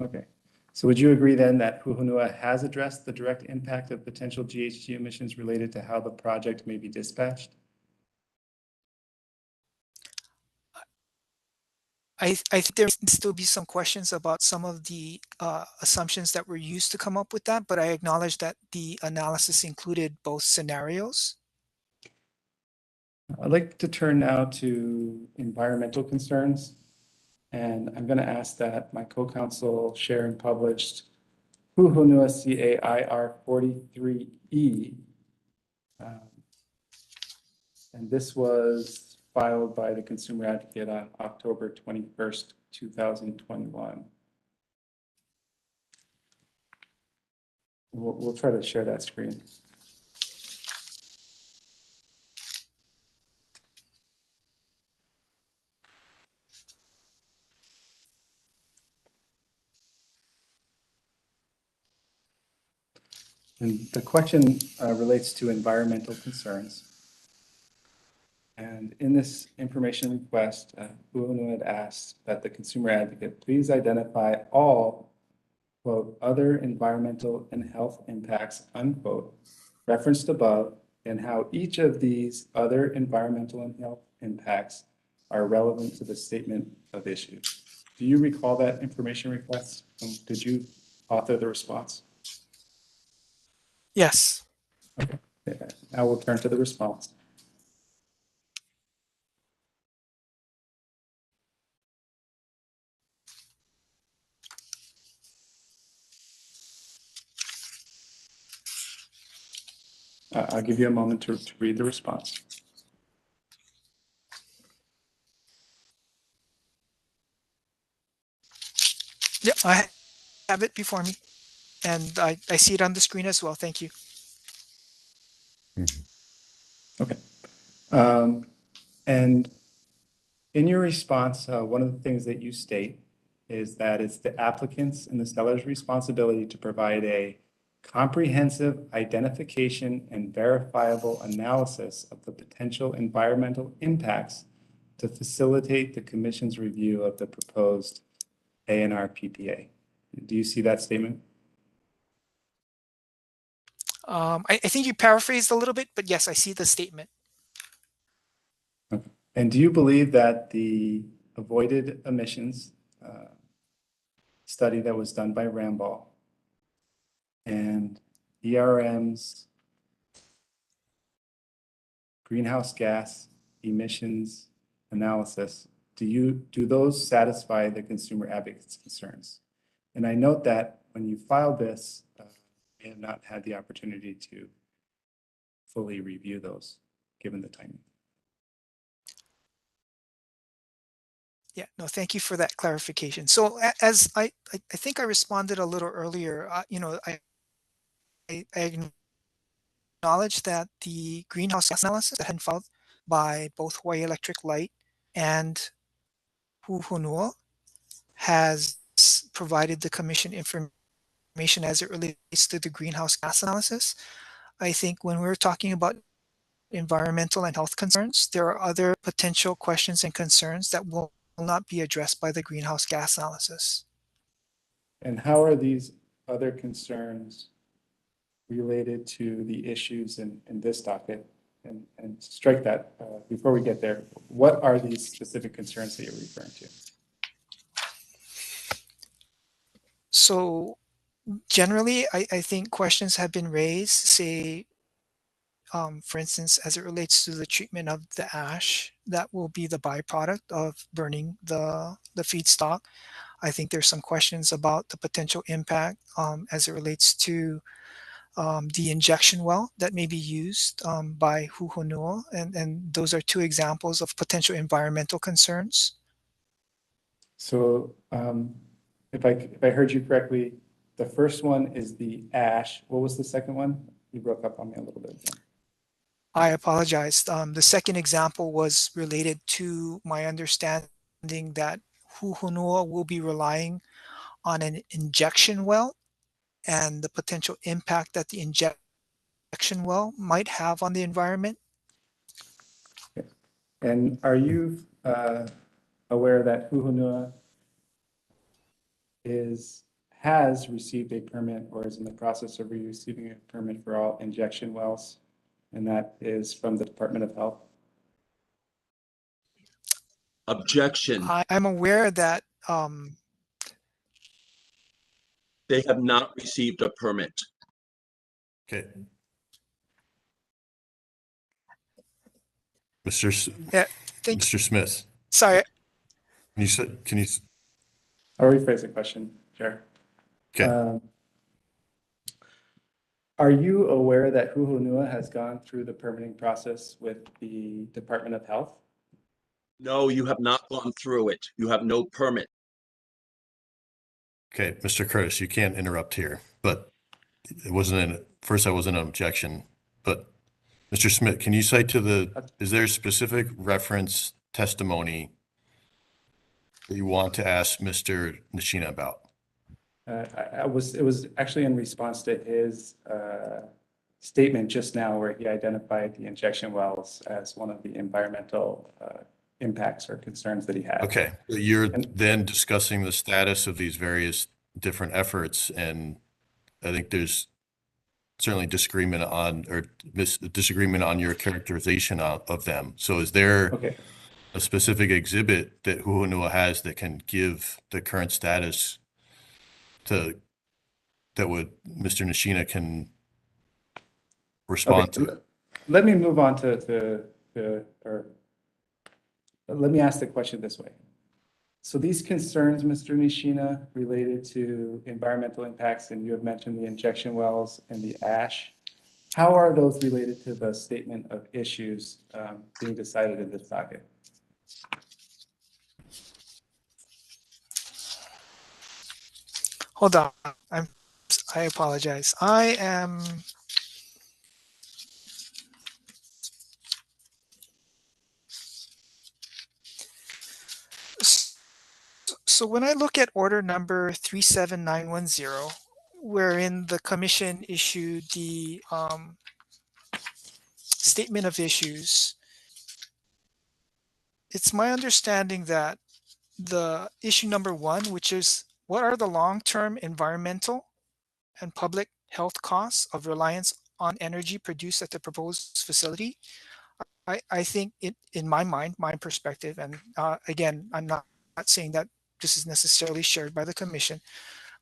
Okay. So would you agree then that Hu Honua has addressed the direct impact of potential GHG emissions related to how the project may be dispatched? I think there can still be some questions about some of the assumptions that were used to come up with that, but I acknowledge that the analysis included both scenarios. I'd like to turn now to environmental concerns. And I'm going to ask that my co-counsel Sharon published Hu Honua CAIR 43E. And this was filed by the consumer advocate on October 21st, 2021. We'll try to share that screen. And the question relates to environmental concerns. And in this information request, Hu Honua had asked that the consumer advocate please identify all, quote, other environmental and health impacts, unquote, referenced above, and how each of these other environmental and health impacts are relevant to the statement of issue. Do you recall that information request? Did you author the response? Yes. Okay. Now we'll turn to the response. I'll give you a moment to read the response. Yeah, I have it before me, and I see it on the screen as well. Thank you. Okay. And in your response, one of the things that you state is that it's the applicant's and the seller's responsibility to provide a comprehensive identification and verifiable analysis of the potential environmental impacts to facilitate the commission's review of the proposed A&R PPA. Do you see that statement? I think you paraphrased a little bit, but yes, I see the statement. Okay. And do you believe that the avoided emissions study that was done by Ramball and ERM's greenhouse gas emissions analysis, do those satisfy the consumer advocate's concerns? And I note that when you filed this, you have not had the opportunity to fully review those, given the timing. Yeah, no, thank you for that clarification. So as I think I responded a little earlier, you know, I acknowledge that the greenhouse gas analysis that had been filed by both Hawaii Electric Light and Hu Honua has provided the commission information as it relates to the greenhouse gas analysis. I think when we're talking about environmental and health concerns, there are other potential questions and concerns that will not be addressed by the greenhouse gas analysis. And how are these other concerns related to the issues in this docket? And strike that before we get there. What are these specific concerns that you're referring to? So generally, I think questions have been raised, say, for instance, as it relates to the treatment of the ash, that will be the byproduct of burning the feedstock. I think there's some questions about the potential impact as it relates to the injection well that may be used by Hu Honua, and those are two examples of potential environmental concerns. So if I heard you correctly, the first one is the ash. What was the second one? You broke up on me a little bit. I apologize. The second example was related to my understanding that Hu Honua will be relying on an injection well and the potential impact that the injection well might have on the environment. And are you aware that Hu Honua has received a permit or is in the process of receiving a permit for all injection wells, and that is from the Department of Health? Objection. I'm aware that they have not received a permit. Okay. Mr. Yeah, thank Mr. Smith. Sorry. Can you I'll rephrase the question, Chair. Okay. Are you aware that Hu Honua has gone through the permitting process with the Department of Health? No, you have not gone through it. You have no permit. Okay, Mr. Curtis, you can't interrupt here, but it wasn't first I wasn't an objection, but Mr. Smith, can you cite is there a specific reference testimony that you want to ask Mr. Nishina about? It was actually in response to his statement just now where he identified the injection wells as one of the environmental impacts or concerns that he had. Okay, you're then discussing the status of these various different efforts, and I think there's certainly disagreement on your characterization of them. So is there a specific exhibit that Hu Honua has that can give the current status that would Mr. Nishina can respond to? Let me move on or let me ask the question this way. So these concerns, Mr. Nishina, related to environmental impacts, and you have mentioned the injection wells and the ash, how are those related to the statement of issues being decided in this docket? Hold on, I apologize. I am. So when I look at order number 37910, wherein the commission issued the statement of issues, it's my understanding that the issue number 1, which is what are the long-term environmental and public health costs of reliance on energy produced at the proposed facility, I think in my mind, my perspective, and again, I'm not saying that this is necessarily shared by the commission,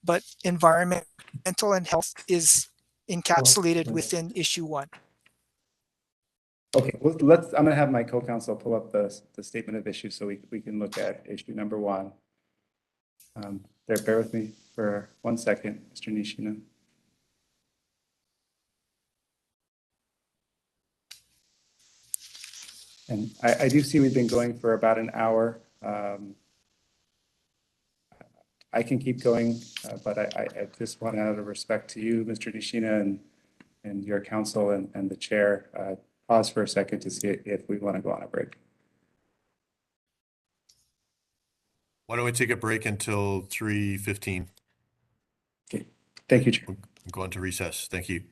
but environmental and health is encapsulated within issue 1. Okay, well, I'm going to have my co-counsel pull up the statement of issues so we can look at issue number 1. Bear with me for 1 second, Mr. Nishina. And I do see we've been going for about an hour. I can keep going, but I just want, out of respect to you, Mr. Nishina, and your counsel and the chair, pause for a second to see if we want to go on a break. Why don't we take a break until 3:15? Okay, thank you, Chair. I'm going to recess. Thank you.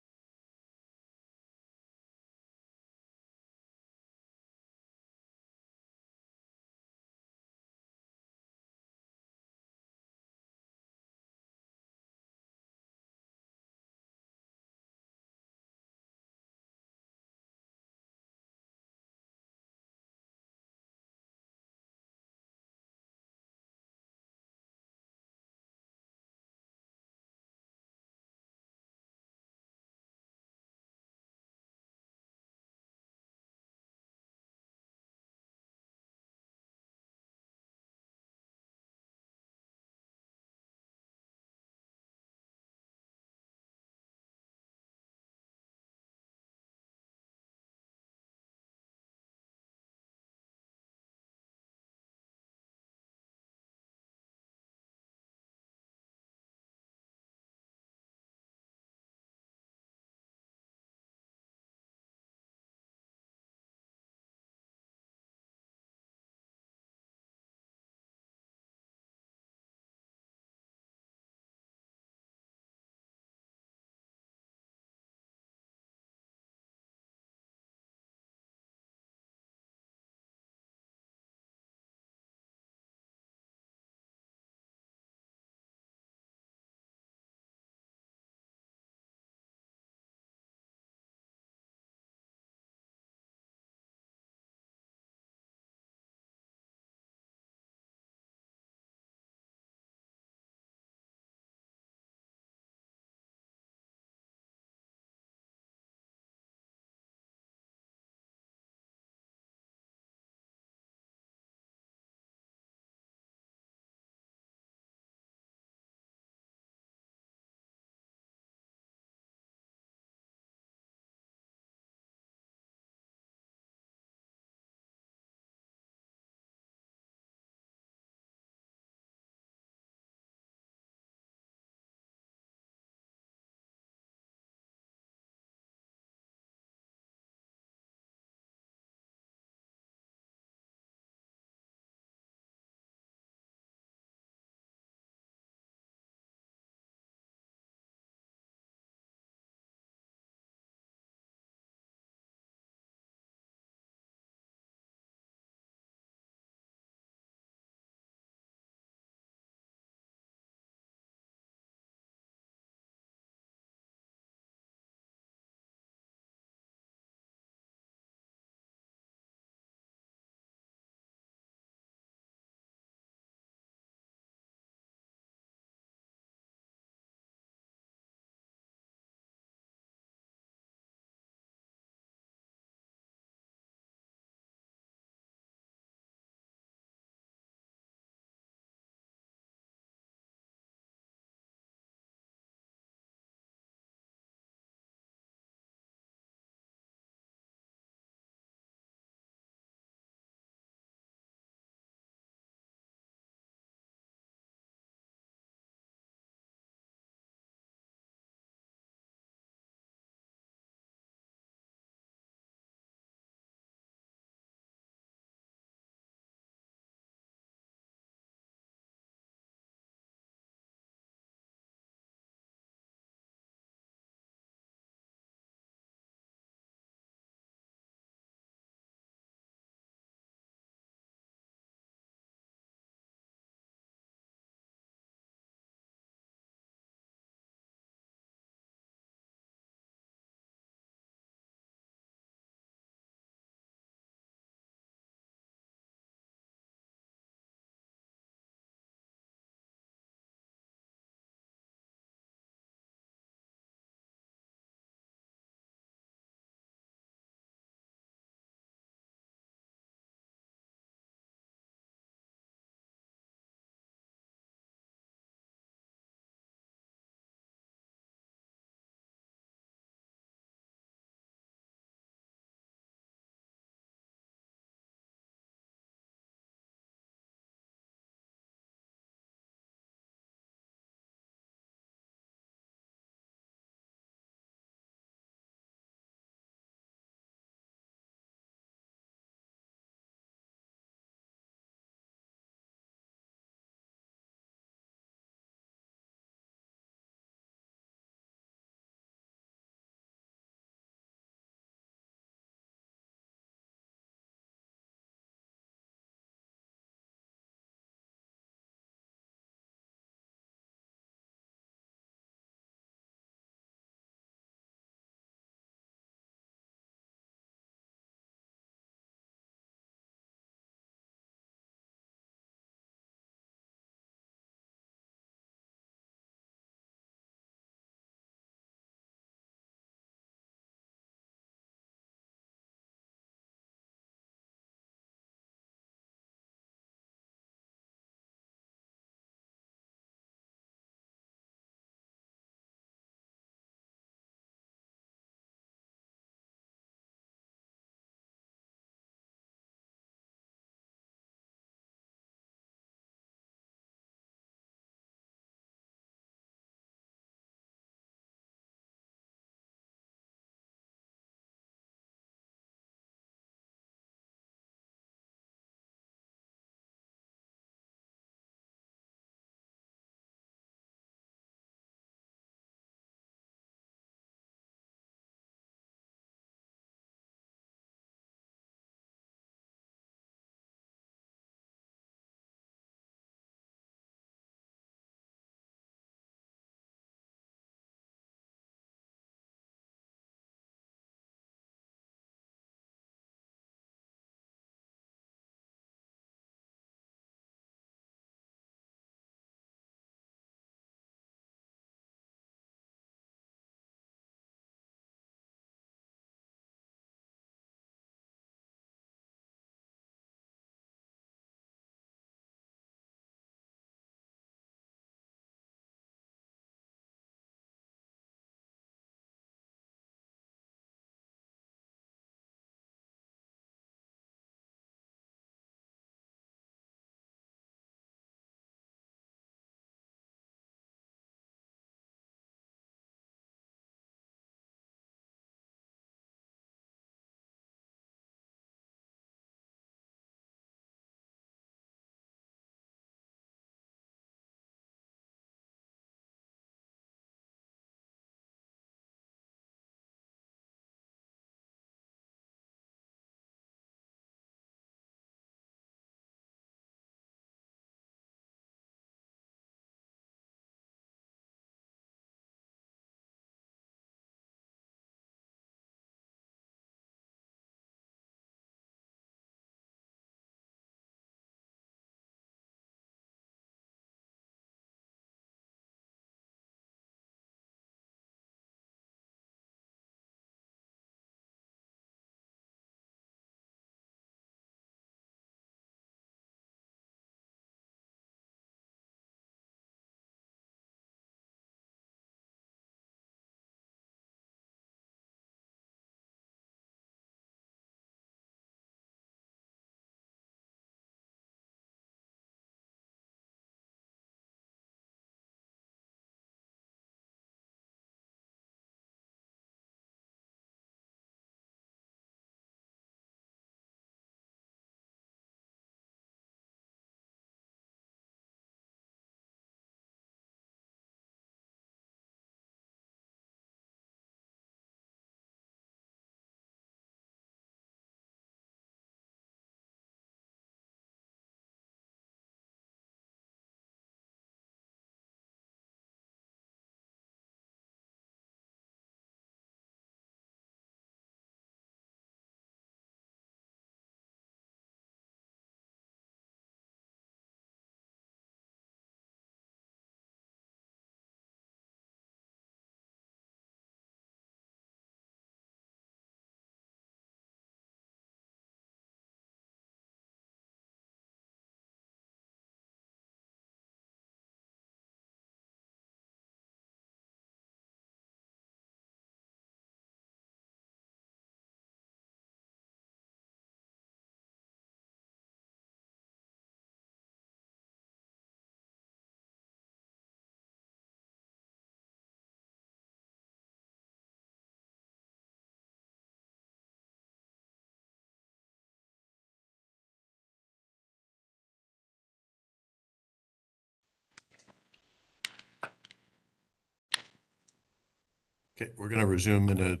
Okay, we're going to resume in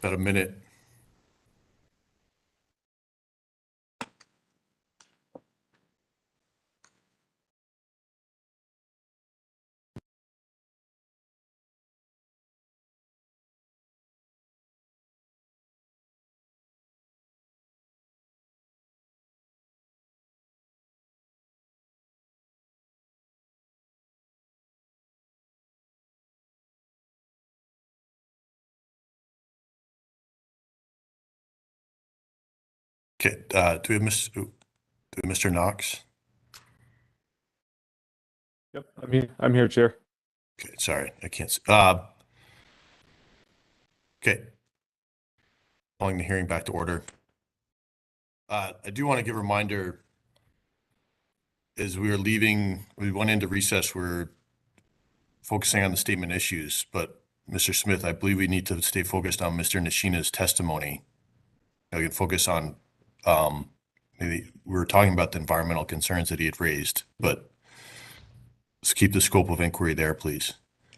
about a minute. Okay, do we have Mr. Knox? Yep, I'm here, Chair. Okay, sorry, I can't. Okay, calling the hearing back to order. I do want to give a reminder, as we went into recess, we're focusing on the statement issues, but Mr. Smith, I believe we need to stay focused on Mr. Nishina's testimony. We can focus on, maybe we were talking about the environmental concerns that he had raised, but let's keep the scope of inquiry there, please.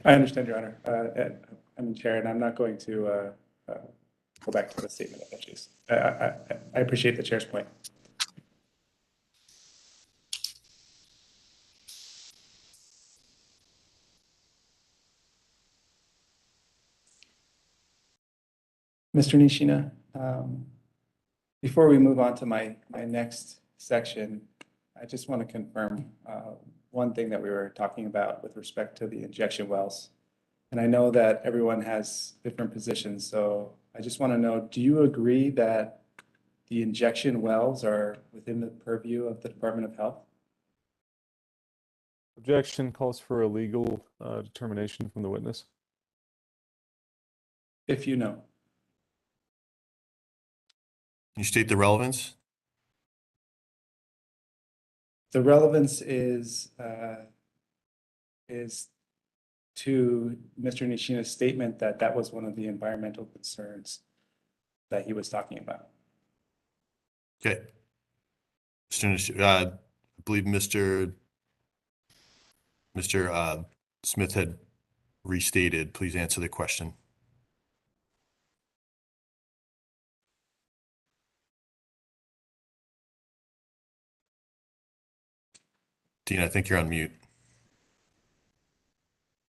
I understand, Your Honor. I'm Chair, and I'm not going to go back to the statement of issues. I appreciate the Chair's point. Mr. Nishina, before we move on to my next section, I just want to confirm one thing that we were talking about with respect to the injection wells. And I know that everyone has different positions, so I just want to know, do you agree that the injection wells are within the purview of the Department of Health? Objection calls for a legal determination from the witness. If you know. Can you state the relevance? The relevance is to Mr. Nishina's statement that that was one of the environmental concerns that he was talking about. Okay. I believe Mr. Smith had restated. Please answer the question. Dean, I think you're on mute.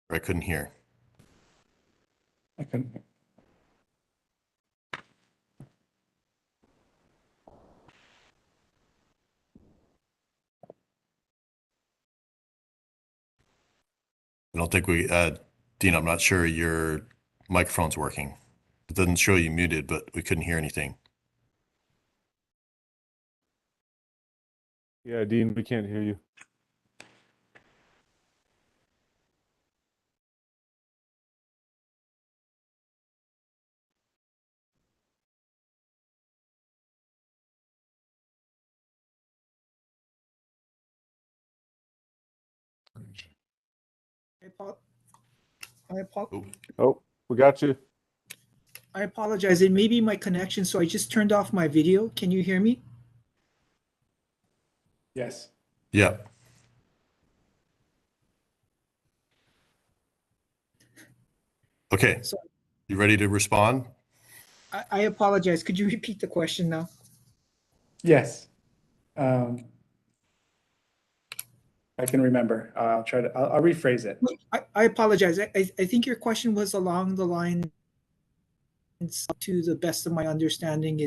Or I couldn't hear. I couldn't hear. I don't think Dean, I'm not sure your microphone's working. It doesn't show you muted, but we couldn't hear anything. Yeah, Dean, we can't hear you. Oh, we got you. I apologize. It may be my connection, so I just turned off my video. Can you hear me? Yes. Yeah. Okay. So You ready to respond? I apologize. Could you repeat the question now? Yes. I can remember. I'll rephrase it. I apologize. I think your question was along the line, to the best of my understanding,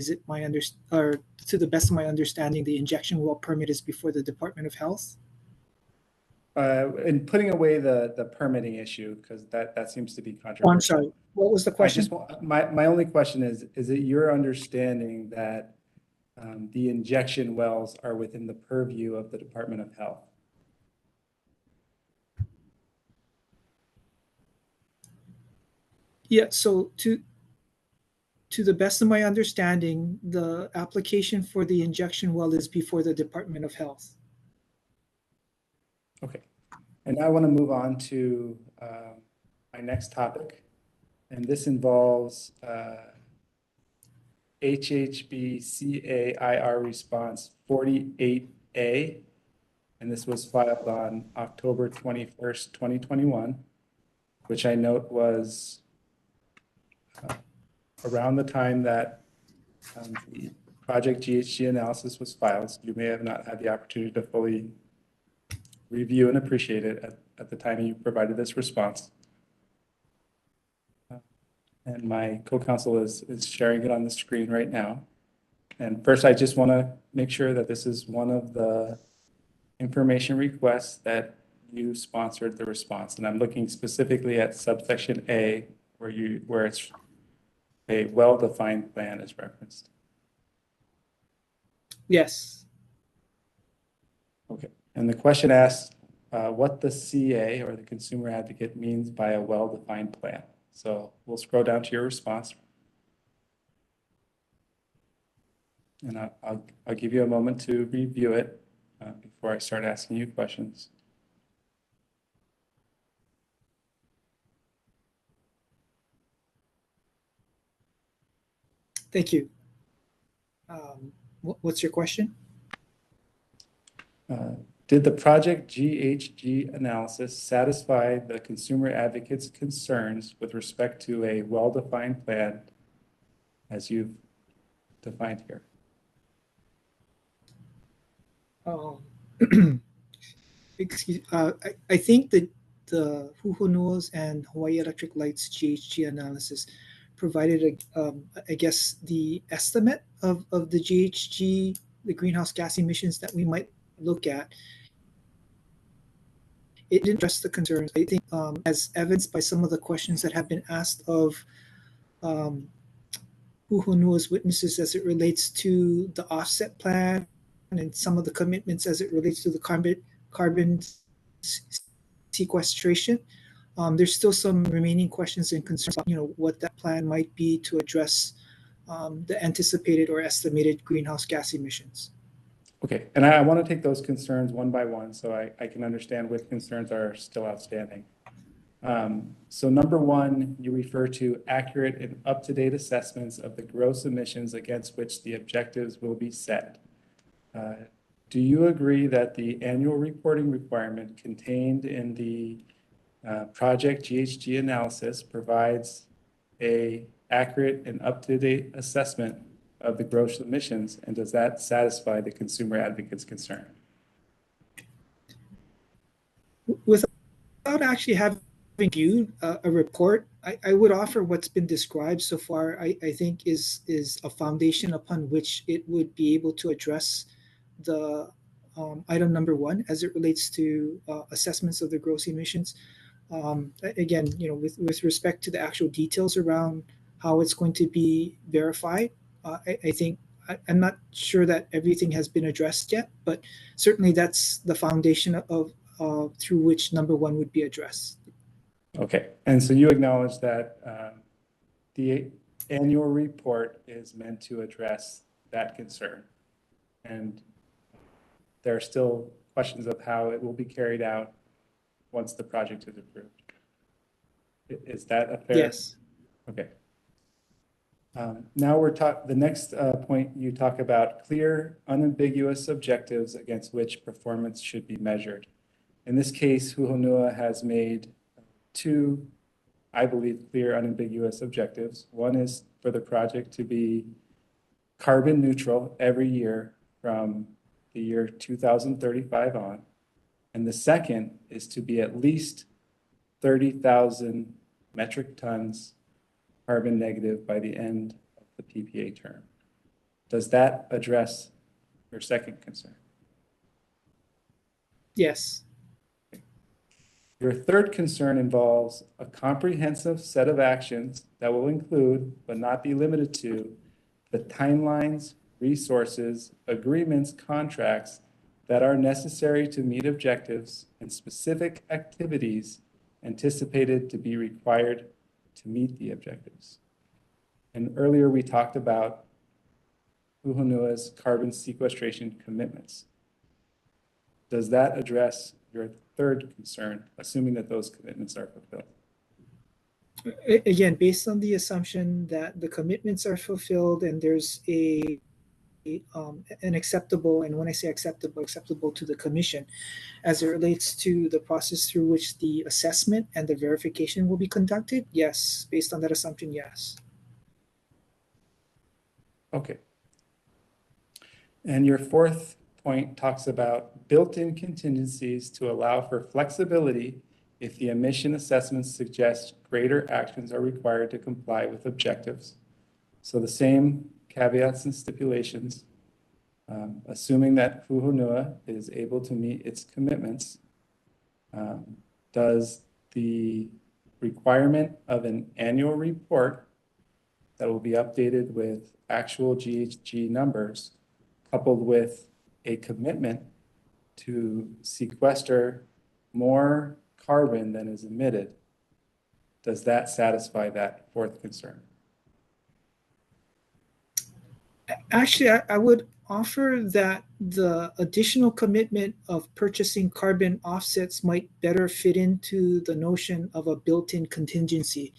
or to the best of my understanding, the injection well permit is before the Department of Health? And putting away the permitting issue, because that seems to be controversial. Oh, I'm sorry. What was the question? My only question is it your understanding that the injection wells are within the purview of the Department of Health? Yeah, so to the best of my understanding, the application for the injection well is before the Department of Health. Okay. And now I want to move on to my next topic. And this involves HHB-CAIR response 48A. And this was filed on October 21st, 2021, which I note was Around the time that the project GHG analysis was filed, so you may have not had the opportunity to fully review and appreciate it at the time you provided this response. And my co-counsel is sharing it on the screen right now. And first, I just want to make sure that this is one of the information requests that you sponsored the response. And I'm looking specifically at subsection A, where it's a well-defined plan is referenced. Yes. Okay. And the question asks what the CA or the consumer advocate means by a well-defined plan. So we'll scroll down to your response. And I'll give you a moment to review it before I start asking you questions. Thank you. What's your question? Did the project GHG analysis satisfy the consumer advocate's concerns with respect to a well-defined plan as you've defined here? I think that the Hu Honua's and Hawaii Electric Light's GHG analysis provided, I guess, the estimate of the GHG, the greenhouse gas emissions that we might look at. It didn't address the concerns. I think, as evidenced by some of the questions that have been asked of Hu Honua's witnesses as it relates to the offset plan and some of the commitments as it relates to the carbon sequestration. There's still some remaining questions and concerns about, what that plan might be to address the anticipated or estimated greenhouse gas emissions. Okay, and I want to take those concerns one by one so I can understand what concerns are still outstanding. So number one, you refer to accurate and up-to-date assessments of the gross emissions against which the objectives will be set. Do you agree that the annual reporting requirement contained in the project GHG analysis provides a accurate and up-to-date assessment of the gross emissions, and does that satisfy the consumer advocate's concern? Without actually having viewed a report, I would offer what's been described so far, I think is a foundation upon which it would be able to address the item number one as it relates to assessments of the gross emissions. Again, with respect to the actual details around how it's going to be verified, I think I'm not sure that everything has been addressed yet, but certainly that's the foundation of through which number one would be addressed. Okay, and so you acknowledge that the annual report is meant to address that concern, and there are still questions of how it will be carried out once the project is approved. Is that a fair? Yes. Okay. Now the next point, you talk about clear, unambiguous objectives against which performance should be measured. In this case, Hu Honua has made two, I believe, clear, unambiguous objectives. One is for the project to be carbon neutral every year from the year 2035 on. And the second is to be at least 30,000 metric tons carbon negative by the end of the PPA term. Does that address your second concern? Yes. Your third concern involves a comprehensive set of actions that will include, but not be limited to, the timelines, resources, agreements, contracts that are necessary to meet objectives and specific activities anticipated to be required to meet the objectives. And earlier we talked about Hu Honua's carbon sequestration commitments. Does that address your third concern, assuming that those commitments are fulfilled? Again, based on the assumption that the commitments are fulfilled and there's a an acceptable, and when I say acceptable, acceptable to the commission as it relates to the process through which the assessment and the verification will be conducted? Yes, based on that assumption, yes. Okay. And your fourth point talks about built-in contingencies to allow for flexibility if the emission assessments suggest greater actions are required to comply with objectives. So the same caveats and stipulations, assuming that Hu Honua is able to meet its commitments, does the requirement of an annual report that will be updated with actual GHG numbers, coupled with a commitment to sequester more carbon than is emitted, does that satisfy that fourth concern? Actually, I would offer that the additional commitment of purchasing carbon offsets might better fit into the notion of a built-in contingency.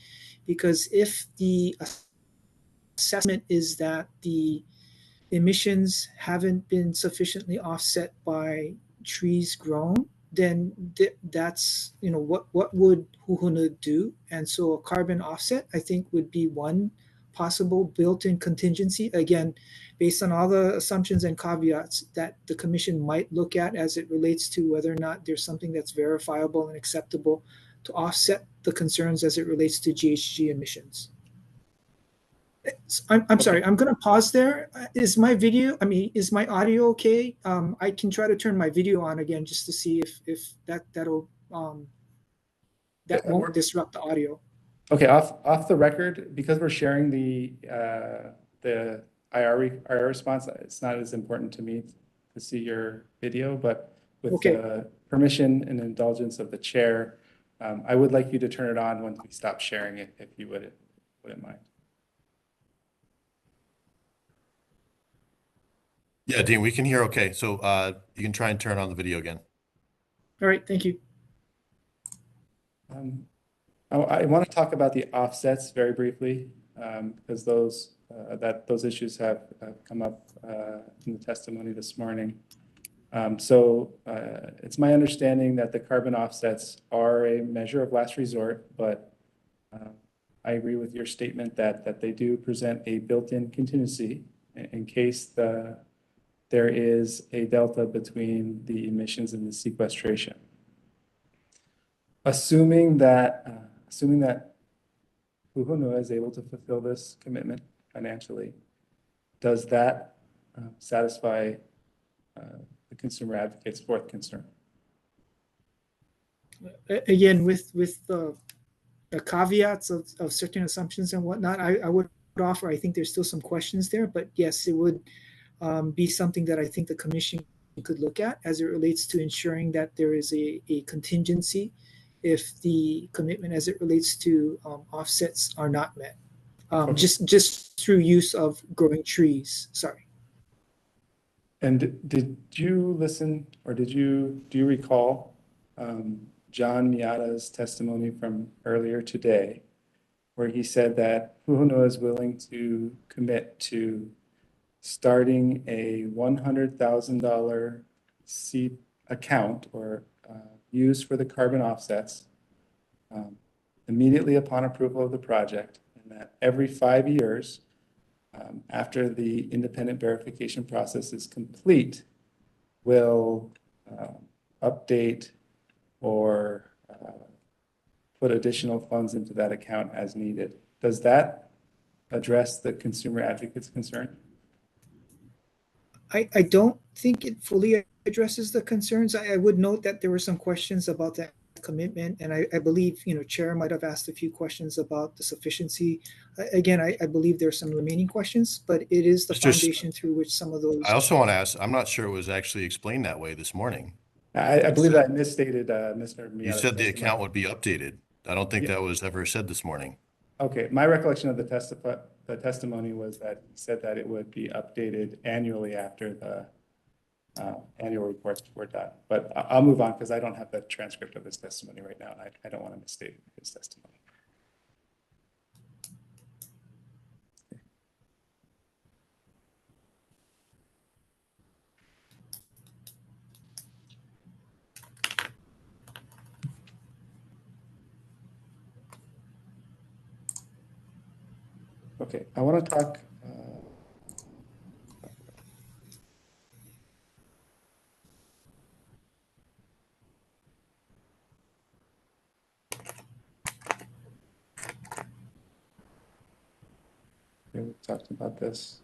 Because if the assessment is that the emissions haven't been sufficiently offset by trees grown, then that's, you know, what would Hu Honua do? And so a carbon offset, I think, would be one possible built-in contingency, again, based on all the assumptions and caveats that the commission might look at as it relates to whether or not there's something that's verifiable and acceptable to offset the concerns as it relates to GHG emissions. I'm sorry, I'm going to pause there. Is my video, I mean, is my audio okay? I can try to turn my video on again just to see if that won't disrupt the audio. Okay, off the record, because we're sharing the IR response, it's not as important to me to see your video, but with the permission and indulgence of the chair, I would like you to turn it on once we stop sharing it, if you wouldn't mind. Yeah, Dean, we can hear okay. So you can try and turn on the video again. All right, thank you. I want to talk about the offsets very briefly, because those issues have come up in the testimony this morning. It's my understanding that the carbon offsets are a measure of last resort, but I agree with your statement that they do present a built-in contingency in case there is a delta between the emissions and the sequestration. Assuming that Hu Honua is able to fulfill this commitment financially, does that satisfy the consumer advocate's fourth concern? Again, with the caveats of certain assumptions and whatnot, I would offer, I think there's still some questions there, but yes, it would be something that I think the commission could look at as it relates to ensuring that there is a contingency if the commitment as it relates to offsets are not met, just through use of growing trees. Sorry. And did you listen, or do you recall John Miata's testimony from earlier today, where he said that Hu Honua is willing to commit to starting a $100,000 seed account or used for the carbon offsets immediately upon approval of the project, and that every 5 years after the independent verification process is complete, will update or put additional funds into that account as needed. Does that address the consumer advocate's concern? I don't think it fully addresses the concerns. I would note that there were some questions about that commitment, and I believe, you know, Chair might have asked a few questions about the sufficiency. Again, I believe there are some remaining questions, but it is the foundation through which some of those. I also want to ask, I'm not sure it was actually explained that way this morning. I believe I misstated Mr. Miata's You said the testimony. account would be updated. I don't think that was ever said this morning. Okay, my recollection of the testimony was that he said that it would be updated annually after the annual reports were done. But I'll move on because I don't have the transcript of his testimony right now, and I don't want to misstate his testimony. Okay, I want to talk. We talked about this.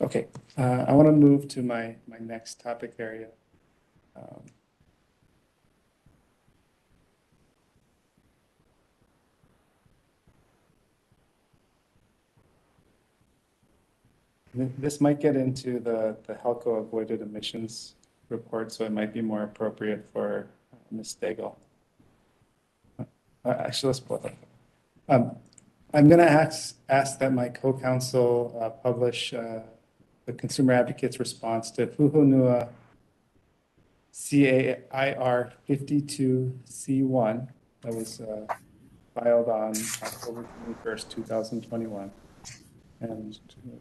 Okay, I want to move to my next topic area. This might get into the HELCO avoided emissions report, so it might be more appropriate for Ms. Daigle. Actually, let's pull it up. I'm going to ask that my co-counsel publish the consumer advocate's response to Hu Honua CAIR 52C1 that was filed on October 21st, 2021. And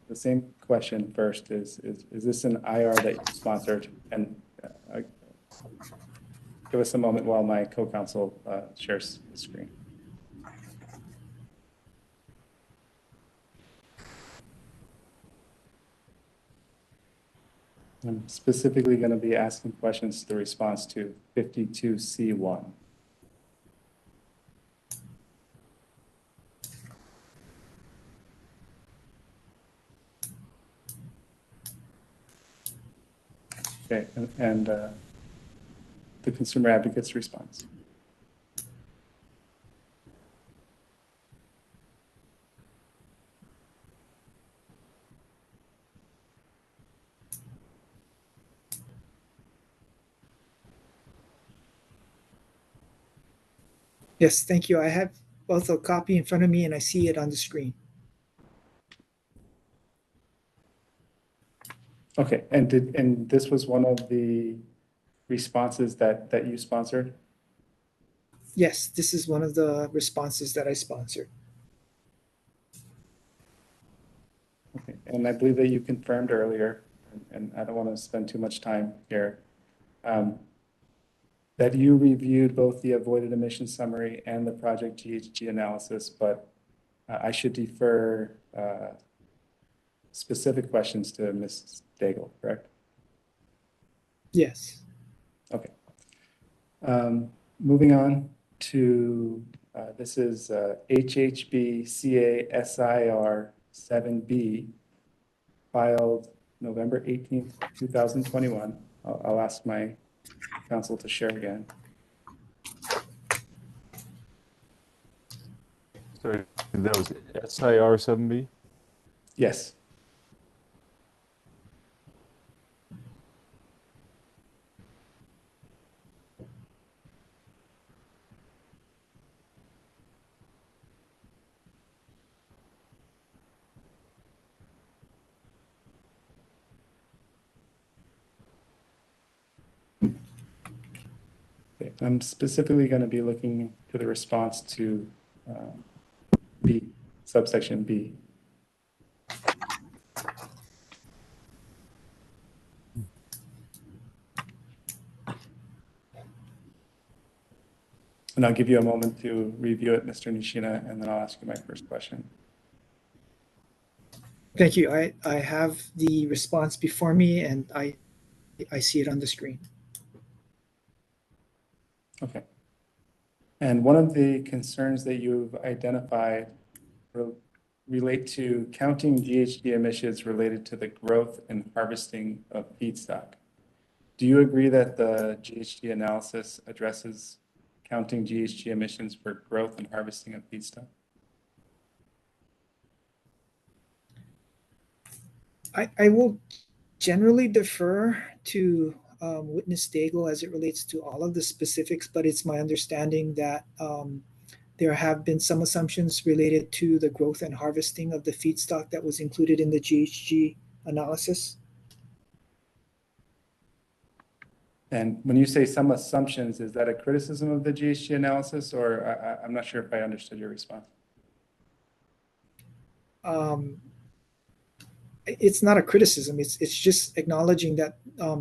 the same question first is this an IR that you sponsored? And give us a moment while my co-counsel shares the screen. I'm specifically going to be asking questions to the response to 52C1. Okay, and the consumer advocate's response. Yes, thank you. I have both a copy in front of me and I see it on the screen. Okay, and this was one of the responses that you sponsored? Yes, this is one of the responses that I sponsored. Okay, and I believe that you confirmed earlier, and I don't want to spend too much time here, that you reviewed both the avoided emission summary and the project GHG analysis, but I should defer specific questions to Ms. Daigle, correct? Yes. Okay. Moving on to, this is HHB CASIR 7B, filed November 18th, 2021. I'll ask my counsel to share again. Sorry, that was SIR 7B? Yes. Okay. I'm specifically going to be looking to the response to B, subsection B. And I'll give you a moment to review it, Mr. Nishina, and then I'll ask you my first question. Thank you. I have the response before me and I see it on the screen. Okay. And one of the concerns that you've identified relate to counting GHG emissions related to the growth and harvesting of feedstock. Do you agree that the GHG analysis addresses counting GHG emissions for growth and harvesting of feedstock? I will generally defer to witness Daigle as it relates to all of the specifics, but it's my understanding that there have been some assumptions related to the growth and harvesting of the feedstock that was included in the GHG analysis. And when you say some assumptions, is that a criticism of the GHG analysis, or I'm not sure if I understood your response? it's not a criticism. It's just acknowledging that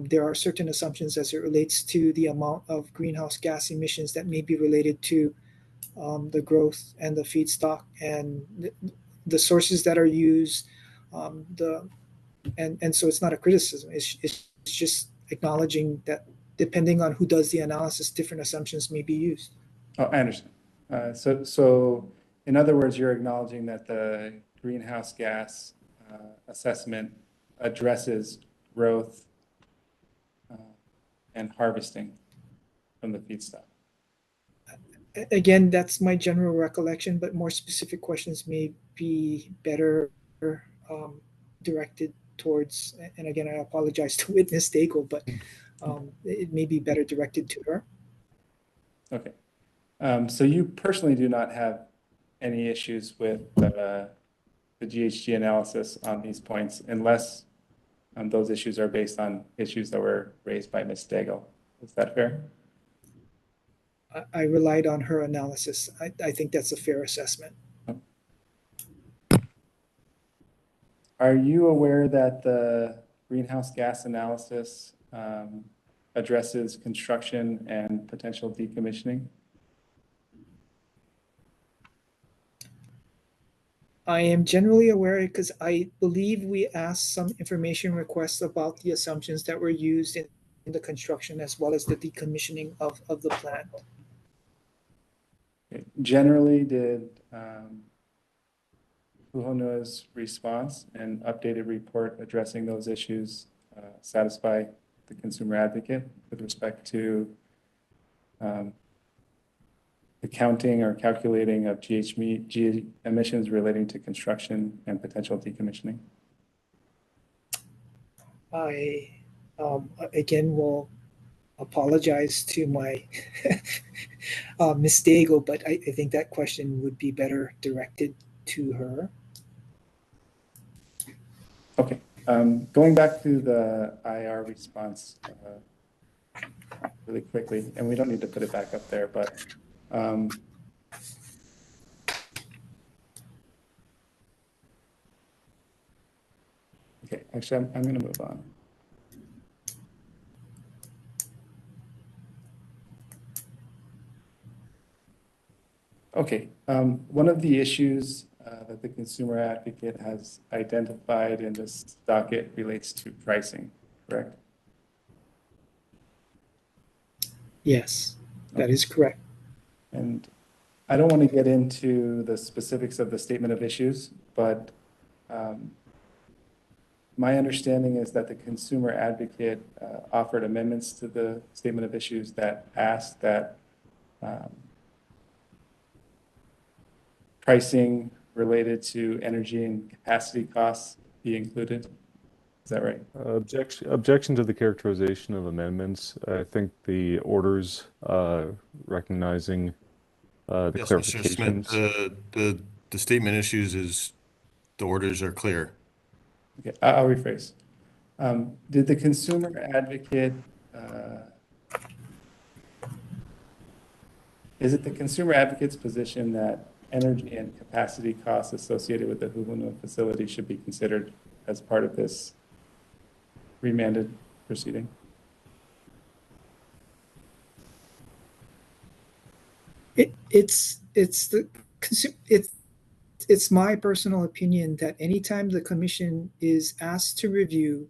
there are certain assumptions as it relates to the amount of greenhouse gas emissions that may be related to the growth and the feedstock and the sources that are used. And so it's not a criticism. It's just acknowledging that depending on who does the analysis, different assumptions may be used. Oh, I understand. So in other words, you're acknowledging that the greenhouse gas assessment addresses growth and harvesting from the feedstock. Again, that's my general recollection, but more specific questions may be better directed towards, and again, I apologize to witness Daigle, but it may be better directed to her. Okay. So you personally do not have any issues with the GHG analysis on these points unless those issues are based on issues that were raised by Ms. Daigle. Is that fair? I relied on her analysis. I think that's a fair assessment. Are you aware that the greenhouse gas analysis addresses construction and potential decommissioning? I am generally aware because I believe we asked some information requests about the assumptions that were used in the construction as well as the decommissioning of the plant. Okay. Generally, did Hu Honua's response and updated report addressing those issues satisfy the consumer advocate with respect to the counting or calculating of GHG emissions relating to construction and potential decommissioning? I, again, will apologize to my Ms. Daigle, but I think that question would be better directed to her. Okay. Going back to the IR response really quickly, and we don't need to put it back up there, but okay, actually, I'm going to move on. Okay, one of the issues that the consumer advocate has identified in this docket relates to pricing, correct? Yes, that is correct. And I don't want to get into the specifics of the statement of issues, but my understanding is that the consumer advocate offered amendments to the statement of issues that asked that pricing related to energy and capacity costs be included. Is that right? Objection to the characterization of amendments. I think the orders recognizing the Yes, Mr. Smith, clarifications. the statement issues is the orders are clear. Okay, I'll rephrase. Did the consumer advocate, is it the consumer advocate's position that energy and capacity costs associated with the Hu Honua facility should be considered as part of this remanded proceeding? It's my personal opinion that anytime the commission is asked to review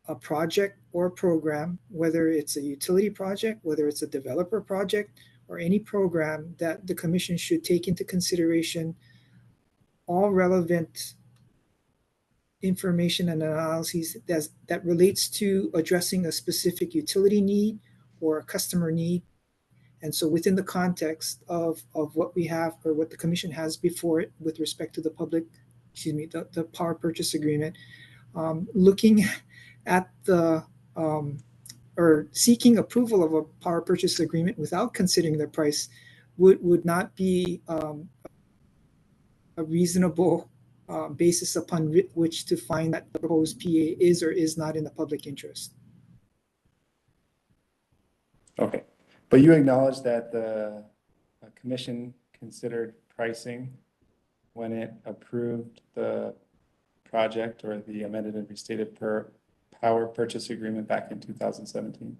a project or a program, whether it's a utility project, whether it's a developer project, or any program, that the commission should take into consideration all relevant information and analyses that relates to addressing a specific utility need or a customer need. And so within the context of what we have or what the commission has before it with respect to the the power purchase agreement, looking at or seeking approval of a power purchase agreement without considering the price would not be a reasonable basis upon which to find that the proposed PA is or is not in the public interest. Okay, but you acknowledge that the commission considered pricing when it approved the project or the amended and restated power purchase agreement back in 2017?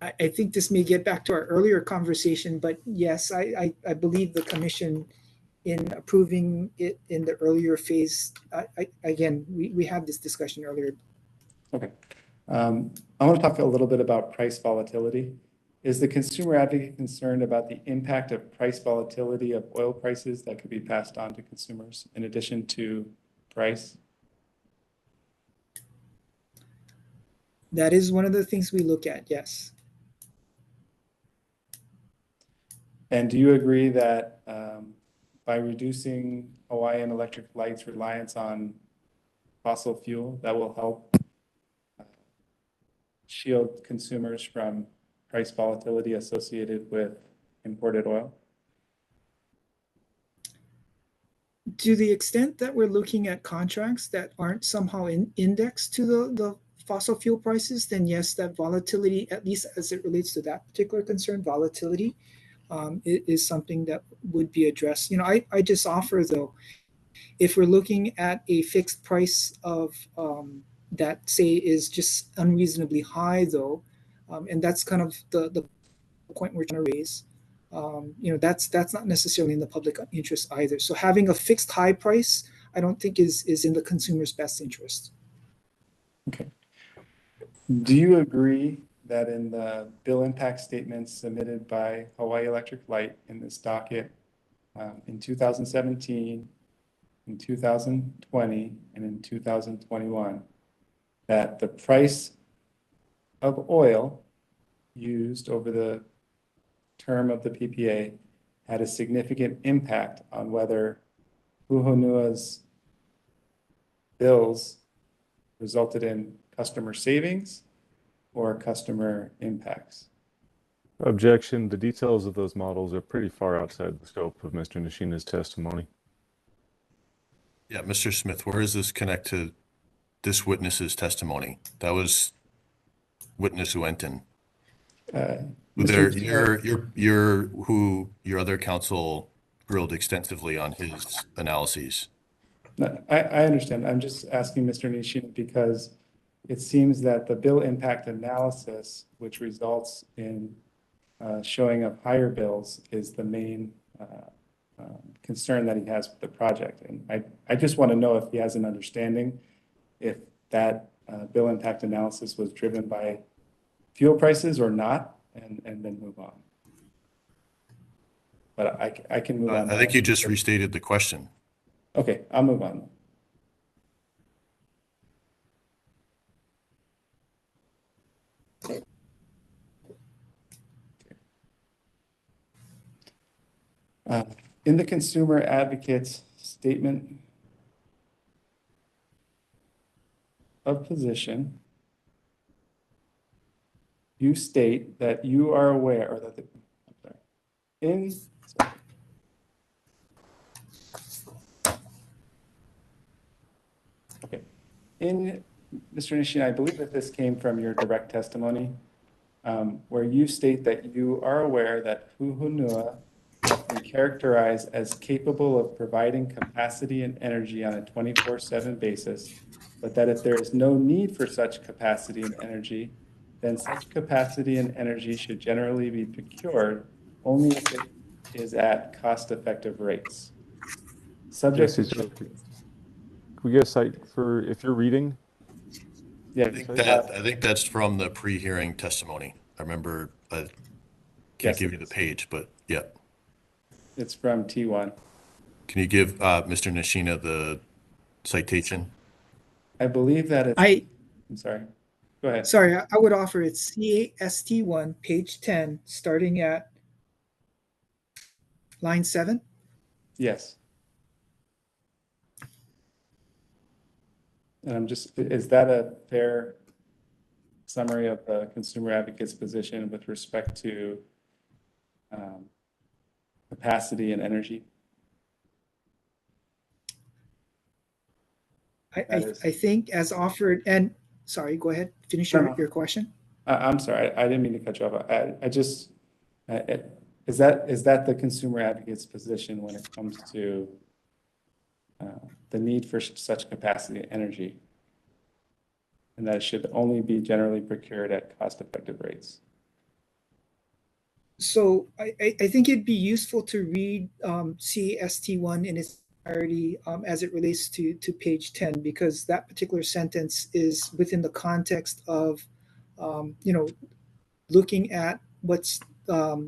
I think this may get back to our earlier conversation, but yes, I believe the commission in approving it in the earlier phase, again, we had this discussion earlier. Okay. I want to talk a little bit about price volatility. Is the consumer advocate concerned about the impact of price volatility of oil prices that could be passed on to consumers in addition to price? That is one of the things we look at, yes. And do you agree that by reducing Hawaiian Electric Light's reliance on fossil fuel, that will help shield consumers from price volatility associated with imported oil? To the extent that we're looking at contracts that aren't somehow indexed to the fossil fuel prices, then yes, that volatility, at least as it relates to that particular concern, volatility, is something that would be addressed. I just offer, though, if we're looking at a fixed price of that, say, is just unreasonably high, though, and that's kind of the point we're trying to raise, that's not necessarily in the public interest either. So having a fixed high price, I don't think is in the consumer's best interest. Okay. Do you agree that in the bill impact statements submitted by Hawaii Electric Light in this docket in 2017, in 2020, and in 2021, that the price of oil used over the term of the PPA had a significant impact on whether Hu Honua's bills resulted in customer savings or customer impacts? Objection. The details of those models are pretty far outside the scope of Mr. Nishina's testimony. Yeah, Mr. Smith, where does this connect to this witness's testimony? That was witness Uenton. Who your other counsel grilled extensively on his analyses. No, I understand. I'm just asking Mr. Nishina because it seems that the bill impact analysis, which results in showing of higher bills, is the main concern that he has with the project. And I just want to know if he has an understanding if that bill impact analysis was driven by fuel prices or not, and then move on. But I can move on. I think you just restated the question. Okay, I'll move on. In the consumer advocate's statement of position, you state that you are aware, or that the, I'm sorry, okay, in Mr. Nishina, I believe that this came from your direct testimony, where you state that you are aware that Hu Honua can be characterized as capable of providing capacity and energy on a 24/7 basis, but that if there is no need for such capacity and energy, then such capacity and energy should generally be procured only if it is at cost-effective rates. Subject to Can we get a cite for if you're reading? Yeah, I think that's from the pre-hearing testimony. I remember, I can't give you the page, but yeah. It's from T1. Can you give Mr. Nishina the citation? I believe that it's, I'm sorry. Go ahead. Sorry, I would offer it's CAST1, page 10, starting at line 7. Yes. And I'm just, is that a fair summary of the consumer advocate's position with respect to capacity and energy? I think as offered, and sorry, go ahead, finish your question. I'm sorry, I didn't mean to cut you off. I just, is that the consumer advocate's position when it comes to the need for such capacity energy, and that it should only be generally procured at cost-effective rates. So I think it'd be useful to read CAST1 in its entirety as it relates to page 10, because that particular sentence is within the context of, looking at what's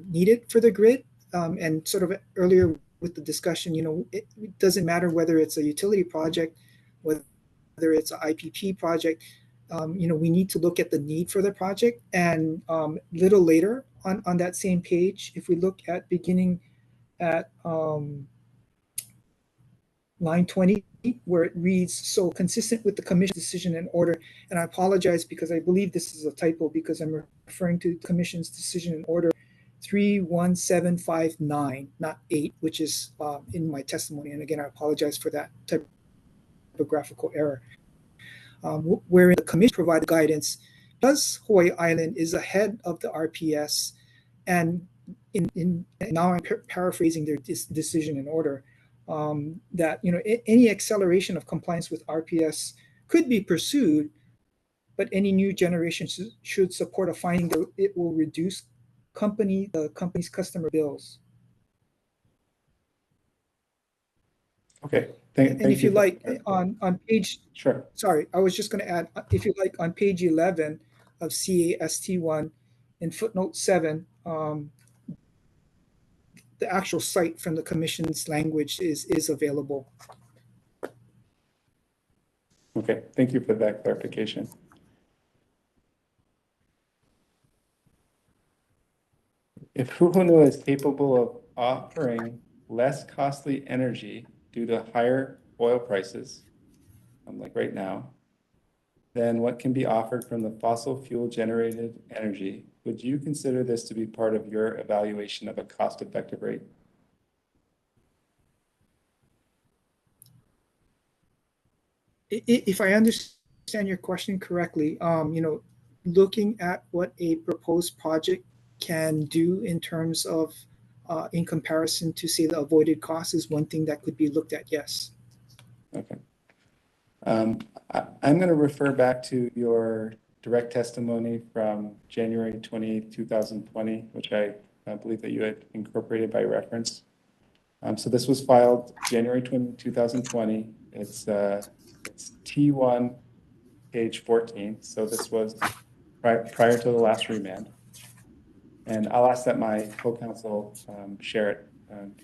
needed for the grid. And sort of earlier with the discussion, it doesn't matter whether it's a utility project, whether it's an IPP project, we need to look at the need for the project. And little later on that same page, if we look at beginning at line 20, where it reads, so consistent with the commission decision and order. And I apologize because I believe this is a typo, because I'm referring to the commission's decision and order 31759, not 8, which is in my testimony. And again, I apologize for that typographical error. Wherein the commission provided guidance, because Hawaii Island is ahead of the RPS, and now I'm paraphrasing their decision and order, that any acceleration of compliance with RPS could be pursued, but any new generation should support a finding that it will reduce the company's customer bills. Okay. And if you like, on page, sure. Sorry, I was just going to add, if you like, on page 11 of CAST1 in footnote 7, the actual cite from the commission's language is available. Okay, thank you for that clarification. If Hu Honua is capable of offering less costly energy due to higher oil prices, like right now, then what can be offered from the fossil fuel generated energy? Would you consider this to be part of your evaluation of a cost-effective rate? If I understand your question correctly, looking at what a proposed project can do in terms of in comparison to, say, the avoided cost is one thing that could be looked at, yes. Okay. I'm going to refer back to your direct testimony from January 28, 2020, which I believe that you had incorporated by reference. So this was filed January 20, 2020. It's T1, page 14. So this was prior to the last remand. And I'll ask that my co-counsel share it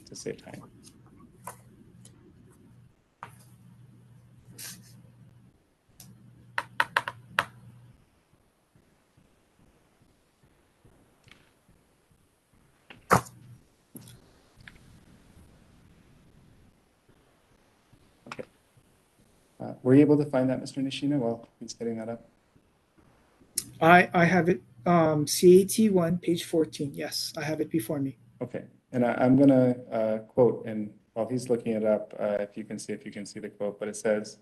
to save time. Were you able to find that, Mr. Nishina, while he's getting that up? I have it, CAT1, page 14. Yes, I have it before me. Okay, and I'm going to quote, and while he's looking it up, if you can see the quote, but it says,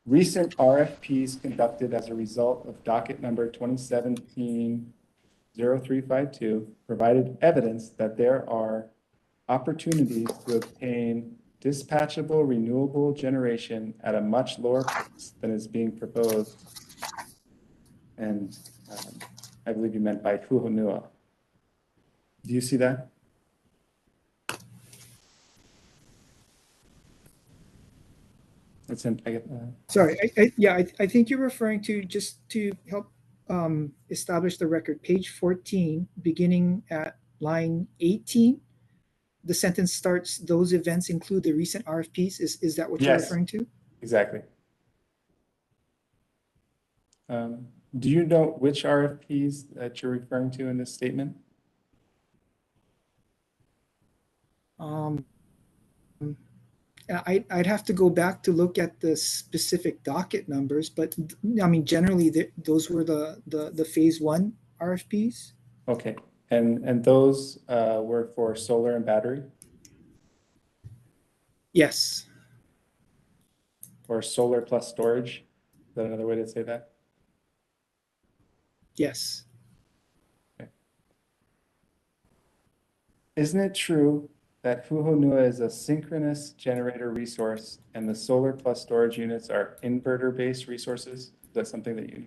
recent RFPs conducted as a result of docket number 2017-0352 provided evidence that there are opportunities to obtain dispatchable renewable generation at a much lower price than is being proposed. And I believe you meant by Hu Honua. Do you see that? It's in, Sorry, I think you're referring to, just to help establish the record, page 14, beginning at line 18. The sentence starts, those events include the recent RFPs. Is that what you're referring to? Exactly. Do you know which RFPs that you're referring to in this statement? I'd have to go back to look at the specific docket numbers, but I mean, generally, those were the phase 1 RFPs. Okay, and those were for solar and battery? Yes. Or solar plus storage? Is that another way to say that? Yes. Okay. Isn't it true that Hu Honua is a synchronous generator resource and the solar plus storage units are inverter-based resources? Is that something that you?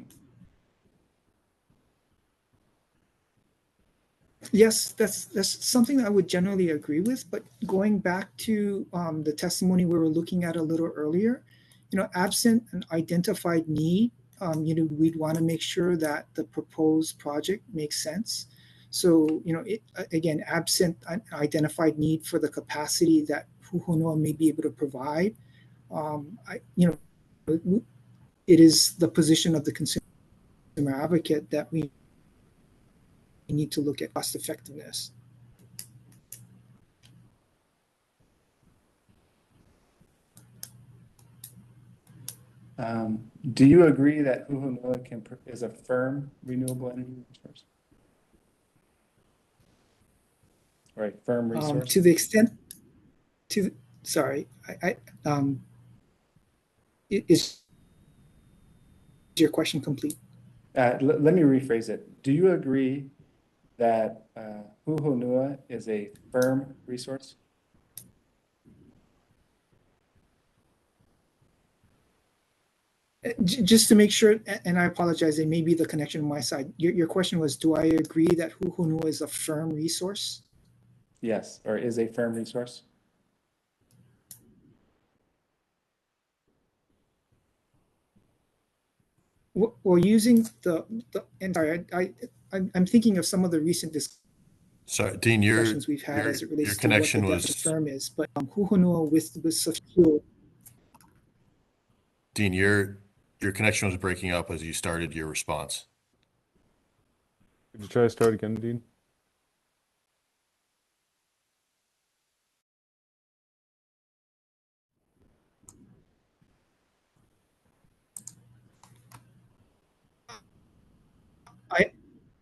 Yes, that's something I would generally agree with, but going back to the testimony we were looking at a little earlier, absent an identified need, we'd want to make sure that the proposed project makes sense. So, again, absent an identified need for the capacity that Hu Honua may be able to provide, it is the position of the consumer advocate that we need to look at cost effectiveness. Do you agree that Hu Honua is a firm renewable energy resource? Right, firm resource? To the extent, is your question complete? Let me rephrase it. Do you agree that Hu Honua is a firm resource? Just to make sure, and I apologize, it may be the connection on my side. Your question was, do I agree that Hu Honua is a firm resource? Yes, or is a firm resource? Well, using and sorry, I'm thinking of some of the recent Sorry, Dean, discussions we've had as it relates your to connection what the was definition of firm is, but Hu Honua with such fuel. Dean, your connection was breaking up as you started your response. Could you try to start again, Dean?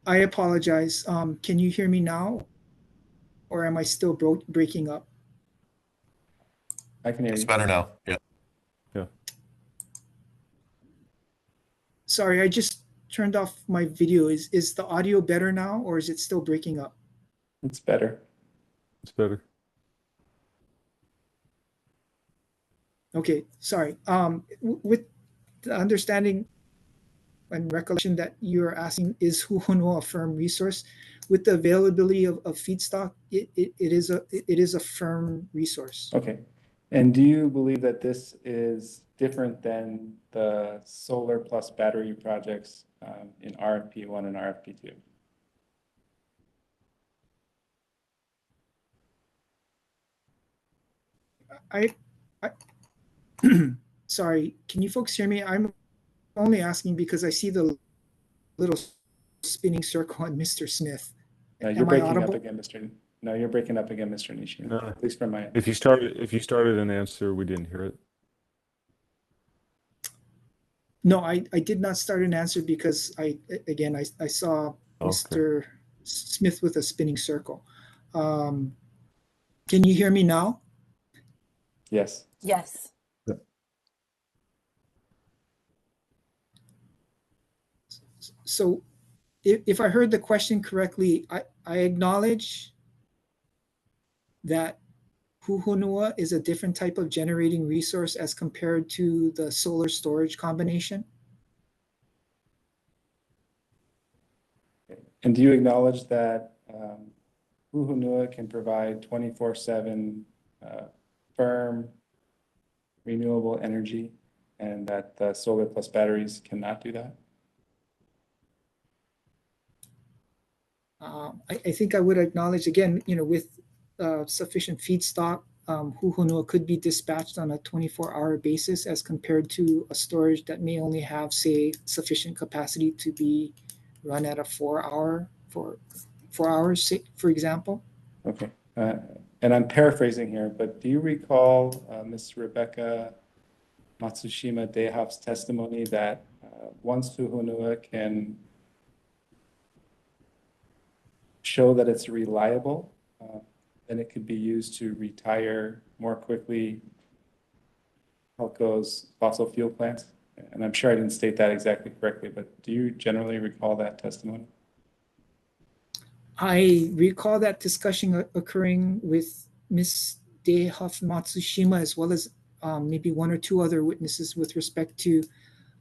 I apologize. Can you hear me now, or am I still breaking up? I can hear you. It's better now. Yeah. Yeah. Sorry, I just turned off my video. Is the audio better now, or is it still breaking up? It's better. It's better. Okay, sorry. With the understanding and recollection that you're asking, is Hu Honua a firm resource? With the availability of feedstock, it is a firm resource. Okay. And do you believe that this is different than the solar plus battery projects in RFP 1 and RFP 2? Sorry, can you folks hear me? I'm only asking because I see the little spinning circle on Mr. Smith. No, you're breaking up again, Mr. No, you're breaking up again, Mr. Nishi. No. At least from my end. If you started an answer, we didn't hear it. No, I did not start an answer because I saw Mr. Smith with a spinning circle. Can you hear me now? Yes. Yes. So if I heard the question correctly, I acknowledge that Hu Honua is a different type of generating resource as compared to the solar storage combination. And do you acknowledge that Hu Honua can provide 24/7 firm renewable energy and that the solar plus batteries cannot do that? I think I would acknowledge again, with sufficient feedstock, Hu Honua could be dispatched on a 24-hour basis as compared to a storage that may only have, say, sufficient capacity to be run at a 4 hours, say, for example. Okay. And I'm paraphrasing here, but do you recall Ms. Rebecca Matsushima Dehaf's testimony that once Hu Honua can show that it's reliable, then it could be used to retire more quickly Halco's fossil fuel plants? And I'm sure I didn't state that exactly correctly, but do you generally recall that testimony? I recall that discussion occurring with Ms. Deihoff Matsushima, as well as maybe one or two other witnesses with respect to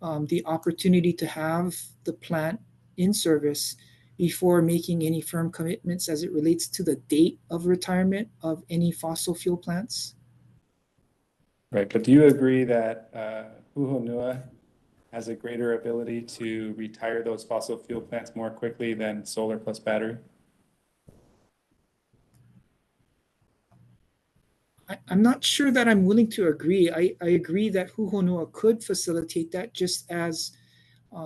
the opportunity to have the plant in service before making any firm commitments as it relates to the date of retirement of any fossil fuel plants. Right, but do you agree that Hu Honua has a greater ability to retire those fossil fuel plants more quickly than solar plus battery? I'm not sure that I'm willing to agree. I agree that Hu Honua could facilitate that, just as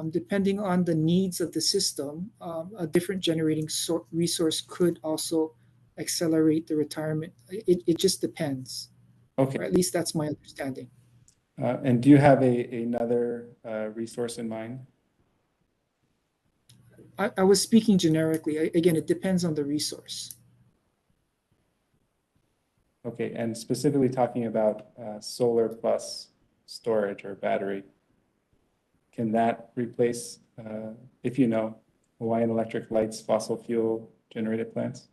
depending on the needs of the system, a different generating resource could also accelerate the retirement. It just depends. Okay. Or at least that's my understanding. And do you have another resource in mind? I was speaking generically. Again, it depends on the resource. Okay, and specifically talking about solar plus storage or battery, can that replace, if you know, Hawaiian Electric Light's fossil fuel generated plants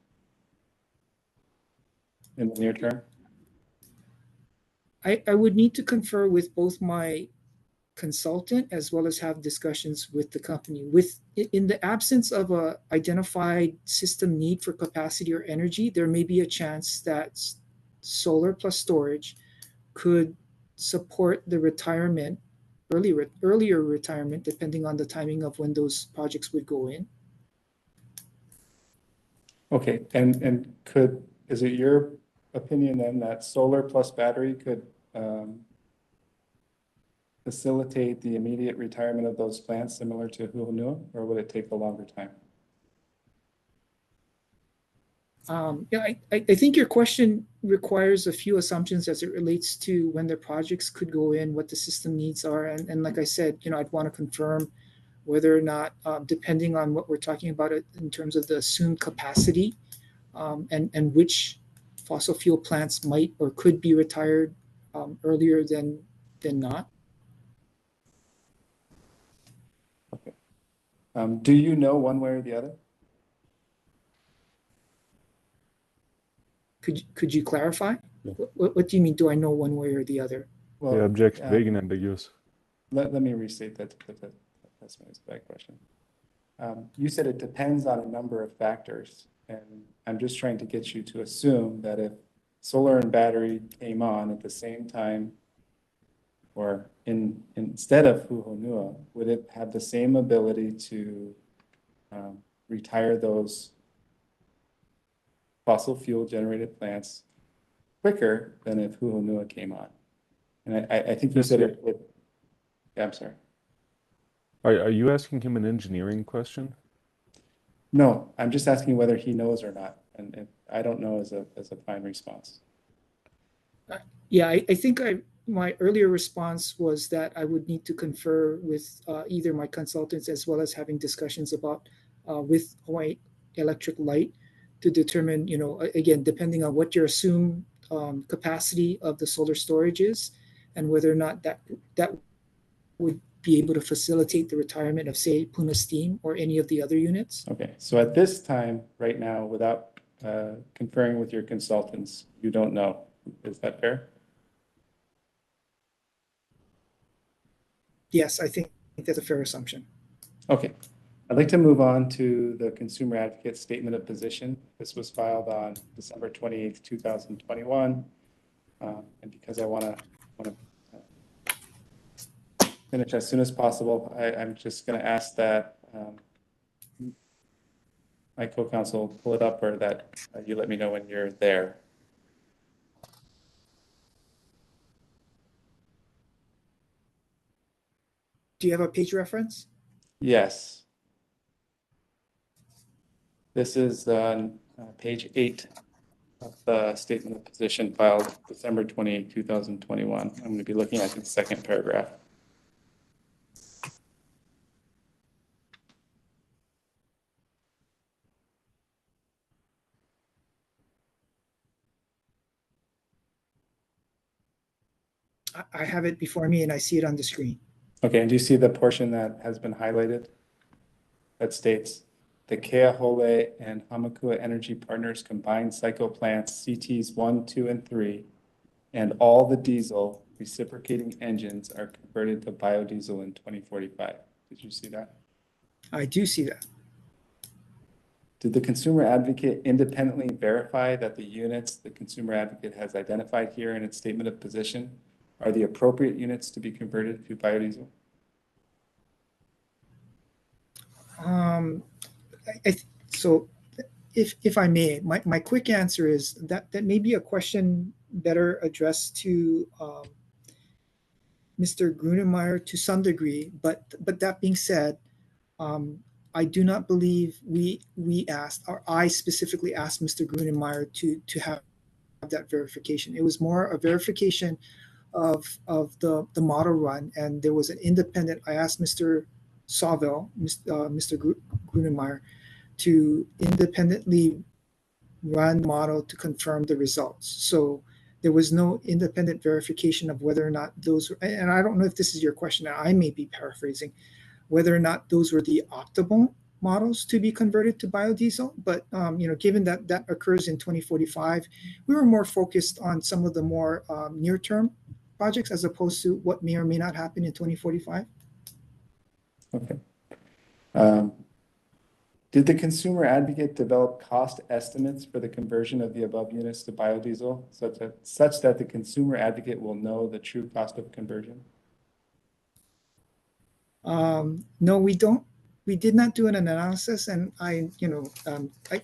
in the near term? I would need to confer with both my consultant as well as have discussions with the company. In the absence of a identified system need for capacity or energy, there may be a chance that solar plus storage could support the retirement, earlier retirement, depending on the timing of when those projects would go in. Okay, and is it your opinion then that solar plus battery could facilitate the immediate retirement of those plants similar to Hu Honua, or would it take a longer time? Yeah, I think your question requires a few assumptions as it relates to when the projects could go in, what the system needs are. And like I said, I'd want to confirm whether or not, depending on what we're talking about in terms of the assumed capacity, and which fossil fuel plants might or could be retired earlier than not. Okay. Do you know one way or the other? Could you clarify? Yeah. What do you mean? Do I know one way or the other? Well, yeah, objection, vague and ambiguous. Let me restate that. That's my bad question. You said it depends on a number of factors, and I'm just trying to get you to assume that if solar and battery came on at the same time, or instead of Hu Honua, would it have the same ability to retire those fossil fuel generated plants quicker than if Hu Honua came on? And I think you said it would. Yeah, I'm sorry. Are you asking him an engineering question? No, I'm just asking whether he knows or not, and I don't know as a fine response. Yeah, I think my earlier response was that I would need to confer with either my consultants as well as having discussions about with Hawaii Electric Light to determine, again, depending on what your assumed capacity of the solar storage is, and whether or not that would be able to facilitate the retirement of, say, Puna Steam or any of the other units. Okay, so at this time, right now, without conferring with your consultants, you don't know. Is that fair? Yes, I think that's a fair assumption. Okay, I'd like to move on to the Consumer Advocate Statement of Position. This was filed on December 28th, 2021. And because I want to finish as soon as possible, I'm just going to ask that my co-counsel pull it up, or that you let me know when you're there. Do you have a page reference? Yes. This is page 8 of the Statement of Position filed December 28, 2021. I'm going to be looking at the second paragraph. I have it before me and I see it on the screen. Okay, and do you see the portion that has been highlighted that states, the Keahole and Hamakua Energy Partners combined cycle plants CTs 1, 2, and 3, and all the diesel reciprocating engines are converted to biodiesel in 2045. Did you see that? I do see that. Did the consumer advocate independently verify that the units the consumer advocate has identified here in its statement of position are the appropriate units to be converted to biodiesel? So if I may, my quick answer is that may be a question better addressed to Mr. Grunemeyer to some degree, but that being said, I do not believe we asked, or I specifically asked Mr. Grunemeyer to have that verification. It was more a verification of the model run, and there was an independent. I asked Mr. Sawville, Mr. Grunemeyer, to independently run the model to confirm the results. So there was no independent verification of whether or not those, and I don't know if this is your question, I may be paraphrasing, whether or not those were the optimal models to be converted to biodiesel. But given that that occurs in 2045, we were more focused on some of the more near-term projects as opposed to what may or may not happen in 2045. Okay. Did the consumer advocate develop cost estimates for the conversion of the above units to biodiesel such that the consumer advocate will know the true cost of conversion? No, we don't. We did not do an analysis, and I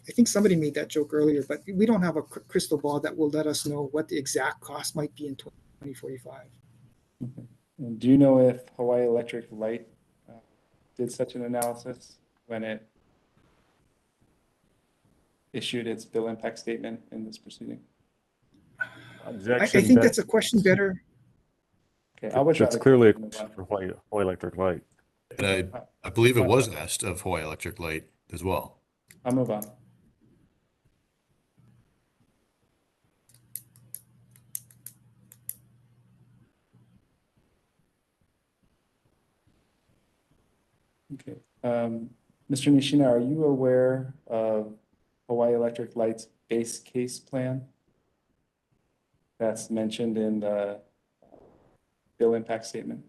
think somebody made that joke earlier, but we don't have a crystal ball that will let us know what the exact cost might be in 2045. Okay. And do you know if Hawaii Electric Light did such an analysis when it issued its bill impact statement in this proceeding? I think that's a question better. Okay, I would. That's clearly a question for Hawaii Electric Light. And I believe it was asked of Hawaii Electric Light as well. I'll move on. Okay. Mr. Nishina, are you aware of Hawaii Electric Light's base case plan that's mentioned in the bill impact statement?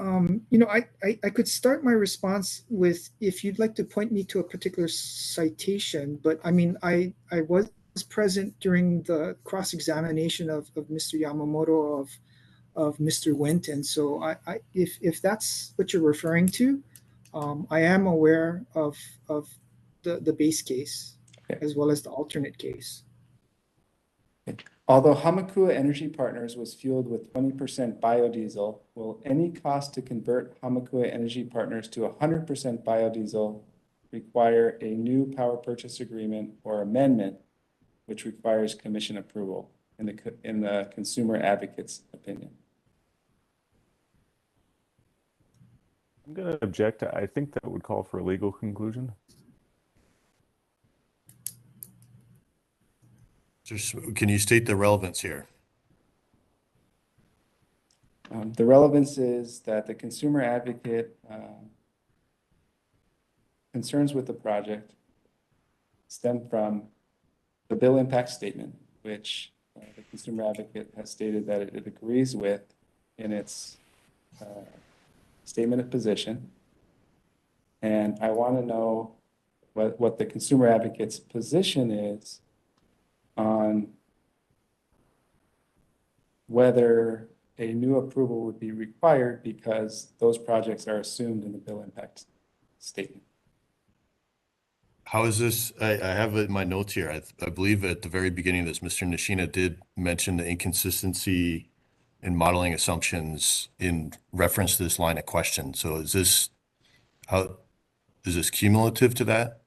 I could start my response with, if you'd like to point me to a particular citation, but I mean, I was present during the cross-examination of Mr. Yamamoto of Mr. Winton. So if that's what you're referring to, I am aware of the base case as well as the alternate case. Although Hamakua Energy Partners was fueled with 20% biodiesel, will any cost to convert Hamakua Energy Partners to 100% biodiesel require a new power purchase agreement or amendment, which requires commission approval in the consumer advocate's opinion? I'm going to object. I think that would call for a legal conclusion. Can you state the relevance here? The relevance is that the consumer advocate concerns with the project stem from the bill impact statement, which the consumer advocate has stated that it agrees with in its statement of position. And I want to know what the consumer advocate's position is on whether a new approval would be required because those projects are assumed in the bill impact statement. How is this? I have it in my notes here. I believe at the very beginning of this, Mr. Nishina did mention the inconsistency in modeling assumptions in reference to this line of question. So is this cumulative to that?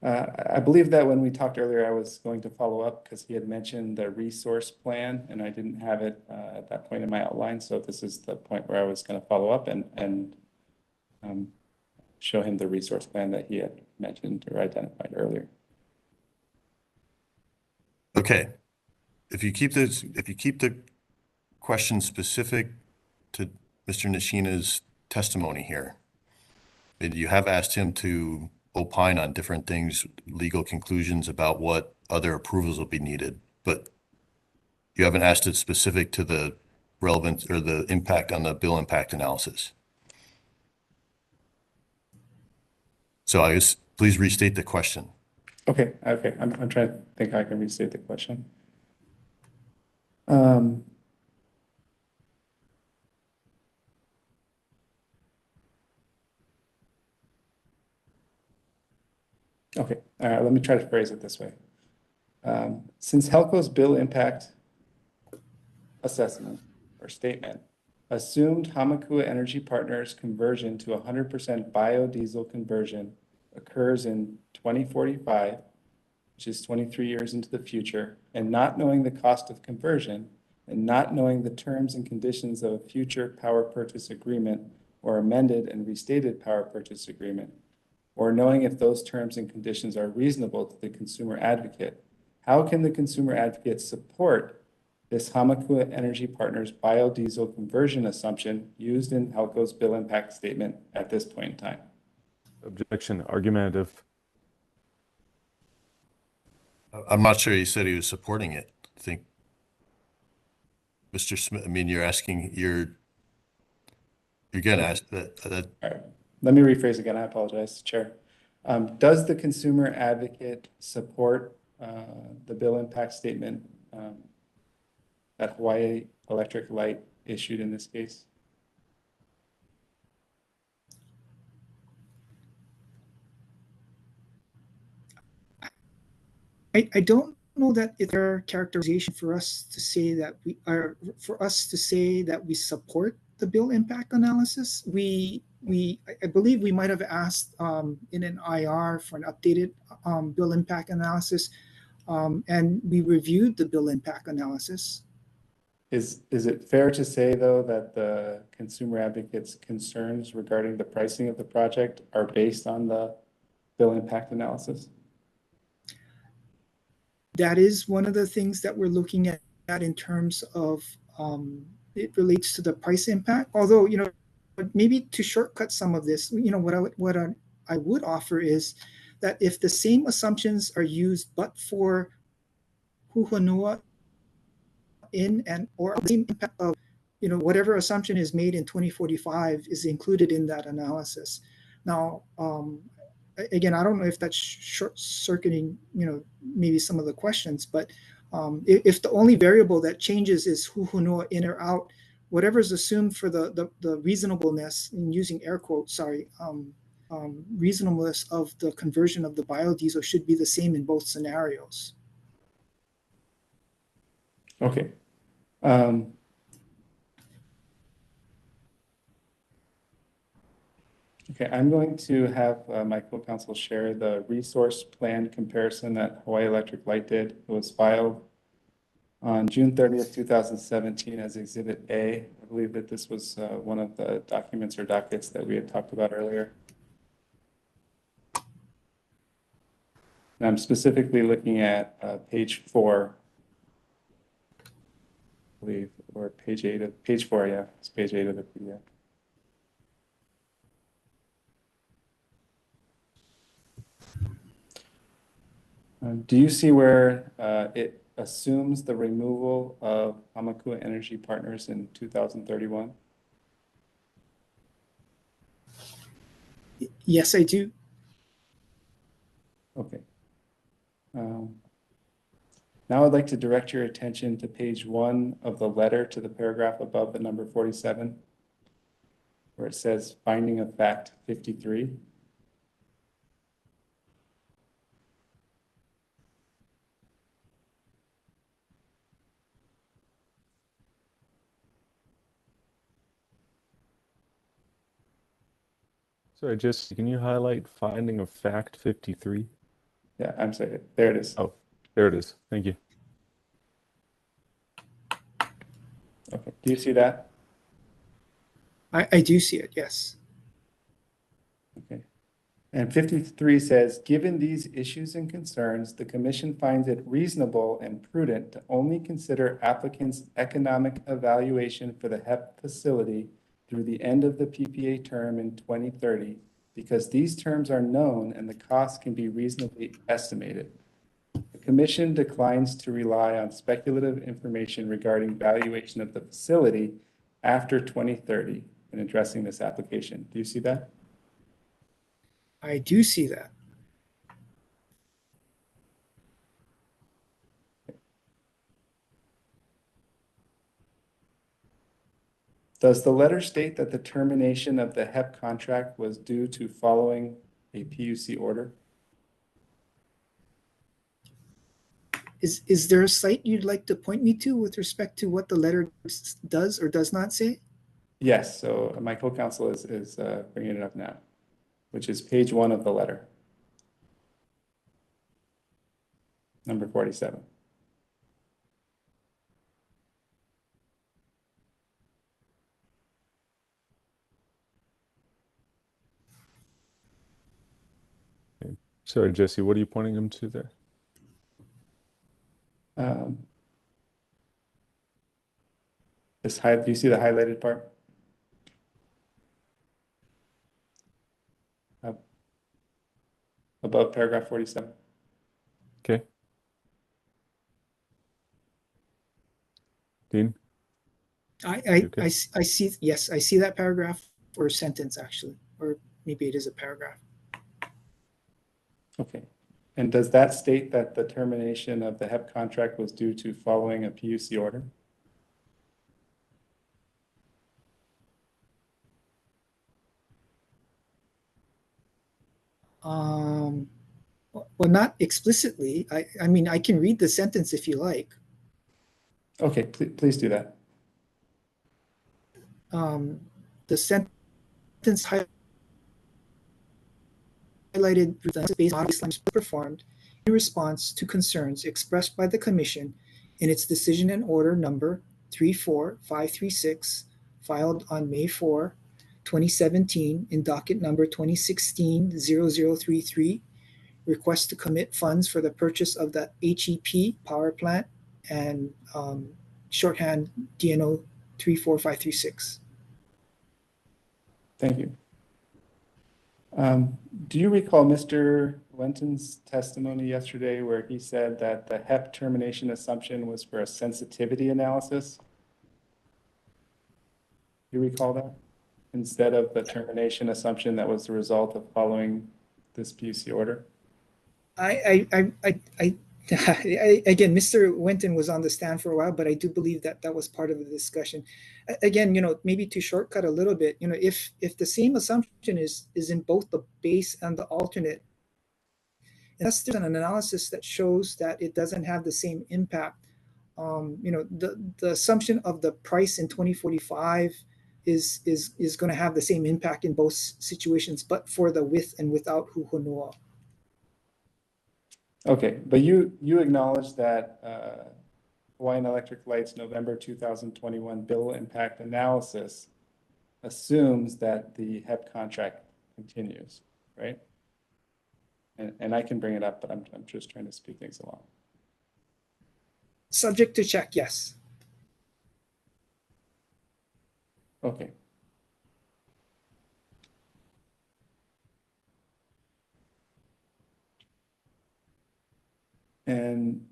I believe that when we talked earlier, I was going to follow up because he had mentioned the resource plan and I didn't have it at that point in my outline. So this is the point where I was going to follow up and show him the resource plan that he had mentioned or identified earlier. Okay. If you keep the question specific to Mr. Nishina's testimony here, And you have asked him to opine on different things, legal conclusions about what other approvals will be needed, but you haven't asked it specific to the relevance or the impact on the bill impact analysis. So I guess, please restate the question. Okay, okay. I'm trying to think how I can restate the question. Okay, let me try to phrase it this way. Since Helco's bill impact assessment or statement assumed Hamakua Energy Partners conversion to 100% biodiesel conversion occurs in 2045, which is 23 years into the future, and not knowing the cost of conversion and not knowing the terms and conditions of a future power purchase agreement or amended and restated power purchase agreement, or knowing if those terms and conditions are reasonable to the consumer advocate, how can the consumer advocate support this Hamakua Energy Partners biodiesel conversion assumption used in Helco's bill impact statement at this point in time? Objection, argumentative. I'm not sure he said he was supporting it. I think, Mr. Smith, I mean, you're asking, you're gonna ask that. All right. Let me rephrase again. I apologize, Chair. Does the consumer advocate support the bill impact statement that Hawaii Electric Light issued in this case? I don't know that it's a characterization for us to say that we support the bill impact analysis. I believe we might have asked in an IR for an updated bill impact analysis, and we reviewed the bill impact analysis. Is it fair to say, though, that the consumer advocate's concerns regarding the pricing of the project are based on the bill impact analysis? That is one of the things that we're looking at in terms of it relates to the price impact. Although, maybe to shortcut some of this, what I would offer is that if the same assumptions are used, but for Hu Honua or the same impact of, whatever assumption is made in 2045 is included in that analysis. Now, again, I don't know if that's short circuiting, maybe some of the questions, but if the only variable that changes is Hu Honua in or out, whatever is assumed for the reasonableness, in using air quotes, reasonableness of the conversion of the biodiesel should be the same in both scenarios. Okay. Okay, I'm going to have my co-counsel share the resource plan comparison that Hawaii Electric Light did. It was filed on June 30th, 2017 as Exhibit A. I believe that this was one of the documents or dockets that we had talked about earlier. And I'm specifically looking at page 4, I believe, or page 4, yeah, it's page 8 of the PDF. Do you see where it assumes the removal of Hamakua Energy Partners in 2031? Yes, I do. Okay. Now I'd like to direct your attention to page 1 of the letter to the paragraph above the number 47, where it says finding of fact 53. Sorry, can you highlight finding of fact 53? Yeah, I'm sorry. There it is. Oh, there it is. Thank you. Okay. Do you see that? I do see it, yes. Okay. And 53 says, given these issues and concerns, the commission finds it reasonable and prudent to only consider applicants' economic evaluation for the HEP facility through the end of the PPA term in 2030 because these terms are known and the cost can be reasonably estimated. The Commission declines to rely on speculative information regarding valuation of the facility after 2030 in addressing this application. Do you see that? I do see that. Does the letter state that the termination of the HEP contract was due to following a PUC order? Is there a site you'd like to point me to with respect to what the letter does or does not say? Yes, so my co-counsel is bringing it up now, which is page 1 of the letter. Number 47. Sorry, Jesse, what are you pointing him to there? Do you see the highlighted part? Above paragraph 47. Okay. Dean? I see, yes, I see that paragraph or sentence actually, or maybe it is a paragraph. Okay. And does that state that the termination of the HEP contract was due to following a PUC order? Well, not explicitly. I mean, I can read the sentence if you like. Okay, please do that. The sentence highlighted based on Islam's performed in response to concerns expressed by the Commission in its decision and order number 34536, filed on May 4, 2017, in docket number 2016-0033, request to commit funds for the purchase of the HEP power plant and shorthand DNO 34536. Thank you. Do you recall Mr. Wenton's testimony yesterday where he said that the HEP termination assumption was for a sensitivity analysis? Do you recall that? Instead of the termination assumption that was the result of following this PUC order? Again, Mr. Wenton was on the stand for a while, but I do believe that that was part of the discussion. Again, maybe to shortcut a little bit, if the same assumption is in both the base and the alternate, unless there's an analysis that shows that it doesn't have the same impact, the assumption of the price in 2045 is going to have the same impact in both situations, but for the with and without Hu Honua. Okay, but you acknowledge that Hawaiian Electric Light's November 2021 bill impact analysis assumes that the HEP contract continues, right? And I can bring it up, but I'm just trying to speed things along. Subject to check, yes. Okay. And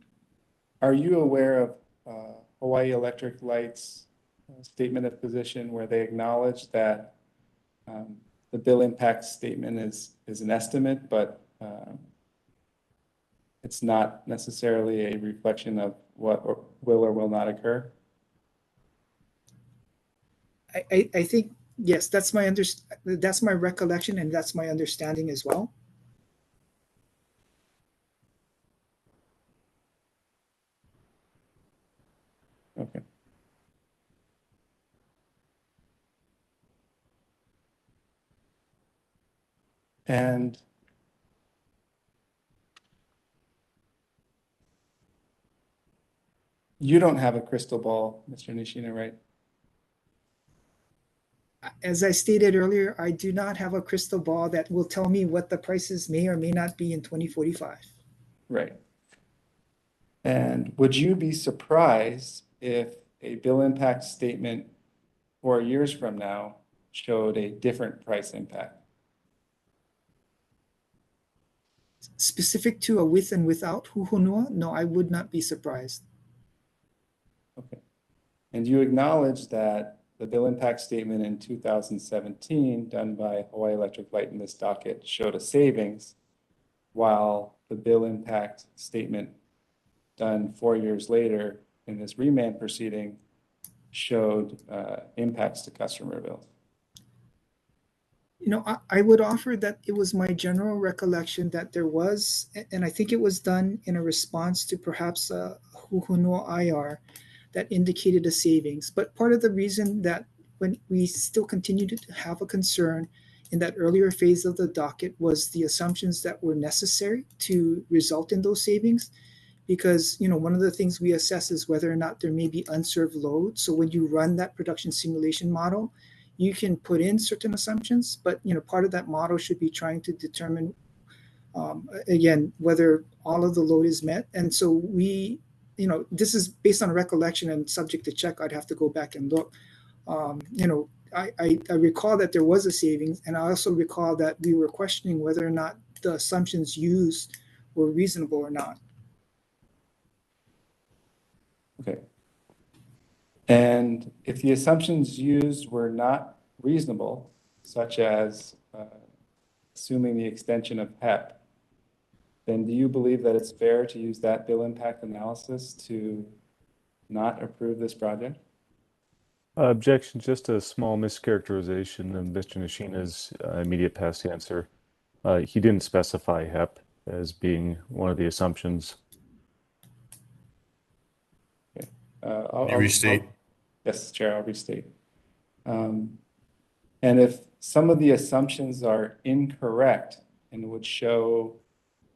are you aware of Hawaii Electric Light's statement of position where they acknowledge that the bill impact statement is an estimate, but it's not necessarily a reflection of what will or will not occur? I think, yes, that's my recollection, and that's my understanding as well. Okay. And you don't have a crystal ball, Mr. Nishina, right? As I stated earlier, I do not have a crystal ball that will tell me what the prices may or may not be in 2045. Right. And would you be surprised if a bill impact statement 4 years from now showed a different price impact? Specific to a with and without Hu Honua, no, I would not be surprised. Okay. And you acknowledge that the bill impact statement in 2017 done by Hawaii Electric Light in this docket showed a savings, while the bill impact statement done 4 years later in this remand proceeding showed impacts to customer bills. You know, I would offer that it was my general recollection that there was, and I think it was done in a response to perhaps a Hu Honua IR that indicated a savings. But part of the reason that when we still continued to have a concern in that earlier phase of the docket was the assumptions that were necessary to result in those savings. Because, you know, one of the things we assess is whether or not there may be unserved load. So when you run that production simulation model, you can put in certain assumptions, but, you know, part of that model should be trying to determine, again, whether all of the load is met. And so we, you know, this is based on recollection and subject to check. I'd have to go back and look. You know, I recall that there was a savings, and I also recall that we were questioning whether or not the assumptions used were reasonable or not. Okay. And if the assumptions used were not reasonable, such as assuming the extension of HEP, then do you believe that it's fair to use that bill impact analysis to not approve this project? Objection, just a small mischaracterization of Mr. Nishina's immediate past answer. He didn't specify HEP as being one of the assumptions. Okay. Can you restate? Yes, Chair, I'll restate. And if some of the assumptions are incorrect and would show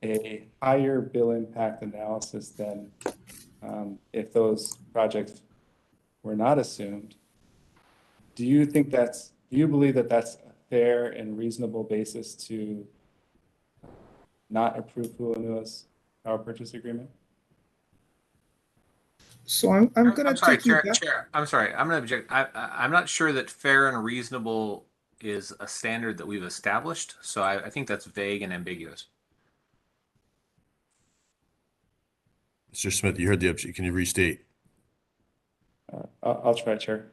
a higher bill impact analysis than if those projects were not assumed, do you believe that that's a fair and reasonable basis to not approve Hu Honua's power purchase agreement? So I'm going to take you back. Chair, I'm sorry. I'm going to object. I'm not sure that fair and reasonable is a standard that we've established. So I think that's vague and ambiguous. Mr. Smith, you heard the objection. Can you restate? I'll try, Chair.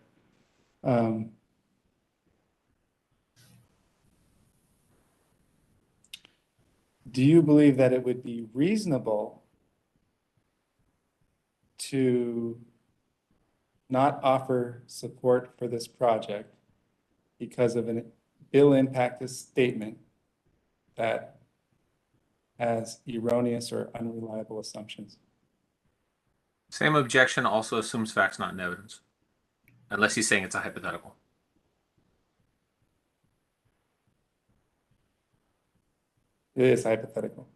Do you believe that it would be reasonable to not offer support for this project because of a bill impact statement that has erroneous or unreliable assumptions? Same objection also assumes facts, not in evidence, unless he's saying it's a hypothetical. It is hypothetical.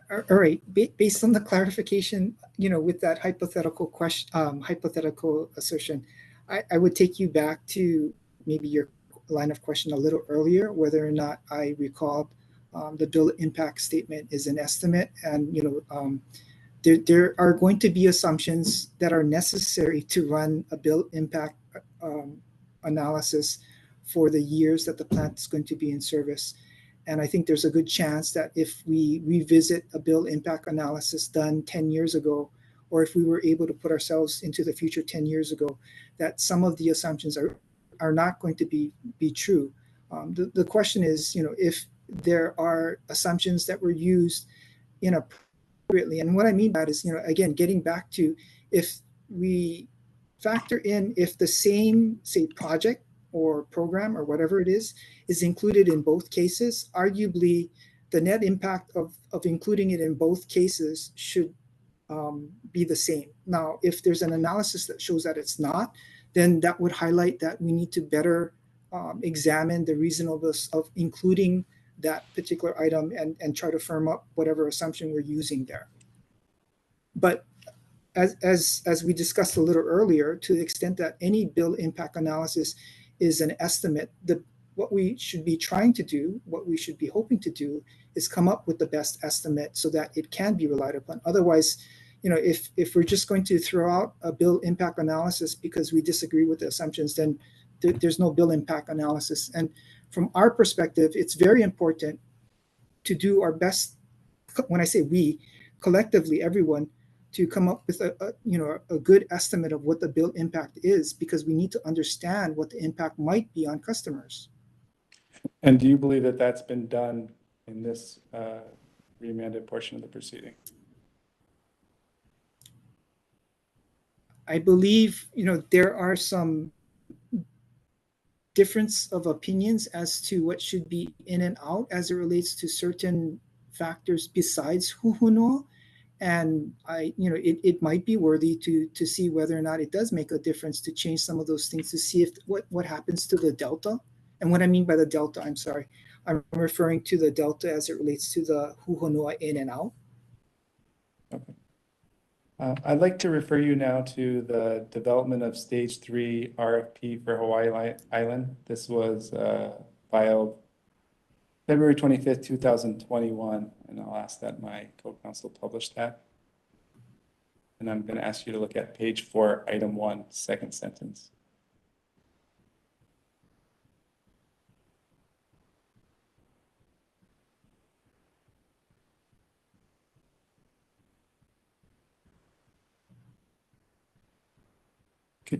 All right, based on the clarification, you know, with that hypothetical question, hypothetical assertion, I would take you back to maybe your line of question a little earlier, whether or not I recalled the bill impact statement is an estimate, and you know, there are going to be assumptions that are necessary to run a bill impact analysis for the years that the plant is going to be in service. And I think there's a good chance that if we revisit a bill impact analysis done 10 years ago, or if we were able to put ourselves into the future 10 years ago, that some of the assumptions are not going to be true. The question is, you know, if there are assumptions that were used inappropriately. And what I mean by that is, you know, again, getting back to if we factor in if the same, say, project or program or whatever it is included in both cases, arguably the net impact of including it in both cases should be the same. Now, if there's an analysis that shows that it's not, then that would highlight that we need to better examine the reasonableness of including that particular item and try to firm up whatever assumption we're using there. But as we discussed a little earlier, to the extent that any bill impact analysis is an estimate, what we should be trying to do, what we should be hoping to do, is come up with the best estimate so that it can be relied upon. Otherwise, you know, if we're just going to throw out a bill impact analysis because we disagree with the assumptions, then there's no bill impact analysis. And from our perspective, it's very important to do our best. When I say we, collectively, everyone, to come up with a good estimate of what the bill impact is, because we need to understand what the impact might be on customers. And do you believe that that's been done in this remanded portion of the proceeding? I believe, there are some difference of opinions as to what should be in and out as it relates to certain factors besides Hu Honua. And it might be worthy to see whether or not it does make a difference to change some of those things to see if what happens to the delta. And what I mean by the delta, I'm referring to the delta as it relates to the Hu Honua in and out. Okay. I'd like to refer you now to the development of Stage 3 RFP for Hawaii Island. This was filed February 25th, 2021, and I'll ask that my co-counsel publish that. And I'm going to ask you to look at page 4, item 1, second sentence.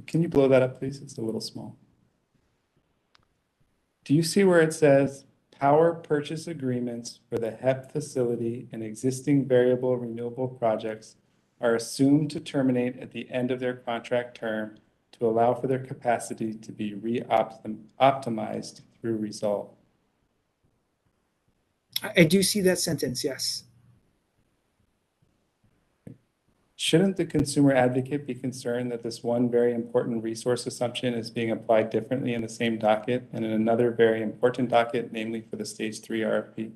Can you blow that up, please? It's a little small. Do you see where it says power purchase agreements for the HEP facility and existing variable renewable projects are assumed to terminate at the end of their contract term to allow for their capacity to be optimized through resolve? I do see that sentence, yes. Shouldn't the consumer advocate be concerned that this one very important resource assumption is being applied differently in the same docket and in another very important docket, namely for the Stage 3 RFP?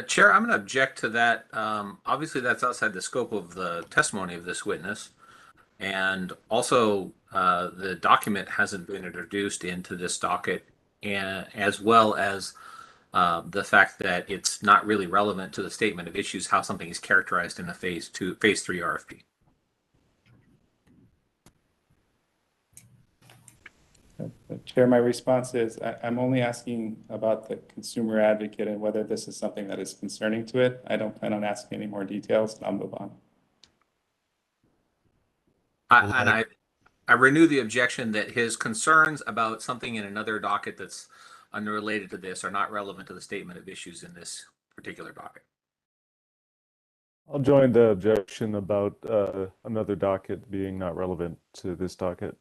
Chair, I'm going to object to that. Obviously, that's outside the scope of the testimony of this witness. And also, the document hasn't been introduced into this docket, and as well as the fact that it's not really relevant to the statement of issues, how something is characterized in a phase 3 RFP. Chair, my response is I'm only asking about the consumer advocate and whether this is something that is concerning to it. I don't plan on asking any more details, and I'll move on. I renew the objection that his concerns about something in another docket that's unrelated to this are not relevant to the statement of issues in this particular docket. I'll join the objection about another docket being not relevant to this docket.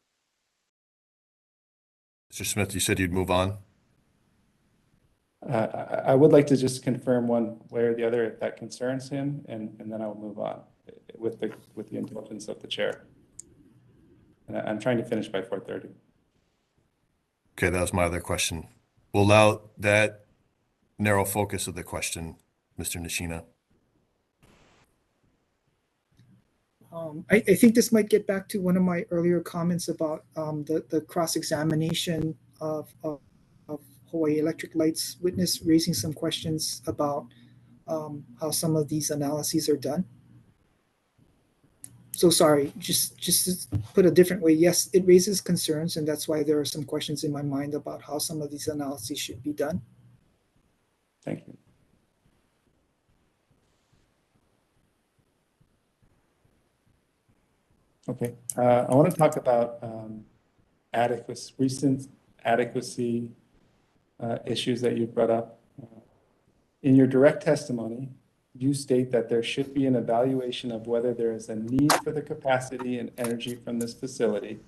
Mr. Smith, you said you'd move on? I would like to just confirm one way or the other if that concerns him, and then I'll move on with the indulgence of the chair. And I'm trying to finish by 4:30. Okay, that was my other question. We'll allow that narrow focus of the question, Mr. Nishina. I think this might get back to one of my earlier comments about the cross-examination of Hawaii Electric Light's witness raising some questions about how some of these analyses are done. So sorry, just to put a different way, yes, it raises concerns, and that's why there are some questions in my mind about how some of these analyses should be done. Thank you. Okay, I want to talk about recent adequacy issues that you brought up. In your direct testimony, you state that there should be an evaluation of whether there is a need for the capacity and energy from this facility.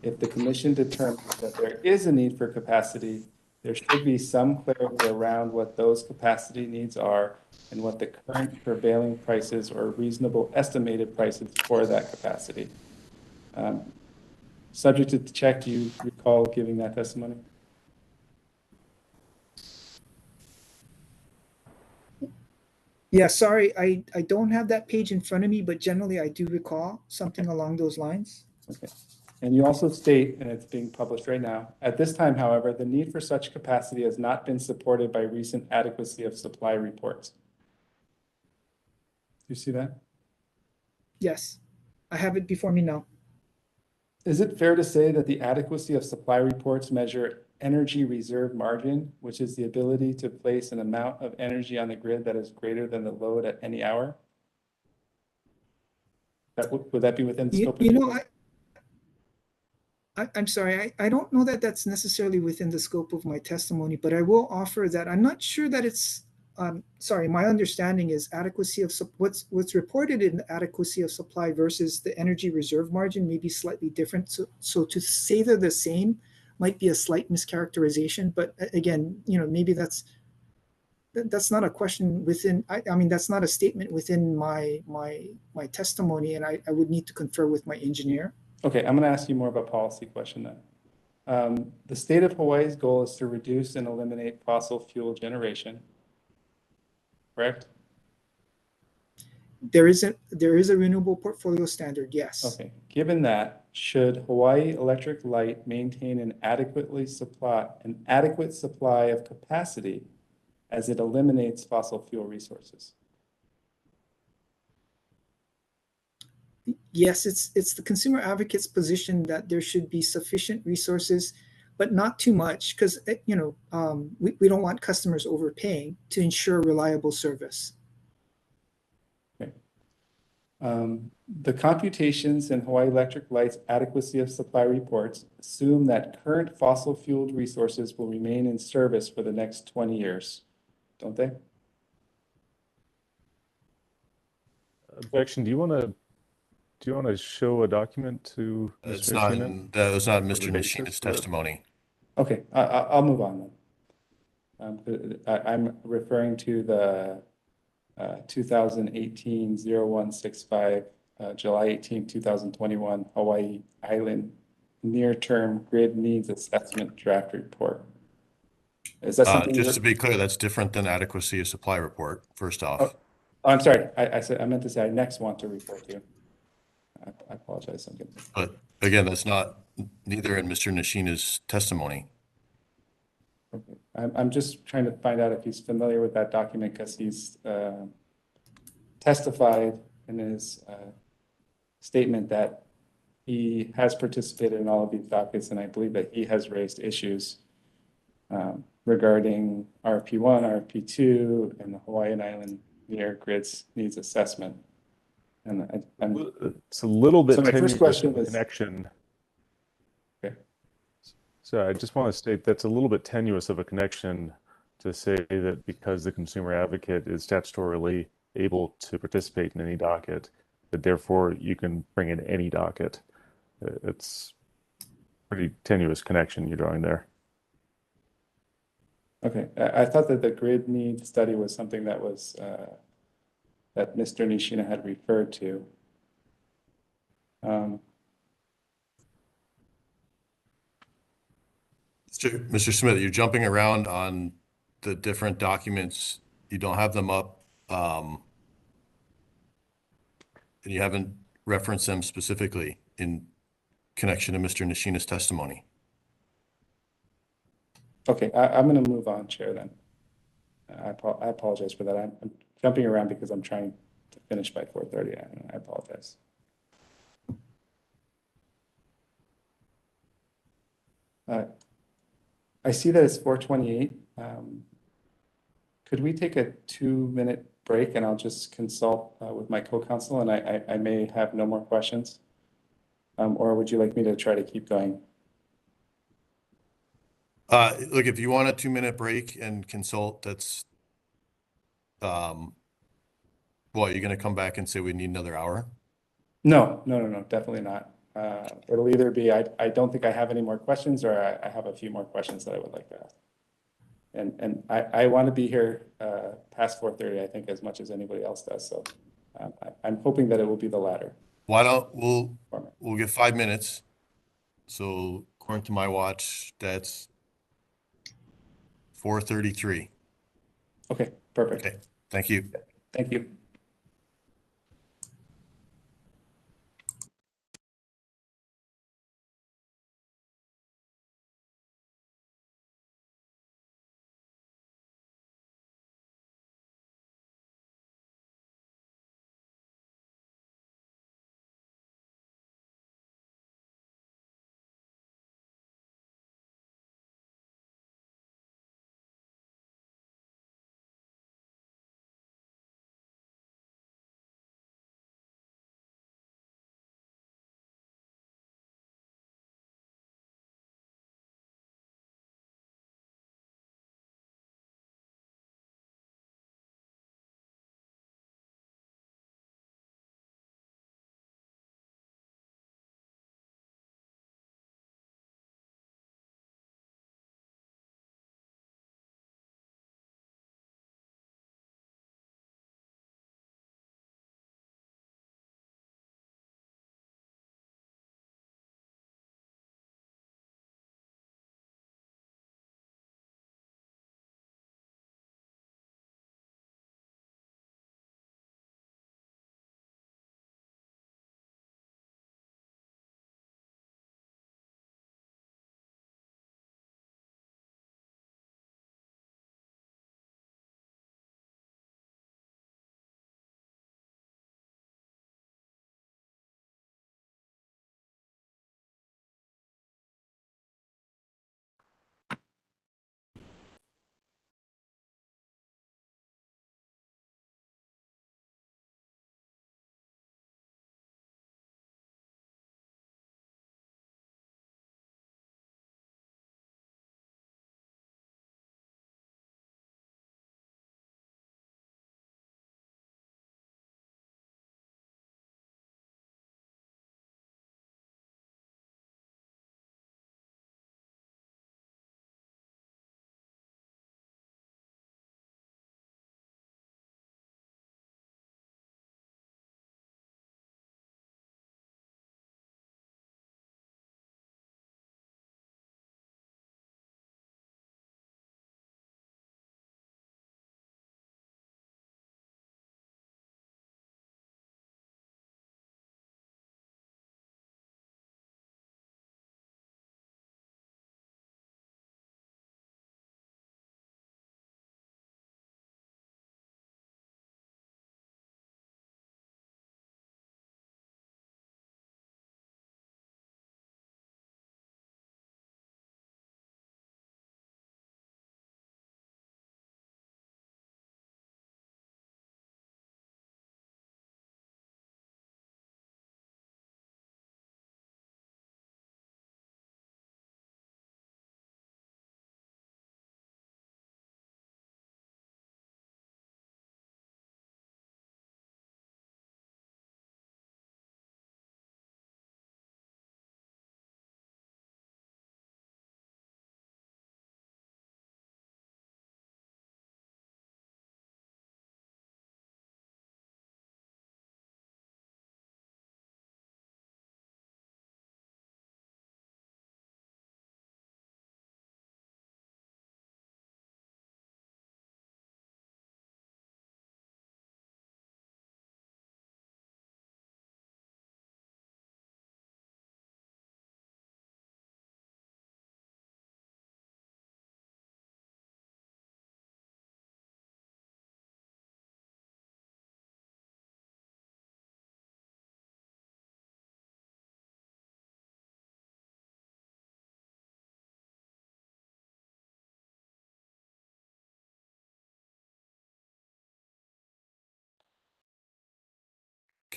If the commission determines that there is a need for capacity, there should be some clarity around what those capacity needs are and what the current prevailing prices or reasonable estimated prices for that capacity. Subject to check, do you recall giving that testimony? Yeah, sorry, I don't have that page in front of me, but generally I do recall something along those lines. Okay. And you also state, and it's being published right now, at this time, however, the need for such capacity has not been supported by recent adequacy of supply reports. Do you see that? Yes, I have it before me now. Is it fair to say that the adequacy of supply reports measure energy reserve margin, which is the ability to place an amount of energy on the grid that is greater than the load at any hour? Would that be within the scope of your... I'm sorry, I don't know that that's necessarily within the scope of my testimony, but I will offer that I'm not sure that it's, sorry, my understanding is adequacy of, what's reported in the adequacy of supply versus the energy reserve margin may be slightly different. So to say they're the same might be a slight mischaracterization, but again, maybe that's not a question within, I mean, that's not a statement within my testimony, and I would need to confer with my engineer. Okay, I'm going to ask you more of a policy question then. The state of Hawaii's goal is to reduce and eliminate fossil fuel generation, correct? There is a renewable portfolio standard, yes. Okay, given that, should Hawaii Electric Light maintain an adequate supply of capacity as it eliminates fossil fuel resources? Yes, it's the consumer advocate's position that there should be sufficient resources, but not too much, because we don't want customers overpaying to ensure reliable service. Okay. The computations in Hawaii Electric Light's adequacy of supply reports assume that current fossil fueled resources will remain in service for the next 20 years, don't they? Objection. Do you want to show a document to It's Mr. not, Nishina? that was not For the Mr. basis Nishina's for- testimony. Okay, I'll move on then. I'm referring to the 2018-0165, July 18, 2021, Hawaii Island near-term grid needs assessment draft report. Is that something Just to be clear, that's different than adequacy of supply report, first off. Oh, I'm sorry. I meant to say I next want to refer to. I apologize. But again, that's not neither in Mr. Nishina's testimony. Okay. I'm just trying to find out if he's familiar with that document, because he's testified in his statement that he has participated in all of these dockets, and I believe that he has raised issues regarding RFP1, RFP2, and the Hawaiian Island near grids needs assessment. And it's a little bit so my tenuous first question of a is connection. Okay. So I just want to state that's a little bit tenuous of a connection to say that because the consumer advocate is statutorily able to participate in any docket, that therefore you can bring in any docket. It's pretty tenuous connection you're drawing there. Okay, I thought that the grid need study was something that was that Mr. Nishina had referred to. Mr. Smith, you're jumping around on the different documents. You don't have them up, and you haven't referenced them specifically in connection to Mr. Nishina's testimony. Okay, I'm going to move on, Chair, then. I apologize for that. I'm jumping around because I'm trying to finish by 4:30. I apologize. I see that it's 4:28. Could we take a 2-minute break, and I'll just consult with my co-counsel, and I may have no more questions? Or would you like me to try to keep going? Look, if you want a 2-minute break and consult, that's, well, you're going to come back and say we need another hour? No, definitely not. It'll either be, I don't think I have any more questions, or I have a few more questions that I would like to ask. And I want to be here past 4:30, I think, as much as anybody else does. So I'm hoping that it will be the latter. Why don't we'll get 5 minutes. So according to my watch, that's 4:33. Okay, perfect. Okay, thank you. Thank you.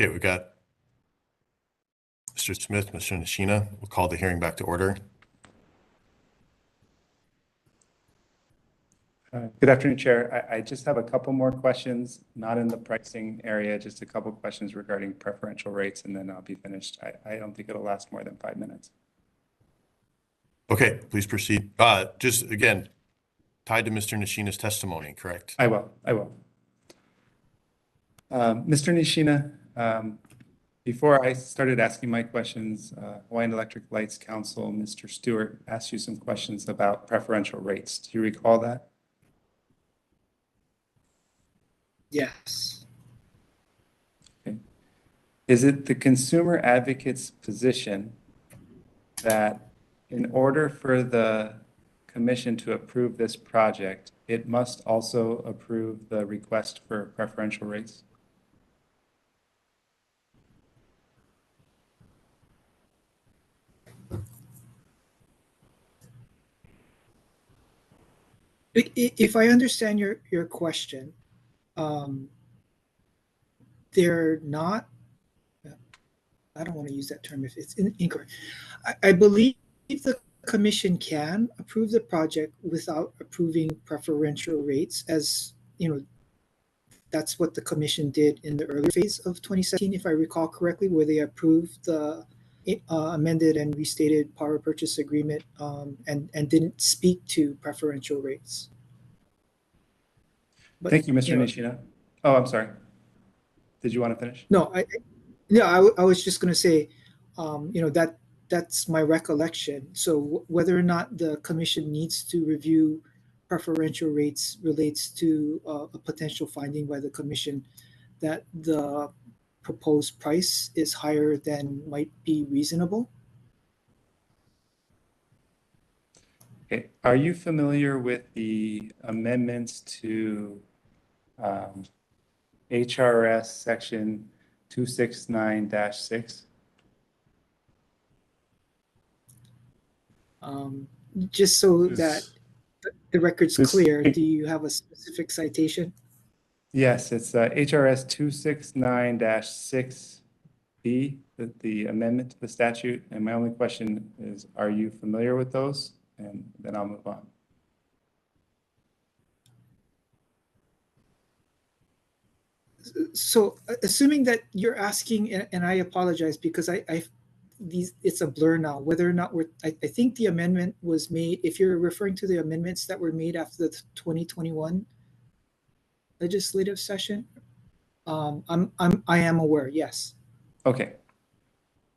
Okay, we've got Mr. Smith, Mr. Nishina. We'll call the hearing back to order. Good afternoon, Chair. I just have a couple more questions, not in the pricing area, just a couple questions regarding preferential rates, and then I'll be finished. I don't think it'll last more than 5 minutes. Okay, please proceed. Just again, tied to Mr. Nishina's testimony, correct? I will. Mr. Nishina, before I started asking my questions, Hawaiian Electric Lights Council, Mr. Stewart, asked you some questions about preferential rates. Do you recall that? Yes. Okay. Is it the consumer advocate's position that in order for the commission to approve this project, it must also approve the request for preferential rates? If I understand your question, they're not, I don't want to use that term if it's incorrect. I believe the commission can approve the project without approving preferential rates, as you know, that's what the commission did in the early phase of 2017, if I recall correctly, where they approved the amended and restated power purchase agreement and didn't speak to preferential rates. But, Thank you, Mr. Nishina. Oh, I'm sorry. Did you want to finish? No, I was just going to say, that's my recollection. So whether or not the commission needs to review preferential rates relates to a potential finding by the commission that the proposed price is higher than might be reasonable. Okay. Are you familiar with the amendments to HRS section 269-6? Just so that the record's clear, do you have a specific citation? Yes, it's HRS 269-6B, the amendment to the statute. And my only question is, are you familiar with those? And then I'll move on. So assuming that you're asking, and I apologize because it's a blur now, whether or not I think the amendment was made, if you're referring to the amendments that were made after the 2021 legislative session, I am aware, yes. Okay.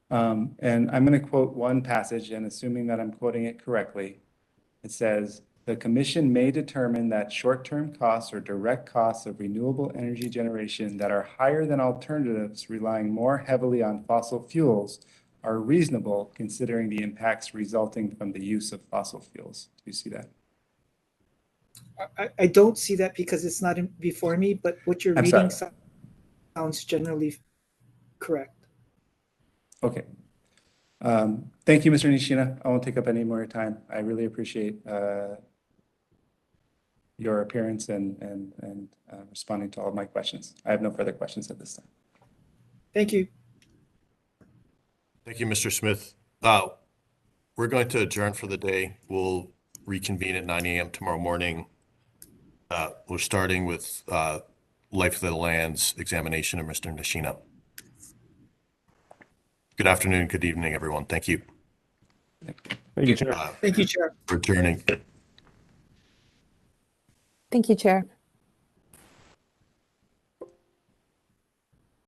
And I'm going to quote one passage, and assuming that I'm quoting it correctly, it says, "The commission may determine that short-term costs or direct costs of renewable energy generation that are higher than alternatives relying more heavily on fossil fuels are reasonable considering the impacts resulting from the use of fossil fuels." Do you see that? I don't see that because it's not before me, but what you're reading sounds generally correct. Okay. Thank you, Mr. Nishina. I won't take up any more time. I really appreciate your appearance and responding to all of my questions. I have no further questions at this time. Thank you. Thank you, Mr. Smith. We're going to adjourn for the day. We'll reconvene at 9 a.m. tomorrow morning. We're starting with Life of the Land's examination of Mr. Nishina. Good afternoon, good evening, everyone. Thank you. Thank you, Chair. Thank you, Chair. For adjourning. Thank you, Chair.